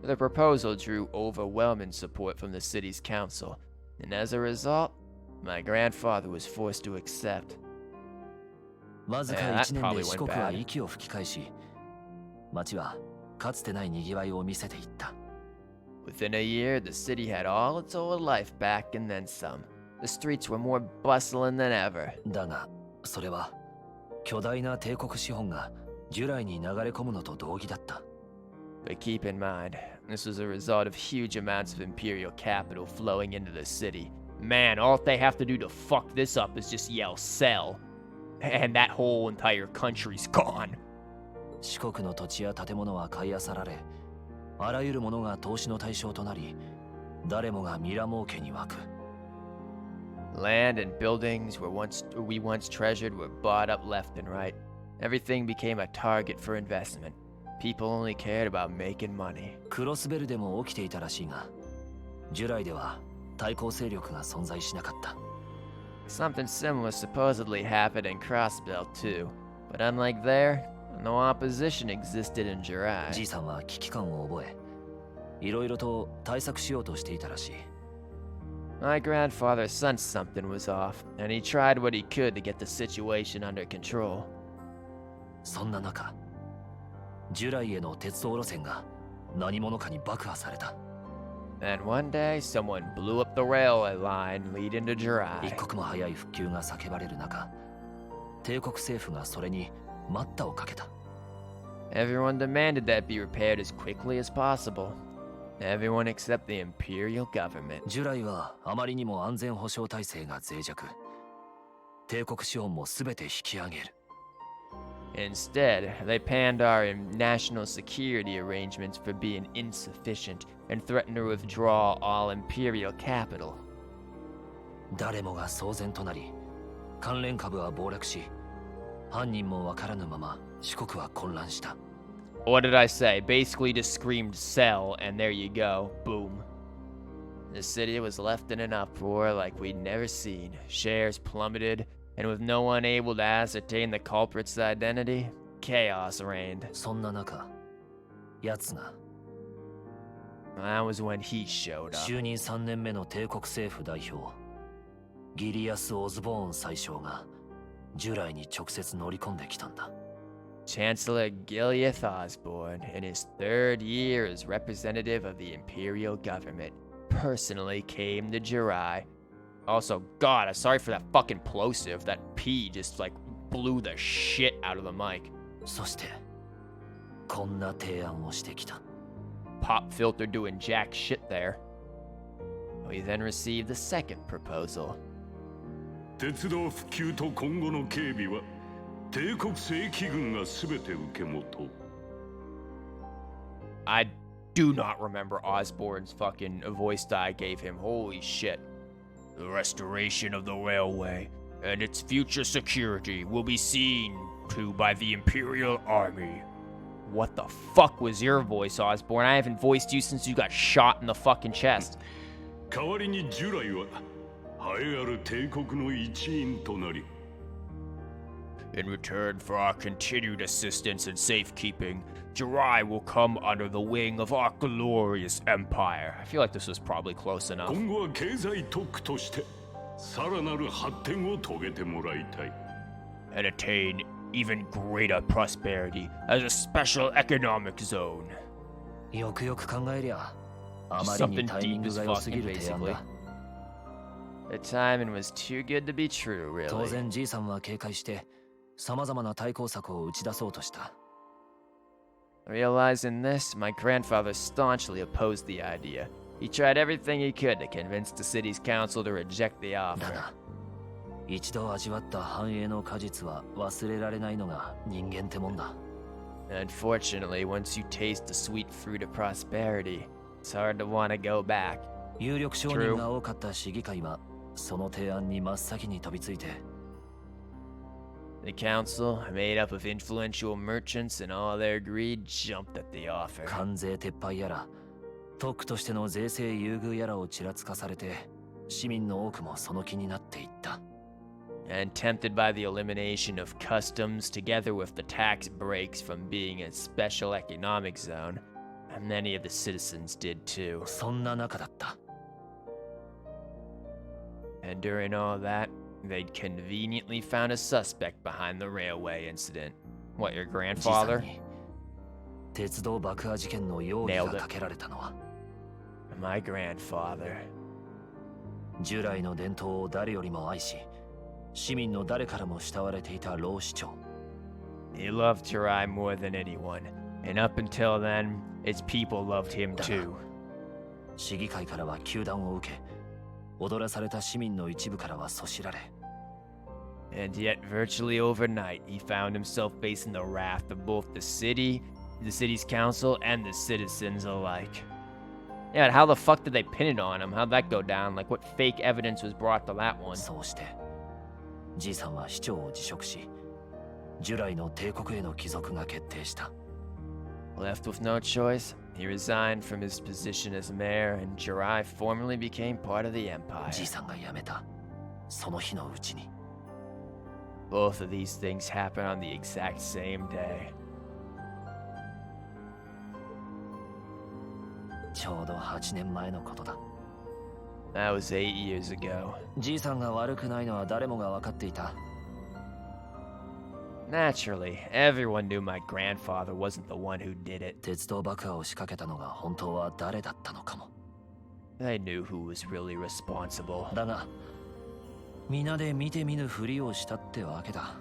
The proposal drew overwhelming support from the city's council, and as a result, my grandfather was forced to accept. わずか that 1年 probably で四 went 国は bad. 息を吹き返し、町はかつてない賑わいを見せていった。 Within a year, the city had all its old life back and then some. The streets were more bustling than ever. だが、それは巨大な帝国資本がジュライに流れ込むのと同義だった。 But keep in mind, this was a result of huge amounts of imperial capital flowing into the city. Man, all they have to do to fuck this up is just yell sell. And that whole entire country's gone. 四国の土地や建物は買い漁られ、あらゆるものが投資の対象となり、誰もがミラ儲けに湧く。 Land and buildings we once treasured were bought up left and right. Everything became a target for investment. People only cared about making money. クロスベルでも起きていたらしいが、ジュライでは対抗勢力が存在しなかった。Something similar supposedly happened in Crossbelt too, but unlike there, no opposition existed in じい Jirai. さんは危機感を覚え、いろいろと対策しようとしていたらしい。 My grandfather sensed something was off, and he tried what he could to get the situation under control. そんな中、従来への鉄道路線が何者かに爆破された。 Then one day, someone blew up the railway line leading to 一 Jirai. 刻も早い復旧が叫ばれる中、帝国政府がそれに待ったをかけた。 Everyone demanded that be repaired as quickly as possible. Everyone except the imperial government. 従来はあまりにも安全保障体制が脆弱。帝国資本も全て引き上げる。 Instead, they panned our national security arrangements for being insufficient and threatened to withdraw all imperial capital. 誰もが騒然となり、関連株は暴落し、犯人もわからぬまま四国は混乱した。 What did I say? Basically just screamed sell, and there you go. Boom. The city was left in an uproar like we'd never seen. Shares plummeted, and with no one able to ascertain the culprit's identity, chaos reigned. そんな中、奴が That was when he showed up. 就任3年目の帝国政府代表、ギリアス・オズボーン宰相が従来に直接乗り込んできたんだ。 Chancellor Gileath Osborne, in his 3rd year as representative of the imperial government, personally came to Jirai. Also, God, I'm sorry for that fucking plosive. That P just like blew the shit out of the mic. そしてこんな提案をしてきた。 Pop filter doing jack shit there. We then received the second proposal. 鉄道復旧と今後の警備は帝国正規軍が全て受け持とう。 I do not remember Osborne's fucking voice that I gave him. Holy shit. The restoration of the railway and its future security will be seen to by the Imperial Army. What the fuck was your voice, Osborne? I haven't voiced you since you got shot in the fucking chest. 代わりに従来は栄えある帝国の一員となり、 In return for our continued assistance and safekeeping, Jirai will come under the wing of our glorious empire. I feel like this was probably close enough. 今後は経済特区としてさらなる発展を遂げてもらいたい。 And attain even greater prosperity as a special economic zone. よくよく考えりゃ、あまりにタイミングが良すぎる提案だ。 The timing was too good to be true, 当 really. 然じいさんは警戒して、さまざまな対抗策を打ち出そうとした。 Realizing this, my grandfather staunchly opposed the idea. He tried everything he could to convince the city's council to reject the だ offer. が、一度味わった繁栄の果実は忘れられないのが人間ってもんだ。 Unfortunately, once you taste the sweet fruit of prosperity, it's hard to want to go back. 有力商人が多かった市議会は、その提案に真っ先に飛びついて、 The council, made up of influential merchants and all their greed, jumped at the offer. 関税撤廃やら、特区としての税制優遇やらをちらつかされて、市民の多くもその気になっていった。 And tempted by the elimination of customs together with the tax breaks from being a special economic zone, many of the citizens did too. そんな中だった。 And during all that, they'd conveniently found a suspect behind the railway incident. What, your じいさん grandfather? に鉄道爆破事件の容疑がかけられたのは、 My grandfather. 従来の伝統を誰よりも愛し、市民の誰からも慕われていた老市長。 He loved Jirai more than anyone, and up until then, its people loved him だが too. 市議会からは糾弾を受け、踊らされた市民の一部からはそしられ、 And yet, virtually overnight, he found himself facing the wrath of both the city, the city's council, and the citizens alike. Yeah, and how the fuck did they pin it on him? How'd that go down? Like, what fake evidence was brought to that one? そうして、じいさんは市長を辞職し、従来の帝国への帰属が決定した。 Left with no choice, he resigned from his position as mayor, and Jirai formally became part of the empire. じいさんが辞めた。その日のうちに。 Both of these things happen on the exact same day. ちょうど8年前のことだ。 That was 8 years ago. じいさんが悪くないのは誰もが分かっていた。 Naturally, everyone knew my grandfather wasn't the one who did it. 鉄道爆破を仕掛けたのが本当は誰だったのかも。 They knew who was really responsible. だが、皆で見て見ぬふりをしたってわけだ。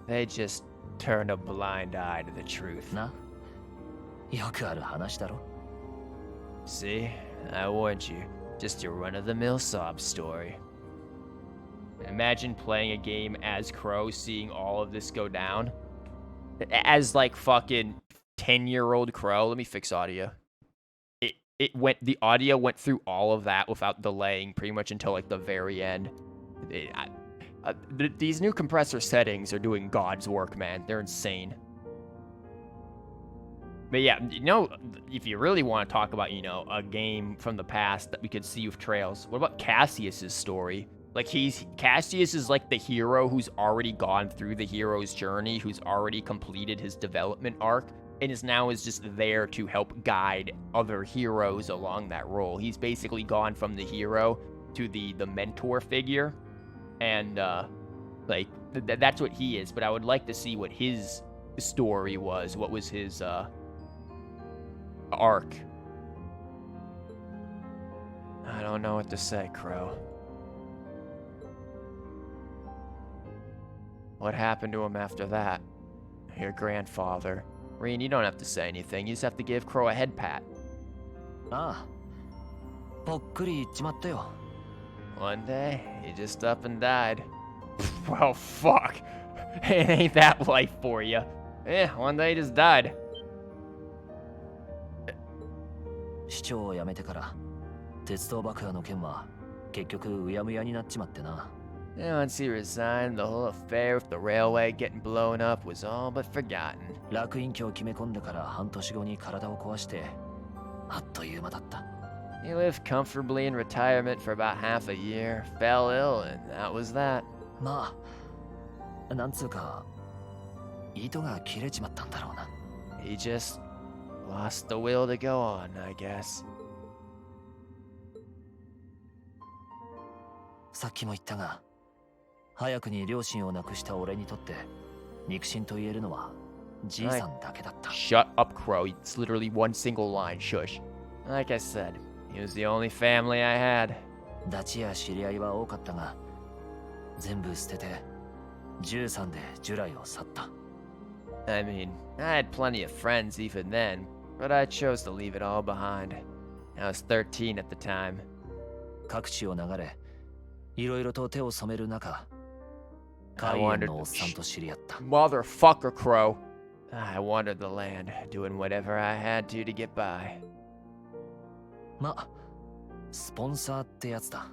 They just turned a blind eye to the truth. な、よくある話だろ。 See, I warned you. Just your run-of-the-mill sob story. Imagine playing a game as Crow, seeing all of this go down. As like fucking 10-year-old Crow. Let me fix audio. The audio went through all of that without delaying pretty much until like the very end. These new compressor settings are doing God's work, man. They're insane. But yeah, you know, if you really want to talk about, you know, a game from the past that we could see with Trails, what about Cassius's story? Like, Cassius is like the hero who's already gone through the hero's journey, who's already completed his development arc, and is just there to help guide other heroes along that role. He's basically gone from the hero to the mentor figure, and like that's what he is. But I would like to see what his story was. What was his arc? I don't know what to say, Crow. What happened to him after that? Your grandfather. Reen, you don't have to say anything. You just have to give Crow a head pat. ああ、ぽっくり言っちまったよ。 One day, he just up and died. Well, fuck. It ain't that life for you. Yeah, one day he just died. 市長を辞めてから鉄道爆破の件は結局うやむやになっちまってな。 And once he resigned, the whole affair with the railway getting blown up was all but forgotten. 楽隠居を決め込んでから半年後に体を壊してあっという間だった。 He lived comfortably in retirement for about half a year, fell ill, and that was that. まあ、なんつうか糸が切れちまったんだろうな。 He just lost the will to go on, I guess. さっきも言ったが、早くに両親を亡くした俺にとって肉親と言えるのはじいさんだけだった。 Shut up, Crow. It's literally one single line. Shush. Like I said, he was the only family I had. ダチや知り合いは多かったが、全部捨てて13でジュライを去った。 I mean, I had plenty of friends even then, but I chose to leave it all behind. I was 13 at the time. 各地を流れ、いろいろと手を染める中、 I 海援 wandered のおっさんと知り合った。 Motherfucker, Crow. I wandered the land, doing whatever I had to get by. ま、スポンサーってやつだ。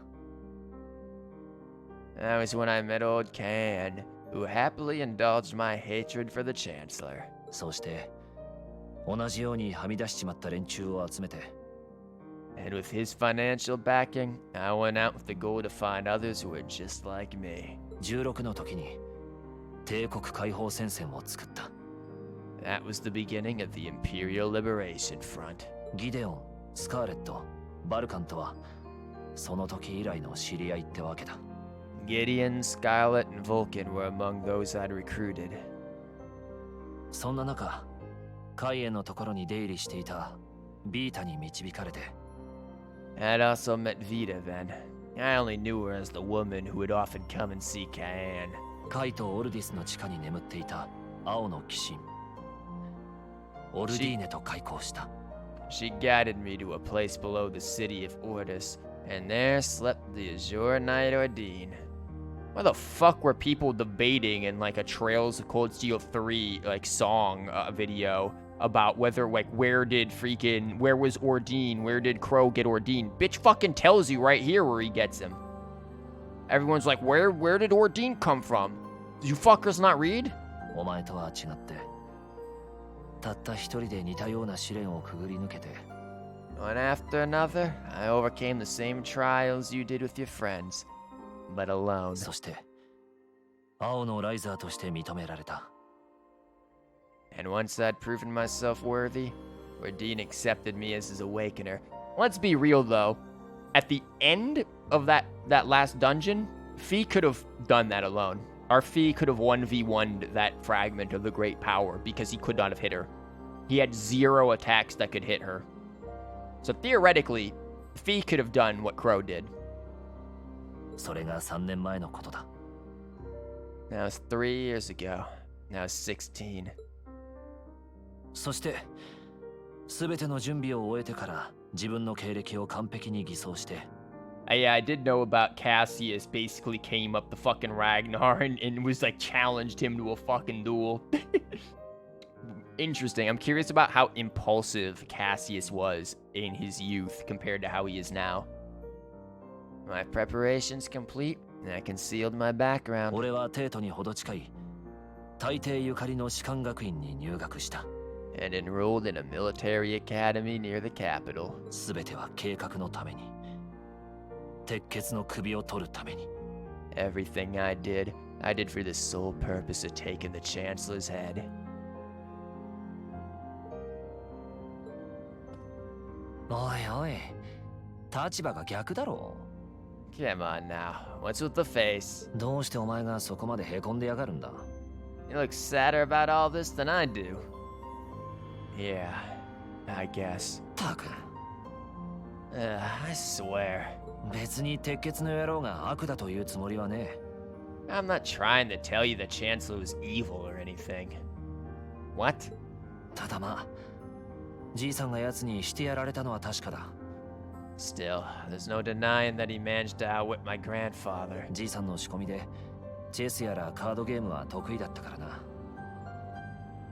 That was when I met old Can, who happily indulged my hatred for the Chancellor. そうして同じようにはみ出しちまった連中を集めて、 And with his financial backing, I went out with the goal to find others who were just like me. 16の時に帝国解放戦線を作った。 That was the beginning of the Imperial Liberation Front. ギデオン、スカーレット、バルカンとはその時以来の知り合いってわけだ。 Gideon, Scarlet, and Vulcan were among those I'd recruited. そんな中、海援のところに出入りしていたビータに導かれて、 I'd also met Vita then. I only knew her as the woman who would often come and see Caen. カイとオルディスの地下に眠っていた青の鬼神オルディーネと開口した。 She guided me to a place below the city of Ordis, and there slept the Azure Knight Ordine. Why the fuck were people debating in like a Trails of Cold Steel 3 like song video about whether like where was Ordine, where did Crow get Ordine? Bitch fucking tells you right here where he gets him. Everyone's like, where did Ordine come from? Do you fuckers not read? お前とは違ってたった一人で似たような試練をくぐり抜けて、 One after another, I overcame the same trials you did with your friends. let alone. そして青のライザーとして認められた。 And once I'd proven myself worthy, Dean accepted me as his awakener. Let's be real though, at the end of that last dungeon, Fee could have done that alone. Our Fee could have 1v1'd that fragment of the great power because he could not have hit her. He had 0 attacks that could hit her. So theoretically, Fee could have done what Crow did. それが3年前のことだ。 That was 3 years ago. Now it's 16. そして全ての準備を終えてから自分の経歴を完璧に偽装して。 Yeah, I did know about Cassius basically came up the fucking Ragnar and was like challenged him to a fucking duel. Interesting. I'm curious about how impulsive Cassius was in his youth compared to how he is now. My preparations complete, and I concealed my background. 俺は帝都にほど近い大帝ゆかりの士官学院に入学した。 And enrolled in a military academy near the capital. 全ては計画のために。鉄血の首を取るために。 Everything I did for the sole purpose of taking the Chancellor's head. おいおい、立場が逆だろ。 Come on now, what's with the face? どうしてお前がそこまでへこんでやがるんだ。 You look sadder about all this than I do. Yeah, I guess. たく。I swear. 別に鉄血の野郎が悪だというつもりはね。 I'm not trying to tell you the Chancellor was evil or anything. What? ただまあ、じいさんが奴にしてやられたのは確かだ。 Still, there's no denying that he managed to outwit my grandfather. じいさんの仕込みで、チェスやらカードゲームは得意だったからな。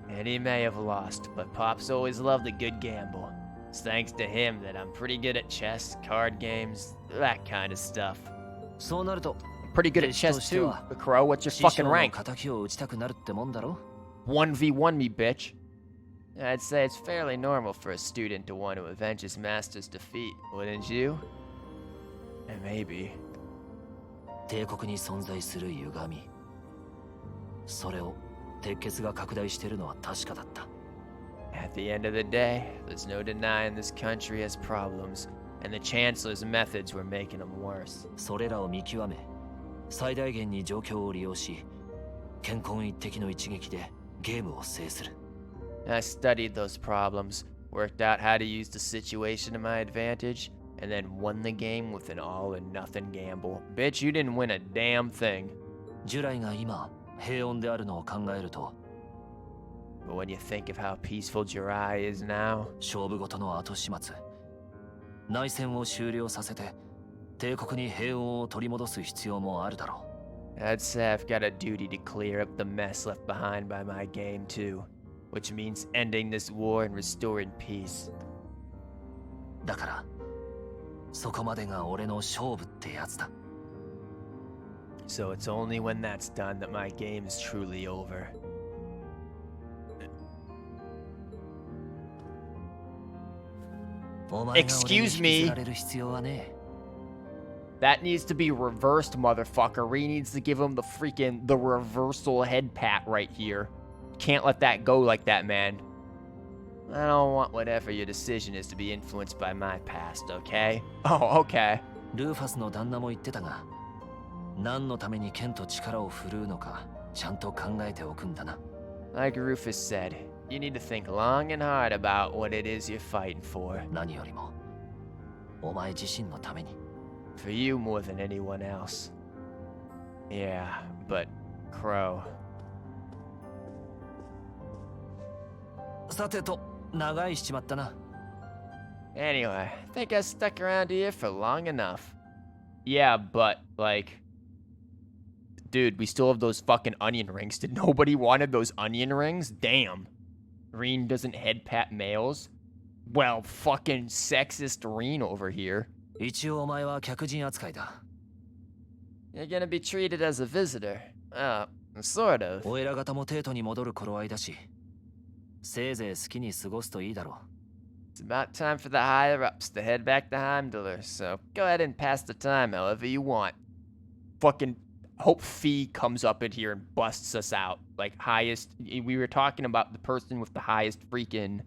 And he may have lost, but Pop's always loved a good gamble. It's thanks to him that I'm pretty good at chess, card games, that kind of stuff. そうなると、 Pretty good at chess too. Crow, what's your fucking rank? 敵を打ちたくなるってもんだろ。 1v1 me, bitch. I'd say it's fairly normal for a student to want to avenge his master's defeat, wouldn't you? And maybe. 帝国に存在する歪み。それを鉄血が拡大してるのは確かだった。 At the end of the day, there's no denying this country has problems, and the Chancellor's methods were making them worse. それらを見極め、最大限に状況を利用し、健康一滴の一撃でゲームを制する。 I studied those problems, worked out how to use the situation to my advantage, and then won the game with an all-or-nothing gamble. Bitch, you didn't win a damn thing. ジュライが今、平穏であるのを考えると、 But when you think of how peaceful Jirai is now, 勝負ごとの後始末、内戦を終了させて、帝国に平穏を取り戻す必要もあるだろう。 I'd say I've got a duty to clear up the mess left behind by my game too, which means ending this war and restoring peace. だから、そこまでが俺の勝負ってやつだ。 So it's only when that's done that my game is truly over. Excuse me. That needs to be reversed, motherfucker. Ree needs to give him the reversal head pat right here. Can't let that go like that, man. I don't want whatever your decision is to be influenced by my past, okay? Oh, okay. ルーファスの旦那も言ってたが、何のために剣と力を振るうのか、ちゃんと考えておくんだな。Like Rufus said, you need to think long and hard about what it is you're fighting for. 何よりも、お前自身のために。For you more than anyone else. Yeah, but Crow. さてと、長いしちまったな。Anyway, I think I stuck around here for long enough. Yeah, but, like... Dude, we still have those fucking onion rings. Did nobody wanted those onion rings? Damn. Reen doesn't head pat males? Well, fucking sexist Reen over here. 一応お前は客人扱いだ。You're gonna be treated as a visitor. Sort of. お偉方も帝都に戻る頃合いだし、せいぜい好きに過ごすといいだろう。It's about time for the higher-ups to head back to Heimdallr, so go ahead and pass the time however you want. fucking hope Fee comes up in here and busts us out. Like, highest. We were talking about the person with the highest freaking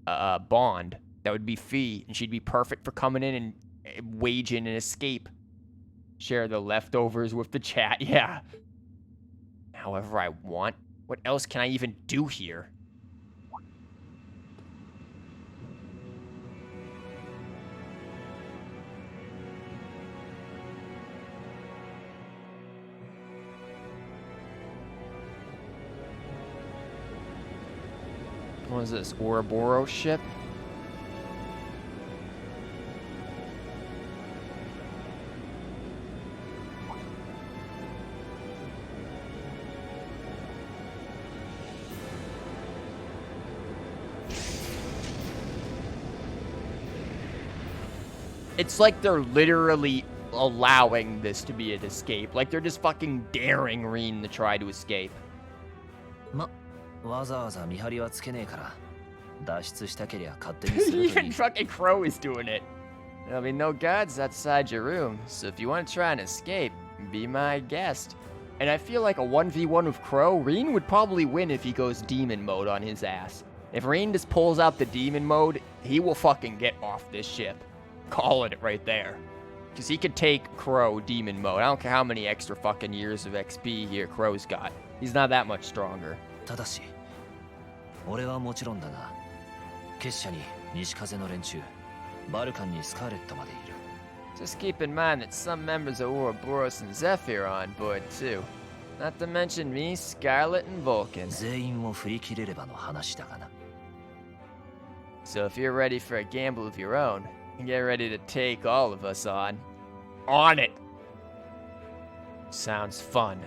bond. That would be Fee, and she'd be perfect for coming in and waging an escape. Share the leftovers with the chat. Yeah. However I want. What else can I even do here? What is this? Ouroboros ship? It's like they're literally allowing this to be an escape. Like they're just fucking daring Reen to try to escape. Even fucking Crow is doing it. There'll be no guards outside your room, so if you want to try and escape, be my guest. And I feel like a 1v1 with Crow, Reen would probably win if he goes demon mode on his ass. If Reen just pulls out the demon mode, he will fucking get off this ship. Calling it right there. Because he could take Crow demon mode. I don't care how many extra fucking years of XP here Crow's got. He's not that much stronger. Just keep in mind that some members of Ouroboros and Zephyr are on board too. Not to mention me, Scarlet, and Vulcan. So if you're ready for a gamble of your own, get ready to take all of us on. On it! Sounds fun.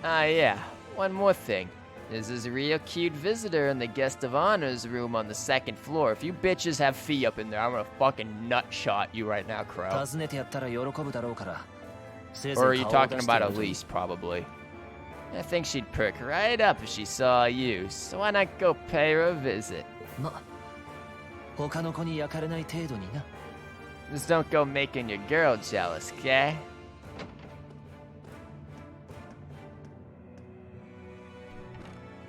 Ah, yeah. One more thing. There's this real cute visitor in the guest of honors room on the 2nd floor. If you bitches have Fee up in there, I'm gonna fucking nut shot you right now, Crow. Or are you talking about Elise, probably? I think she'd perk right up if she saw you, so why not go pay her a visit? Just don't go making your girl jealous, okay?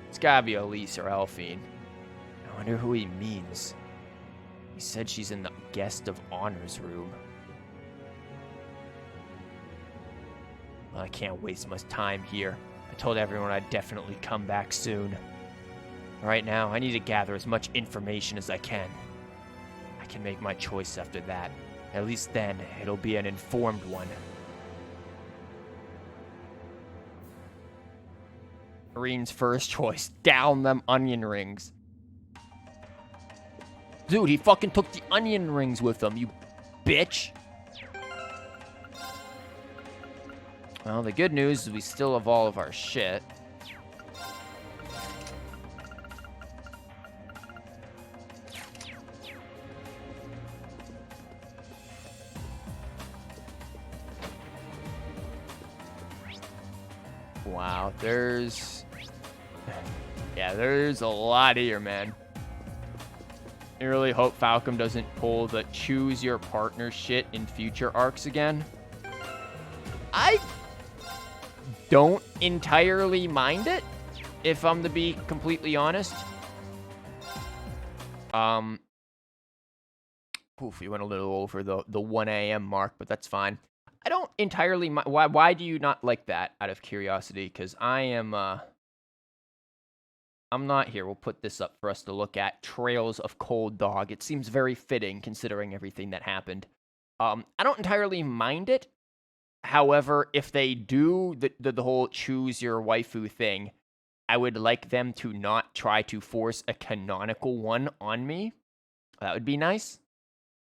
It's gotta be Elise or Elphine. I wonder who he means. He said she's in the guest of honors room. Well, I can't waste much time here. I told everyone I'd definitely come back soon. Right now, I need to gather as much information as I can. I can make my choice after that. At least then, it'll be an informed one. Reen's first choice. Down them onion rings. Dude, he fucking took the onion rings with him, you bitch. Well, the good news is we still have all of our shit. Wow, there's a lot here, man. I really hope Falcom doesn't pull the choose your partner shit in future arcs again. I don't entirely mind it, if I'm to be completely honest. Oof, we went a little over the 1 a.m. mark, but that's fine. I don't entirely mind. Why do you not like that, out of curiosity? Because I'm not here. We'll put this up for us to look at. Trails of Cold Dog. It seems very fitting, considering everything that happened. I don't entirely mind it. However, if they do the whole choose your waifu thing, I would like them to not try to force a canonical one on me. That would be nice.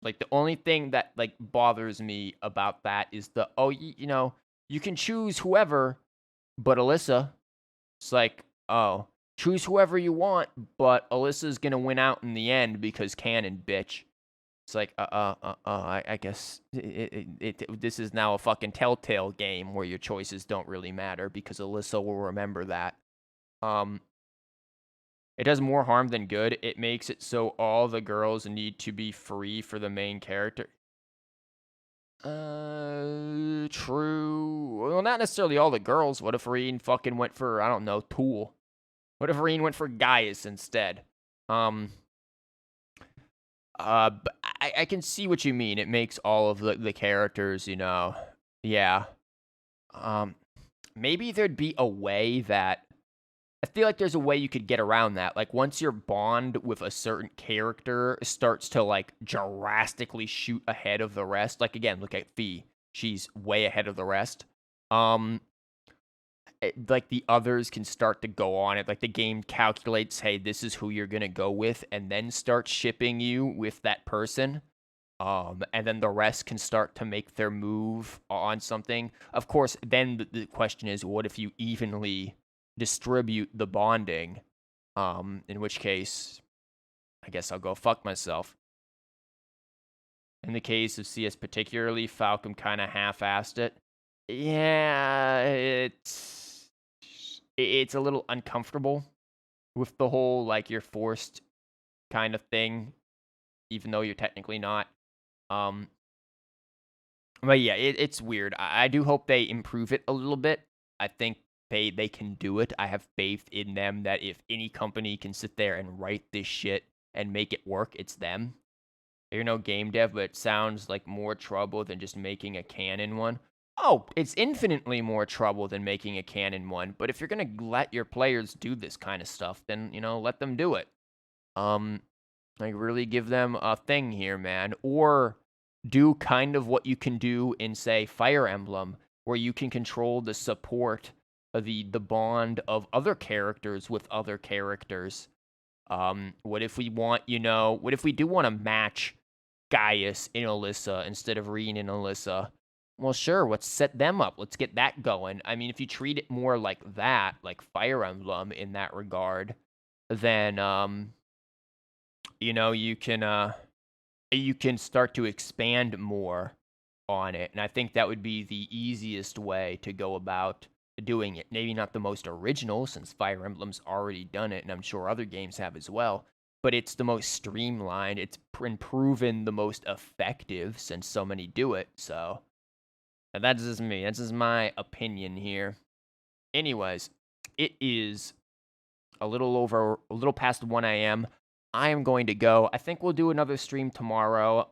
Like, the only thing that, like, bothers me about that is you know, you can choose whoever, but Alyssa. It's like, oh, choose whoever you want, but Alyssa's gonna win out in the end because canon, bitch. It's like, I guess this is now a fucking Telltale game where your choices don't really matter because Alyssa will remember that. It does more harm than good. It makes it so all the girls need to be free for the main character. True. Well, not necessarily all the girls. What if Reen fucking went for, I don't know, Tool? What if Reen went for Gaius instead? But I can see what you mean. It makes all of the characters, you know, yeah. Maybe there'd be a way that, I feel like there's a way you could get around that. Like, once your bond with a certain character starts to, like, drastically shoot ahead of the rest, like, again, look at Fee. She's way ahead of the rest. Like, the others can start to go on it. Like, the game calculates, hey, this is who you're gonna go with, and then start shipping you with that person. And then the rest can start to make their move on something. Of course, then the question is, what if you evenly distribute the bonding? In which case, I guess I'll go fuck myself. In the case of CS particularly, Falcom kind of half-assed it. Yeah, it's a little uncomfortable with the whole, like, you're forced kind of thing, even though you're technically not. But yeah, it's weird. I do hope they improve it a little bit. I think they can do it. I have faith in them that if any company can sit there and write this shit and make it work, it's them. You're no game dev, but it sounds like more trouble than just making a canon one. Oh, it's infinitely more trouble than making a canon one. But if you're gonna let your players do this kind of stuff, then, you know, let them do it. Like, really give them a thing here, man. Or do kind of what you can do in, say, Fire Emblem, where you can control the support of the bond of other characters with other characters. What if we want, you know, what if we do want to match Gaius in Alyssa instead of Reen in Alyssa? Well, sure, let's set them up. Let's get that going. I mean, if you treat it more like that, like Fire Emblem in that regard, then, you know, you can start to expand more on it. And I think that would be the easiest way to go about doing it. Maybe not the most original, since Fire Emblem's already done it, and I'm sure other games have as well. But it's the most streamlined. It's been proven the most effective since so many do it. So, and that's just me. That's just my opinion here. Anyways, it is a little past 1 a.m. I am going to go. I think we'll do another stream tomorrow.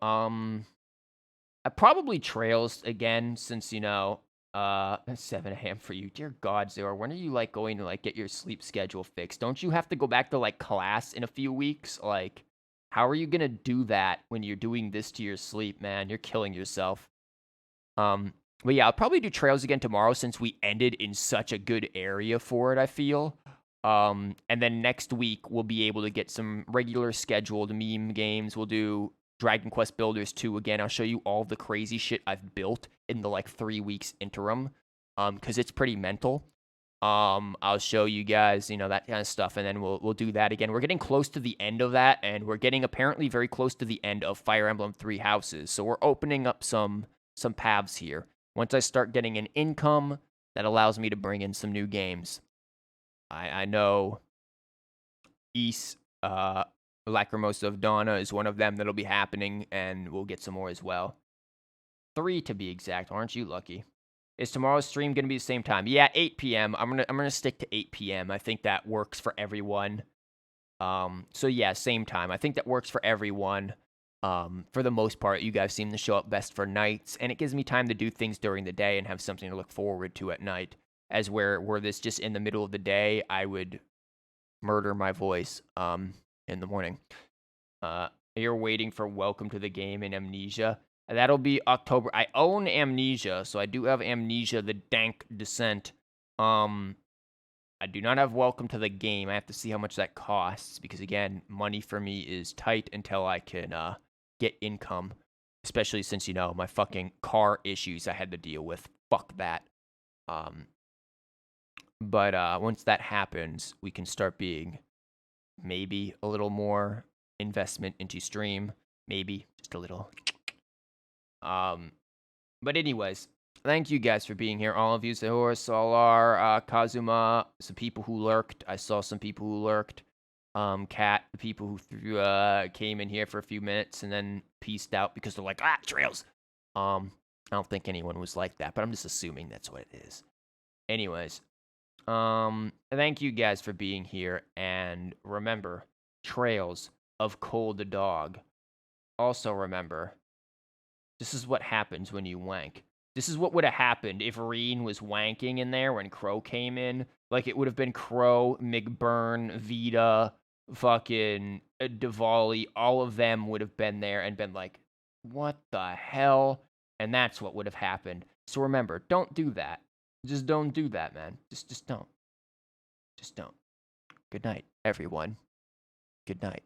Probably Trails again, since, you know, 7 a.m. for you. Dear God, Zero, when are you, like, going to, like, get your sleep schedule fixed? Don't you have to go back to, like, class in a few weeks? Like, how are you gonna do that when you're doing this to your sleep, man? You're killing yourself. But yeah, I'll probably do Trails again tomorrow since we ended in such a good area for it, I feel. And then next week, we'll be able to get some regular scheduled meme games. We'll do Dragon Quest Builders 2 again. I'll show you all the crazy shit I've built in the, like, 3 weeks interim, because it's pretty mental. I'll show you guys, you know, that kind of stuff, and then we'll do that again. We're getting close to the end of that, and we're getting apparently very close to the end of Fire Emblem 3 Houses, so we're opening up some paths here. Once I start getting an income, that allows me to bring in some new games. I know East, Lacrimosa of Donna is one of them that'll be happening, and we'll get some more as well. 3 to be exact. Aren't you lucky? Is tomorrow's stream gonna be the same time? Yeah, 8 p.m. I'm gonna stick to 8 p.m. I think that works for everyone. So yeah, same time. I think that works for everyone. For the most part, you guys seem to show up best for nights, and it gives me time to do things during the day and have something to look forward to at night. As were this just in the middle of the day, I would murder my voice in the morning. You're waiting for Welcome to the Game and Amnesia. That'll be October. I own Amnesia, so I do have Amnesia, the Dank Descent. I do not have Welcome to the Game. I have to see how much that costs, because, again, money for me is tight until I can get income, especially since, you know, my fucking car issues I had to deal with. Fuck that. But once that happens, we can start being maybe a little more investment into stream. Maybe just a little. But anyways, thank you guys for being here. All of you, Sahura, Solar, Kazuma, some people who lurked. I saw some people who lurked. Cat, the people who came in here for a few minutes and then peaced out because they're like, Trails. I don't think anyone was like that, but I'm just assuming that's what it is. Anyways, thank you guys for being here, and remember, Trails of Cole the dog. Also remember, this is what happens when you wank. This is what would have happened if Reen was wanking in there when Crow came in. Like, it would have been Crow, McBurn, Vita, fucking Diwali. All of them would have been there and been like, what the hell? And that's what would have happened. So remember, don't do that. Just don't do that, man. Just don't. Just don't. Good night, everyone. Good night.